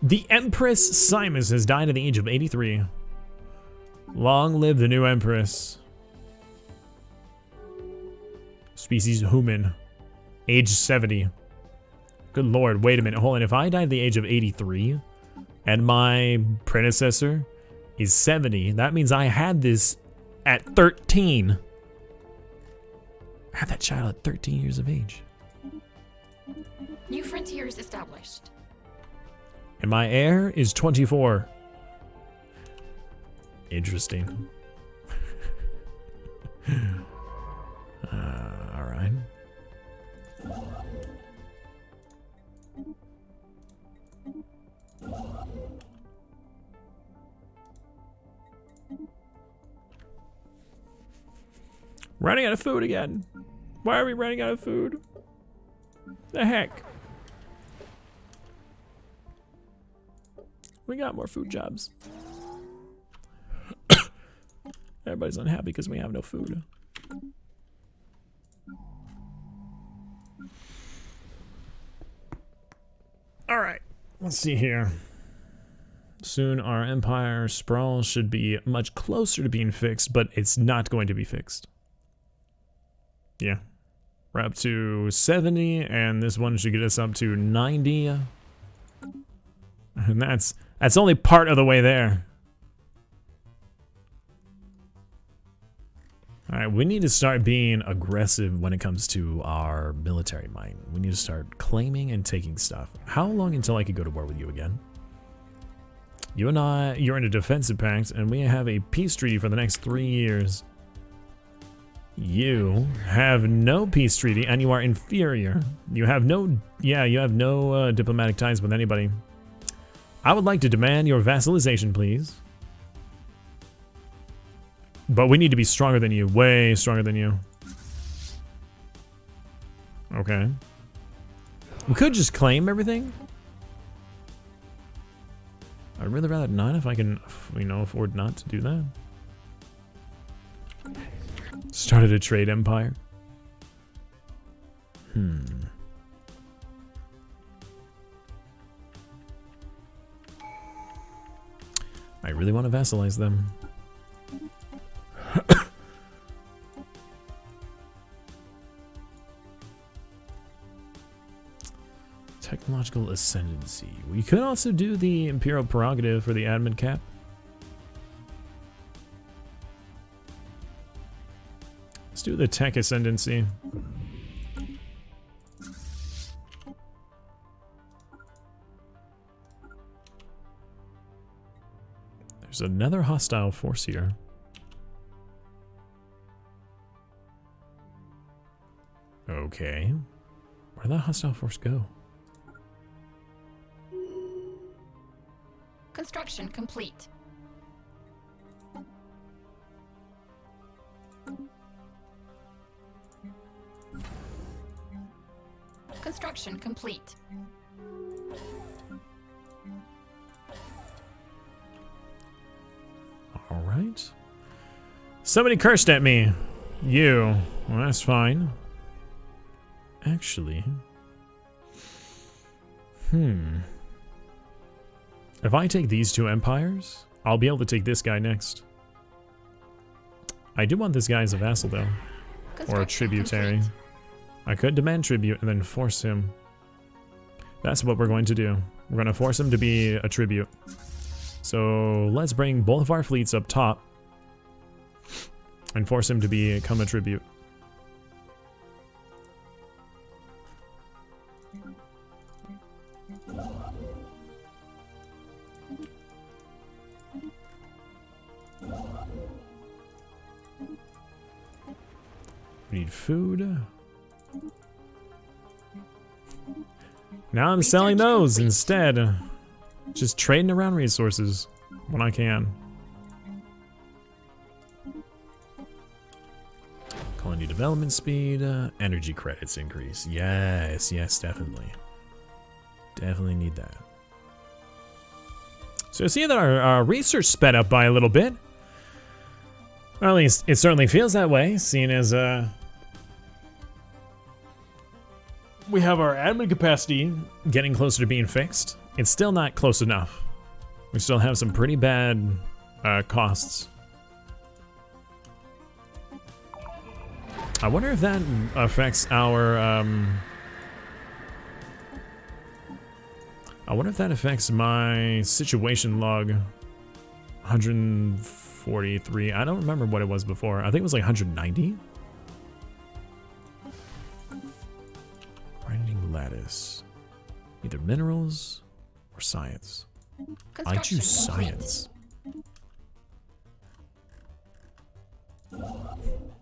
The Empress Simus has died at the age of 83. Long live the new Empress. Species human. Age 70. Good lord, wait a minute. Hold on, if I died at the age of 83 and my predecessor is 70, that means I had this at 13. I had that child at 13 years of age. New frontiers established. And my heir is 24. Interesting. Alright. Running out of food again. Why are we running out of food? The heck? We got more food jobs. Everybody's unhappy because we have no food. Alright, let's see here. Soon our empire sprawl should be much closer to being fixed, but it's not going to be fixed. Yeah. We're up to 70, and this one should get us up to 90. And that's only part of the way there. Alright, we need to start being aggressive when it comes to our military might. We need to start claiming and taking stuff. How long until I could go to war with you again? You and I, you're in a defensive pact, and we have a peace treaty for the next 3 years. You have no peace treaty, and you are inferior. You have no, diplomatic ties with anybody. I would like to demand your vassalization, please. But we need to be stronger than you, way stronger than you. Okay. We could just claim everything. I'd really rather not if I can, afford not to do that. Started a trade empire. I really want to vassalize them. Technological ascendancy. We could also do the Imperial prerogative for the admin cap. Let's do the tech ascendancy. There's another hostile force here. Okay. Where'd that hostile force go? Construction complete. Construction complete. All right. Somebody cursed at me. You. Well, that's fine. Actually. If I take these two empires, I'll be able to take this guy next. I do want this guy as a vassal, though. Or a tributary. Complete. I could demand tribute and then force him. That's what we're going to do. We're going to force him to be a tribute. So let's bring both of our fleets up top and force him to become a tribute. We need food. Now I'm selling those instead. Just trading around resources when I can. Colony development speed, energy credits increase. Yes, yes, definitely. Definitely need that. So see that our research sped up by a little bit. Or at least it certainly feels that way, seeing as we have our admin capacity getting closer to being fixed. It's still not close enough. We still have some pretty bad costs. I wonder if that affects our I wonder if that affects my situation log. 143. I don't remember what it was before. I think it was like 190. Grinding lattice. Either minerals or science. I choose science.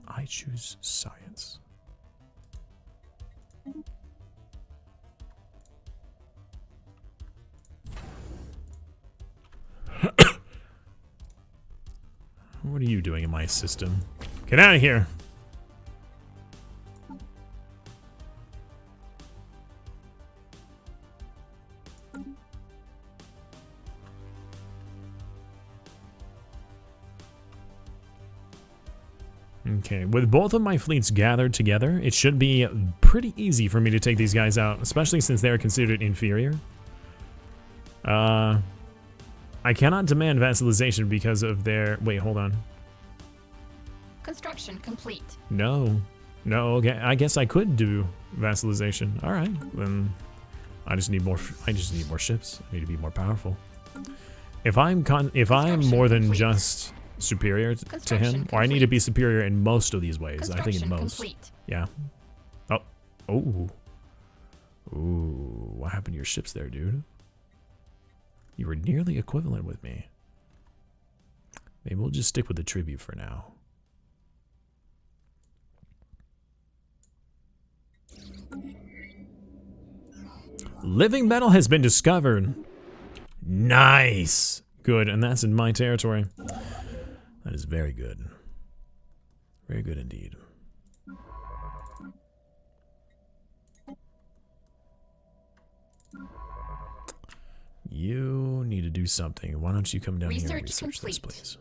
I choose science. What are you doing in my system? Get out of here. Okay, with both of my fleets gathered together, it should be pretty easy for me to take these guys out, especially since they're considered inferior. I cannot demand vassalization because of their... Wait, hold on. Construction complete. No. No, okay, I guess I could do vassalization. All right, then I just need more ships. I need to be more powerful. If I'm more than just superior to him, or I need to be superior in most of these ways. I think in most. Complete. Yeah. Oh. Oh. Ooh. What happened to your ships there, dude? You were nearly equivalent with me. Maybe we'll just stick with the tribute for now. Living metal has been discovered. Nice. Good, and that's in my territory. That is very good. Very good indeed. You need to do something. Why don't you come down here and research this, please?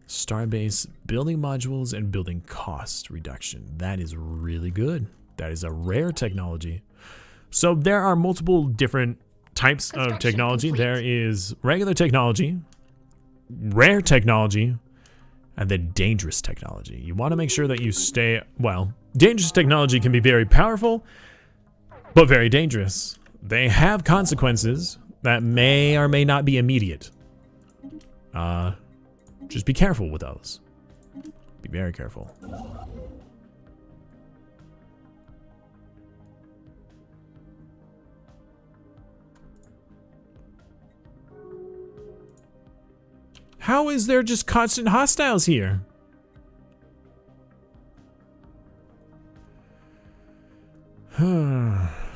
Starbase, building modules, and building cost reduction. That is really good. That is a rare technology. So there are multiple different types of technology. Complete. There is regular technology, rare technology, and then dangerous technology. You want to make sure that you stay, well, dangerous technology can be very powerful, but very dangerous. They have consequences that may or may not be immediate. Just be careful with those. Be very careful. How is there just constant hostiles here?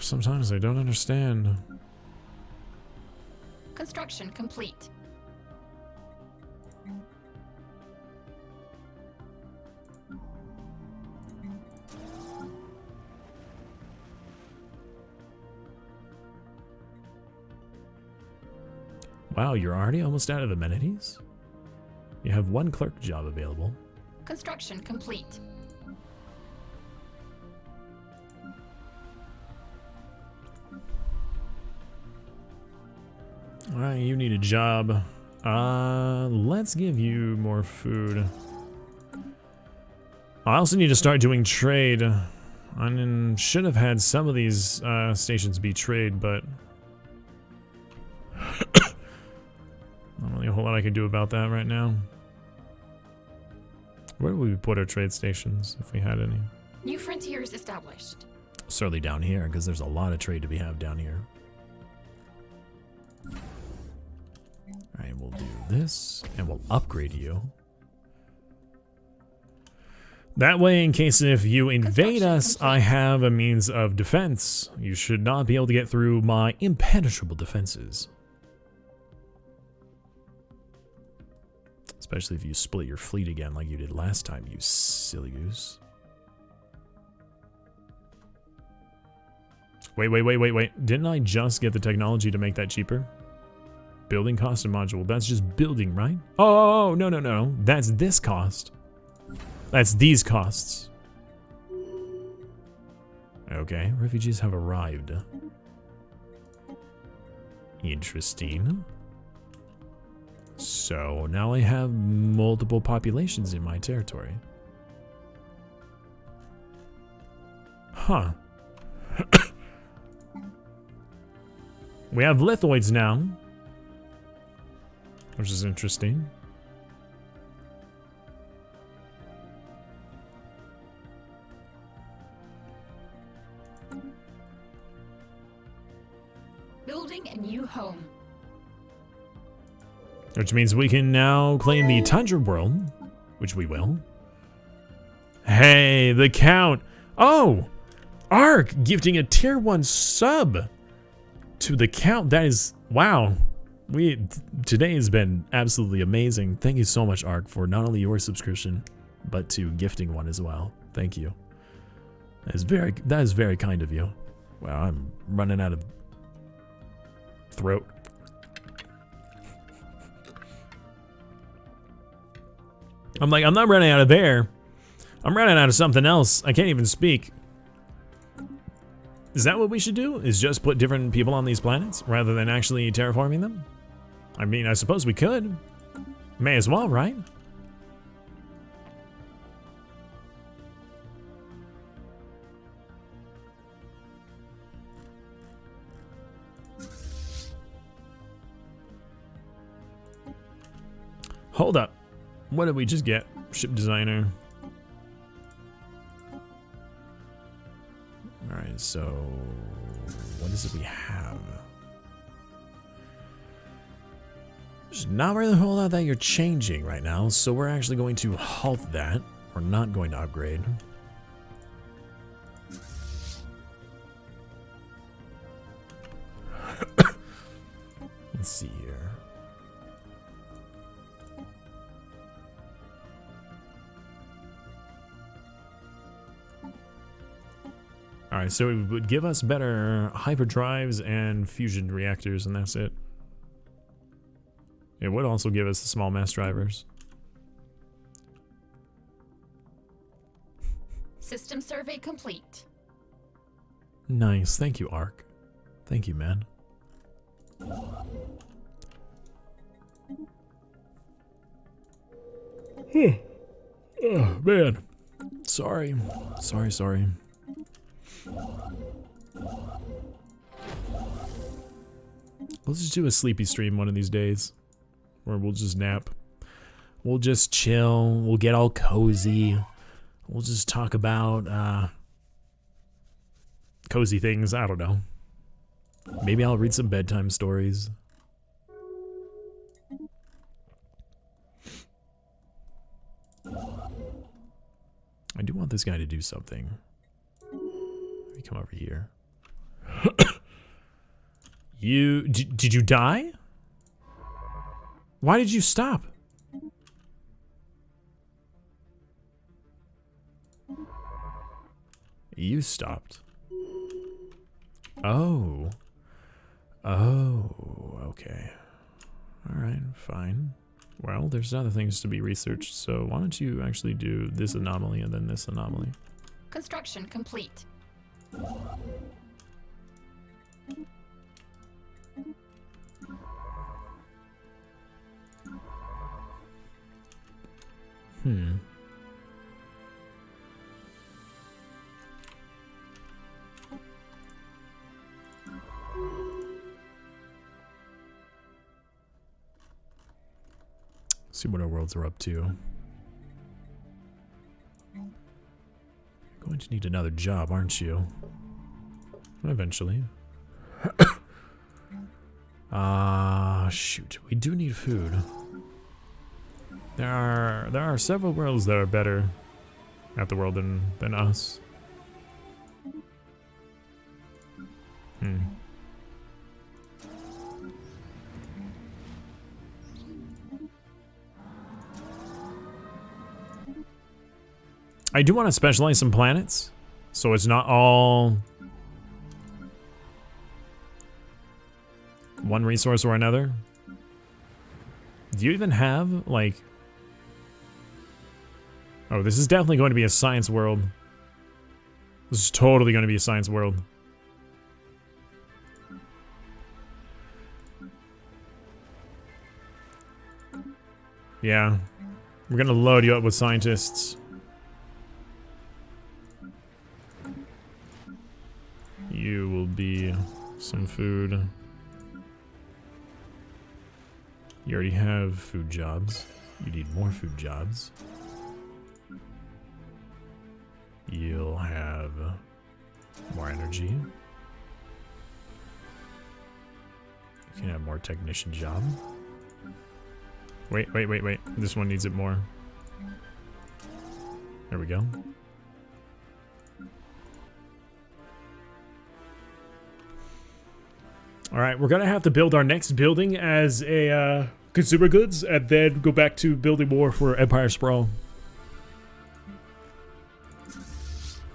Sometimes I don't understand. Construction complete. Wow, you're already almost out of amenities? You have one clerk job available. Construction complete. Alright, you need a job. Let's give you more food. I also need to start doing trade. I should have had some of these stations be trade, but not really a whole lot I can do about that right now. Where would we put our trade stations if we had any? New frontiers established. Certainly down here, because there's a lot of trade to be had down here. Alright, we'll do this, and we'll upgrade you. That way, in case if you invade us, I have a means of defense. You should not be able to get through my impenetrable defenses. Let's Especially if you split your fleet again like you did last time, you silly goose. Wait. Didn't I just get the technology to make that cheaper? Building cost and module. That's just building, right? Oh, no. That's this cost. That's these costs. Okay, refugees have arrived. Interesting. So now I have multiple populations in my territory. Huh. We have lithoids now, which is interesting. Building a new home. Which means we can now claim the Tundra world, which we will. Hey, the Count. Oh, Ark gifting a tier 1 sub to the Count. That is, wow. Today has been absolutely amazing. Thank you so much, Ark, for not only your subscription, but to gifting one as well. Thank you. That is very kind of you. Wow, I'm running out of throat. I'm not running out of air. I'm running out of something else. I can't even speak. Is that what we should do? Is just put different people on these planets rather than actually terraforming them? I mean, I suppose we could. May as well, right? Hold up. What did we just get? Ship designer. Alright, so what is it we have? There's not really a whole lot that you're changing right now, so we're actually going to halt that. We're not going to upgrade. Let's see here. Alright, so it would give us better hyperdrives and fusion reactors, and that's it. It would also give us the small mass drivers. System survey complete. Nice. Thank you, Ark. Thank you, man. Oh, man. Sorry. Sorry. We'll just do a sleepy stream one of these days. Where we'll just nap. We'll just chill. We'll get all cozy. We'll just talk about cozy things. I don't know. Maybe I'll read some bedtime stories. I do want this guy to do something. Let me come over here. Did you die? Why did you stop? You stopped. Oh. Okay. Alright, fine. Well, there's other things to be researched, so why don't you actually do this anomaly and then this anomaly? Construction complete. See what our worlds are up to. You're going to need another job, aren't you? Eventually. Shoot. We do need food. There are several worlds that are better at the world than us. I do want to specialize some planets, so it's not all one resource or another. Do you even have, like... Oh, this is definitely going to be a science world. This is totally going to be a science world. Yeah. We're going to load you up with scientists. You will be some food. You already have food jobs. You need more food jobs. You'll have more energy. You can have more technician job. Wait. This one needs it more. There we go. Alright, we're gonna have to build our next building as a consumer goods and then go back to building more for Empire Sprawl.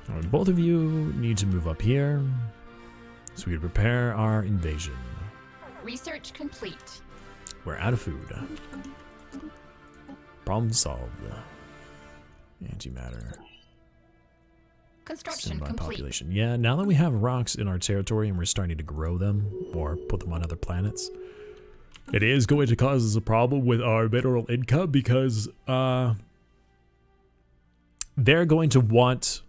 Alright, both of you need to move up here so we can prepare our invasion. Research complete. We're out of food. Problem solved. Antimatter. Construction By complete. population. Yeah, now that we have rocks in our territory and we're starting to grow them or put them on other planets, it is going to cause us a problem with our mineral income because they're going to want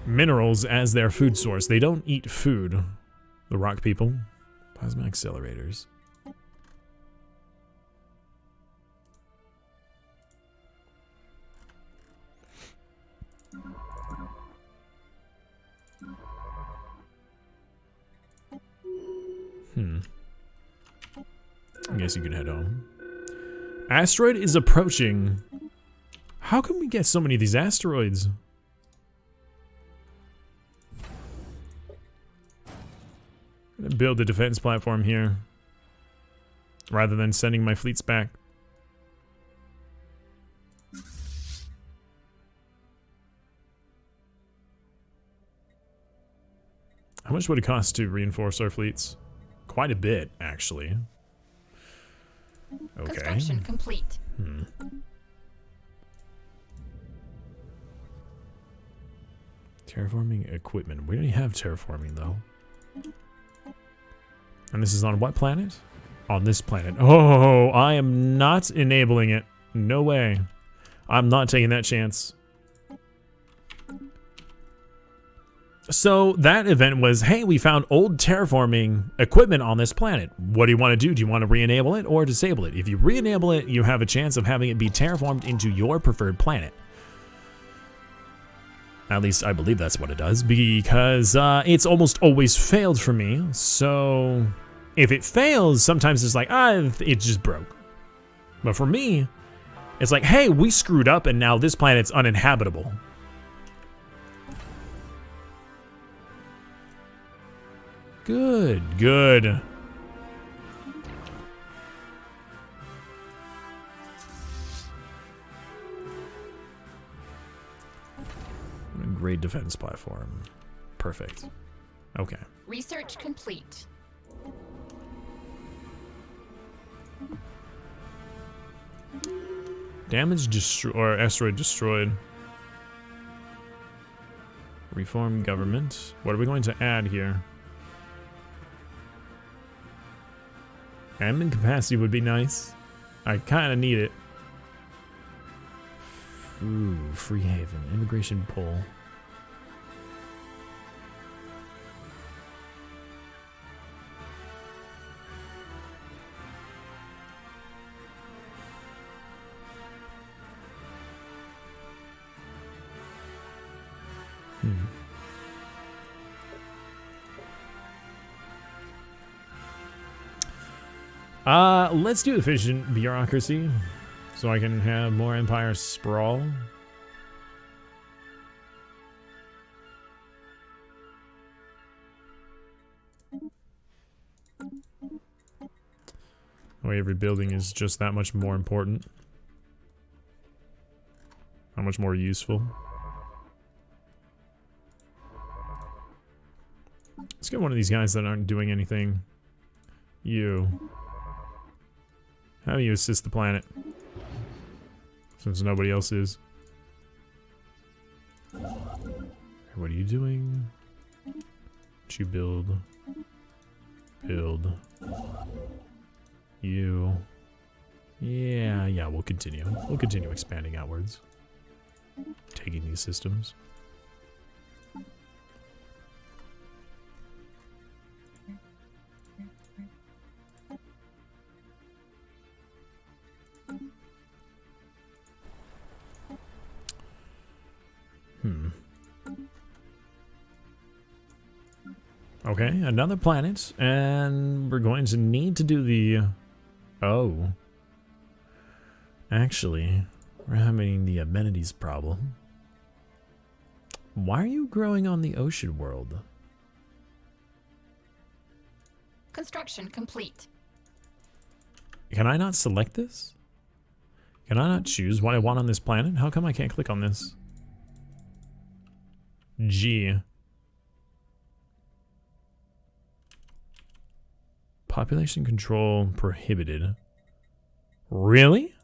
minerals as their food source. They don't eat food, the rock people. Plasma accelerators. I guess you can head home. Asteroid is approaching. How can we get so many of these asteroids? I'm gonna build a defense platform here rather than sending my fleets back. How much would it cost to reinforce our fleets? Quite a bit, actually. Okay. Construction complete. Terraforming equipment. We don't have terraforming, though. And this is on what planet? On this planet. Oh, I am not enabling it. No way. I'm not taking that chance. So that event was, hey, we found old terraforming equipment on this planet. What do you want to do? Do you want to re-enable it or disable it? If you re-enable it, you have a chance of having it be terraformed into your preferred planet. At least I believe that's what it does, because it's almost always failed for me. So if it fails, sometimes it's like, it just broke. But for me, it's like, hey, we screwed up and now this planet's uninhabitable. Good, good. What a great defense platform. Perfect. Okay. Research complete. Damage or asteroid destroyed. Reform government. What are we going to add here? Admin capacity would be nice. I kind of need it. Ooh, free haven. Immigration pull. Let's do efficient bureaucracy so I can have more Empire Sprawl. Oh, every building is just that much more important. How much more useful? Let's get one of these guys that aren't doing anything. You. How do you assist the planet? Since nobody else is. What are you doing? What you build? Build. You. Yeah, we'll continue. We'll continue expanding outwards. Taking these systems. Okay, another planet, and we're going to need to do the... Oh. Actually, we're having the amenities problem. Why are you growing on the ocean world? Construction complete. Can I not select this? Can I not choose what I want on this planet? How come I can't click on this? G. Population control prohibited. Really?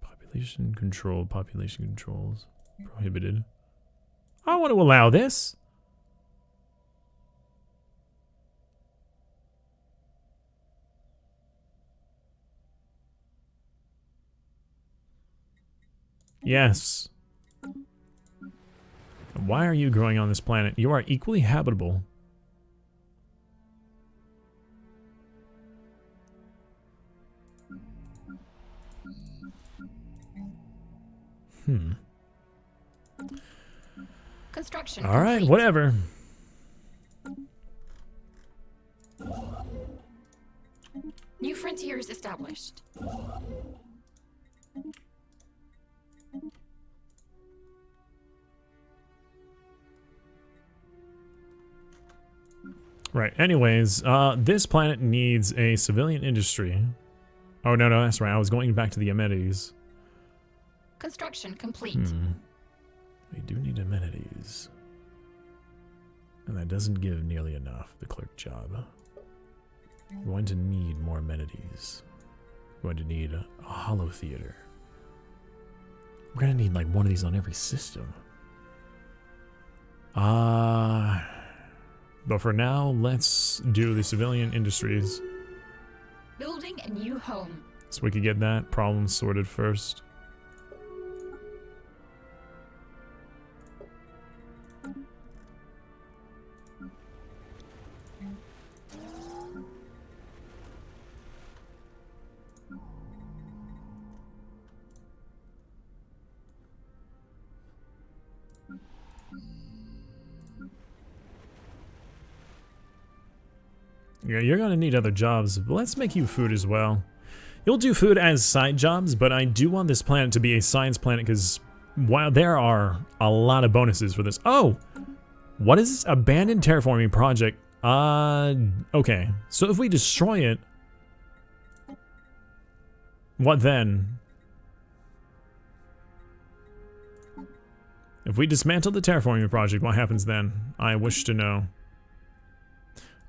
Population controls prohibited. I want to allow this. Yes. Why are you growing on this planet? You are equally habitable. Construction All right, complete. whatever. New frontiers established. Right, anyways, this planet needs a civilian industry. Oh, no, that's right. I was going back to the amenities. Construction complete. We do need amenities. And that doesn't give nearly enough, the clerk job. We're going to need more amenities. We're going to need a hollow theater. We're going to need like one of these on every system. But for now, let's do the civilian industries. Building a new home. So we could get that problem sorted first. Yeah, you're gonna need other jobs, but let's make you food as well. You'll do food as side jobs, but I do want this planet to be a science planet because while there are a lot of bonuses for this. Oh! What is this? Abandoned terraforming project. Okay. So if we destroy it, what then? If we dismantle the terraforming project, what happens then? I wish to know.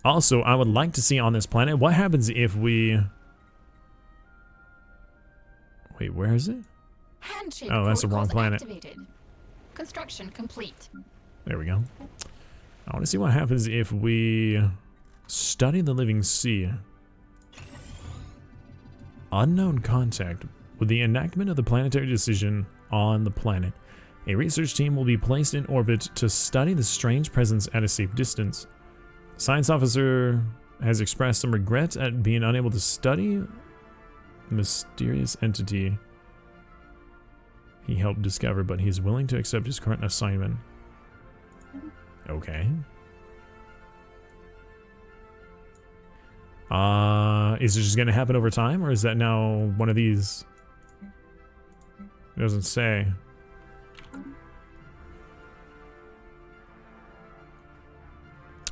Also, I would like to see on this planet, what happens if we... Wait, where is it? Handshake Oh, that's the wrong planet. activated. Construction complete. There we go. I want to see what happens if we study the living sea. Unknown contact. With the enactment of the planetary decision on the planet, a research team will be placed in orbit to study the strange presence at a safe distance. Science officer has expressed some regret at being unable to study the mysterious entity he helped discover, but he is willing to accept his current assignment. Okay. Is it just gonna happen over time, or is that now one of these? It doesn't say.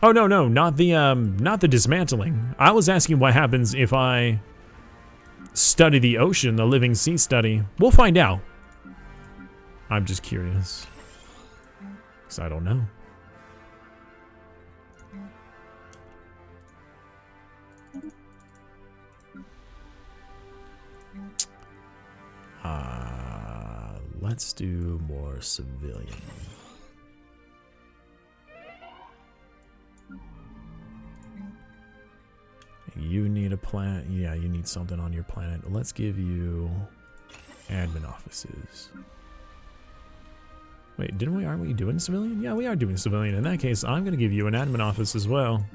Oh no, not the dismantling. I was asking what happens if I study the ocean, the living sea study. We'll find out. I'm just curious. Because I don't know. Let's do more civilian. You need a planet. Yeah, you need something on your planet. Let's give you admin offices. Wait, aren't we doing civilian? Yeah, we are doing civilian. In that case, I'm going to give you an admin office as well.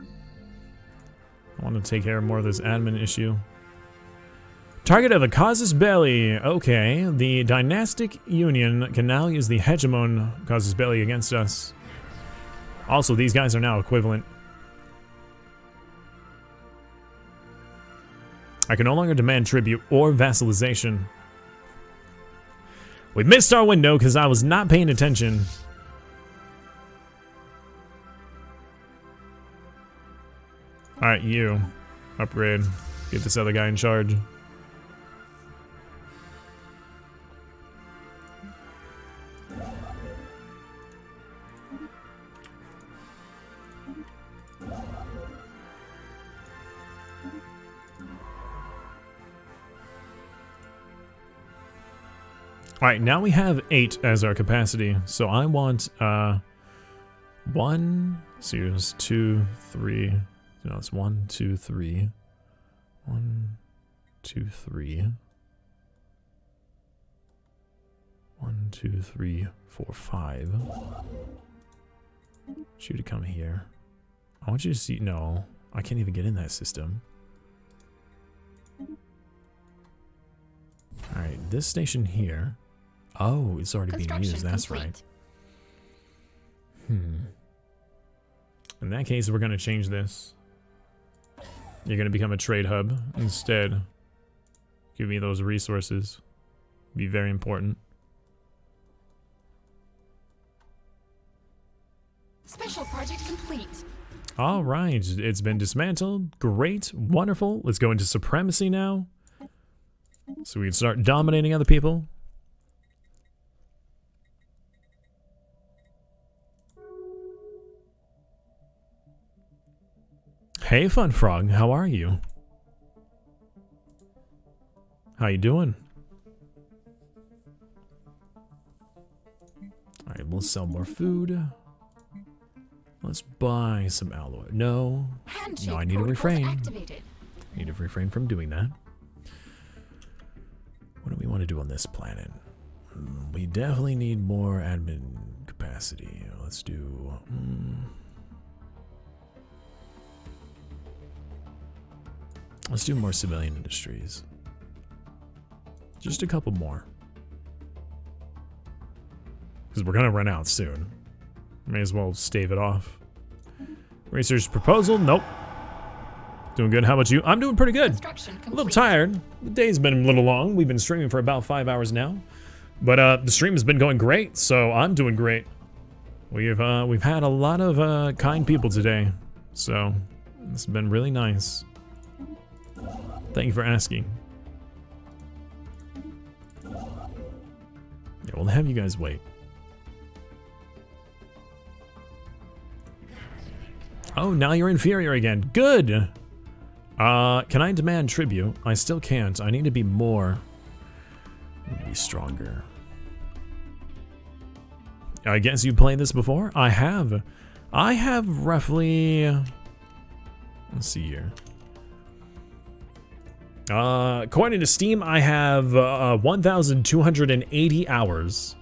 I want to take care of more of this admin issue. Target of the casus belli. Okay, the dynastic union can now use the hegemon casus belli against us. Also, these guys are now equivalent. I can no longer demand tribute or vassalization. We missed our window because I was not paying attention. Alright, you. Upgrade. Get this other guy in charge. Alright, now we have 8 as our capacity. So I want 1, so it's 2, 3. No, it's 1, 2, 3. 1, 2, 3. 1, 2, 3, 4, 5. I want you to come here. I want you to see. No, I can't even get in that system. Alright, this station here. Oh, it's already being used. That's right. In that case, we're going to change this. You're going to become a trade hub instead. Give me those resources. Be very important. Special project complete. All right, it's been dismantled. Great, wonderful. Let's go into supremacy now. So we can start dominating other people. Hey, Fun Frog, how are you? How you doing? Alright, we'll sell more food. Let's buy some alloy. No. No, I need to refrain. I need to refrain from doing that. What do we want to do on this planet? We definitely need more admin capacity. Let's do... Let's do more civilian industries. Just a couple more. Because we're going to run out soon. May as well stave it off. Research proposal? Nope. Doing good. How about you? I'm doing pretty good. A little tired. The day's been a little long. We've been streaming for about 5 hours now. But the stream has been going great, so I'm doing great. We've had a lot of kind people today. So it's been really nice. Thank you for asking. Yeah, we'll have you guys wait. Oh, now you're inferior again. Good! Can I demand tribute? I still can't. I need to be more... I need to be stronger. I guess you've played this before? I have. I have roughly... Let's see here. According to Steam, I have 1,280 hours.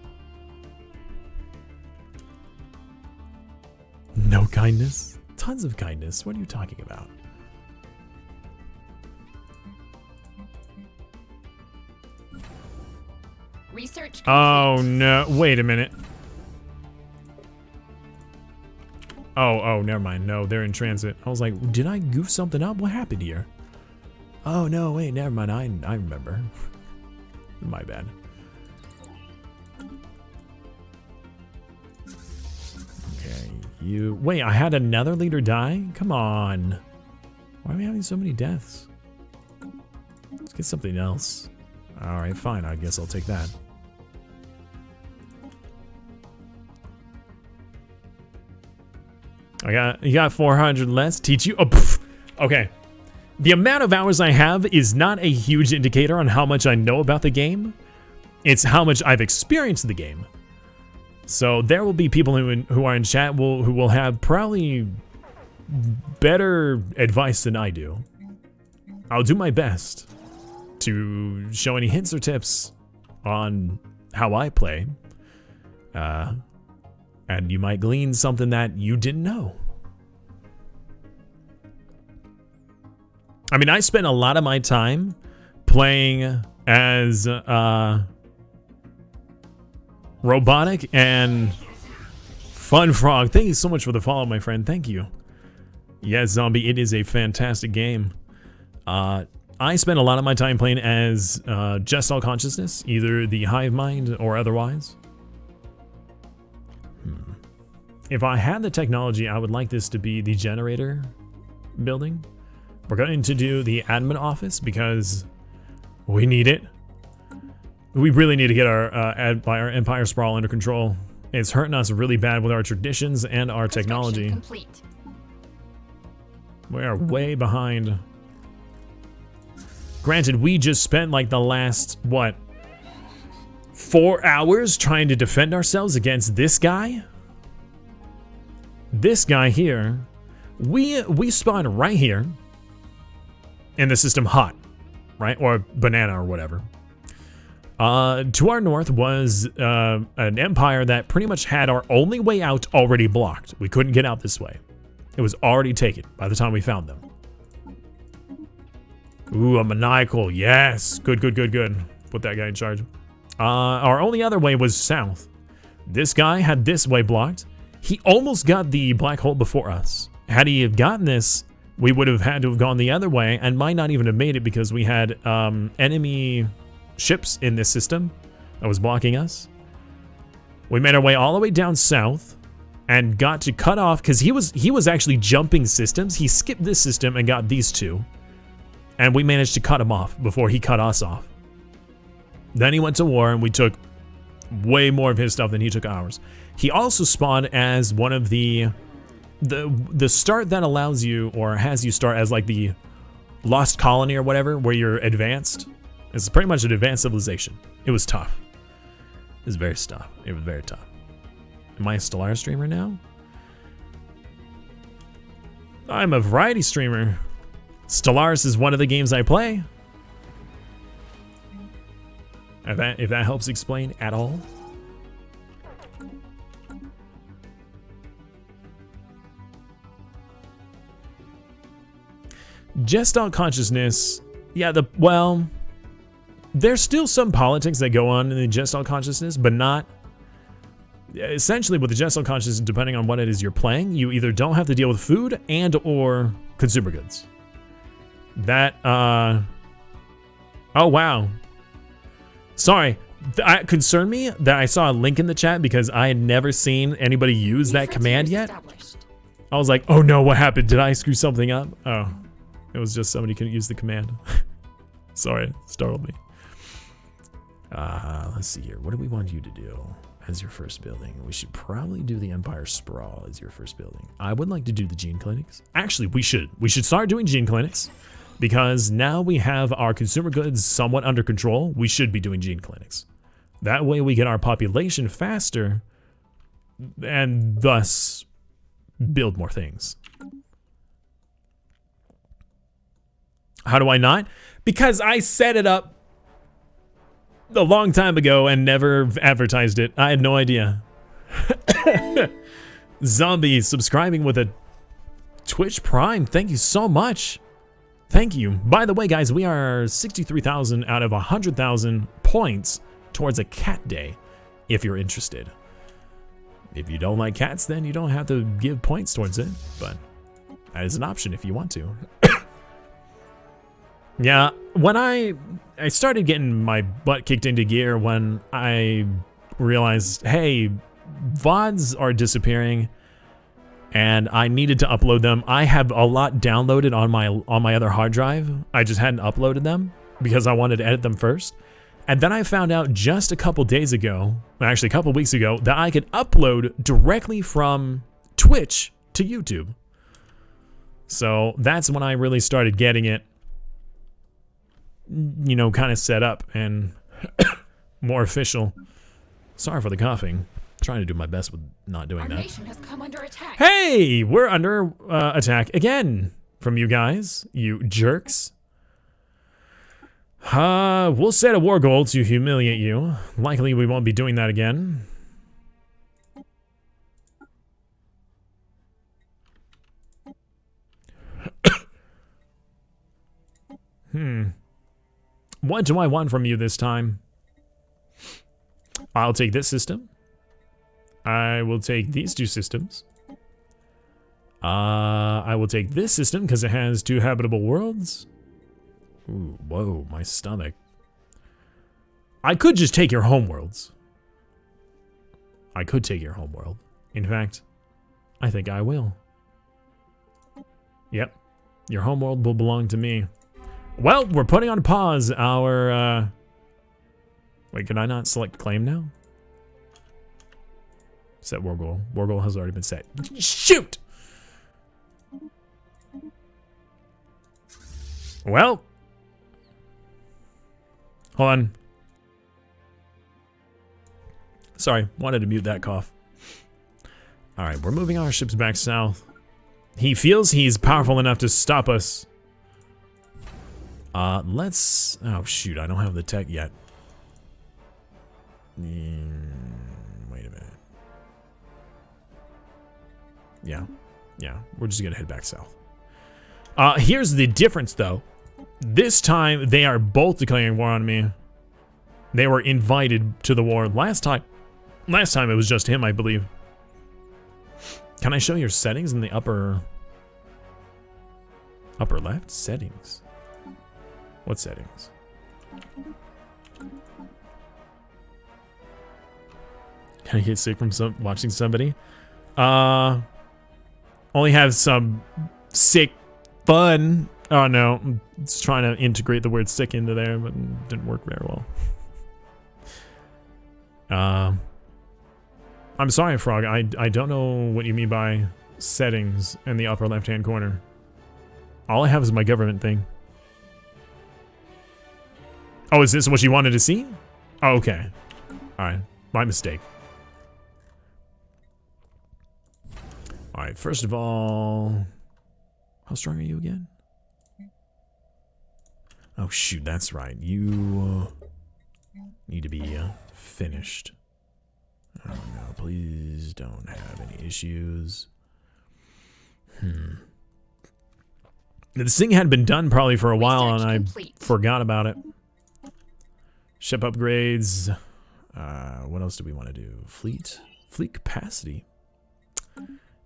No kindness? Tons of kindness. What are you talking about? Research complete. Oh no, wait a minute. Oh, never mind. No, they're in transit. I was like, did I goof something up? What happened here? Oh no, wait, never mind. I remember. My bad. Okay, you... Wait, I had another leader die? Come on. Why are we having so many deaths? Let's get something else. Alright, fine. I guess I'll take that. You got 400 less. Teach you. Oh, pff. Okay. The amount of hours I have is not a huge indicator on how much I know about the game. It's how much I've experienced the game. So there will be people who are in chat who will have probably better advice than I do. I'll do my best to show any hints or tips on how I play. And you might glean something that you didn't know. I mean, I spent a lot of my time playing as Robotic and Fun Frog. Thank you so much for the follow, my friend. Thank you. Yes, Zombie, it is a fantastic game. I spent a lot of my time playing as Just All Consciousness, either the Hive Mind or otherwise. If I had the technology, I would like this to be the generator building. We're going to do the admin office because we need it. We really need to get our Empire Sprawl under control. It's hurting us really bad with our traditions and our technology. Complete. We are way behind. Granted, we just spent like the last, what, 4 hours trying to defend ourselves against this guy? This guy here. We spawned right here in the system hot, right? Or banana or whatever. To our north was an empire that pretty much had our only way out already blocked. We couldn't get out this way. It was already taken by the time we found them. Ooh, a maniacal. Yes. Good, good, good, good. Put that guy in charge. Our only other way was south. This guy had this way blocked. He almost got the black hole before us. Had he have gotten this, we would have had to have gone the other way and might not even have made it because we had enemy ships in this system that was blocking us. We made our way all the way down south and got to cut off because he was actually jumping systems. He skipped this system and got these two. And we managed to cut him off before he cut us off. Then he went to war and we took way more of his stuff than he took ours. He also spawned as one of the start that allows you or has you start as like the lost colony or whatever, where you're advanced. It's pretty much an advanced civilization. It was tough. It was very tough. It was very tough. Am I a Stellaris streamer now? I'm a variety streamer. Stellaris is one of the games I play. If that helps explain at all. Just on consciousness, yeah, well, there's still some politics that go on in the Just on consciousness, but not. Essentially, with the Just on consciousness, depending on what it is you're playing, you either don't have to deal with food and or consumer goods. That, oh wow. Sorry, it concerned me that I saw a link in the chat because I had never seen anybody use that command yet. I was like, oh no, what happened? Did I screw something up? Oh, it was just somebody couldn't use the command. Sorry, it startled me. Let's see here. What do we want you to do as your first building? We should probably do the Empire Sprawl as your first building. I would like to do the gene clinics. Actually, we should start doing gene clinics. Because now we have our consumer goods somewhat under control, we should be doing gene clinics. That way we get our population faster and thus build more things. How do I not? Because I set it up a long time ago and never advertised it. I had no idea. Zombie subscribing with a Twitch Prime. Thank you so much. Thank you. By the way, guys, we are 63,000 out of 100,000 points towards a cat day, if you're interested. If you don't like cats, then you don't have to give points towards it, but that is an option if you want to. Yeah, when I started getting my butt kicked into gear when I realized, hey, VODs are disappearing, and I needed to upload them. I have a lot downloaded on my other hard drive. I just hadn't uploaded them because I wanted to edit them first. And then I found out just a couple days ago, actually a couple weeks ago, that I could upload directly from Twitch to YouTube. So that's when I really started getting it, you know, kind of set up and more official. Sorry for the coughing. Trying to do my best with not doing Our that. nation has come under attack. Hey, we're under attack again from you guys, you jerks. We'll set a war goal to humiliate you. Likely we won't be doing that again. What do I want from you this time? I'll take this system. I will take these two systems. I will take this system because it has 2 habitable worlds. Ooh, whoa, my stomach. I could just take your homeworlds. I could take your homeworld. In fact, I think I will. Yep, your homeworld will belong to me. Well, we're putting on pause our, Wait, can I not select claim now? Set war goal. War goal has already been set. Shoot! Well. Hold on. Sorry, wanted to mute that cough. Alright, we're moving our ships back south. He feels he's powerful enough to stop us. Let's... Oh, shoot, I don't have the tech yet. Wait a minute. Yeah, we're just gonna head back south. Here's the difference, though. This time, they are both declaring war on me. They were invited to the war. Last time it was just him, I believe. Can I show your settings in the upper left? Settings. What settings? Can I get sick from watching somebody? Only have some sick fun. Oh no, I'm just trying to integrate the word sick into there, but it didn't work very well. I'm sorry, Frog. I don't know what you mean by settings in the upper left-hand corner. All I have is my government thing. Oh, is this what you wanted to see? Oh, okay. Alright, my mistake. Alright, first of all... How strong are you again? Oh, shoot, that's right. You need to be finished. Oh, no, please don't have any issues. This thing had been done probably for a while, and I forgot about it. Ship upgrades. What else do we want to do? Fleet capacity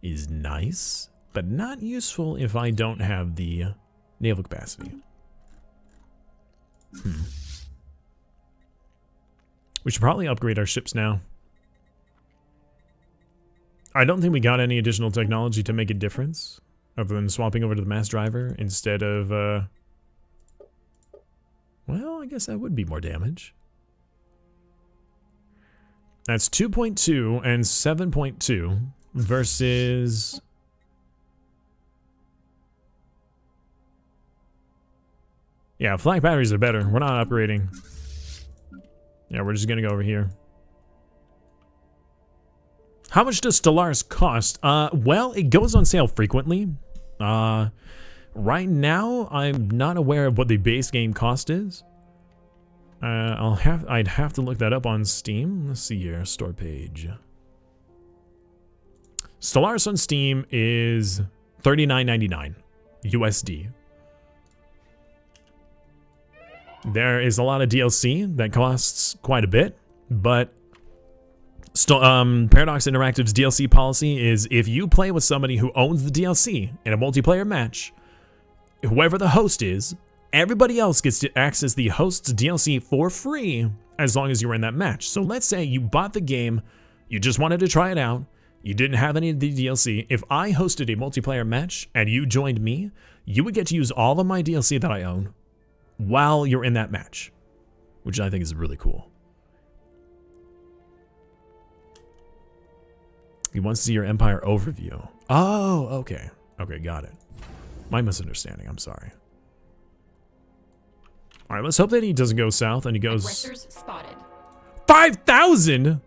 is nice, but not useful if I don't have the naval capacity. We should probably upgrade our ships now. I don't think we got any additional technology to make a difference, other than swapping over to the mass driver instead of, well, I guess that would be more damage. That's 2.2 and 7.2 versus... Yeah, flak batteries are better. We're not upgrading. Yeah, we're just gonna go over here. How much does Stellaris cost? Well, it goes on sale frequently. Right now, I'm not aware of what the base game cost is. I'd have to look that up on Steam. Let's see here, store page. Stellaris on Steam is $39.99 USD. There is a lot of DLC that costs quite a bit, but Paradox Interactive's DLC policy is if you play with somebody who owns the DLC in a multiplayer match, whoever the host is, everybody else gets to access the host's DLC for free as long as you're in that match. So let's say you bought the game, you just wanted to try it out, you didn't have any of the DLC. If I hosted a multiplayer match and you joined me, you would get to use all of my DLC that I own while you're in that match, which I think is really cool. He wants to see your Empire overview. Oh, okay. Okay, got it. My misunderstanding, I'm sorry. Alright, let's hope that he doesn't go south and he goes... Aggressors spotted. 5,000?!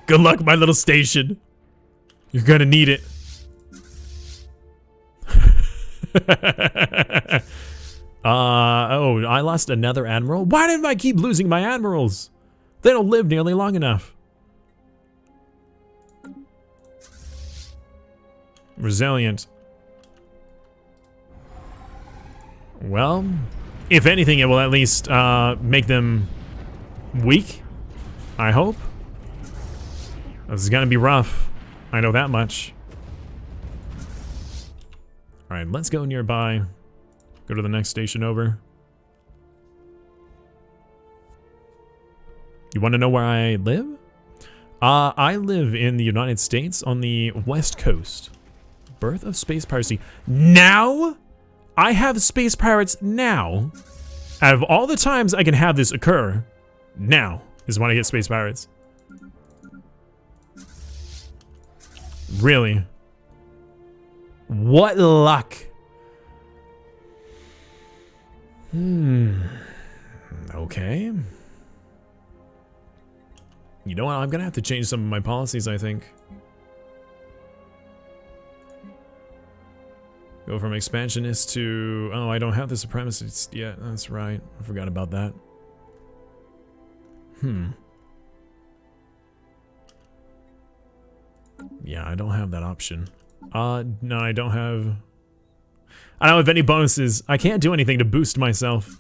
Good luck, my little station. You're gonna need it. Oh, I lost another admiral? Why did I keep losing my admirals? They don't live nearly long enough. Resilient. Well, if anything, it will at least make them weak. I hope. This is gonna be rough. I know that much. Alright, let's go nearby. Go to the next station over. You want to know where I live? I live in the United States on the West Coast. Birth of space piracy. Now? I have space pirates now. Out of all the times I can have this occur, now is when I get space pirates. Really? What luck? Okay. You know what? I'm gonna have to change some of my policies, I think. Go from expansionist to... Oh, I don't have the supremacists yet. That's right. I forgot about that. Yeah, I don't have that option. No, I don't have... I don't have any bonuses. I can't do anything to boost myself.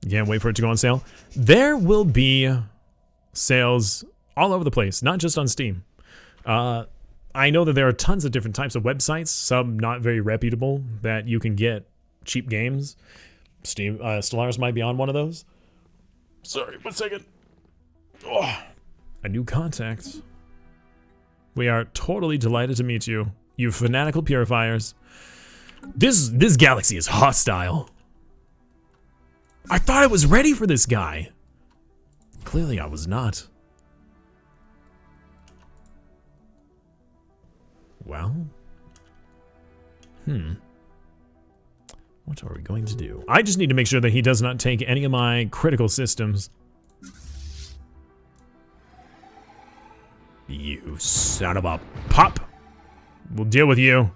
Can't wait for it to go on sale. There will be sales all over the place, not just on Steam. I know that there are tons of different types of websites, some not very reputable, that you can get cheap games. Steam, Stellaris might be on one of those. Sorry, 1 second. Oh, a new contact. We are totally delighted to meet you, you fanatical purifiers. This galaxy is hostile. I thought I was ready for this guy. Clearly I was not. Well. What are we going to do? I just need to make sure that he does not take any of my critical systems. You son of a pup. We'll deal with you.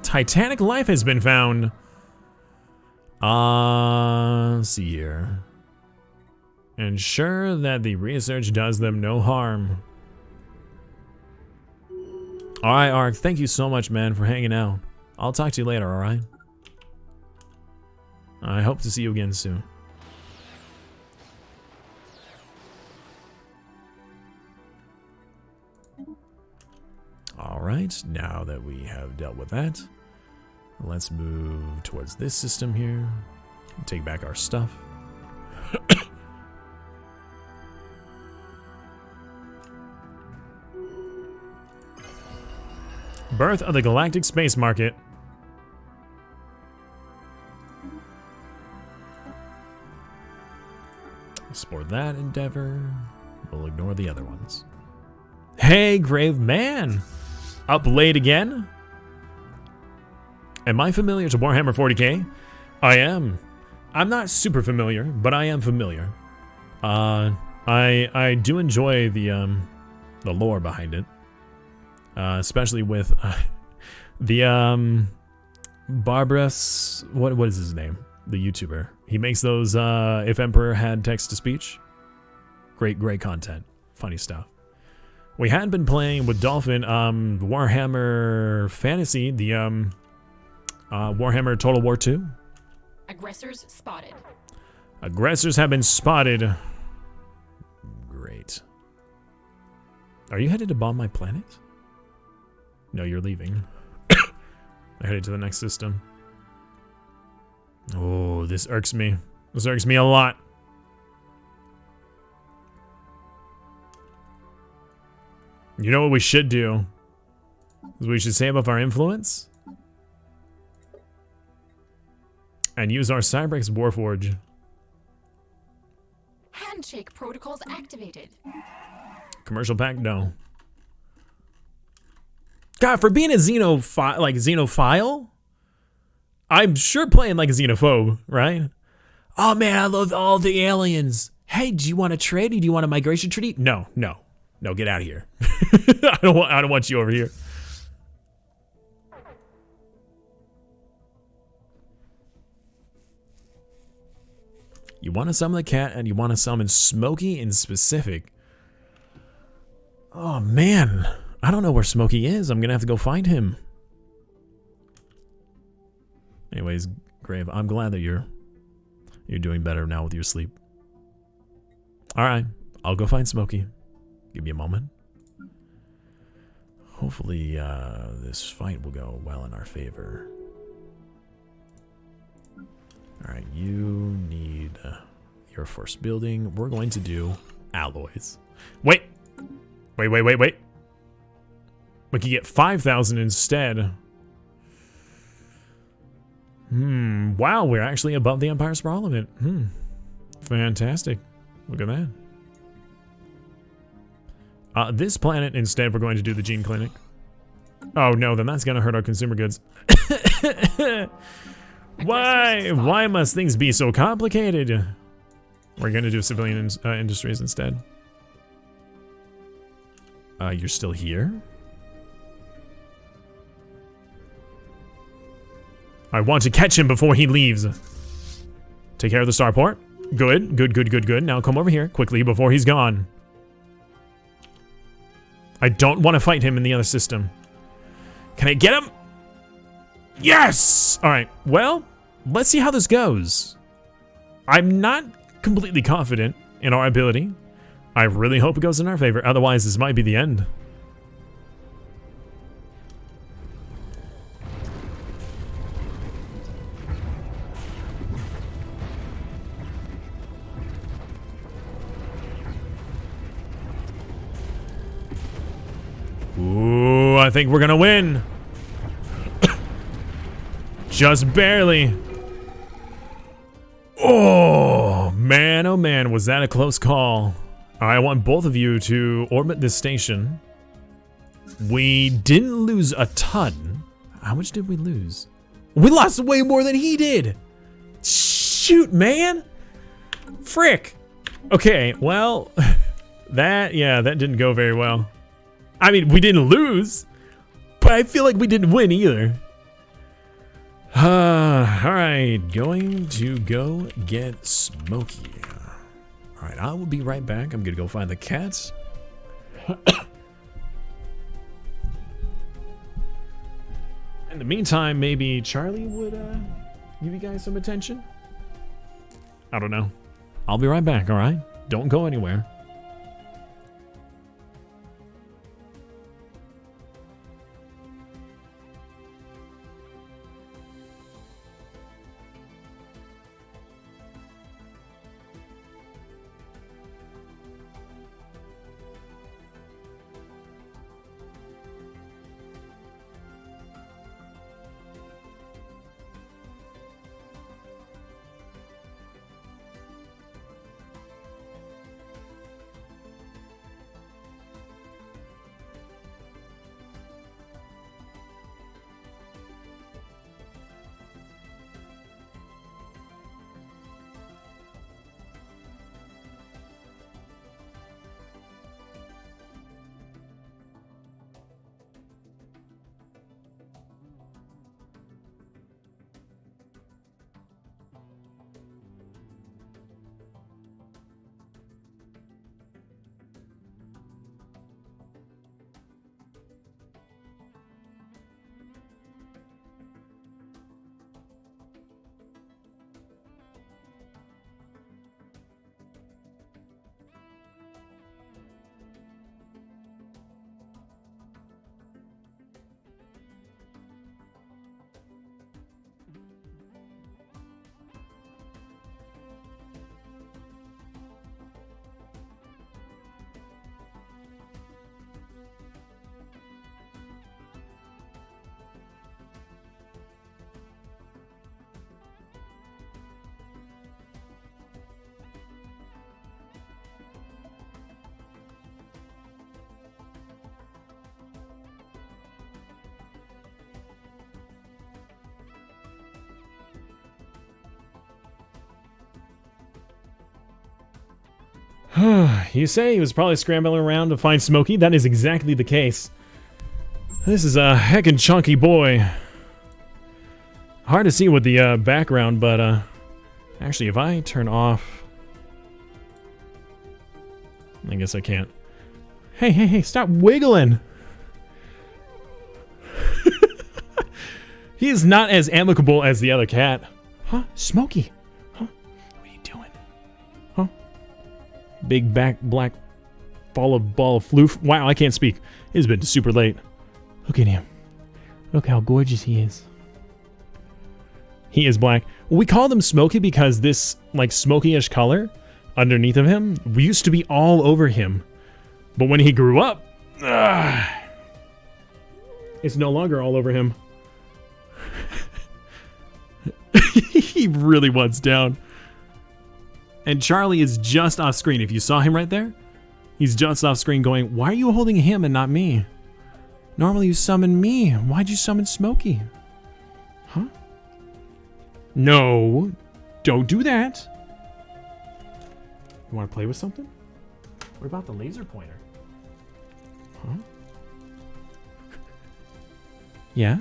Titanic life has been found. Let's see here. Ensure that the research does them no harm. Alright, Ark, thank you so much, man, for hanging out. I'll talk to you later, alright? I hope to see you again soon. Alright, now that we have dealt with that, let's move towards this system here. Take back our stuff. Birth of the Galactic Space Market. Support that endeavor. We'll ignore the other ones. Hey, Grave Man! Up late again? Am I familiar to Warhammer 40k? I am. I'm not super familiar, but I am familiar. I do enjoy the lore behind it. Especially with the Barbarous, what is his name? The YouTuber. He makes those if Emperor had text to speech. Great content. Funny stuff. We had been playing with Dolphin Warhammer Fantasy, the Warhammer Total War 2. Aggressors spotted. Aggressors have been spotted. Great. Are you headed to bomb my planet? No, you're leaving. I headed to the next system. Oh, this irks me. This irks me a lot. You know what we should do? Is we should save up our influence and use our Cyberx Warforge. Handshake protocols activated. Commercial pack? No. God, for being a xenophile, I'm sure playing like a xenophobe, right? Oh man, I love all the aliens. Hey, do you want to trade? Do you want a migration treaty? No, get out of here. I don't want you over here. You want to summon the cat, and you want to summon Smokey in specific. Oh man, I don't know where Smokey is. I'm gonna have to go find him. Anyways, Grave, I'm glad that you're doing better now with your sleep. All right, I'll go find Smokey. Give me a moment. Hopefully, this fight will go well in our favor. All right, you need your first building. We're going to do alloys. Wait. We can get 5,000 instead. Wow, we're actually above the Empire's Parliament. Fantastic. Look at that. This planet, instead, we're going to do the gene clinic. Oh no, then that's gonna hurt our consumer goods. Why must things be so complicated? We're gonna do civilian industries instead. You're still here? I want to catch him before he leaves. Take care of the starport. Good. Now come over here quickly before he's gone. I don't want to fight him in the other system. Can I get him? Yes! All right, well, let's see how this goes. I'm not completely confident in our ability. I really hope it goes in our favor. Otherwise, this might be the end. Ooh, I think we're gonna win. Just barely. Oh man, was that a close call. I want both of you to orbit this station. We didn't lose a ton. How much did we lose? We lost way more than he did. Shoot, man. Frick. Okay, well, that didn't go very well. I mean, we didn't lose, but I feel like we didn't win either. Alright, going to go get Smokey. Alright, I will be right back. I'm gonna go find the cats. In the meantime, maybe Charlie would give you guys some attention? I don't know. I'll be right back, alright? Don't go anywhere. You say he was probably scrambling around to find Smokey? That is exactly the case. This is a heckin' chunky boy. Hard to see with the background, but actually, if I turn off... I guess I can't. Hey, stop wiggling! He is not as amicable as the other cat. Huh? Smokey? Huh? What are you doing? Huh? Big back black ball of floof. Wow, I can't speak. It's been super late. Look at him. Look how gorgeous he is. He is black. We call them Smokey because this, like, smoky-ish color underneath of him used to be all over him. But when he grew up, it's no longer all over him. He really wants down. And Charlie is just off screen. If you saw him right there, he's just off screen going, why are you holding him and not me? Normally you summon me. Why'd you summon Smokey? Huh? No, don't do that. You want to play with something? What about the laser pointer? Huh? Yeah?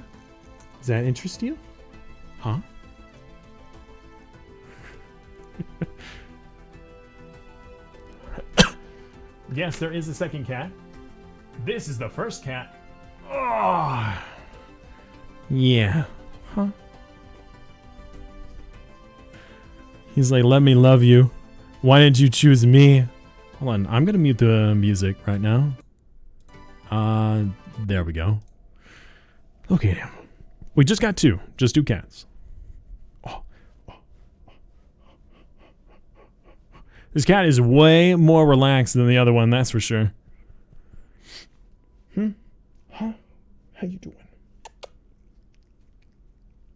Does that interest you? Huh? Yes, there is a second cat. This is the first cat. Oh. Yeah. Huh? He's like, let me love you. Why didn't you choose me? Hold on, I'm gonna mute the music right now. There we go. Look at him. We just got two. Just two cats. This cat is way more relaxed than the other one, that's for sure. Huh? How you doing?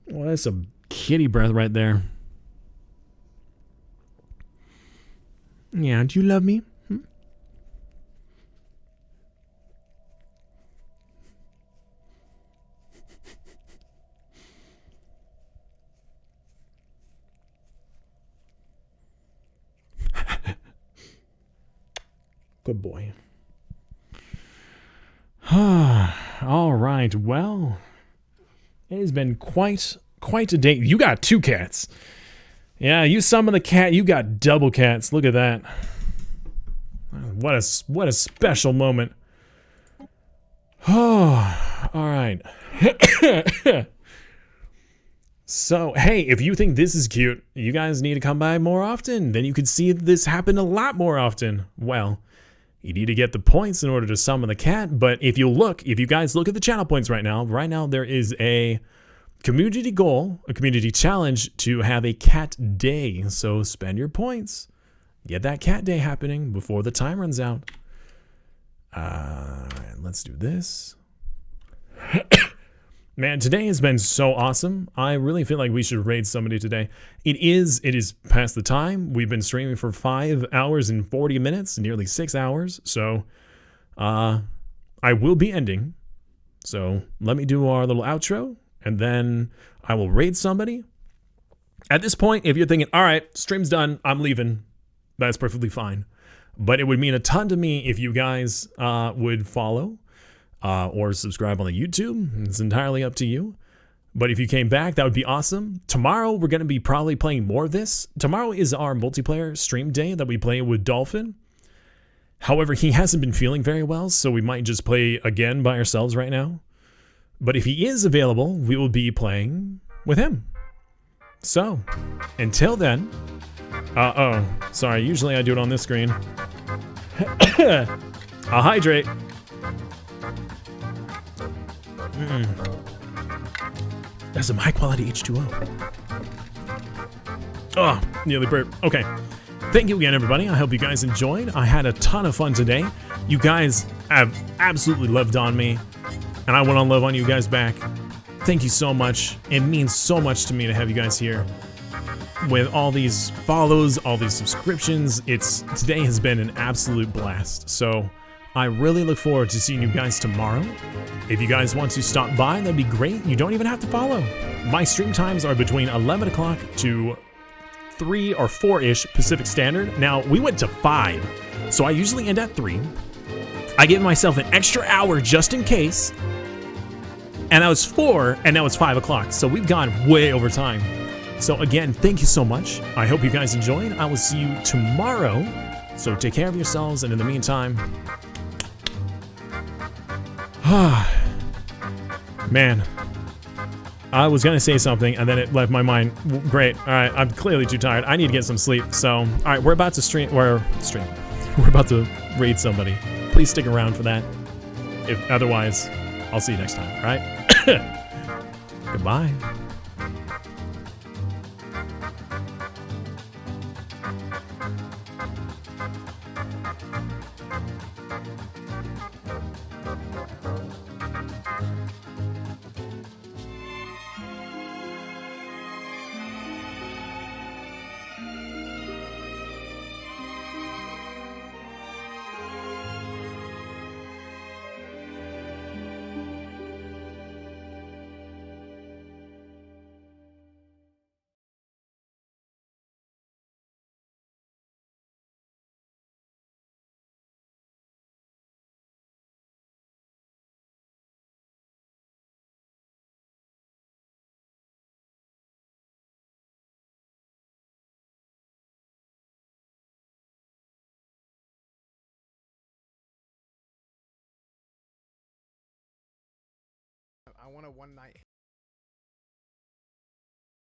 Well, that's some kitty breath right there. Yeah, do you love me? Good boy. All right, well, it has been quite a day. You got two cats. Yeah, you summon the cat, you got double cats. Look at that. What a special moment. Oh, all right. So, hey, if you think this is cute, you guys need to come by more often. Then you can see this happen a lot more often. Well, you need to get the points in order to summon the cat, but if you guys look at the channel points right now there is a community goal, a community challenge to have a cat day. So spend your points. Get that cat day happening before the time runs out. Let's do this. Man, today has been so awesome. I really feel like we should raid somebody today. It is past the time. We've been streaming for 5 hours and 40 minutes, nearly 6 hours. So, I will be ending. So let me do our little outro, and then I will raid somebody. At this point, if you're thinking, all right, stream's done, I'm leaving, that's perfectly fine. But it would mean a ton to me if you guys would follow or subscribe on the YouTube. It's entirely up to you. But if you came back, that would be awesome. Tomorrow, we're going to be probably playing more of this. Tomorrow is our multiplayer stream day that we play with Dolphin. However, he hasn't been feeling very well, so we might just play again by ourselves right now. But if he is available, we will be playing with him. So, until then... sorry, usually I do it on this screen. I'll hydrate. That's some high quality H2O. Oh, nearly burped. Okay. Thank you again, everybody. I hope you guys enjoyed. I had a ton of fun today. You guys have absolutely loved on me, and I want to love on you guys back. Thank you so much. It means so much to me to have you guys here. With all these follows, all these subscriptions, today has been an absolute blast. So I really look forward to seeing you guys tomorrow. If you guys want to stop by, that'd be great. You don't even have to follow. My stream times are between 11 o'clock to 3 or 4-ish Pacific Standard. Now, we went to 5, so I usually end at 3. I give myself an extra hour just in case, and that was 4, and now it's 5 o'clock, so we've gone way over time. So again, thank you so much. I hope you guys enjoyed. I will see you tomorrow, so take care of yourselves, and in the meantime, man, I was gonna say something and then it left my mind. Great. All right, I'm clearly too tired. I need to get some sleep. So, all right, we're about to stream. We're about to raid somebody. Please stick around for that. If otherwise, I'll see you next time. All right. Goodbye. I want a one night